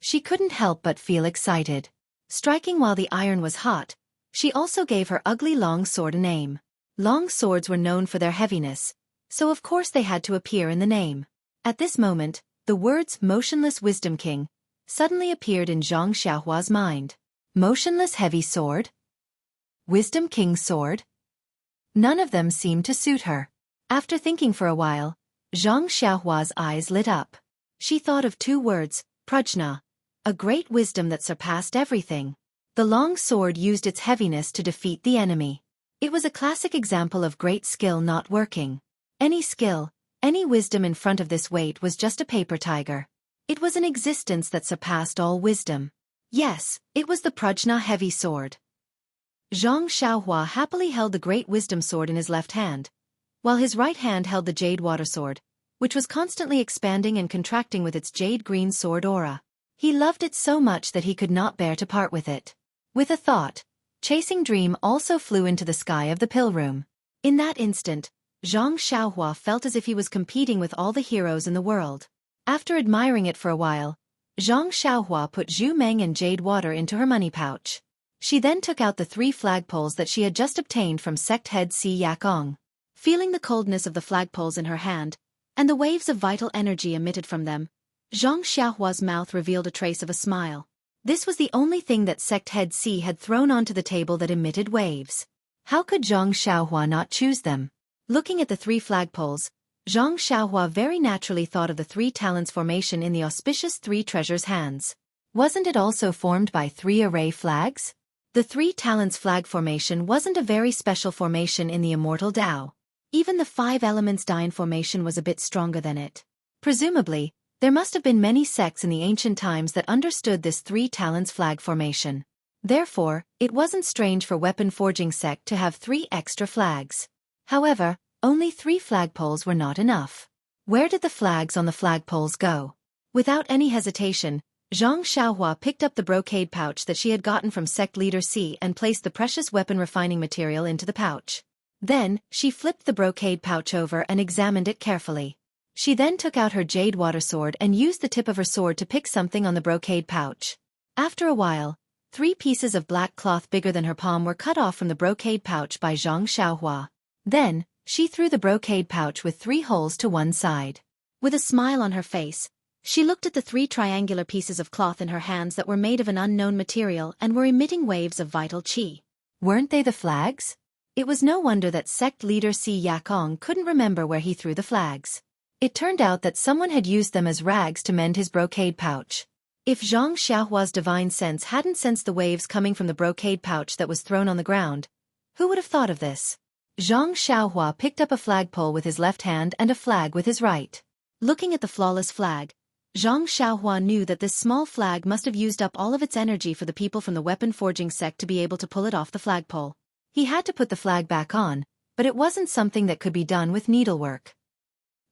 She couldn't help but feel excited. Striking while the iron was hot, she also gave her ugly long sword a name. Long swords were known for their heaviness, so of course they had to appear in the name. At this moment, the words Motionless Wisdom King suddenly appeared in Zhang Xiaohua's mind. Motionless Heavy Sword? Wisdom King's Sword? None of them seemed to suit her. After thinking for a while, Zhang Xiaohua's eyes lit up. She thought of 2 words, Prajna, a great wisdom that surpassed everything. The long sword used its heaviness to defeat the enemy. It was a classic example of great skill not working. Any skill, any wisdom in front of this weight was just a paper tiger. It was an existence that surpassed all wisdom. Yes, it was the Prajna heavy sword. Zhang Xiaohua happily held the great wisdom sword in his left hand, while his right hand held the jade water sword, which was constantly expanding and contracting with its jade green sword aura. He loved it so much that he could not bear to part with it. With a thought, Chasing Dream also flew into the sky of the pill room. In that instant, Zhang Xiaohua felt as if he was competing with all the heroes in the world. After admiring it for a while, Zhang Xiaohua put Zhu Meng and jade water into her money pouch. She then took out the 3 flagpoles that she had just obtained from sect head Si Yakong. Feeling the coldness of the flagpoles in her hand, and the waves of vital energy emitted from them, Zhang Xiaohua's mouth revealed a trace of a smile. This was the only thing that sect head Si had thrown onto the table that emitted waves. How could Zhang Xiaohua not choose them? Looking at the 3 flagpoles, Zhang Xiaohua very naturally thought of the 3 talents formation in the auspicious 3 treasures hands. Wasn't it also formed by 3 array flags? The 3 talents flag formation wasn't a very special formation in the immortal Tao. Even the 5 elements Dain formation was a bit stronger than it. Presumably, there must have been many sects in the ancient times that understood this 3 talents flag formation. Therefore, it wasn't strange for weapon forging sect to have 3 extra flags. However, only 3 flagpoles were not enough. Where did the flags on the flagpoles go? Without any hesitation, Zhang Xiaohua picked up the brocade pouch that she had gotten from sect leader Si and placed the precious weapon refining material into the pouch. Then, she flipped the brocade pouch over and examined it carefully. She then took out her jade water sword and used the tip of her sword to pick something on the brocade pouch. After a while, 3 pieces of black cloth bigger than her palm were cut off from the brocade pouch by Zhang Xiaohua. Then, she threw the brocade pouch with 3 holes to one side. With a smile on her face, she looked at the 3 triangular pieces of cloth in her hands that were made of an unknown material and were emitting waves of vital qi. Weren't they the flags? It was no wonder that sect leader Si Yakong couldn't remember where he threw the flags. It turned out that someone had used them as rags to mend his brocade pouch. If Zhang Xiaohua's divine sense hadn't sensed the waves coming from the brocade pouch that was thrown on the ground, who would have thought of this? Zhang Xiaohua picked up a flagpole with his left hand and a flag with his right. Looking at the flawless flag, Zhang Xiaohua knew that this small flag must have used up all of its energy for the people from the weapon forging sect to be able to pull it off the flagpole. He had to put the flag back on, but it wasn't something that could be done with needlework.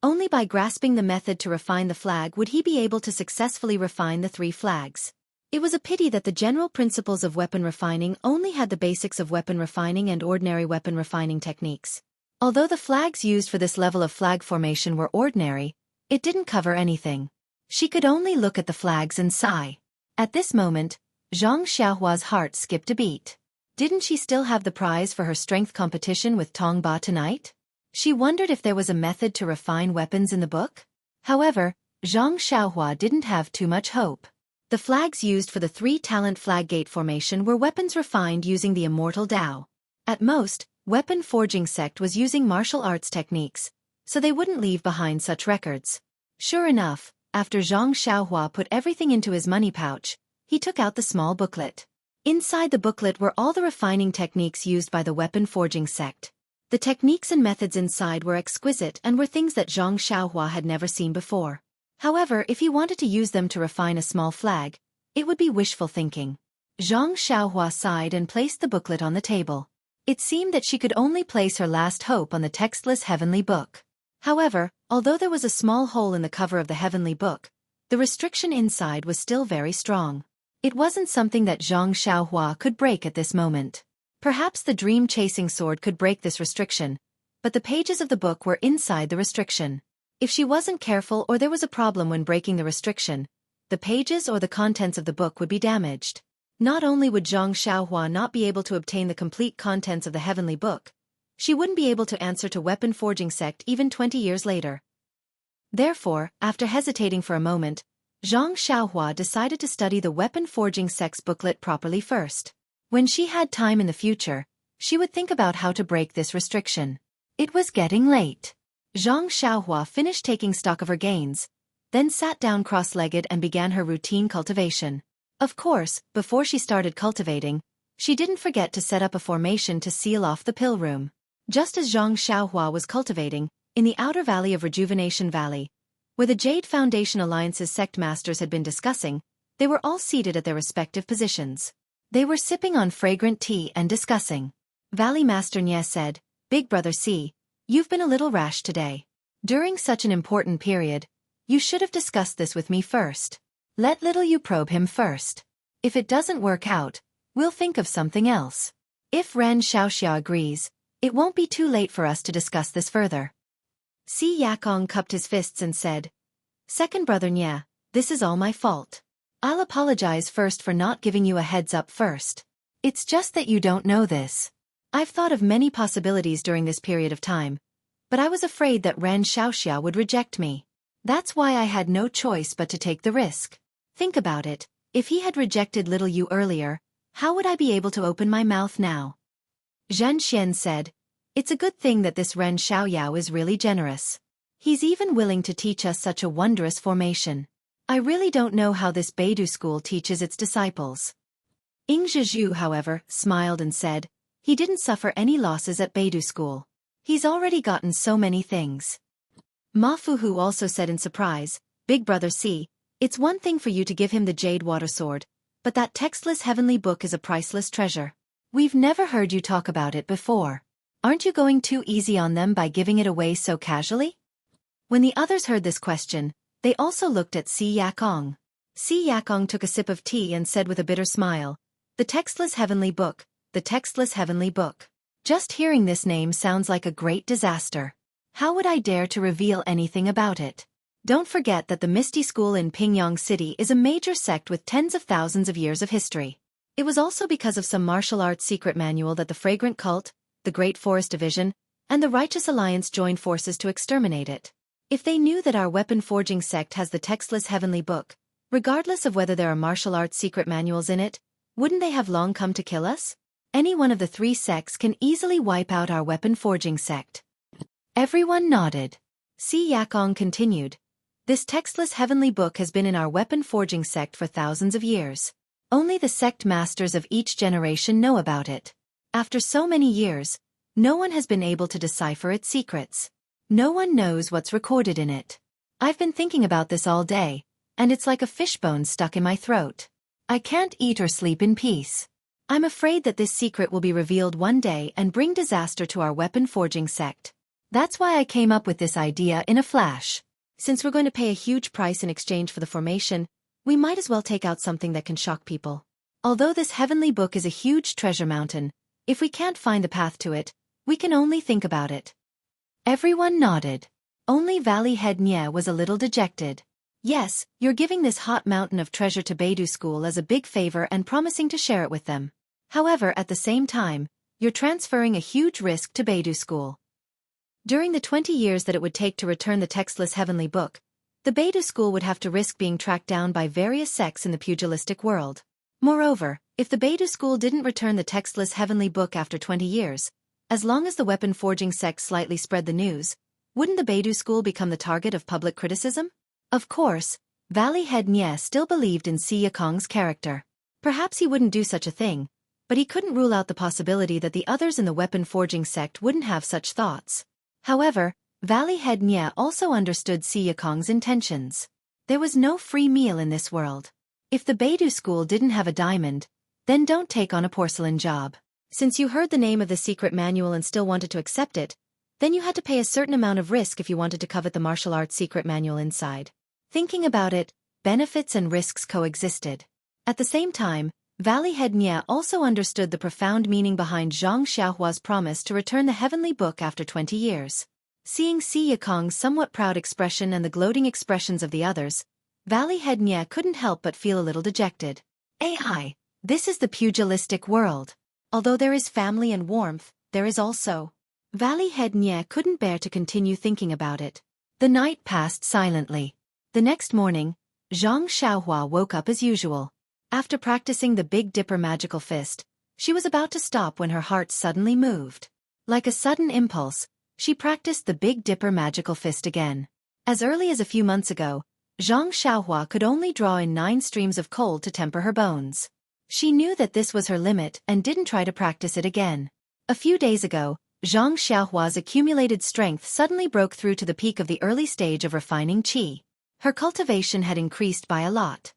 Only by grasping the method to refine the flag would he be able to successfully refine the 3 flags. It was a pity that the general principles of weapon refining only had the basics of weapon refining and ordinary weapon refining techniques. Although the flags used for this level of flag formation were ordinary, it didn't cover anything. She could only look at the flags and sigh. At this moment, Zhang Xiaohua's heart skipped a beat. Didn't she still have the prize for her strength competition with Tong Ba tonight? She wondered if there was a method to refine weapons in the book. However, Zhang Xiaohua didn't have too much hope. The flags used for the 3-talent flag gate formation were weapons refined using the immortal Tao. At most, weapon forging sect was using martial arts techniques, so they wouldn't leave behind such records. Sure enough, after Zhang Xiaohua put everything into his money pouch, he took out the small booklet. Inside the booklet were all the refining techniques used by the weapon forging sect. The techniques and methods inside were exquisite and were things that Zhang Xiaohua had never seen before. However, if he wanted to use them to refine a small flag, it would be wishful thinking. Zhang Xiaohua sighed and placed the booklet on the table. It seemed that she could only place her last hope on the textless heavenly book. However, although there was a small hole in the cover of the heavenly book, the restriction inside was still very strong. It wasn't something that Zhang Xiaohua could break at this moment. Perhaps the dream-chasing sword could break this restriction, but the pages of the book were inside the restriction. If she wasn't careful or there was a problem when breaking the restriction, the pages or the contents of the book would be damaged. Not only would Zhang Xiaohua not be able to obtain the complete contents of the heavenly book, she wouldn't be able to answer to weapon forging sect even 20 years later. Therefore, after hesitating for a moment, Zhang Xiaohua decided to study the weapon forging sect's booklet properly first. When she had time in the future, she would think about how to break this restriction. It was getting late. Zhang Xiaohua finished taking stock of her gains, then sat down cross-legged and began her routine cultivation. Of course, before she started cultivating, she didn't forget to set up a formation to seal off the pill room. Just as Zhang Xiaohua was cultivating, in the outer valley of Rejuvenation Valley, where the Jade Foundation Alliance's sect masters had been discussing, they were all seated at their respective positions. They were sipping on fragrant tea and discussing. Valley Master Nye said, "Big Brother C, you've been a little rash today. During such an important period, you should have discussed this with me first. Let little you probe him first. If it doesn't work out, we'll think of something else." If Ren Xiaoxia agrees, It won't be too late for us to discuss this further. Si Yakong cupped his fists and said, Second brother Nya, this is all my fault. I'll apologize first for not giving you a heads up first. It's just that you don't know this. I've thought of many possibilities during this period of time, but I was afraid that Ren Xiaoxia would reject me. That's why I had no choice but to take the risk. Think about it, if he had rejected little you earlier, how would I be able to open my mouth now? Zhen Xian said, It's a good thing that this Ren Xiaoyao is really generous. He's even willing to teach us such a wondrous formation. I really don't know how this Beidou school teaches its disciples. Ing Zhizhu, however, smiled and said, He didn't suffer any losses at Beidou school. He's already gotten so many things. Ma Fuhu also said in surprise, Big brother C, it's one thing for you to give him the jade water sword, but that textless heavenly book is a priceless treasure. We've never heard you talk about it before. Aren't you going too easy on them by giving it away so casually? When the others heard this question, they also looked at Si Yakong. Si Yakong took a sip of tea and said with a bitter smile, The textless heavenly book, the textless heavenly book. Just hearing this name sounds like a great disaster. How would I dare to reveal anything about it? Don't forget that the Misty School in Pingyang City is a major sect with tens of thousands of years of history. It was also because of some martial arts secret manual that the Fragrant Cult, the Great Forest Division, and the Righteous Alliance joined forces to exterminate it. If they knew that our weapon-forging sect has the textless heavenly book, regardless of whether there are martial arts secret manuals in it, wouldn't they have long come to kill us? Any one of the three sects can easily wipe out our weapon-forging sect. Everyone nodded. Si Yakong continued, This textless heavenly book has been in our weapon-forging sect for thousands of years. Only the sect masters of each generation know about it. After so many years, no one has been able to decipher its secrets. No one knows what's recorded in it. I've been thinking about this all day, and it's like a fishbone stuck in my throat. I can't eat or sleep in peace. I'm afraid that this secret will be revealed one day and bring disaster to our weapon-forging sect. That's why I came up with this idea in a flash. Since we're going to pay a huge price in exchange for the formation, we might as well take out something that can shock people. Although this heavenly book is a huge treasure mountain, if we can't find the path to it, we can only think about it. Everyone nodded. Only Valley Head Nye was a little dejected. Yes, you're giving this hot mountain of treasure to Beidou School as a big favor and promising to share it with them. However, at the same time, you're transferring a huge risk to Beidou School. During the 20 years that it would take to return the textless heavenly book, the Beidou School would have to risk being tracked down by various sects in the pugilistic world. Moreover, if the Beidou School didn't return the textless heavenly book after 20 years, as long as the weapon-forging sect slightly spread the news, wouldn't the Beidou School become the target of public criticism? Of course, Valley Head Nye still believed in Si Yakong's character. Perhaps he wouldn't do such a thing, but he couldn't rule out the possibility that the others in the weapon-forging sect wouldn't have such thoughts. However, Valley Head Nye also understood Si Yakong's intentions. There was no free meal in this world. If the Beidou School didn't have a diamond, then don't take on a porcelain job. Since you heard the name of the secret manual and still wanted to accept it, then you had to pay a certain amount of risk if you wanted to covet the martial arts secret manual inside. Thinking about it, benefits and risks coexisted. At the same time, Valley Head Nye also understood the profound meaning behind Zhang Xiaohua's promise to return the heavenly book after 20 years. Seeing Si Yakong's somewhat proud expression and the gloating expressions of the others, Valley Head Nye couldn't help but feel a little dejected. Hi, this is the pugilistic world. Although there is family and warmth, there is also... Valley Head Nye couldn't bear to continue thinking about it. The night passed silently. The next morning, Zhang Xiaohua woke up as usual. After practicing the Big Dipper magical fist, she was about to stop when her heart suddenly moved. Like a sudden impulse, she practiced the Big Dipper magical fist again. As early as a few months ago, Zhang Xiaohua could only draw in 9 streams of cold to temper her bones. She knew that this was her limit and didn't try to practice it again. A few days ago, Zhang Xiaohua's accumulated strength suddenly broke through to the peak of the early stage of refining qi. Her cultivation had increased by a lot.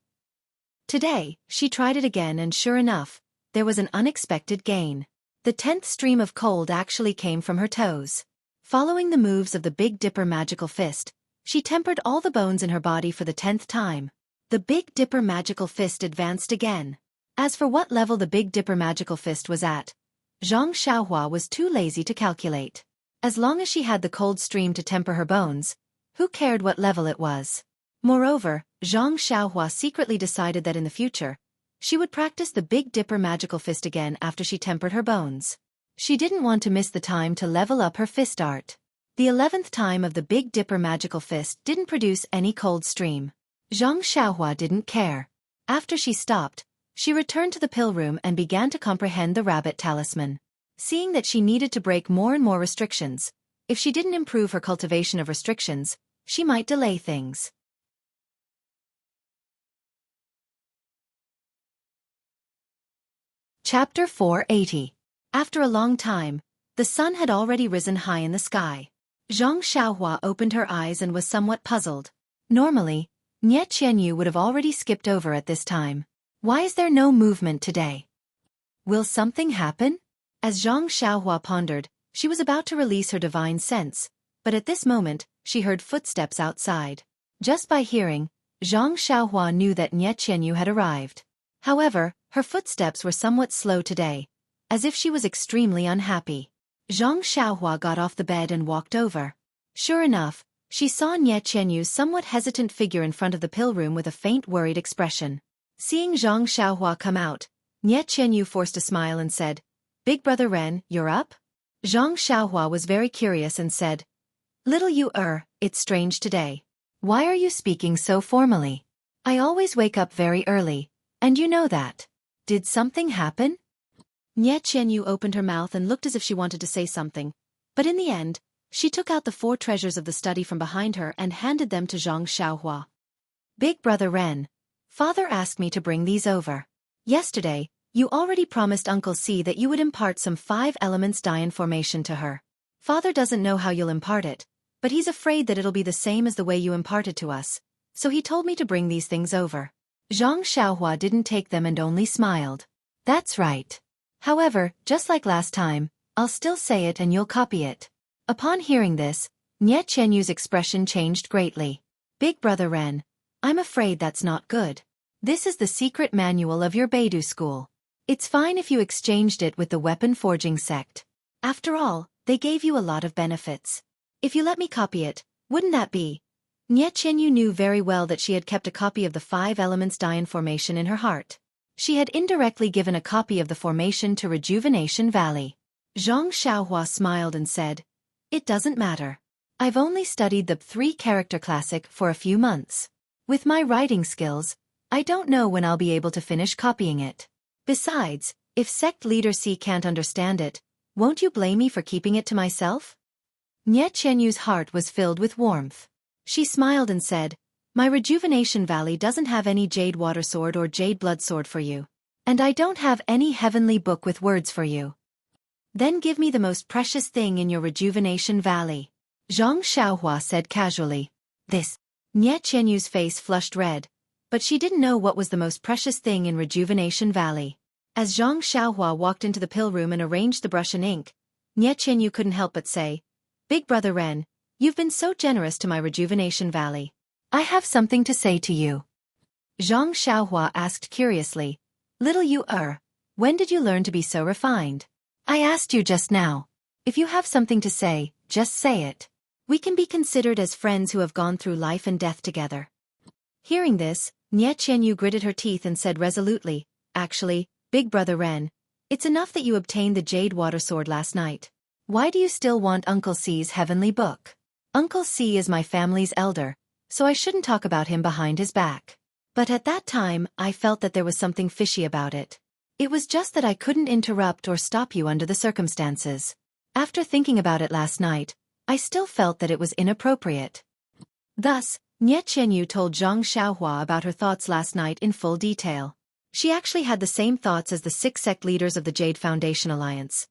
Today, she tried it again and sure enough, there was an unexpected gain. The 10th stream of cold actually came from her toes. Following the moves of the Big Dipper magical fist, she tempered all the bones in her body for the 10th time. The Big Dipper magical fist advanced again. As for what level the Big Dipper magical fist was at, Zhang Xiaohua was too lazy to calculate. As long as she had the cold stream to temper her bones, who cared what level it was? Moreover, Zhang Xiaohua secretly decided that in the future, she would practice the Big Dipper magical fist again after she tempered her bones. She didn't want to miss the time to level up her fist art. The 11th time of the Big Dipper magical fist didn't produce any cold stream. Zhang Xiaohua didn't care. After she stopped, she returned to the pill room and began to comprehend the rabbit talisman. Seeing that she needed to break more and more restrictions, if she didn't improve her cultivation of restrictions, she might delay things. Chapter 480. After a long time, the sun had already risen high in the sky. Zhang Xiaohua opened her eyes and was somewhat puzzled. Normally, Nie Qianyu would have already skipped over at this time. Why is there no movement today? Will something happen? As Zhang Xiaohua pondered, she was about to release her divine sense, but at this moment, she heard footsteps outside. Just by hearing, Zhang Xiaohua knew that Nie Qianyu had arrived. However, her footsteps were somewhat slow today, as if she was extremely unhappy. Zhang Xiaohua got off the bed and walked over. Sure enough, she saw Nie Qianyu's somewhat hesitant figure in front of the pill room with a faint worried expression. Seeing Zhang Xiaohua come out, Nie Qianyu forced a smile and said, "Big brother Ren, you're up?" Zhang Xiaohua was very curious and said, "Little you it's strange today. Why are you speaking so formally? I always wake up very early, and you know that. Did something happen?" Nie Qianyu opened her mouth and looked as if she wanted to say something, but in the end, she took out the 4 treasures of the study from behind her and handed them to Zhang Xiaohua. "Big brother Ren, Father asked me to bring these over. Yesterday, you already promised Uncle C that you would impart some 5 elements Dian formation to her. Father doesn't know how you'll impart it, but he's afraid that it'll be the same as the way you imparted to us, so he told me to bring these things over." Zhang Xiaohua didn't take them and only smiled. "That's right. However, just like last time, I'll still say it and you'll copy it." Upon hearing this, Nie Qianyu's expression changed greatly. "Big brother Ren, I'm afraid that's not good. This is the secret manual of your Beidou school. It's fine if you exchanged it with the weapon forging sect. After all, they gave you a lot of benefits. If you let me copy it, wouldn't that be?" Nie Qianyu knew very well that she had kept a copy of the 5 elements Dian formation in her heart. She had indirectly given a copy of the formation to Rejuvenation Valley. Zhang Xiaohua smiled and said, "It doesn't matter. I've only studied the 3 character classic for a few months. With my writing skills, I don't know when I'll be able to finish copying it. Besides, if sect leader C can't understand it, won't you blame me for keeping it to myself?" Nie Qianyu's heart was filled with warmth. She smiled and said, "My Rejuvenation Valley doesn't have any Jade Water Sword or Jade Blood Sword for you. And I don't have any heavenly book with words for you. Then give me the most precious thing in your Rejuvenation Valley," Zhang Xiaohua said casually. "This." Nie Qianyu's face flushed red, but she didn't know what was the most precious thing in Rejuvenation Valley. As Zhang Xiaohua walked into the pill room and arranged the brush and ink, Nie Qianyu couldn't help but say, "Big brother Ren, you've been so generous to my Rejuvenation Valley. I have something to say to you." Zhang Xiaohua asked curiously, "Little you when did you learn to be so refined?" "I asked you just now. If you have something to say, just say it. We can be considered as friends who have gone through life and death together." Hearing this, Nie Qianyu gritted her teeth and said resolutely, "Actually, Big brother Ren, it's enough that you obtained the Jade Water Sword last night. Why do you still want Uncle C's heavenly book? Uncle C is my family's elder, so I shouldn't talk about him behind his back. But at that time, I felt that there was something fishy about it. It was just that I couldn't interrupt or stop you under the circumstances. After thinking about it last night, I still felt that it was inappropriate." Thus, Nie Qianyu told Zhang Xiaohua about her thoughts last night in full detail. She actually had the same thoughts as the 6 sect leaders of the Jade Foundation Alliance.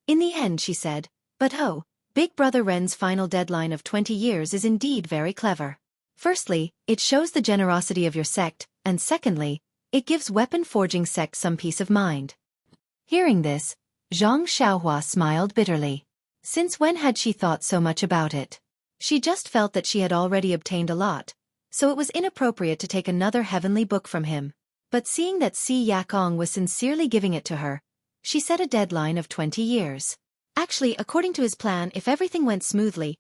In the end she said, "But oh, Big brother Ren's final deadline of 20 years is indeed very clever. Firstly, it shows the generosity of your sect, and secondly, it gives weapon forging sect some peace of mind." Hearing this, Zhang Xiaohua smiled bitterly. Since when had she thought so much about it? She just felt that she had already obtained a lot, so it was inappropriate to take another heavenly book from him. But seeing that Si Yakong was sincerely giving it to her, She set a deadline of 20 years. Actually, according to his plan, if everything went smoothly,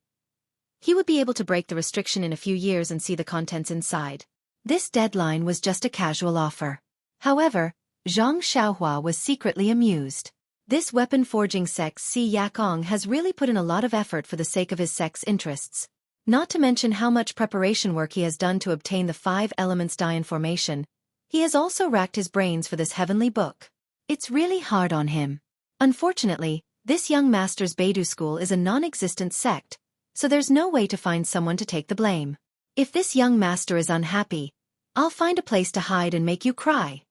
he would be able to break the restriction in a few years and see the contents inside. This deadline was just a casual offer. However, Zhang Xiaohua was secretly amused. This weapon-forging sect Xueqi has really put in a lot of effort for the sake of his sect's interests. Not to mention how much preparation work he has done to obtain the 5 elements die information. He has also racked his brains for this heavenly book. It's really hard on him. Unfortunately, this young master's Beidou school is a non-existent sect, so there's no way to find someone to take the blame. If this young master is unhappy, I'll find a place to hide and make you cry.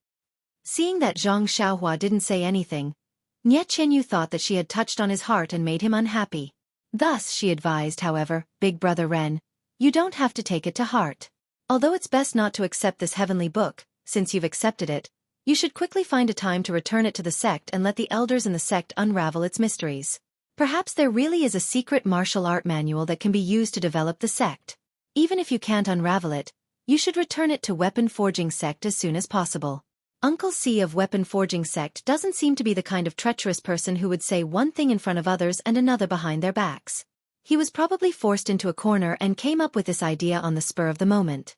Seeing that Zhang Xiaohua didn't say anything, Nie Qianyu thought that she had touched on his heart and made him unhappy. Thus she advised, however, Big Brother Ren, you don't have to take it to heart. Although it's best not to accept this heavenly book, since you've accepted it, you should quickly find a time to return it to the sect and let the elders in the sect unravel its mysteries. Perhaps there really is a secret martial art manual that can be used to develop the sect. Even if you can't unravel it, you should return it to Weapon Forging Sect as soon as possible. Uncle C of Weapon Forging Sect doesn't seem to be the kind of treacherous person who would say one thing in front of others and another behind their backs. He was probably forced into a corner and came up with this idea on the spur of the moment.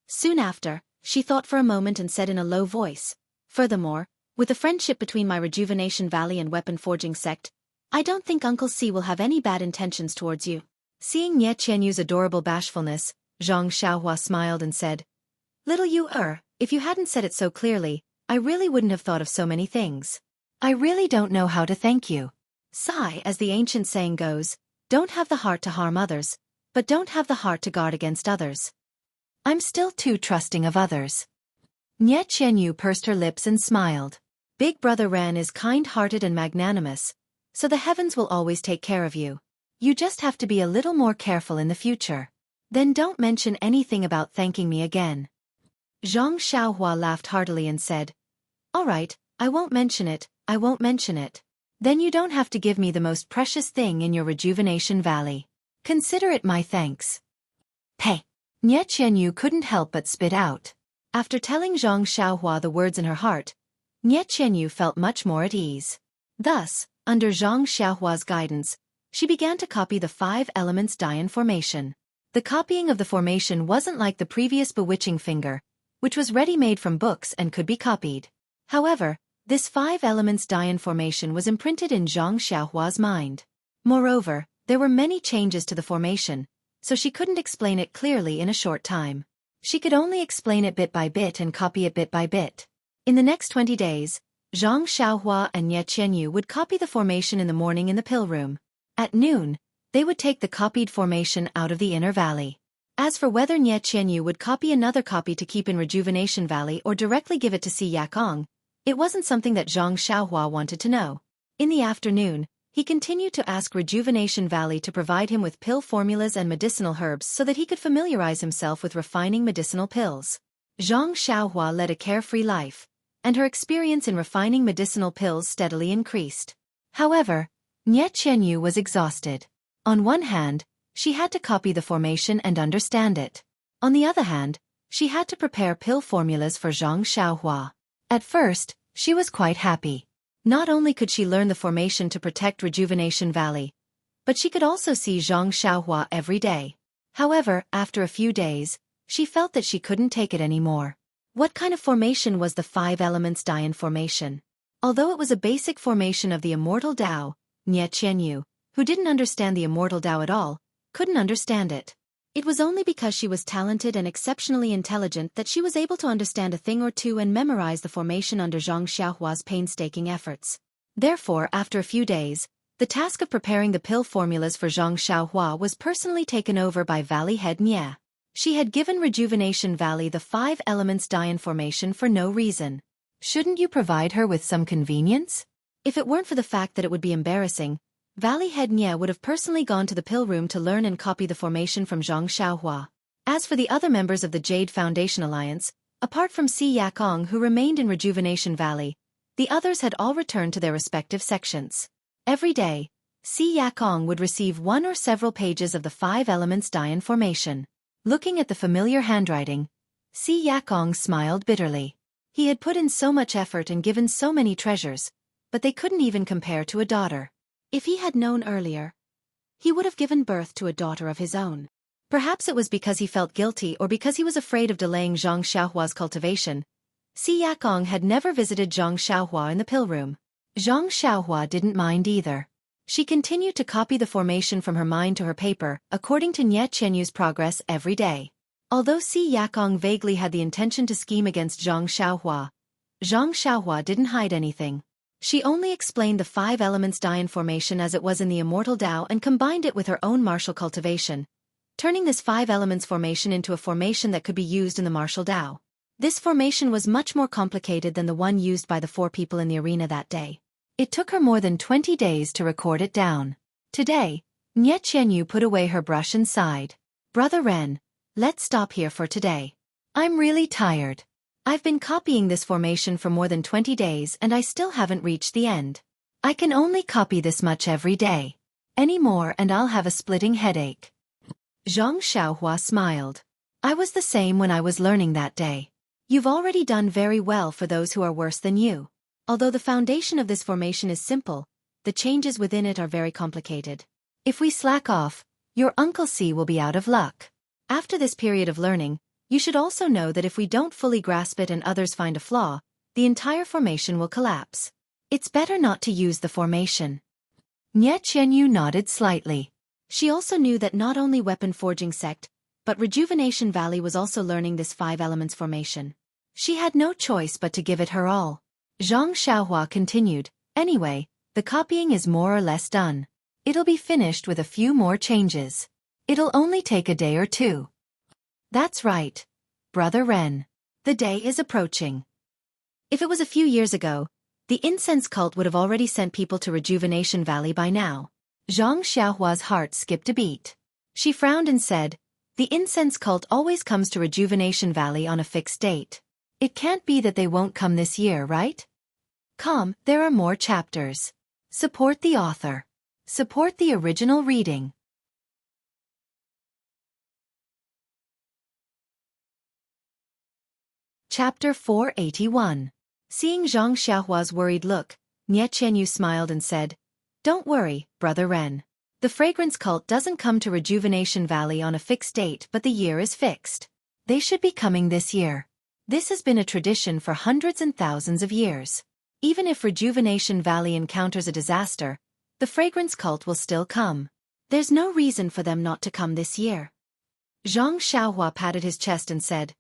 Soon after, she thought for a moment and said in a low voice, furthermore, with the friendship between my Rejuvenation Valley and Weapon Forging Sect, I don't think Uncle C will have any bad intentions towards you. Seeing Nie Qianyu's adorable bashfulness, Zhang Xiaohua smiled and said, Little you if you hadn't said it so clearly, I really wouldn't have thought of so many things. I really don't know how to thank you. Sigh, as the ancient saying goes, don't have the heart to harm others, but don't have the heart to guard against others. I'm still too trusting of others. Nie Qianyu pursed her lips and smiled. Big Brother Ren is kind-hearted and magnanimous, so the heavens will always take care of you. You just have to be a little more careful in the future. Then don't mention anything about thanking me again. Zhang Xiaohua laughed heartily and said, All right, I won't mention it, I won't mention it. Then you don't have to give me the most precious thing in your Rejuvenation Valley. Consider it my thanks. Hey! Nie Qianyu couldn't help but spit out. After telling Zhang Xiaohua the words in her heart, Nie Qianyu felt much more at ease. Thus, under Zhang Xiaohua's guidance, she began to copy the 5 elements die formation. The copying of the formation wasn't like the previous bewitching finger, which was ready-made from books and could be copied. However, this 5 elements die formation was imprinted in Zhang Xiaohua's mind. Moreover, there were many changes to the formation, so she couldn't explain it clearly in a short time. She could only explain it bit by bit and copy it bit by bit. In the next 20 days, Zhang Xiaohua and Nie Qianyu would copy the formation in the morning in the pill room. At noon, they would take the copied formation out of the inner valley. As for whether Nie Qianyu would copy another copy to keep in Rejuvenation Valley or directly give it to Xueqi, it wasn't something that Zhang Xiaohua wanted to know. In the afternoon, he continued to ask Rejuvenation Valley to provide him with pill formulas and medicinal herbs so that he could familiarize himself with refining medicinal pills. Zhang Xiaohua led a carefree life, and her experience in refining medicinal pills steadily increased. However, Nie Qianyu was exhausted. On one hand, she had to copy the formation and understand it. On the other hand, she had to prepare pill formulas for Zhang Xiaohua. At first, she was quite happy. Not only could she learn the formation to protect Rejuvenation Valley, but she could also see Zhang Xiaohua every day. However, after a few days, she felt that she couldn't take it anymore. What kind of formation was the 5 elements die formation? Although it was a basic formation of the immortal Tao, Nie Qianyu, who didn't understand the immortal Tao at all, couldn't understand it. It was only because she was talented and exceptionally intelligent that she was able to understand a thing or two and memorize the formation under Zhang Xiaohua's painstaking efforts. Therefore, after a few days, the task of preparing the pill formulas for Zhang Xiaohua was personally taken over by Valley Head Nie. She had given Rejuvenation Valley the 5 elements die formation for no reason. Shouldn't you provide her with some convenience? If it weren't for the fact that it would be embarrassing, Valley Head Nie would have personally gone to the pill room to learn and copy the formation from Zhang Xiaohua. As for the other members of the Jade Foundation Alliance, apart from Xueqi who remained in Rejuvenation Valley, the others had all returned to their respective sections. Every day, Xueqi would receive 1 or several pages of the 5 elements die formation. Looking at the familiar handwriting, Xueqi smiled bitterly. He had put in so much effort and given so many treasures, but they couldn't even compare to a daughter. If he had known earlier, he would have given birth to a daughter of his own. Perhaps it was because he felt guilty or because he was afraid of delaying Zhang Xiaohua's cultivation. Si Yakong had never visited Zhang Xiaohua in the pill room. Zhang Xiaohua didn't mind either. She continued to copy the formation from her mind to her paper, according to Nie Qianyu's progress every day. Although Si Yakong vaguely had the intention to scheme against Zhang Xiaohua didn't hide anything. She only explained the 5 elements Dian formation as it was in the Immortal Tao and combined it with her own martial cultivation, turning this 5 elements formation into a formation that could be used in the martial Tao. This formation was much more complicated than the one used by the 4 people in the arena that day. It took her more than 20 days to record it down. Today, Nie Qianyu put away her brush and sighed. Brother Ren, let's stop here for today. I'm really tired. I've been copying this formation for more than 20 days and I still haven't reached the end. I can only copy this much every day. Any more and I'll have a splitting headache. Zhang Xiaohua smiled. I was the same when I was learning that day. You've already done very well for those who are worse than you. Although the foundation of this formation is simple, the changes within it are very complicated. If we slack off, your Uncle C will be out of luck. After this period of learning, you should also know that if we don't fully grasp it and others find a flaw, the entire formation will collapse. It's better not to use the formation. Nie Qianyu nodded slightly. She also knew that not only Weapon Forging Sect, but Rejuvenation Valley was also learning this 5 elements formation. She had no choice but to give it her all. Zhang Xiaohua continued, anyway, the copying is more or less done. It'll be finished with a few more changes. It'll only take a day or 2. That's right, Brother Ren. The day is approaching. If it was a few years ago, the incense cult would have already sent people to Rejuvenation Valley by now. Zhang Xiaohua's heart skipped a beat. She frowned and said, the incense cult always comes to Rejuvenation Valley on a fixed date. It can't be that they won't come this year, right? Come, there are more chapters. Support the author. Support the original reading. Chapter 481. Seeing Zhang Xiaohua's worried look, Nie Qianyu smiled and said, don't worry, Brother Ren. The fragrance cult doesn't come to Rejuvenation Valley on a fixed date but the year is fixed. They should be coming this year. This has been a tradition for hundreds and thousands of years. Even if Rejuvenation Valley encounters a disaster, the fragrance cult will still come. There's no reason for them not to come this year. Zhang Xiaohua patted his chest and said,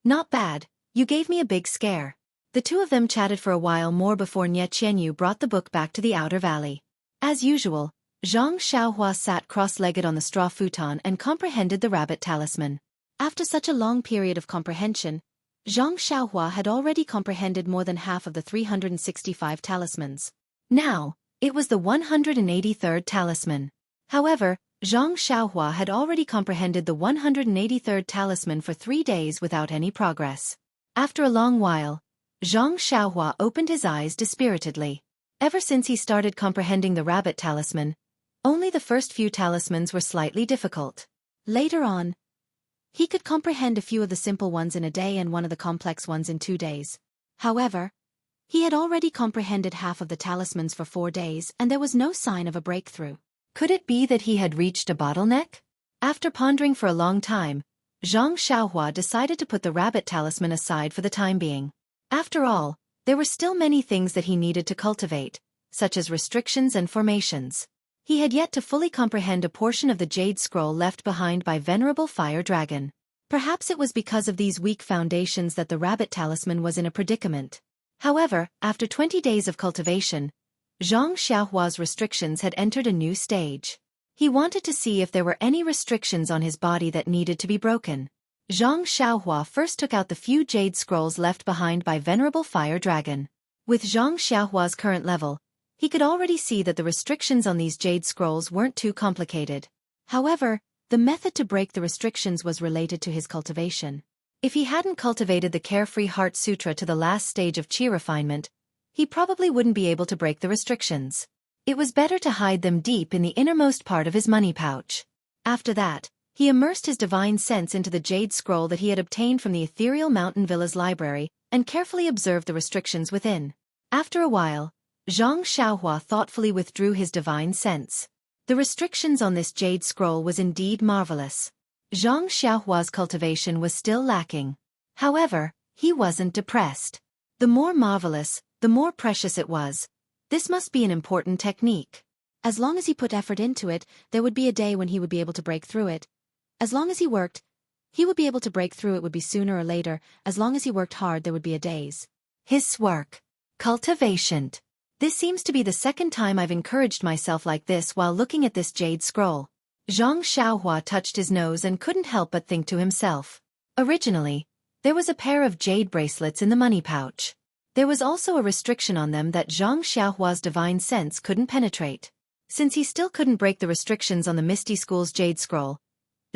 not bad. You gave me a big scare. The 2 of them chatted for a while more before Nie Qianyu brought the book back to the outer valley. As usual, Zhang Xiaohua sat cross-legged on the straw futon and comprehended the rabbit talisman. After such a long period of comprehension, Zhang Xiaohua had already comprehended more than half of the 365 talismans. Now, it was the 183rd talisman. However, Zhang Xiaohua had already comprehended the 183rd talisman for 3 days without any progress. After a long while, Zhang Xiaohua opened his eyes dispiritedly. Ever since he started comprehending the rabbit talisman, only the first few talismans were slightly difficult. Later on, he could comprehend a few of the simple ones in a day and one of the complex ones in 2 days. However, he had already comprehended half of the talismans for 4 days and there was no sign of a breakthrough. Could it be that he had reached a bottleneck? After pondering for a long time, Zhang Xiaohua decided to put the rabbit talisman aside for the time being. After all, there were still many things that he needed to cultivate, such as restrictions and formations. He had yet to fully comprehend a portion of the jade scroll left behind by Venerable Fire Dragon. Perhaps it was because of these weak foundations that the rabbit talisman was in a predicament. However, after 20 days of cultivation, Zhang Xiaohua's restrictions had entered a new stage. He wanted to see if there were any restrictions on his body that needed to be broken. Zhang Xiaohua first took out the few jade scrolls left behind by Venerable Fire Dragon. With Zhang Xiaohua's current level, he could already see that the restrictions on these jade scrolls weren't too complicated. However, the method to break the restrictions was related to his cultivation. If he hadn't cultivated the Carefree Heart Sutra to the last stage of chi refinement, he probably wouldn't be able to break the restrictions. It was better to hide them deep in the innermost part of his money pouch. After that, he immersed his divine sense into the jade scroll that he had obtained from the ethereal mountain villa's library and carefully observed the restrictions within. After a while, Zhang Xiaohua thoughtfully withdrew his divine sense. The restrictions on this jade scroll was indeed marvelous. Zhang Xiaohua's cultivation was still lacking. However, he wasn't depressed. The more marvelous, the more precious it was. This must be an important technique. As long as he put effort into it, there would be a day when he would be able to break through it. As long as he worked, he would be able to break through it would be sooner or later. As long as he worked hard, there would be a days. His work. Cultivation. This seems to be the second time I've encouraged myself like this while looking at this jade scroll. Zhang Xiaohua touched his nose and couldn't help but think to himself. Originally, there was a pair of jade bracelets in the money pouch. There was also a restriction on them that Zhang Xiaohua's divine sense couldn't penetrate. Since he still couldn't break the restrictions on the Misty School's jade scroll,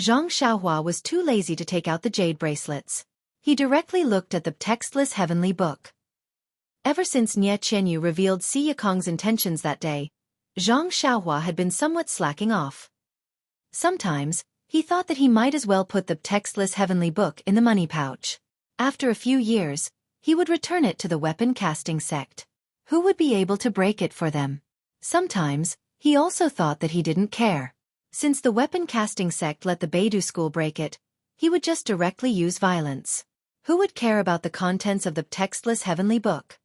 Zhang Xiaohua was too lazy to take out the jade bracelets. He directly looked at the textless heavenly book. Ever since Nie Qianyu revealed Si Yikong's intentions that day, Zhang Xiaohua had been somewhat slacking off. Sometimes, he thought that he might as well put the textless heavenly book in the money pouch. After a few years, he would return it to the weapon-casting sect. Who would be able to break it for them? Sometimes, he also thought that he didn't care. Since the weapon-casting sect let the Beidou school break it, he would just directly use violence. Who would care about the contents of the textless heavenly book?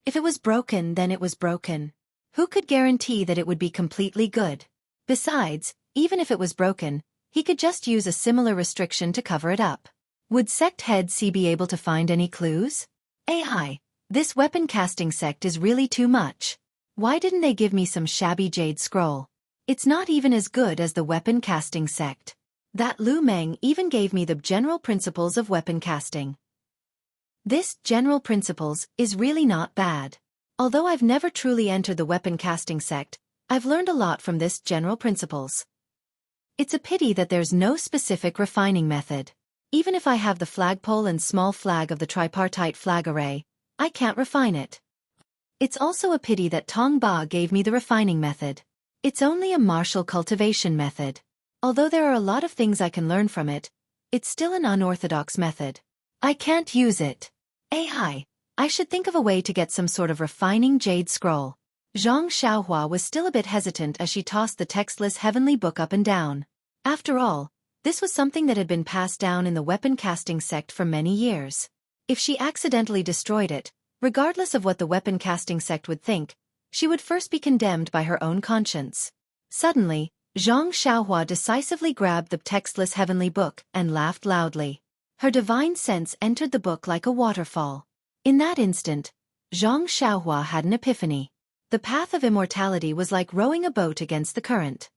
If it was broken, then it was broken. Who could guarantee that it would be completely good? Besides, even if it was broken, he could just use a similar restriction to cover it up. Would sect head C be able to find any clues? AI, this weapon-casting sect is really too much. Why didn't they give me some shabby jade scroll? It's not even as good as the weapon-casting sect. That Lu Meng even gave me the general principles of weapon casting. This general principles is really not bad. Although I've never truly entered the weapon casting sect, I've learned a lot from this general principles. It's a pity that there's no specific refining method. Even if I have the flagpole and small flag of the tripartite flag array, I can't refine it. It's also a pity that Tong Ba gave me the refining method. It's only a martial cultivation method. Although there are a lot of things I can learn from it, it's still an unorthodox method. I can't use it. AI, I should think of a way to get some sort of refining jade scroll. Zhang Xiaohua was still a bit hesitant as she tossed the textless heavenly book up and down. After all, this was something that had been passed down in the weapon casting sect for many years. If she accidentally destroyed it, regardless of what the weapon casting sect would think, she would first be condemned by her own conscience. Suddenly, Zhang Xiaohua decisively grabbed the textless heavenly book and laughed loudly. Her divine sense entered the book like a waterfall. In that instant, Zhang Xiaohua had an epiphany. The path of immortality was like rowing a boat against the current.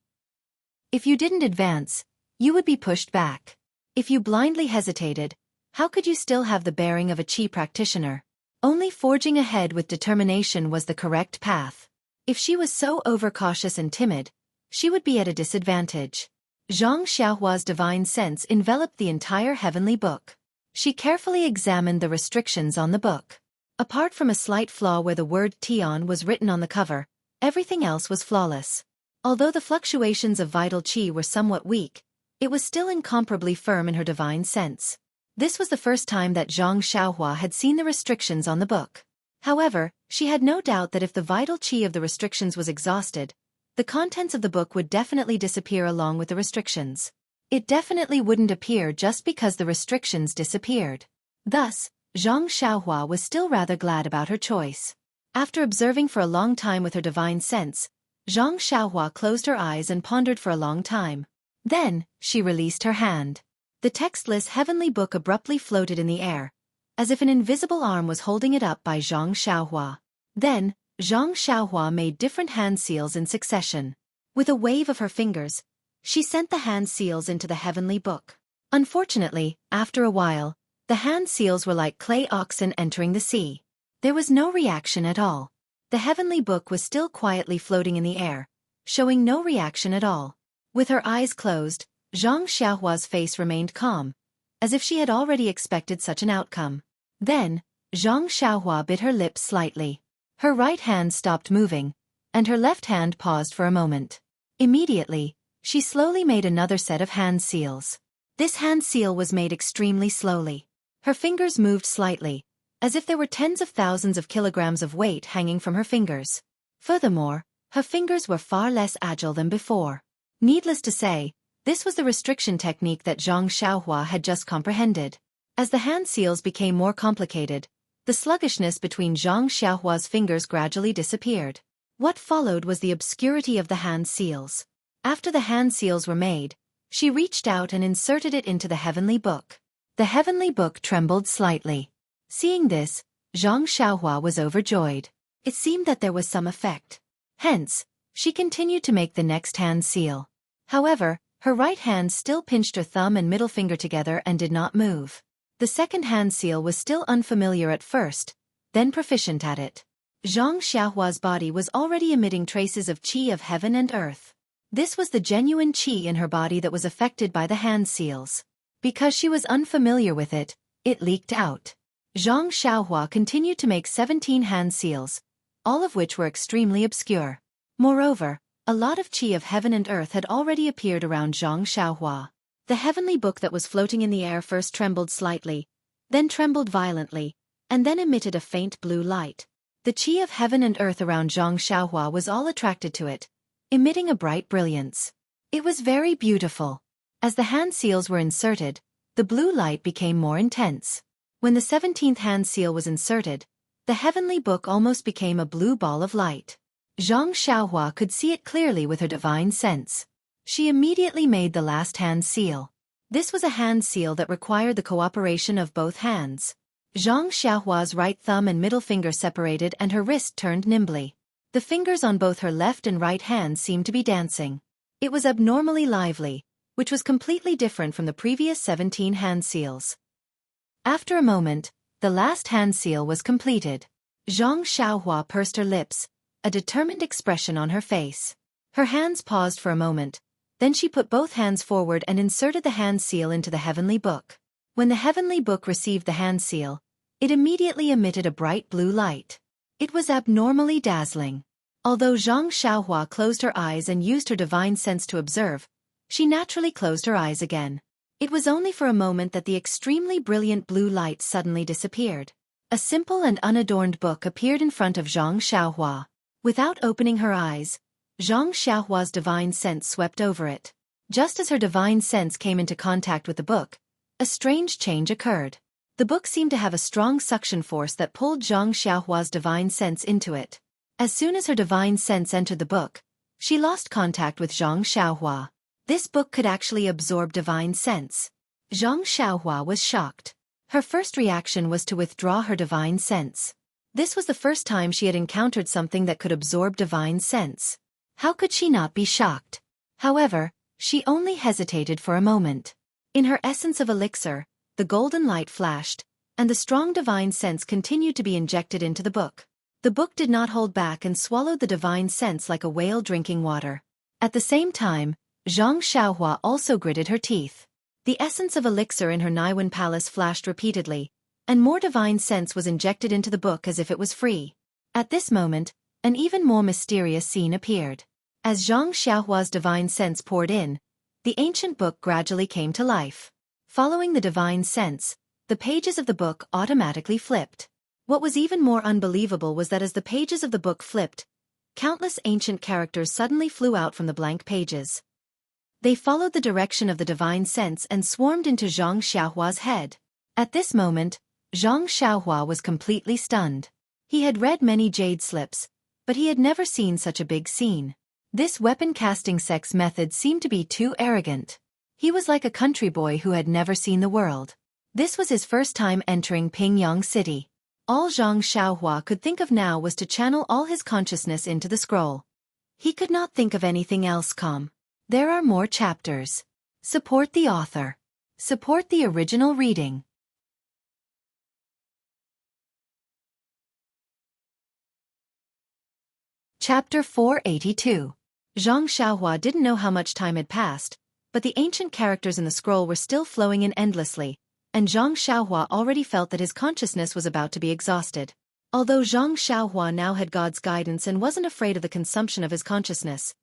If you didn't advance, you would be pushed back. If you blindly hesitated, how could you still have the bearing of a Qi practitioner? Only forging ahead with determination was the correct path. If she was so overcautious and timid, she would be at a disadvantage. Zhang Xiaohua's divine sense enveloped the entire heavenly book. She carefully examined the restrictions on the book. Apart from a slight flaw where the word Tian was written on the cover, everything else was flawless. Although the fluctuations of vital qi were somewhat weak, it was still incomparably firm in her divine sense. This was the first time that Zhang Xiaohua had seen the restrictions on the book. However, she had no doubt that if the vital qi of the restrictions was exhausted, the contents of the book would definitely disappear along with the restrictions. It definitely wouldn't appear just because the restrictions disappeared. Thus, Zhang Xiaohua was still rather glad about her choice. After observing for a long time with her divine sense, Zhang Xiaohua closed her eyes and pondered for a long time. Then, she released her hand. The textless heavenly book abruptly floated in the air, as if an invisible arm was holding it up by Zhang Xiaohua. Then, Zhang Xiaohua made different hand seals in succession. With a wave of her fingers, she sent the hand seals into the heavenly book. Unfortunately, after a while, the hand seals were like clay oxen entering the sea. There was no reaction at all. The heavenly book was still quietly floating in the air, showing no reaction at all. With her eyes closed, Zhang Xiaohua's face remained calm, as if she had already expected such an outcome. Then, Zhang Xiaohua bit her lips slightly. Her right hand stopped moving, and her left hand paused for a moment. Immediately, she slowly made another set of hand seals. This hand seal was made extremely slowly. Her fingers moved slightly, as if there were tens of thousands of kilograms of weight hanging from her fingers. Furthermore, her fingers were far less agile than before. Needless to say, this was the restriction technique that Zhang Xiaohua had just comprehended. As the hand seals became more complicated, the sluggishness between Zhang Xiaohua's fingers gradually disappeared. What followed was the obscurity of the hand seals. After the hand seals were made, she reached out and inserted it into the heavenly book. The heavenly book trembled slightly. Seeing this, Zhang Xiaohua was overjoyed. It seemed that there was some effect. Hence, she continued to make the next hand seal. However, her right hand still pinched her thumb and middle finger together and did not move. The second hand seal was still unfamiliar at first, then proficient at it. Zhang Xiaohua's body was already emitting traces of qi of heaven and earth. This was the genuine qi in her body that was affected by the hand seals. Because she was unfamiliar with it, it leaked out. Zhang Xiaohua continued to make 17 hand seals, all of which were extremely obscure. Moreover, a lot of qi of heaven and earth had already appeared around Zhang Xiaohua. The heavenly book that was floating in the air first trembled slightly, then trembled violently, and then emitted a faint blue light. The qi of heaven and earth around Zhang Xiaohua was all attracted to it, emitting a bright brilliance. It was very beautiful. As the hand seals were inserted, the blue light became more intense. When the 17th hand seal was inserted, the heavenly book almost became a blue ball of light. Zhang Xiaohua could see it clearly with her divine sense. She immediately made the last hand seal. This was a hand seal that required the cooperation of both hands. Zhang Xiaohua's right thumb and middle finger separated and her wrist turned nimbly. The fingers on both her left and right hands seemed to be dancing. It was abnormally lively, which was completely different from the previous 17 hand seals. After a moment, the last hand seal was completed. Zhang Xiaohua pursed her lips, a determined expression on her face. Her hands paused for a moment. Then she put both hands forward and inserted the hand seal into the heavenly book. When the heavenly book received the hand seal, it immediately emitted a bright blue light. It was abnormally dazzling. Although Zhang Xiaohua closed her eyes and used her divine sense to observe, she naturally closed her eyes again. It was only for a moment that the extremely brilliant blue light suddenly disappeared. A simple and unadorned book appeared in front of Zhang Xiaohua. Without opening her eyes, Zhang Xiaohua's divine sense swept over it. Just as her divine sense came into contact with the book, a strange change occurred. The book seemed to have a strong suction force that pulled Zhang Xiaohua's divine sense into it. As soon as her divine sense entered the book, she lost contact with Zhang Xiaohua. This book could actually absorb divine sense. Zhang Xiaohua was shocked. Her first reaction was to withdraw her divine sense. This was the first time she had encountered something that could absorb divine sense. How could she not be shocked? However, she only hesitated for a moment. In her essence of elixir, the golden light flashed, and the strong divine sense continued to be injected into the book. The book did not hold back and swallowed the divine sense like a whale drinking water. At the same time, Zhang Xiaohua also gritted her teeth. The essence of elixir in her Naiwan palace flashed repeatedly, and more divine sense was injected into the book as if it was free. At this moment, an even more mysterious scene appeared. As Zhang Xiaohua's divine sense poured in, the ancient book gradually came to life. Following the divine sense, the pages of the book automatically flipped. What was even more unbelievable was that as the pages of the book flipped, countless ancient characters suddenly flew out from the blank pages. They followed the direction of the divine sense and swarmed into Zhang Xiaohua's head. At this moment, Zhang Xiaohua was completely stunned. He had read many jade slips, but he had never seen such a big scene. This weapon-casting sex method seemed to be too arrogant. He was like a country boy who had never seen the world. This was his first time entering Pingyang City. All Zhang Xiaohua could think of now was to channel all his consciousness into the scroll. He could not think of anything else. There are more chapters. Support the author. Support the original reading. Chapter 482. Zhang Xiaohua didn't know how much time had passed, but the ancient characters in the scroll were still flowing in endlessly, and Zhang Xiaohua already felt that his consciousness was about to be exhausted. Although Zhang Xiaohua now had God's guidance and wasn't afraid of the consumption of his consciousness,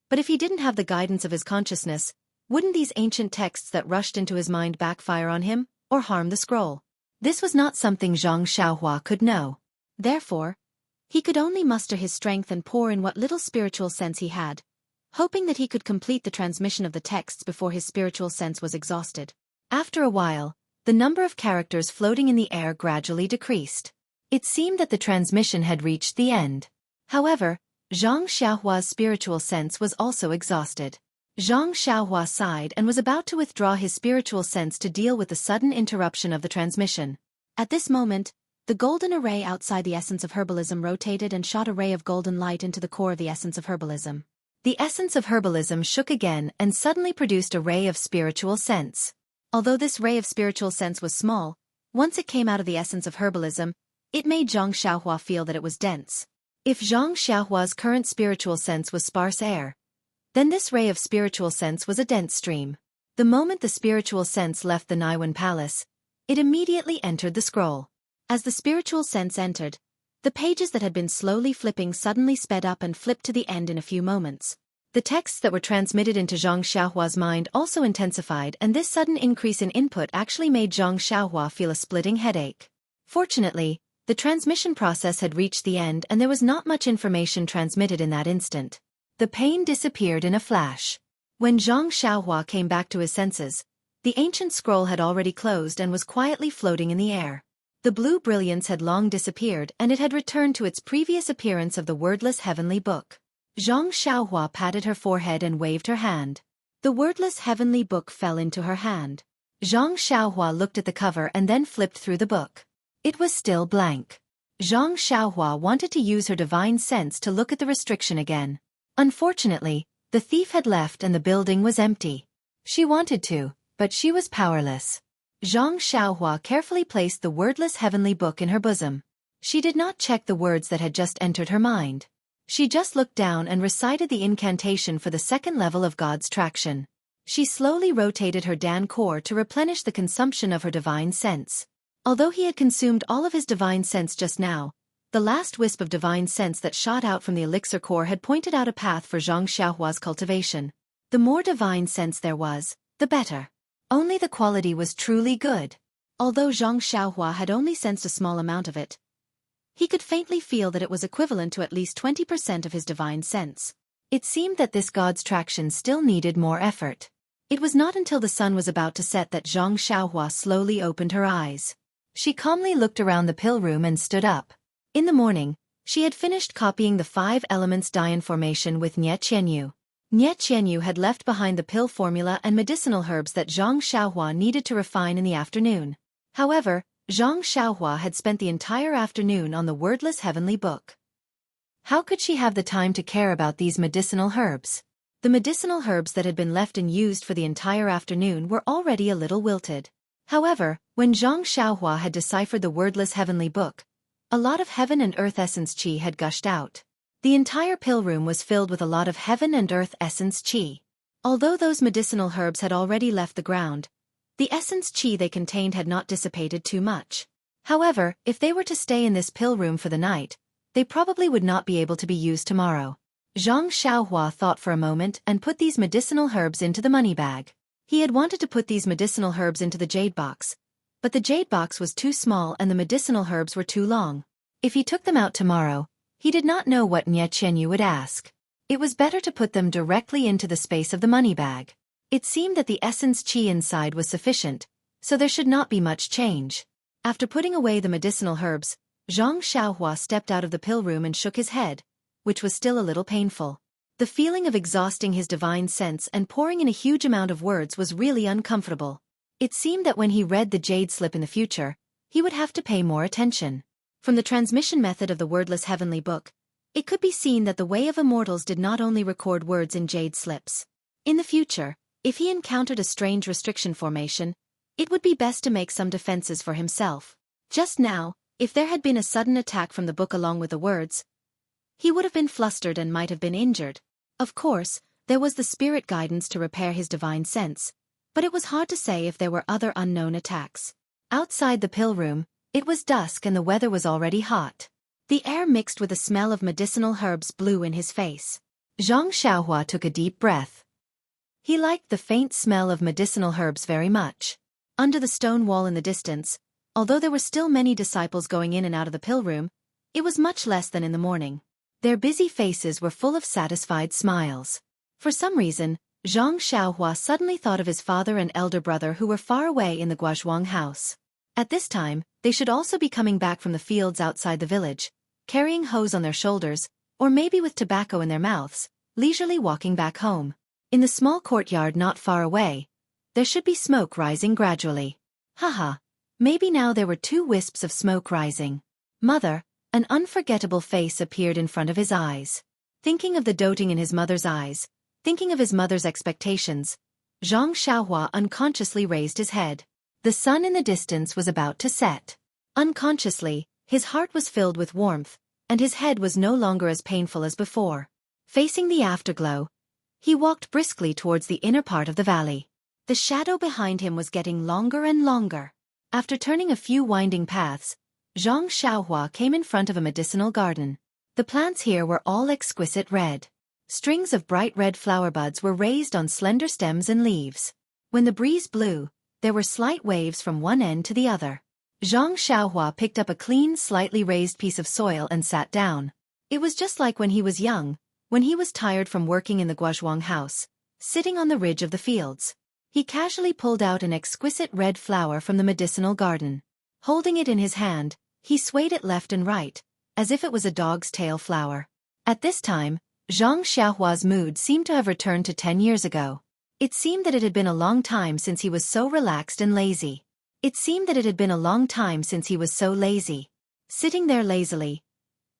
but if he didn't have the guidance of his consciousness, wouldn't these ancient texts that rushed into his mind backfire on him, or harm the scroll? This was not something Zhang Xiaohua could know. Therefore, he could only muster his strength and pour in what little spiritual sense he had, hoping that he could complete the transmission of the texts before his spiritual sense was exhausted. After a while, the number of characters floating in the air gradually decreased. It seemed that the transmission had reached the end. However, Zhang Xiaohua's spiritual sense was also exhausted. Zhang Xiaohua sighed and was about to withdraw his spiritual sense to deal with the sudden interruption of the transmission. At this moment, the golden array outside the essence of herbalism rotated and shot a ray of golden light into the core of the essence of herbalism. The essence of herbalism shook again and suddenly produced a ray of spiritual sense. Although this ray of spiritual sense was small, once it came out of the essence of herbalism, it made Zhang Xiaohua feel that it was dense. If Zhang Xiaohua's current spiritual sense was sparse air, then this ray of spiritual sense was a dense stream. The moment the spiritual sense left the Naiwan Palace, it immediately entered the scroll. As the spiritual sense entered, the pages that had been slowly flipping suddenly sped up and flipped to the end in a few moments. The texts that were transmitted into Zhang Xiaohua's mind also intensified, and this sudden increase in input actually made Zhang Xiaohua feel a splitting headache. Fortunately, the transmission process had reached the end and there was not much information transmitted in that instant. The pain disappeared in a flash. When Zhang Xiaohua came back to his senses, the ancient scroll had already closed and was quietly floating in the air. The blue brilliance had long disappeared and it had returned to its previous appearance of the wordless heavenly book. Zhang Xiaohua patted her forehead and waved her hand. The wordless heavenly book fell into her hand. Zhang Xiaohua looked at the cover and then flipped through the book. It was still blank. Zhang Xiaohua wanted to use her divine sense to look at the restriction again. Unfortunately, the thief had left and the building was empty. She wanted to, but she was powerless. Zhang Xiaohua carefully placed the wordless heavenly book in her bosom. She did not check the words that had just entered her mind. She just looked down and recited the incantation for the second level of God's traction. She slowly rotated her Dan core to replenish the consumption of her divine sense. Although he had consumed all of his divine sense just now, the last wisp of divine sense that shot out from the elixir core had pointed out a path for Zhang Xiaohua's cultivation. The more divine sense there was, the better. Only the quality was truly good. Although Zhang Xiaohua had only sensed a small amount of it, he could faintly feel that it was equivalent to at least 20% of his divine sense. It seemed that this God's traction still needed more effort. It was not until the sun was about to set that Zhang Xiaohua slowly opened her eyes. She calmly looked around the pill room and stood up. In the morning, she had finished copying the 5 elements Dian formation with Nie Qianyu. Nie Qianyu had left behind the pill formula and medicinal herbs that Zhang Xiaohua needed to refine in the afternoon. However, Zhang Xiaohua had spent the entire afternoon on the wordless heavenly book. How could she have the time to care about these medicinal herbs? The medicinal herbs that had been left unused for the entire afternoon were already a little wilted. However, when Zhang Xiaohua had deciphered the wordless heavenly book, a lot of heaven and earth essence qi had gushed out. The entire pill room was filled with a lot of heaven and earth essence qi. Although those medicinal herbs had already left the ground, the essence qi they contained had not dissipated too much. However, if they were to stay in this pill room for the night, they probably would not be able to be used tomorrow. Zhang Xiaohua thought for a moment and put these medicinal herbs into the money bag. He had wanted to put these medicinal herbs into the jade box, but the jade box was too small and the medicinal herbs were too long. If he took them out tomorrow, he did not know what Nie Qianyu would ask. It was better to put them directly into the space of the money bag. It seemed that the essence qi inside was sufficient, so there should not be much change. After putting away the medicinal herbs, Zhang Xiaohua stepped out of the pill room and shook his head, which was still a little painful. The feeling of exhausting his divine sense and pouring in a huge amount of words was really uncomfortable. It seemed that when he read the jade slip in the future, he would have to pay more attention. From the transmission method of the wordless heavenly book, it could be seen that the Way of Immortals did not only record words in jade slips. In the future, if he encountered a strange restriction formation, it would be best to make some defenses for himself. Just now, if there had been a sudden attack from the book along with the words, he would have been flustered and might have been injured. Of course, there was the spirit guidance to repair his divine sense, but it was hard to say if there were other unknown attacks. Outside the pill room, it was dusk and the weather was already hot. The air mixed with the smell of medicinal herbs blew in his face. Zhang Xiaohua took a deep breath. He liked the faint smell of medicinal herbs very much. Under the stone wall in the distance, Although there were still many disciples going in and out of the pill room, it was much less than in the morning. Their busy faces were full of satisfied smiles. For some reason, Zhang Xiaohua suddenly thought of his father and elder brother who were far away in the Guozhuang house. At this time, they should also be coming back from the fields outside the village, carrying hoes on their shoulders, or maybe with tobacco in their mouths, leisurely walking back home. In the small courtyard not far away, there should be smoke rising gradually. Haha, maybe now there were 2 wisps of smoke rising. Mother, an unforgettable face appeared in front of his eyes. Thinking of the doting in his mother's eyes, thinking of his mother's expectations, Zhang Xiaohua unconsciously raised his head. The sun in the distance was about to set. Unconsciously, his heart was filled with warmth, and his head was no longer as painful as before. Facing the afterglow, he walked briskly towards the inner part of the valley. The shadow behind him was getting longer and longer. After turning a few winding paths, Zhang Xiaohua came in front of a medicinal garden. The plants here were all exquisite red. Strings of bright red flower buds were raised on slender stems and leaves. When the breeze blew, there were slight waves from one end to the other. Zhang Xiaohua picked up a clean, slightly raised piece of soil and sat down. It was just like when he was young, when he was tired from working in the Guozhuang house, sitting on the ridge of the fields. He casually pulled out an exquisite red flower from the medicinal garden. Holding it in his hand, he swayed it left and right, as if it was a dog's tail flower. At this time, Zhang Xiaohua's mood seemed to have returned to 10 years ago. It seemed that it had been a long time since he was so relaxed and lazy. Sitting there lazily,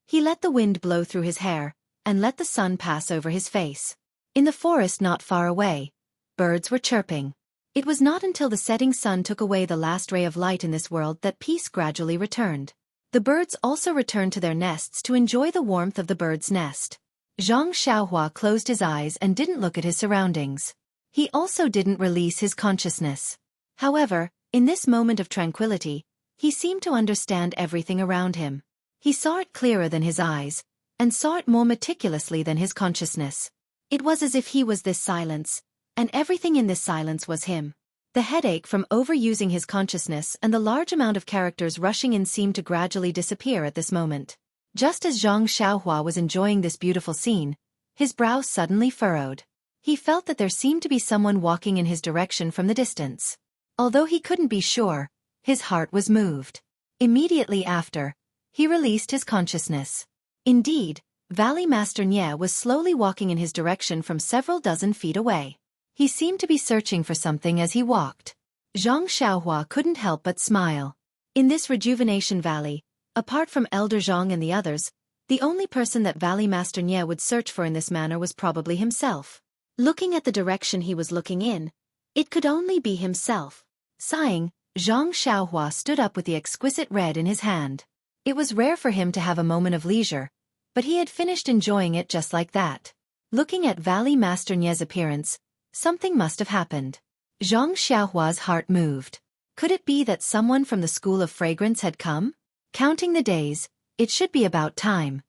he let the wind blow through his hair, and let the sun pass over his face. In the forest not far away, birds were chirping. It was not until the setting sun took away the last ray of light in this world that peace gradually returned. The birds also returned to their nests to enjoy the warmth of the bird's nest. Zhang Xiaohua closed his eyes and didn't look at his surroundings. He also didn't release his consciousness. However, in this moment of tranquility, he seemed to understand everything around him. He saw it clearer than his eyes, and saw it more meticulously than his consciousness. It was as if he was this silence, and everything in this silence was him. The headache from overusing his consciousness and the large amount of characters rushing in seemed to gradually disappear at this moment. Just as Zhang Xiaohua was enjoying this beautiful scene, his brow suddenly furrowed. He felt that there seemed to be someone walking in his direction from the distance. Although he couldn't be sure, his heart was moved. Immediately after, he released his consciousness. Indeed, Valley Master Nye was slowly walking in his direction from several dozen feet away. He seemed to be searching for something as he walked. Zhang Xiaohua couldn't help but smile. In this rejuvenation valley, apart from Elder Zhang and the others, the only person that Valley Master Nye would search for in this manner was probably himself. Looking at the direction he was looking in, it could only be himself. Sighing, Zhang Xiaohua stood up with the exquisite red in his hand. It was rare for him to have a moment of leisure, but he had finished enjoying it just like that. Looking at Valley Master Nye's appearance, something must have happened. Zhang Xiaohua's heart moved. Could it be that someone from the School of Fragrance had come? Counting the days, it should be about time.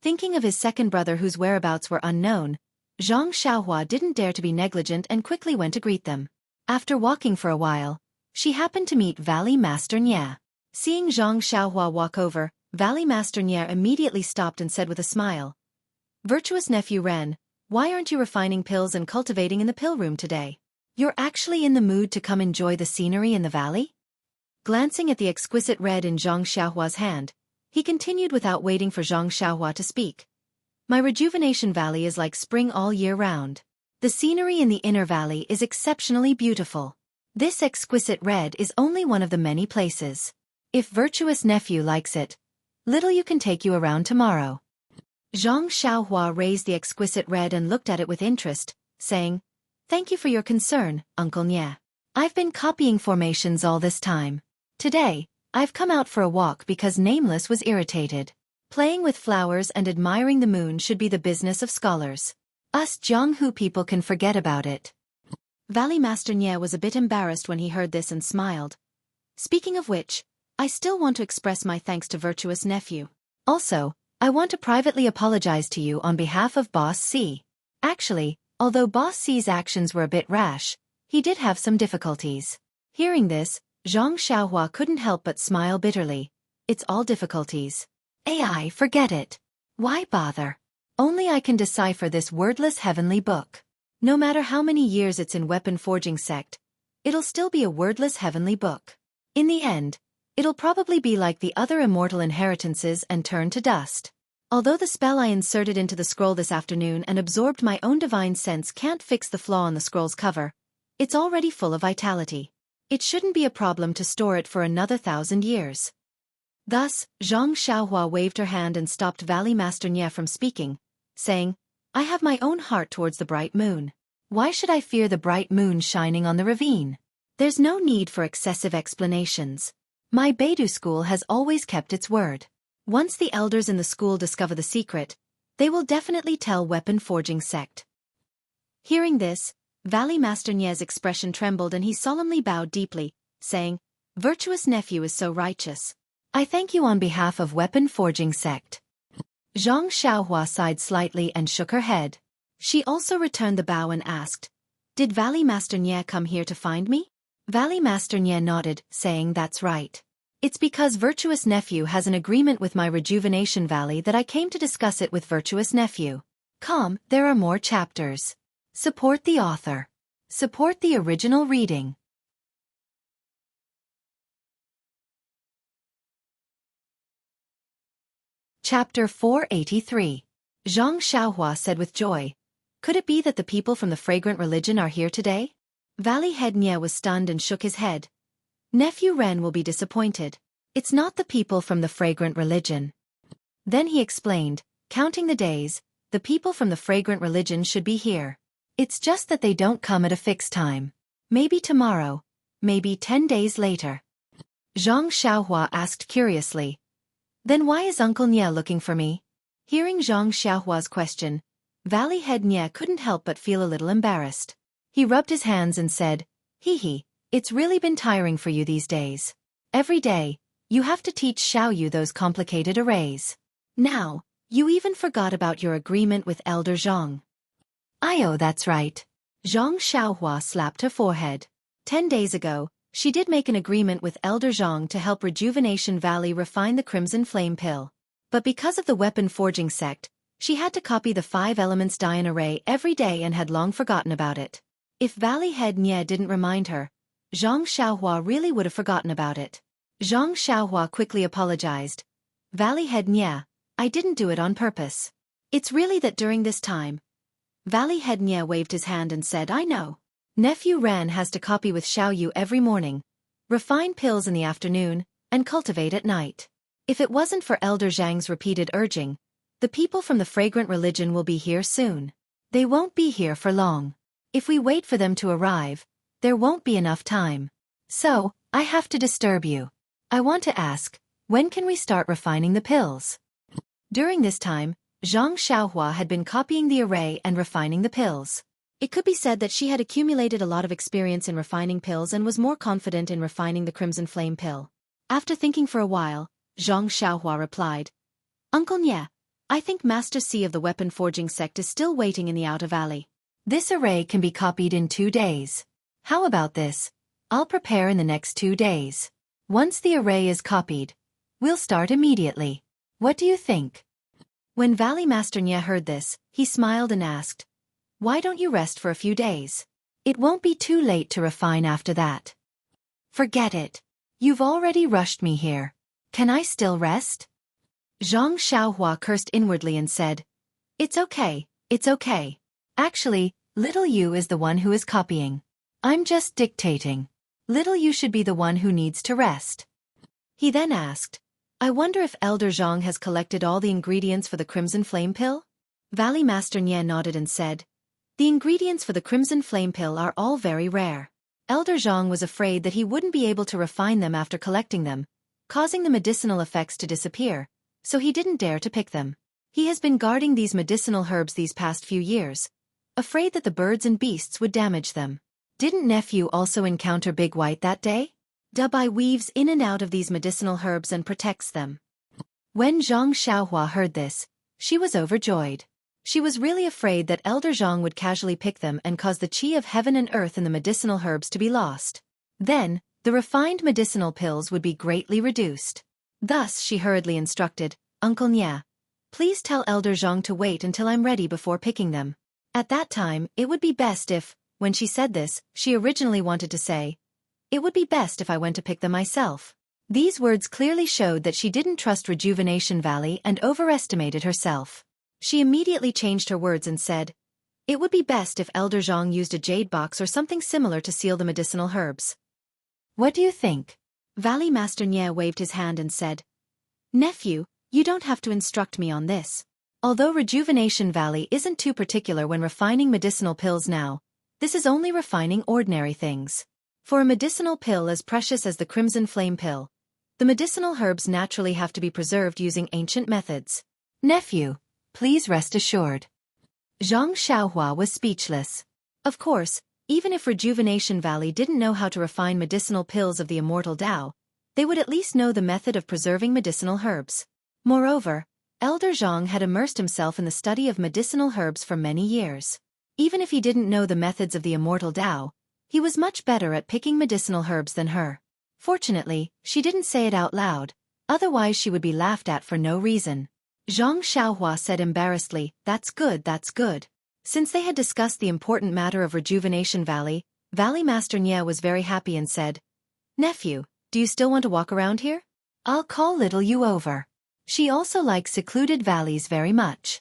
Thinking of his second brother whose whereabouts were unknown, Zhang Xiaohua didn't dare to be negligent and quickly went to greet them. After walking for a while, she happened to meet Valley Master Nye. Seeing Zhang Xiaohua walk over, Valley Master Nye immediately stopped and said with a smile, "Virtuous nephew Ren, why aren't you refining pills and cultivating in the pill room today? You're actually in the mood to come enjoy the scenery in the valley?" Glancing at the exquisite red in Zhang Xiaohua's hand, he continued without waiting for Zhang Xiaohua to speak. "My rejuvenation valley is like spring all year round. The scenery in the inner valley is exceptionally beautiful. This exquisite red is only one of the many places. If virtuous nephew likes it, little you can take you around tomorrow." Zhang Xiaohua raised the exquisite red and looked at it with interest, saying, "Thank you for your concern, Uncle Nye. I've been copying formations all this time. Today, I've come out for a walk because Nameless was irritated. Playing with flowers and admiring the moon should be the business of scholars. Us Jianghu people can forget about it." Valley Master Nye was a bit embarrassed when he heard this and smiled. "Speaking of which, I still want to express my thanks to virtuous nephew. Also, I want to privately apologize to you on behalf of Boss C. Actually, although Boss C's actions were a bit rash, he did have some difficulties." Hearing this, Zhang Xiaohua couldn't help but smile bitterly. It's all difficulties. AI, forget it. Why bother? Only I can decipher this wordless heavenly book. No matter how many years it's in weapon forging sect, it'll still be a wordless heavenly book. In the end, it'll probably be like the other immortal inheritances and turn to dust. Although the spell I inserted into the scroll this afternoon and absorbed my own divine sense can't fix the flaw on the scroll's cover, it's already full of vitality. It shouldn't be a problem to store it for another 1,000 years. Thus, Zhang Xiaohua waved her hand and stopped Valley Master Nie from speaking, saying, I have my own heart towards the bright moon. Why should I fear the bright moon shining on the ravine? There's no need for excessive explanations. My Beidou school has always kept its word. Once the elders in the school discover the secret, they will definitely tell weapon forging sect. Hearing this, Valley Master Nie's expression trembled and he solemnly bowed deeply, saying, Virtuous nephew is so righteous. I thank you on behalf of weapon forging sect. Zhang Xiaohua sighed slightly and shook her head. She also returned the bow and asked, Did Valley Master Nie come here to find me? Valley Master Nie nodded, saying that's right. It's because Virtuous Nephew has an agreement with my Rejuvenation Valley that I came to discuss it with Virtuous Nephew. Come, there are more chapters. Support the author. Support the original reading. Chapter 483. Zhang Xiaohua said with joy, Could it be that the people from the fragrant religion are here today? Valley Head Nie was stunned and shook his head. Nephew Ren will be disappointed. It's not the people from the fragrant religion. Then he explained, counting the days, the people from the fragrant religion should be here. It's just that they don't come at a fixed time. Maybe tomorrow, maybe 10 days later. Zhang Xiaohua asked curiously. Then why is Uncle Nie looking for me? Hearing Zhang Xiaohua's question, Valley Head Nie couldn't help but feel a little embarrassed. He rubbed his hands and said, Hee, it's really been tiring for you these days. Every day, you have to teach Xiaoyu those complicated arrays. Now, you even forgot about your agreement with Elder Zhang. Oh, that's right. Zhang Xiaohua slapped her forehead. 10 days ago, she did make an agreement with Elder Zhang to help Rejuvenation Valley refine the Crimson Flame Pill. But because of the weapon forging sect, she had to copy the 5 elements Dian array every day and had long forgotten about it. If Valley Head Nie didn't remind her, Zhang Xiaohua really would have forgotten about it. Zhang Xiaohua quickly apologized. Valley Head Nie, I didn't do it on purpose. It's really that during this time. Valley Head Nie waved his hand and said, I know. Nephew Ran has to copy with Xiaoyu every morning, refine pills in the afternoon, and cultivate at night. If it wasn't for Elder Zhang's repeated urging, the people from the fragrant religion will be here soon. They won't be here for long. If we wait for them to arrive, there won't be enough time. So, I have to disturb you. I want to ask, when can we start refining the pills? During this time, Zhang Xiaohua had been copying the array and refining the pills. It could be said that she had accumulated a lot of experience in refining pills and was more confident in refining the Crimson Flame Pill. After thinking for a while, Zhang Xiaohua replied, Uncle Nie, I think Master C of the weapon forging sect is still waiting in the Outer Valley. This array can be copied in 2 days. How about this? I'll prepare in the next 2 days. Once the array is copied, we'll start immediately. What do you think? When Valley Master Nie heard this, he smiled and asked, Why don't you rest for a few days? It won't be too late to refine after that. Forget it. You've already rushed me here. Can I still rest? Zhang Xiaohua cursed inwardly and said, It's okay, it's okay. Actually, little you is the one who is copying. I'm just dictating. Little you should be the one who needs to rest. He then asked, I wonder if Elder Zhang has collected all the ingredients for the Crimson Flame Pill? Valley Master Nie nodded and said, The ingredients for the Crimson Flame Pill are all very rare. Elder Zhang was afraid that he wouldn't be able to refine them after collecting them, causing the medicinal effects to disappear, so he didn't dare to pick them. He has been guarding these medicinal herbs these past few years, afraid that the birds and beasts would damage them. Didn't nephew also encounter Big White that day? Dubai weaves in and out of these medicinal herbs and protects them. When Zhang Xiaohua heard this, she was overjoyed. She was really afraid that Elder Zhang would casually pick them and cause the qi of heaven and earth in the medicinal herbs to be lost. Then, the refined medicinal pills would be greatly reduced. Thus, she hurriedly instructed, Uncle Nya, please tell Elder Zhang to wait until I'm ready before picking them. At that time, it would be best if, when she said this, she originally wanted to say, it would be best if I went to pick them myself. These words clearly showed that she didn't trust Rejuvenation Valley and overestimated herself. She immediately changed her words and said, it would be best if Elder Zhang used a jade box or something similar to seal the medicinal herbs. What do you think? Valley Master Nye waved his hand and said, Nephew, you don't have to instruct me on this. Although Rejuvenation Valley isn't too particular when refining medicinal pills now, this is only refining ordinary things. For a medicinal pill as precious as the Crimson Flame pill, the medicinal herbs naturally have to be preserved using ancient methods. Nephew, please rest assured. Zhang Xiaohua was speechless. Of course, even if Rejuvenation Valley didn't know how to refine medicinal pills of the immortal Tao, they would at least know the method of preserving medicinal herbs. Moreover, Elder Zhang had immersed himself in the study of medicinal herbs for many years. Even if he didn't know the methods of the immortal Tao, he was much better at picking medicinal herbs than her. Fortunately, she didn't say it out loud, otherwise she would be laughed at for no reason. Zhang Xiaohua said embarrassedly, that's good, that's good. Since they had discussed the important matter of Rejuvenation Valley, Valley Master Nye was very happy and said, Nephew, do you still want to walk around here? I'll call little you over. She also likes secluded valleys very much.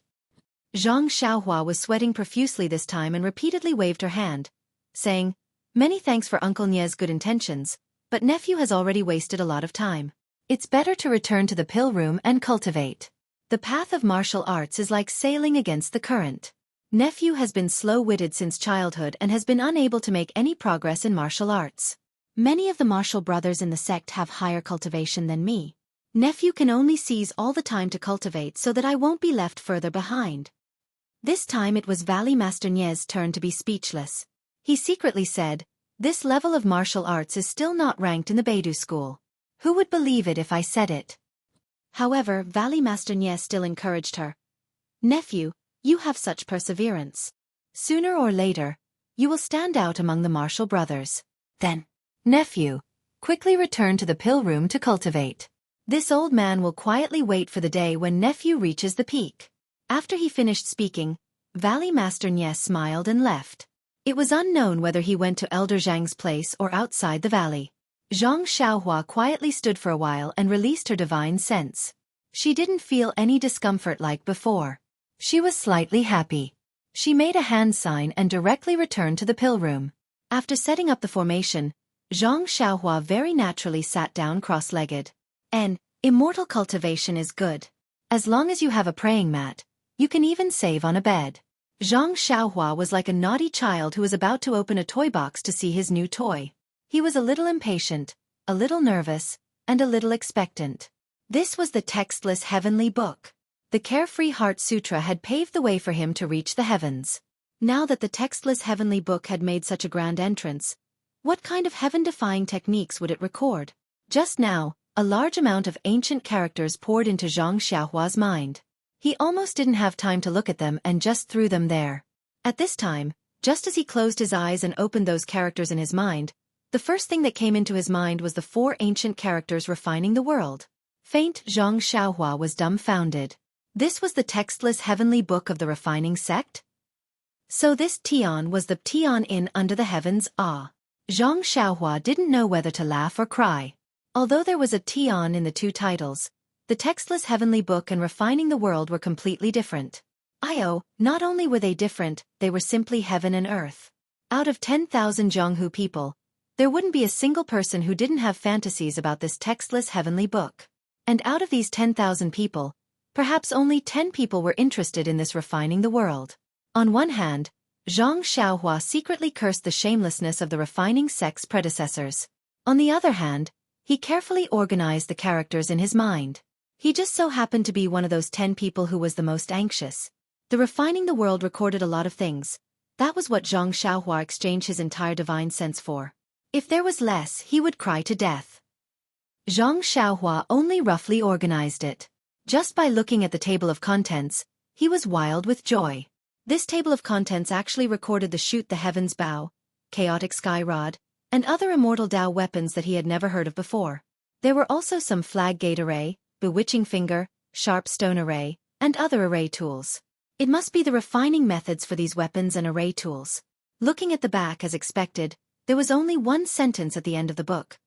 Zhang Xiaohua was sweating profusely this time and repeatedly waved her hand, saying, many thanks for Uncle Nye's good intentions, but nephew has already wasted a lot of time. It's better to return to the pill room and cultivate. The path of martial arts is like sailing against the current. Nephew has been slow-witted since childhood and has been unable to make any progress in martial arts. Many of the martial brothers in the sect have higher cultivation than me. Nephew can only seize all the time to cultivate so that I won't be left further behind. This time it was Valley Master Nye's turn to be speechless. He secretly said, this level of martial arts is still not ranked in the Beidou school. Who would believe it if I said it? However, Valley Master Nye still encouraged her. Nephew, you have such perseverance. Sooner or later, you will stand out among the martial brothers. Then, nephew, quickly return to the pill room to cultivate. This old man will quietly wait for the day when nephew reaches the peak. After he finished speaking, Valley Master Nye smiled and left. It was unknown whether he went to Elder Zhang's place or outside the valley. Zhang Xiaohua quietly stood for a while and released her divine sense. She didn't feel any discomfort like before. She was slightly happy. She made a hand sign and directly returned to the pill room. After setting up the formation, Zhang Xiaohua very naturally sat down cross-legged. Immortal cultivation is good. As long as you have a praying mat, you can even save on a bed. Zhang Xiaohua was like a naughty child who was about to open a toy box to see his new toy. He was a little impatient, a little nervous, and a little expectant. This was the textless heavenly book. The Carefree Heart Sutra had paved the way for him to reach the heavens. Now that the textless heavenly book had made such a grand entrance, what kind of heaven-defying techniques would it record? Just now, a large amount of ancient characters poured into Zhang Xiaohua's mind. He almost didn't have time to look at them and just threw them there. At this time, just as he closed his eyes and opened those characters in his mind, the first thing that came into his mind was the 4 ancient characters refining the world. Faint Zhang Xiaohua was dumbfounded. This was the textless heavenly book of the refining sect? So this Tian was the Tian in under the heavens. Ah! Zhang Xiaohua didn't know whether to laugh or cry. Although there was a Tian in the 2 titles, the textless heavenly book and refining the world were completely different. Not only were they different, they were simply heaven and earth. Out of 10,000 Zhonghu people, there wouldn't be a single person who didn't have fantasies about this textless heavenly book. And out of these 10,000 people, perhaps only 10 people were interested in this refining the world. On one hand, Zhang Xiaohua secretly cursed the shamelessness of the refining sect's predecessors. On the other hand, he carefully organized the characters in his mind. He just so happened to be one of those 10 people who was the most anxious. The refining the world recorded a lot of things. That was what Zhang Xiaohua exchanged his entire divine sense for. If there was less, he would cry to death. Zhang Xiaohua only roughly organized it. Just by looking at the table of contents, he was wild with joy. This table of contents actually recorded the Shoot the Heavens Bow, Chaotic Sky Rod, and other immortal Dao weapons that he had never heard of before. There were also some flag gate array, bewitching finger, sharp stone array, and other array tools. It must be the refining methods for these weapons and array tools. Looking at the back as expected, there was only one sentence at the end of the book.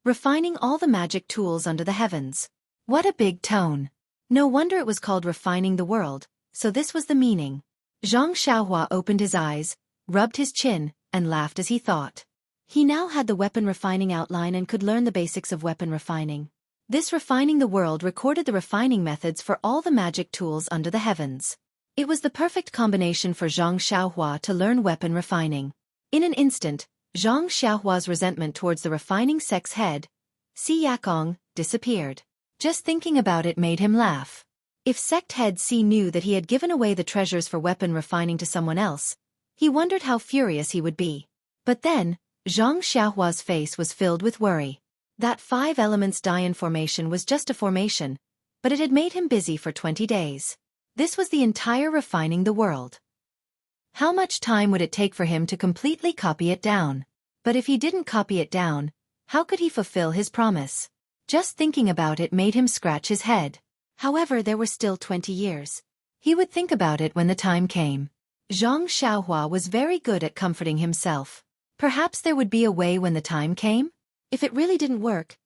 Refining all the magic tools under the heavens. What a big tone. No wonder it was called Refining the World, so this was the meaning. Zhang Xiaohua opened his eyes, rubbed his chin, and laughed as he thought. He now had the weapon refining outline and could learn the basics of weapon refining. This Refining the World recorded the refining methods for all the magic tools under the heavens. It was the perfect combination for Zhang Xiaohua to learn weapon refining. In an instant, Zhang Xiaohua's resentment towards the refining sect's head, Si Yakong, disappeared. Just thinking about it made him laugh. If sect head Si knew that he had given away the treasures for weapon refining to someone else, he wondered how furious he would be. But then, Zhang Xiaohua's face was filled with worry. That 5 elements Dian formation was just a formation, but it had made him busy for 20 days. This was the entire Refining the World. How much time would it take for him to completely copy it down? But if he didn't copy it down, how could he fulfill his promise? Just thinking about it made him scratch his head. However, there were still 20 years. He would think about it when the time came. Zhang Xiaohua was very good at comforting himself. Perhaps there would be a way when the time came? If it really didn't work,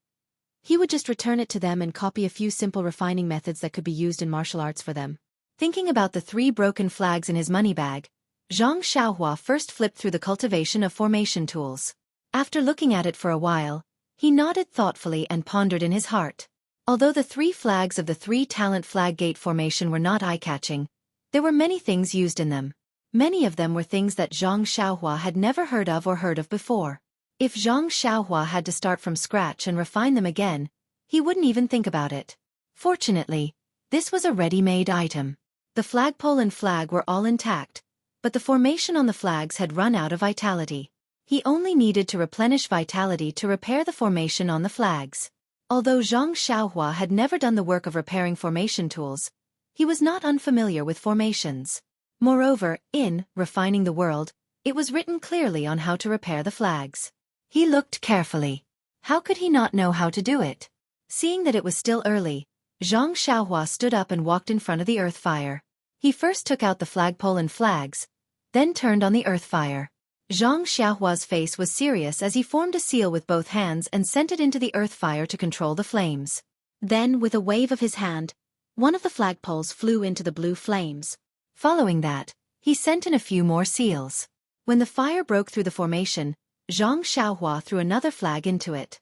he would just return it to them and copy a few simple refining methods that could be used in martial arts for them. Thinking about the 3 broken flags in his money bag, Zhang Xiaohua first flipped through the cultivation of formation tools. After looking at it for a while, he nodded thoughtfully and pondered in his heart. Although the 3 flags of the 3-talent flag gate formation were not eye-catching, there were many things used in them. Many of them were things that Zhang Xiaohua had never heard of before. If Zhang Xiaohua had to start from scratch and refine them again, he wouldn't even think about it. Fortunately, this was a ready-made item. The flagpole and flag were all intact, but the formation on the flags had run out of vitality. He only needed to replenish vitality to repair the formation on the flags. Although Zhang Xiaohua had never done the work of repairing formation tools, he was not unfamiliar with formations. Moreover, in Refining the World, it was written clearly on how to repair the flags. He looked carefully. How could he not know how to do it? Seeing that it was still early, Zhang Xiaohua stood up and walked in front of the earth fire. He first took out the flagpole and flags, then turned on the earth fire. Zhang Xiaohua's face was serious as he formed a seal with both hands and sent it into the earth fire to control the flames. Then, with a wave of his hand, one of the flagpoles flew into the blue flames. Following that, he sent in a few more seals. When the fire broke through the formation, Zhang Xiaohua threw another flag into it.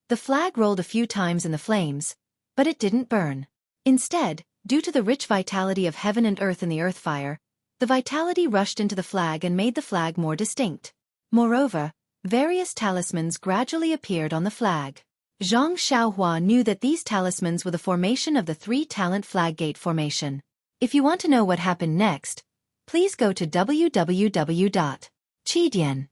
The flag rolled a few times in the flames, but it didn't burn. Instead, due to the rich vitality of heaven and earth in the earth fire, the vitality rushed into the flag and made the flag more distinct. Moreover, various talismans gradually appeared on the flag. Zhang Xiaohua knew that these talismans were the formation of the 3-talent flag gate formation. If you want to know what happened next, please go to www.chidian.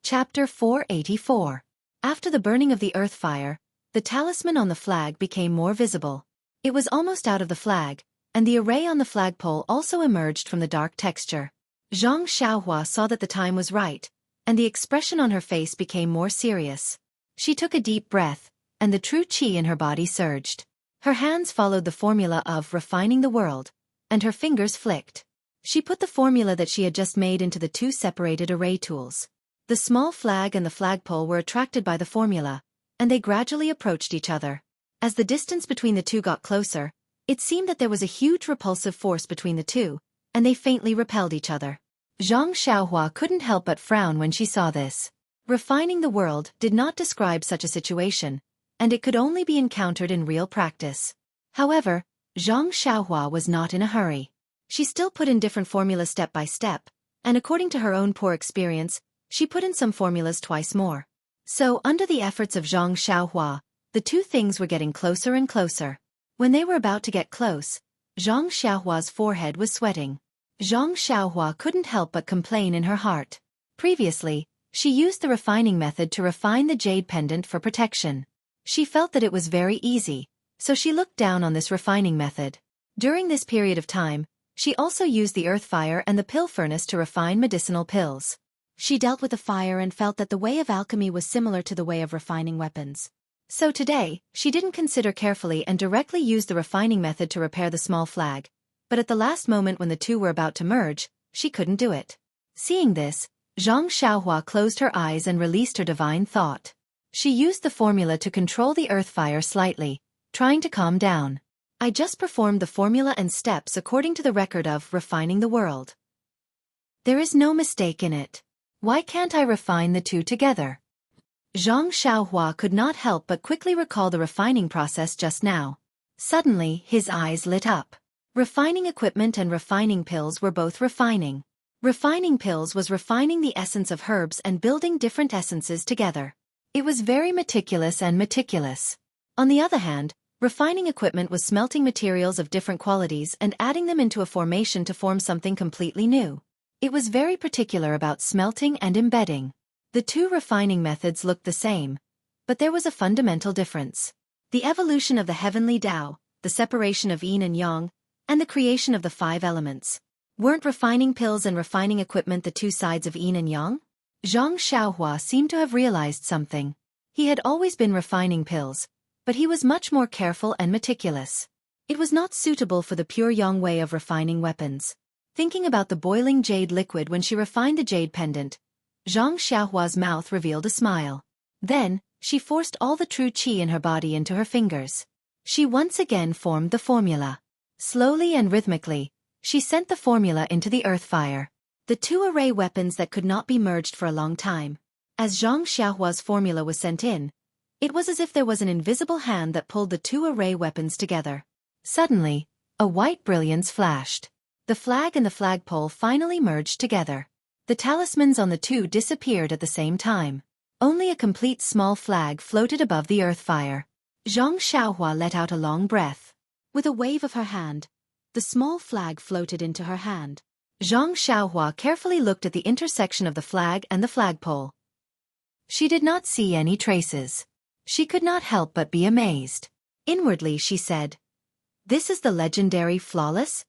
Chapter 484. After the burning of the earth fire, the talisman on the flag became more visible. It was almost out of the flag, and the array on the flagpole also emerged from the dark texture. Zhang Xiaohua saw that the time was right, and the expression on her face became more serious. She took a deep breath, and the true qi in her body surged. Her hands followed the formula of Refining the World, and her fingers flicked. She put the formula that she had just made into the 2 separated array tools. The small flag and the flagpole were attracted by the formula, and they gradually approached each other. As the distance between the 2 got closer, it seemed that there was a huge repulsive force between the 2, and they faintly repelled each other. Zhang Xiaohua couldn't help but frown when she saw this. Refining the World did not describe such a situation, and it could only be encountered in real practice. However, Zhang Xiaohua was not in a hurry. She still put in different formulas step by step, and according to her own poor experience, she put in some formulas twice more. So, under the efforts of Zhang Xiaohua, the 2 things were getting closer and closer. When they were about to get close, Zhang Xiaohua's forehead was sweating. Zhang Xiaohua couldn't help but complain in her heart. Previously, she used the refining method to refine the jade pendant for protection. She felt that it was very easy, so she looked down on this refining method. During this period of time, she also used the earth fire and the pill furnace to refine medicinal pills. She dealt with the fire and felt that the way of alchemy was similar to the way of refining weapons. So today, she didn't consider carefully and directly used the refining method to repair the small flag, but at the last moment when the two were about to merge, she couldn't do it. Seeing this, Zhang Xiaohua closed her eyes and released her divine thought. She used the formula to control the earth fire slightly, trying to calm down. I just performed the formula and steps according to the record of refining the world. There is no mistake in it. Why can't I refine the two together? Zhang Xiaohua could not help but quickly recall the refining process just now. Suddenly, his eyes lit up. Refining equipment and refining pills were both refining. Refining pills was refining the essence of herbs and building different essences together. It was very meticulous and meticulous. On the other hand, refining equipment was smelting materials of different qualities and adding them into a formation to form something completely new. It was very particular about smelting and embedding. The two refining methods looked the same, but there was a fundamental difference. The evolution of the heavenly Tao, the separation of yin and yang, and the creation of the 5 elements. Weren't refining pills and refining equipment the two sides of yin and yang? Zhang Xiaohua seemed to have realized something. He had always been refining pills, but he was much more careful and meticulous. It was not suitable for the pure yang way of refining weapons. Thinking about the boiling jade liquid when she refined the jade pendant, Zhang Xiaohua's mouth revealed a smile. Then, she forced all the true qi in her body into her fingers. She once again formed the formula. Slowly and rhythmically, she sent the formula into the earth fire. The two array weapons that could not be merged for a long time. As Zhang Xiaohua's formula was sent in, it was as if there was an invisible hand that pulled the two array weapons together. Suddenly, a white brilliance flashed. The flag and the flagpole finally merged together. The talismans on the two disappeared at the same time. Only a complete small flag floated above the earth fire. Zhang Xiaohua let out a long breath. With a wave of her hand, the small flag floated into her hand. Zhang Xiaohua carefully looked at the intersection of the flag and the flagpole. She did not see any traces. She could not help but be amazed. Inwardly she said, "This is the legendary flawless?"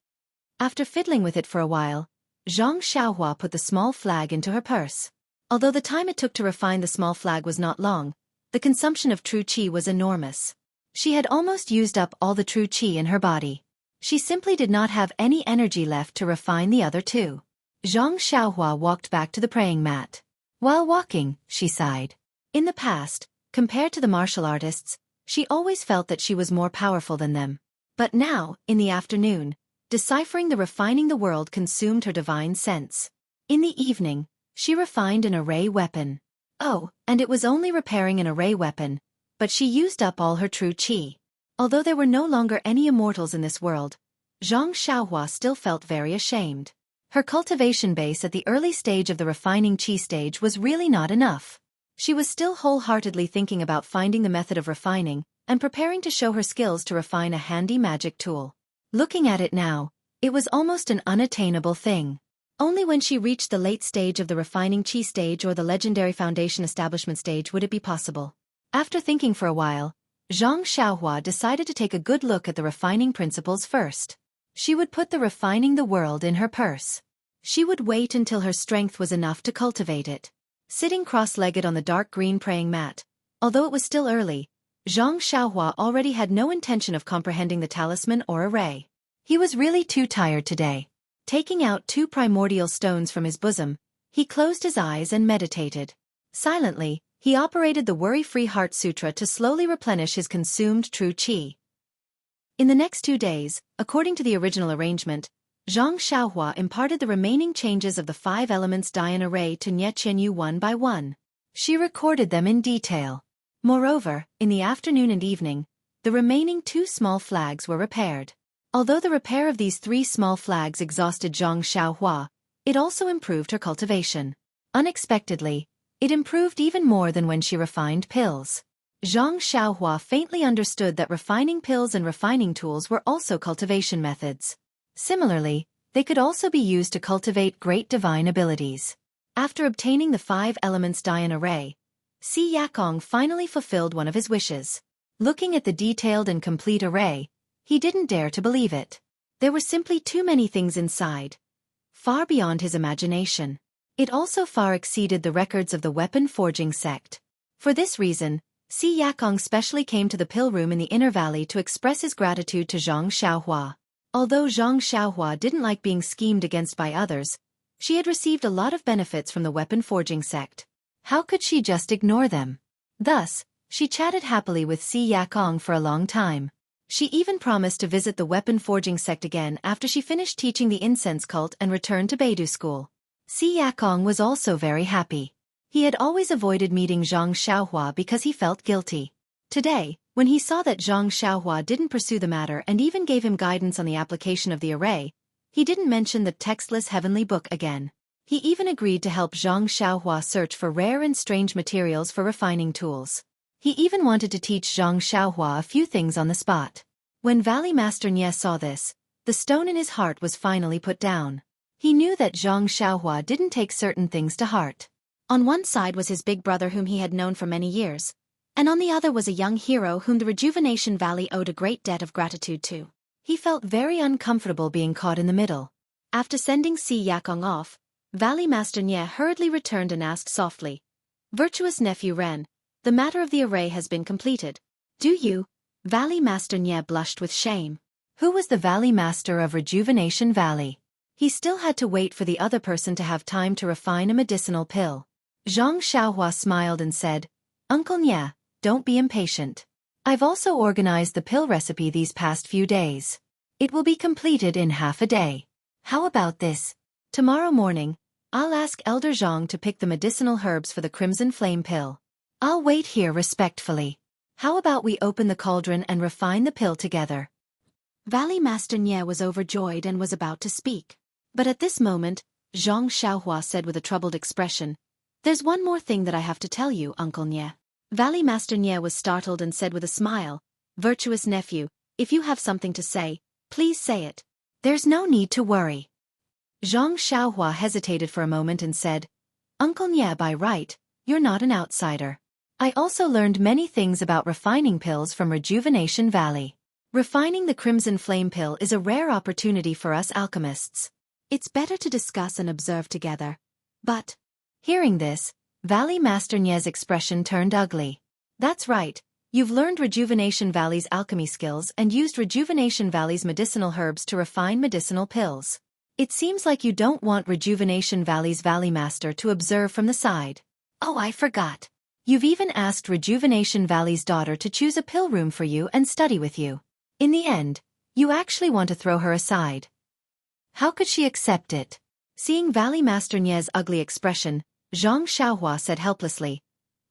After fiddling with it for a while, Zhang Xiaohua put the small flag into her purse. Although the time it took to refine the small flag was not long, the consumption of true qi was enormous. She had almost used up all the true qi in her body. She simply did not have any energy left to refine the other two. Zhang Xiaohua walked back to the praying mat. While walking, she sighed. In the past, compared to the martial artists, she always felt that she was more powerful than them. But now, in the afternoon, deciphering the refining the world consumed her divine sense. In the evening, she refined an array weapon. Oh, and it was only repairing an array weapon, but she used up all her true qi. Although there were no longer any immortals in this world, Zhang Xiaohua still felt very ashamed. Her cultivation base at the early stage of the refining qi stage was really not enough. She was still wholeheartedly thinking about finding the method of refining and preparing to show her skills to refine a handy magic tool. Looking at it now, it was almost an unattainable thing. Only when she reached the late stage of the refining qi stage or the legendary foundation establishment stage would it be possible. After thinking for a while, Zhang Xiaohua decided to take a good look at the refining principles first. She would put the refining the world in her purse. She would wait until her strength was enough to cultivate it. Sitting cross-legged on the dark green praying mat, although it was still early, Zhang Xiaohua already had no intention of comprehending the talisman or array. He was really too tired today. Taking out 2 primordial stones from his bosom, he closed his eyes and meditated. Silently, he operated the Worry-Free Heart Sutra to slowly replenish his consumed true qi. In the next 2 days, according to the original arrangement, Zhang Xiaohua imparted the remaining changes of the 5 elements Dian array to Nie Qianyu one by one. She recorded them in detail. Moreover, in the afternoon and evening, the remaining 2 small flags were repaired. Although the repair of these 3 small flags exhausted Zhang Xiaohua, it also improved her cultivation. Unexpectedly, it improved even more than when she refined pills. Zhang Xiaohua faintly understood that refining pills and refining tools were also cultivation methods. Similarly, they could also be used to cultivate great divine abilities. After obtaining the 5 elements Dian array, Si Yakong finally fulfilled one of his wishes. Looking at the detailed and complete array, he didn't dare to believe it. There were simply too many things inside, far beyond his imagination. It also far exceeded the records of the weapon-forging sect. For this reason, Xueqi specially came to the pill room in the inner valley to express his gratitude to Zhang Xiaohua. Although Zhang Xiaohua didn't like being schemed against by others, she had received a lot of benefits from the weapon-forging sect. How could she just ignore them? Thus, she chatted happily with Xueqi for a long time. She even promised to visit the weapon-forging sect again after she finished teaching the incense cult and returned to Beidou school. Xueqi was also very happy. He had always avoided meeting Zhang Xiaohua because he felt guilty. Today, when he saw that Zhang Xiaohua didn't pursue the matter and even gave him guidance on the application of the array, he didn't mention the textless heavenly book again. He even agreed to help Zhang Xiaohua search for rare and strange materials for refining tools. He even wanted to teach Zhang Xiaohua a few things on the spot. When Valley Master Nie saw this, the stone in his heart was finally put down. He knew that Zhang Xiaohua didn't take certain things to heart. On one side was his big brother whom he had known for many years, and on the other was a young hero whom the Rejuvenation Valley owed a great debt of gratitude to. He felt very uncomfortable being caught in the middle. After sending Xueqi off, Valley Master Nie hurriedly returned and asked softly, "Virtuous nephew Ren, the matter of the array has been completed. Do you?" Valley Master Nie blushed with shame. Who was the Valley Master of Rejuvenation Valley? He still had to wait for the other person to have time to refine a medicinal pill. Zhang Xiaohua smiled and said, "Uncle Nie, don't be impatient. I've also organized the pill recipe these past few days. It will be completed in half a day. How about this? Tomorrow morning, I'll ask Elder Zhang to pick the medicinal herbs for the Crimson Flame pill. I'll wait here respectfully. How about we open the cauldron and refine the pill together?" Valley Master Nie was overjoyed and was about to speak. But at this moment, Zhang Xiaohua said with a troubled expression, "There's one more thing that I have to tell you, Uncle Nie." Valley Master Nie was startled and said with a smile, "Virtuous nephew, if you have something to say, please say it. There's no need to worry." Zhang Xiaohua hesitated for a moment and said, "Uncle Nie, by right, you're not an outsider. I also learned many things about refining pills from Rejuvenation Valley. Refining the Crimson Flame pill is a rare opportunity for us alchemists. It's better to discuss and observe together. But..." Hearing this, Valley Master Nie's expression turned ugly. "That's right, you've learned Rejuvenation Valley's alchemy skills and used Rejuvenation Valley's medicinal herbs to refine medicinal pills. It seems like you don't want Rejuvenation Valley's Valley Master to observe from the side. Oh, I forgot. You've even asked Rejuvenation Valley's daughter to choose a pill room for you and study with you. In the end, you actually want to throw her aside. How could she accept it?" Seeing Valley Master Nie's ugly expression, Zhang Xiaohua said helplessly,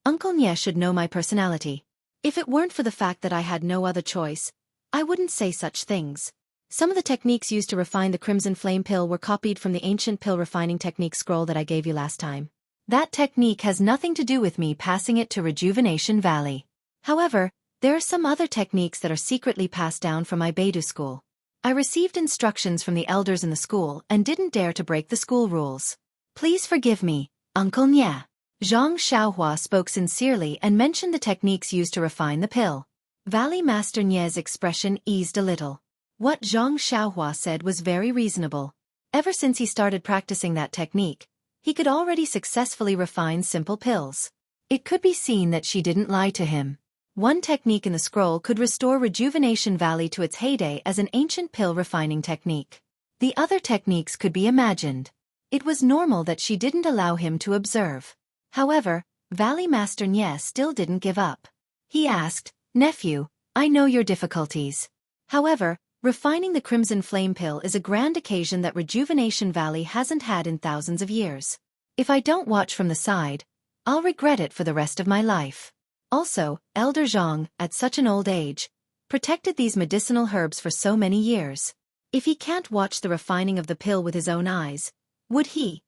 "Uncle Nie should know my personality. If it weren't for the fact that I had no other choice, I wouldn't say such things. Some of the techniques used to refine the Crimson Flame pill were copied from the ancient pill refining technique scroll that I gave you last time. That technique has nothing to do with me passing it to Rejuvenation Valley. However, there are some other techniques that are secretly passed down from my Beidou school. I received instructions from the elders in the school and didn't dare to break the school rules. Please forgive me, Uncle Nie." Zhang Xiaohua spoke sincerely and mentioned the techniques used to refine the pill. Valley Master Nie's expression eased a little. What Zhang Xiaohua said was very reasonable. Ever since he started practicing that technique, he could already successfully refine simple pills. It could be seen that she didn't lie to him. One technique in the scroll could restore Rejuvenation Valley to its heyday as an ancient pill refining technique. The other techniques could be imagined. It was normal that she didn't allow him to observe. However, Valley Master Nie still didn't give up. He asked, "Nephew, I know your difficulties. However, refining the Crimson Flame pill is a grand occasion that Rejuvenation Valley hasn't had in thousands of years. If I don't watch from the side, I'll regret it for the rest of my life." Also, Elder Zhang, at such an old age, protected these medicinal herbs for so many years. If he can't watch the refining of the pill with his own eyes, would he?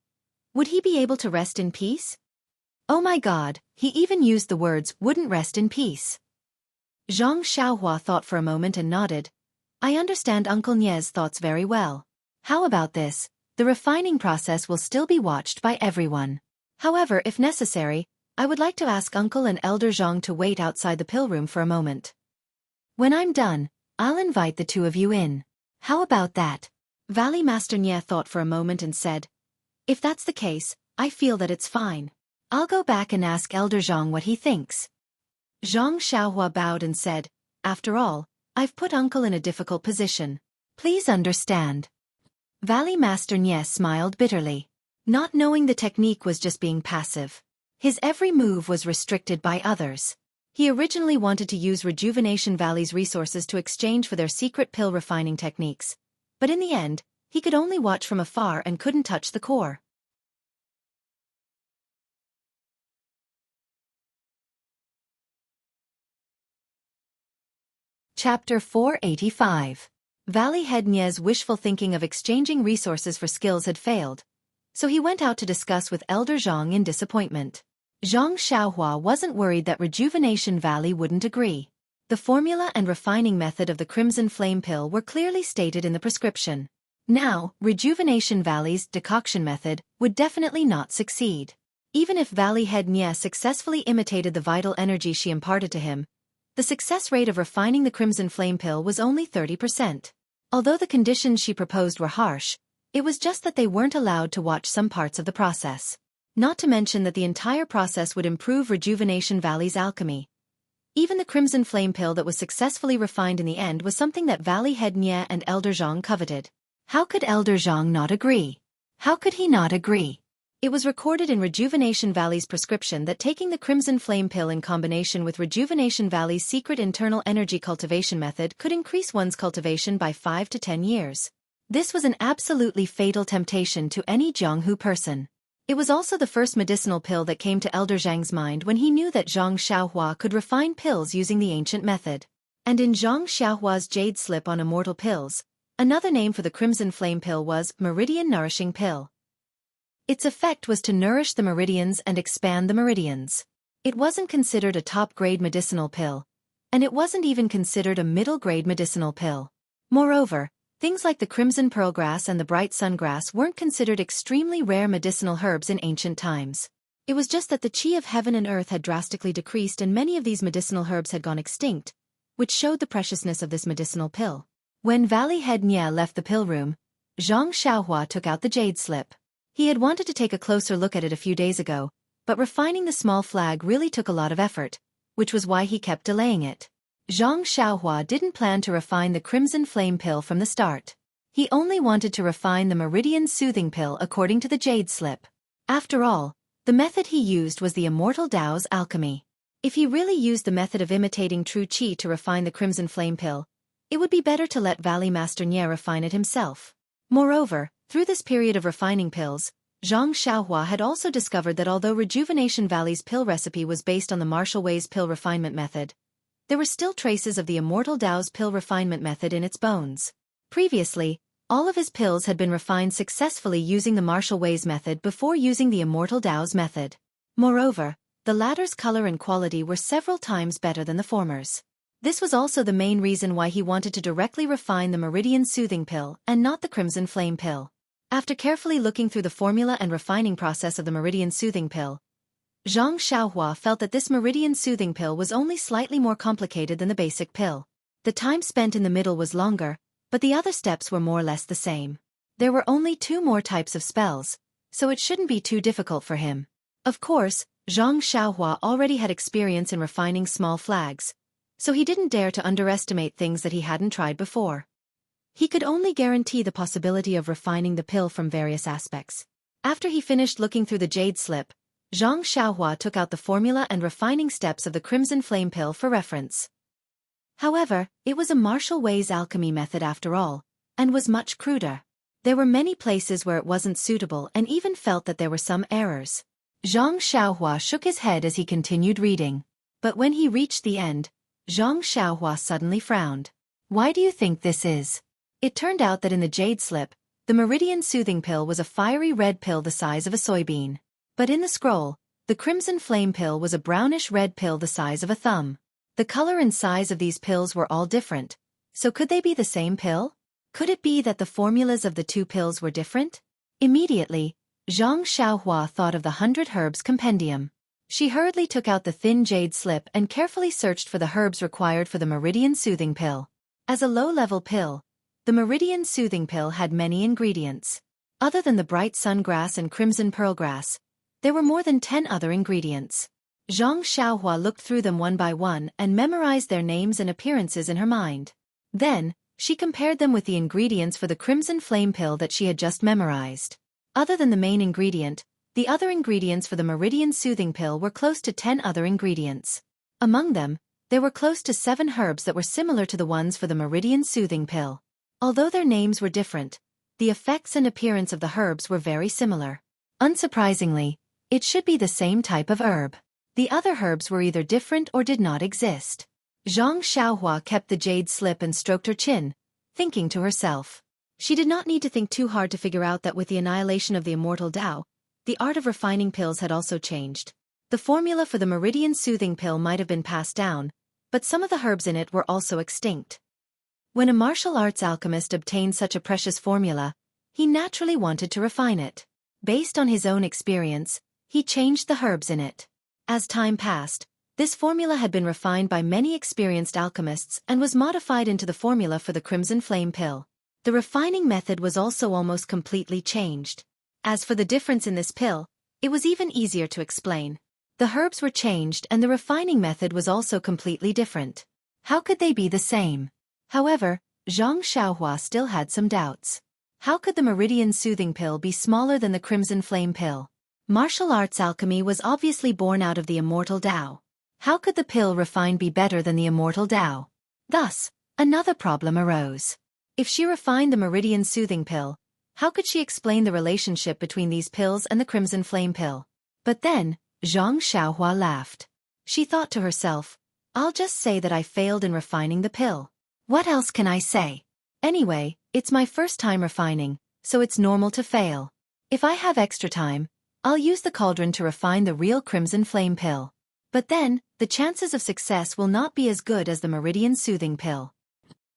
Would he be able to rest in peace? Oh my God, he even used the words, "wouldn't rest in peace." Zhang Xiaohua thought for a moment and nodded. "I understand Uncle Nie's thoughts very well. How about this? The refining process will still be watched by everyone. However, if necessary, I would like to ask Uncle and Elder Zhang to wait outside the pill room for a moment. When I'm done, I'll invite the two of you in." How about that? Valley Master Nye thought for a moment and said, if that's the case, I feel that it's fine. I'll go back and ask Elder Zhang what he thinks. Zhang Xiaohua bowed and said, after all, I've put uncle in a difficult position. Please understand. Valley Master Nye smiled bitterly. Not knowing the technique was just being passive. His every move was restricted by others. He originally wanted to use Rejuvenation Valley's resources to exchange for their secret pill refining techniques. But in the end, he could only watch from afar and couldn't touch the core. Chapter 485. Valley Head Nye's wishful thinking of exchanging resources for skills had failed, so he went out to discuss with Elder Zhang in disappointment. Zhang Xiaohua wasn't worried that Rejuvenation Valley wouldn't agree. The formula and refining method of the Crimson Flame Pill were clearly stated in the prescription. Now, Rejuvenation Valley's decoction method would definitely not succeed. Even if Valley Head Nye successfully imitated the vital energy she imparted to him, the success rate of refining the Crimson Flame Pill was only 30%. Although the conditions she proposed were harsh, it was just that they weren't allowed to watch some parts of the process. Not to mention that the entire process would improve Rejuvenation Valley's alchemy. Even the Crimson Flame Pill that was successfully refined in the end was something that Valley Head Nye and Elder Zhang coveted. How could Elder Zhang not agree? How could he not agree? It was recorded in Rejuvenation Valley's prescription that taking the Crimson Flame Pill in combination with Rejuvenation Valley's secret internal energy cultivation method could increase one's cultivation by 5 to 10 years. This was an absolutely fatal temptation to any Jianghu person. It was also the first medicinal pill that came to Elder Zhang's mind when he knew that Zhang Xiaohua could refine pills using the ancient method. And in Zhang Xiaohua's jade slip on immortal pills, another name for the Crimson Flame Pill was Meridian Nourishing Pill. Its effect was to nourish the meridians and expand the meridians. It wasn't considered a top-grade medicinal pill, and it wasn't even considered a middle-grade medicinal pill. Moreover, things like the crimson pearlgrass and the bright sungrass weren't considered extremely rare medicinal herbs in ancient times. It was just that the qi of heaven and earth had drastically decreased and many of these medicinal herbs had gone extinct, which showed the preciousness of this medicinal pill. When Valley Head Nye left the pill room, Zhang Xiaohua took out the jade slip. He had wanted to take a closer look at it a few days ago, but refining the small flag really took a lot of effort, which was why he kept delaying it. Zhang Xiaohua didn't plan to refine the Crimson Flame Pill from the start. He only wanted to refine the Meridian Soothing Pill according to the jade slip. After all, the method he used was the Immortal Tao's alchemy. If he really used the method of imitating true qi to refine the Crimson Flame Pill, it would be better to let Valley Master Nye refine it himself. Moreover, through this period of refining pills, Zhang Xiaohua had also discovered that although Rejuvenation Valley's pill recipe was based on the Martial Way's pill refinement method, there were still traces of the Immortal Tao's pill refinement method in its bones. Previously, all of his pills had been refined successfully using the Martial Way's method before using the Immortal Tao's method. Moreover, the latter's color and quality were several times better than the former's. This was also the main reason why he wanted to directly refine the Meridian Soothing Pill and not the Crimson Flame Pill. After carefully looking through the formula and refining process of the Meridian Soothing Pill, Zhang Xiaohua felt that this Meridian Soothing Pill was only slightly more complicated than the basic pill. The time spent in the middle was longer, but the other steps were more or less the same. There were only 2 more types of spells, so it shouldn't be too difficult for him. Of course, Zhang Xiaohua already had experience in refining small flags, so he didn't dare to underestimate things that he hadn't tried before. He could only guarantee the possibility of refining the pill from various aspects. After he finished looking through the jade slip, Zhang Xiaohua took out the formula and refining steps of the Crimson Flame Pill for reference. However, it was a Martial Way's alchemy method after all, and was much cruder. There were many places where it wasn't suitable and even felt that there were some errors. Zhang Xiaohua shook his head as he continued reading. But when he reached the end, Zhang Xiaohua suddenly frowned. Why do you think this is? It turned out that in the jade slip, the Meridian Soothing Pill was a fiery red pill the size of a soybean. But in the scroll, the Crimson Flame Pill was a brownish red pill the size of a thumb. The color and size of these pills were all different. So could they be the same pill? Could it be that the formulas of the 2 pills were different? Immediately, Zhang Xiaohua thought of the 100 Herbs Compendium. She hurriedly took out the thin jade slip and carefully searched for the herbs required for the Meridian Soothing Pill. As a low-level pill, The Meridian Soothing Pill had many ingredients. Other than the bright sungrass and crimson pearlgrass, there were more than 10 other ingredients. Zhang Xiaohua looked through them one by one and memorized their names and appearances in her mind. Then, she compared them with the ingredients for the Crimson Flame Pill that she had just memorized. Other than the main ingredient, the other ingredients for the Meridian Soothing Pill were close to 10 other ingredients. Among them, there were close to 7 herbs that were similar to the ones for the Meridian Soothing Pill. Although their names were different, the effects and appearance of the herbs were very similar. Unsurprisingly, it should be the same type of herb. The other herbs were either different or did not exist. Zhang Xiaohua kept the jade slip and stroked her chin, thinking to herself. She did not need to think too hard to figure out that with the annihilation of the immortal Tao, the art of refining pills had also changed. The formula for the Meridian Soothing Pill might have been passed down, but some of the herbs in it were also extinct. When a martial arts alchemist obtained such a precious formula, he naturally wanted to refine it. Based on his own experience, he changed the herbs in it. As time passed, this formula had been refined by many experienced alchemists and was modified into the formula for the Crimson Flame Pill. The refining method was also almost completely changed. As for the difference in this pill, it was even easier to explain. The herbs were changed and the refining method was also completely different. How could they be the same? However, Zhang Xiaohua still had some doubts. How could the Meridian Soothing Pill be smaller than the Crimson Flame Pill? Martial arts alchemy was obviously born out of the immortal Tao. How could the pill refined be better than the immortal Tao? Thus, another problem arose. If she refined the Meridian Soothing Pill, how could she explain the relationship between these pills and the Crimson Flame Pill? But then, Zhang Xiaohua laughed. She thought to herself, I'll just say that I failed in refining the pill. What else can I say? Anyway, it's my first time refining, so it's normal to fail. If I have extra time, I'll use the cauldron to refine the real Crimson Flame Pill. But then, the chances of success will not be as good as the Meridian Soothing Pill.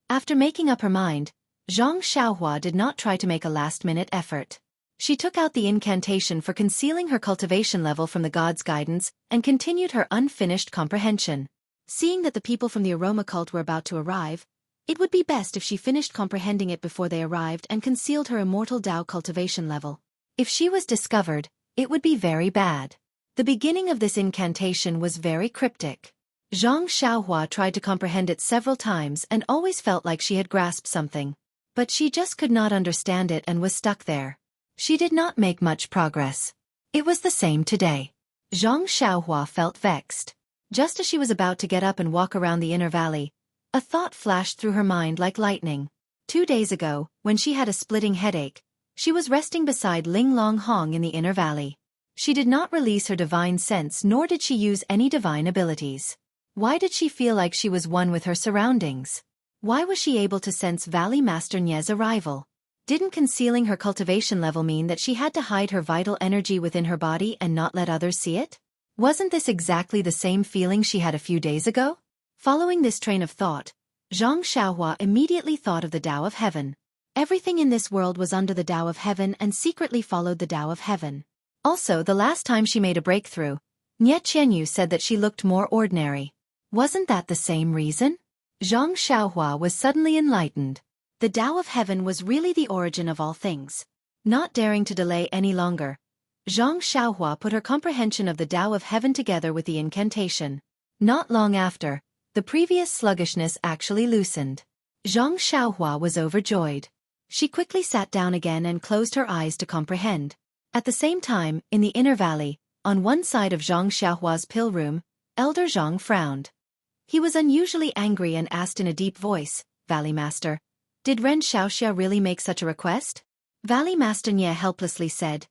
After making up her mind, Zhang Xiaohua did not try to make a last-minute effort. She took out the incantation for concealing her cultivation level from the god's guidance and continued her unfinished comprehension. Seeing that the people from the aroma cult were about to arrive, it would be best if she finished comprehending it before they arrived and concealed her immortal Tao cultivation level. If she was discovered, it would be very bad. The beginning of this incantation was very cryptic. Zhang Xiaohua tried to comprehend it several times and always felt like she had grasped something. But she just could not understand it and was stuck there. She did not make much progress. It was the same today. Zhang Xiaohua felt vexed. Just as she was about to get up and walk around the inner valley, a thought flashed through her mind like lightning. 2 days ago, when she had a splitting headache, she was resting beside Ling Long Hong in the inner valley. She did not release her divine sense nor did she use any divine abilities. Why did she feel like she was one with her surroundings? Why was she able to sense Valley Master Nie's arrival? Didn't concealing her cultivation level mean that she had to hide her vital energy within her body and not let others see it? Wasn't this exactly the same feeling she had a few days ago? Following this train of thought, Zhang Xiaohua immediately thought of the Tao of Heaven. Everything in this world was under the Tao of Heaven and secretly followed the Tao of Heaven. Also, the last time she made a breakthrough, Nie Qianyu said that she looked more ordinary. Wasn't that the same reason? Zhang Xiaohua was suddenly enlightened. The Tao of Heaven was really the origin of all things. Not daring to delay any longer, Zhang Xiaohua put her comprehension of the Tao of Heaven together with the incantation. Not long after, the previous sluggishness actually loosened. Zhang Xiaohua was overjoyed. She quickly sat down again and closed her eyes to comprehend. At the same time, in the inner valley, on one side of Zhang Xiaohua's pill room, Elder Zhang frowned. He was unusually angry and asked in a deep voice, Valley Master, did Ren Xiaoxia really make such a request? Valley Master Nie helplessly said,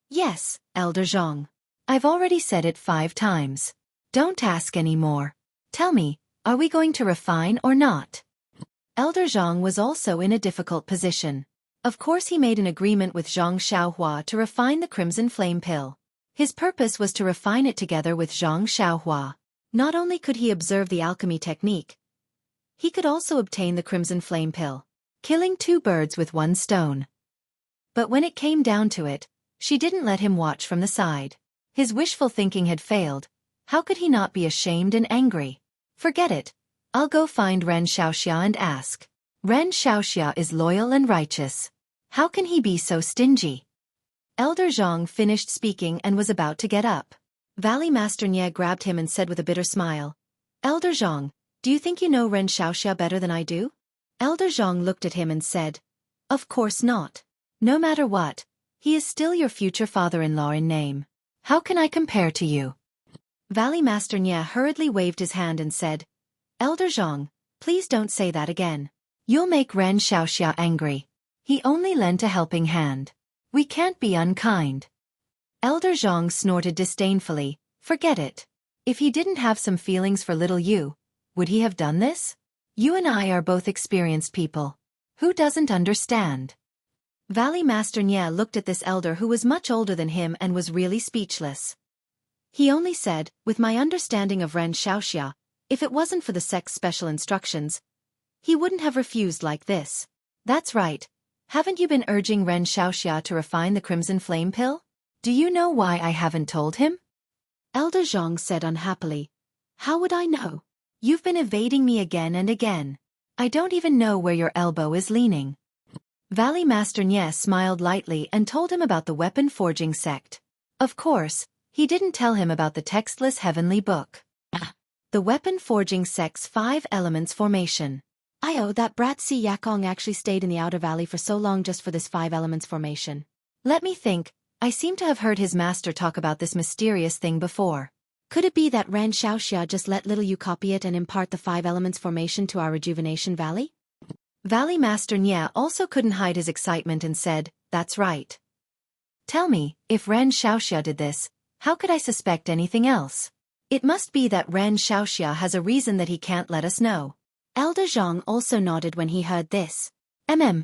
Yes, Elder Zhang. I've already said it 5 times. Don't ask any more. Tell me, are we going to refine or not? Elder Zhang was also in a difficult position. Of course he made an agreement with Zhang Xiaohua to refine the Crimson Flame Pill. His purpose was to refine it together with Zhang Xiaohua. Not only could he observe the alchemy technique, he could also obtain the Crimson Flame Pill, killing 2 birds with 1 stone. But when it came down to it, she didn't let him watch from the side. His wishful thinking had failed. How could he not be ashamed and angry? Forget it. I'll go find Ren Xiaoxia and ask. Ren Xiaoxia is loyal and righteous. How can he be so stingy? Elder Zhang finished speaking and was about to get up. Valley Master Nie grabbed him and said with a bitter smile, Elder Zhang, do you think you know Ren Xiaoxia better than I do? Elder Zhang looked at him and said, Of course not. No matter what, he is still your future father-in-law in name. How can I compare to you? Valley Master Nie hurriedly waved his hand and said, Elder Zhang, please don't say that again. You'll make Ren Xiaoxia angry. He only lent a helping hand. We can't be unkind. Elder Zhang snorted disdainfully, Forget it. If he didn't have some feelings for little you, would he have done this? You and I are both experienced people. Who doesn't understand? Valley Master Nie looked at this elder who was much older than him and was really speechless. He only said, with my understanding of Ren Xiaoxia, if it wasn't for the sect's special instructions, he wouldn't have refused like this. That's right. Haven't you been urging Ren Xiaoxia to refine the Crimson Flame Pill? Do you know why I haven't told him? Elder Zhang said unhappily. How would I know? You've been evading me again and again. I don't even know where your elbow is leaning. Valley Master Nie smiled lightly and told him about the weapon forging sect. Of course, he didn't tell him about the textless heavenly book. The weapon forging sect's 5 elements formation. That brat Si Yakong actually stayed in the Outer Valley for so long just for this 5 elements formation. Let me think, I seem to have heard his master talk about this mysterious thing before. Could it be that Ren Xiaoxia just let little you copy it and impart the 5 elements formation to our Rejuvenation Valley? Valley Master Nie also couldn't hide his excitement and said, That's right. Tell me, if Ren Xiaoxia did this, how could I suspect anything else? It must be that Ren Xiaoxia has a reason that he can't let us know. Elder Zhang also nodded when he heard this.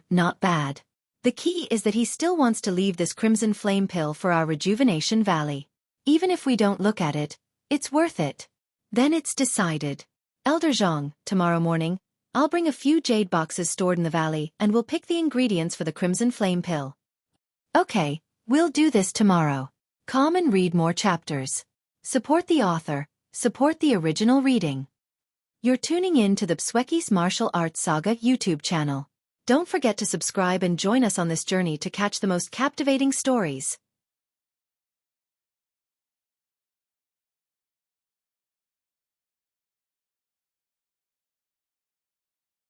Not bad. The key is that he still wants to leave this Crimson Flame Pill for our Rejuvenation Valley. Even if we don't look at it, it's worth it. Then it's decided. Elder Zhang, tomorrow morning, I'll bring a few jade boxes stored in the valley and we'll pick the ingredients for the Crimson Flame Pill. Okay, we'll do this tomorrow. Come and read more chapters. Support the author, support the original reading. You're tuning in to the Xueqi's Martial Arts Saga YouTube channel. Don't forget to subscribe and join us on this journey to catch the most captivating stories.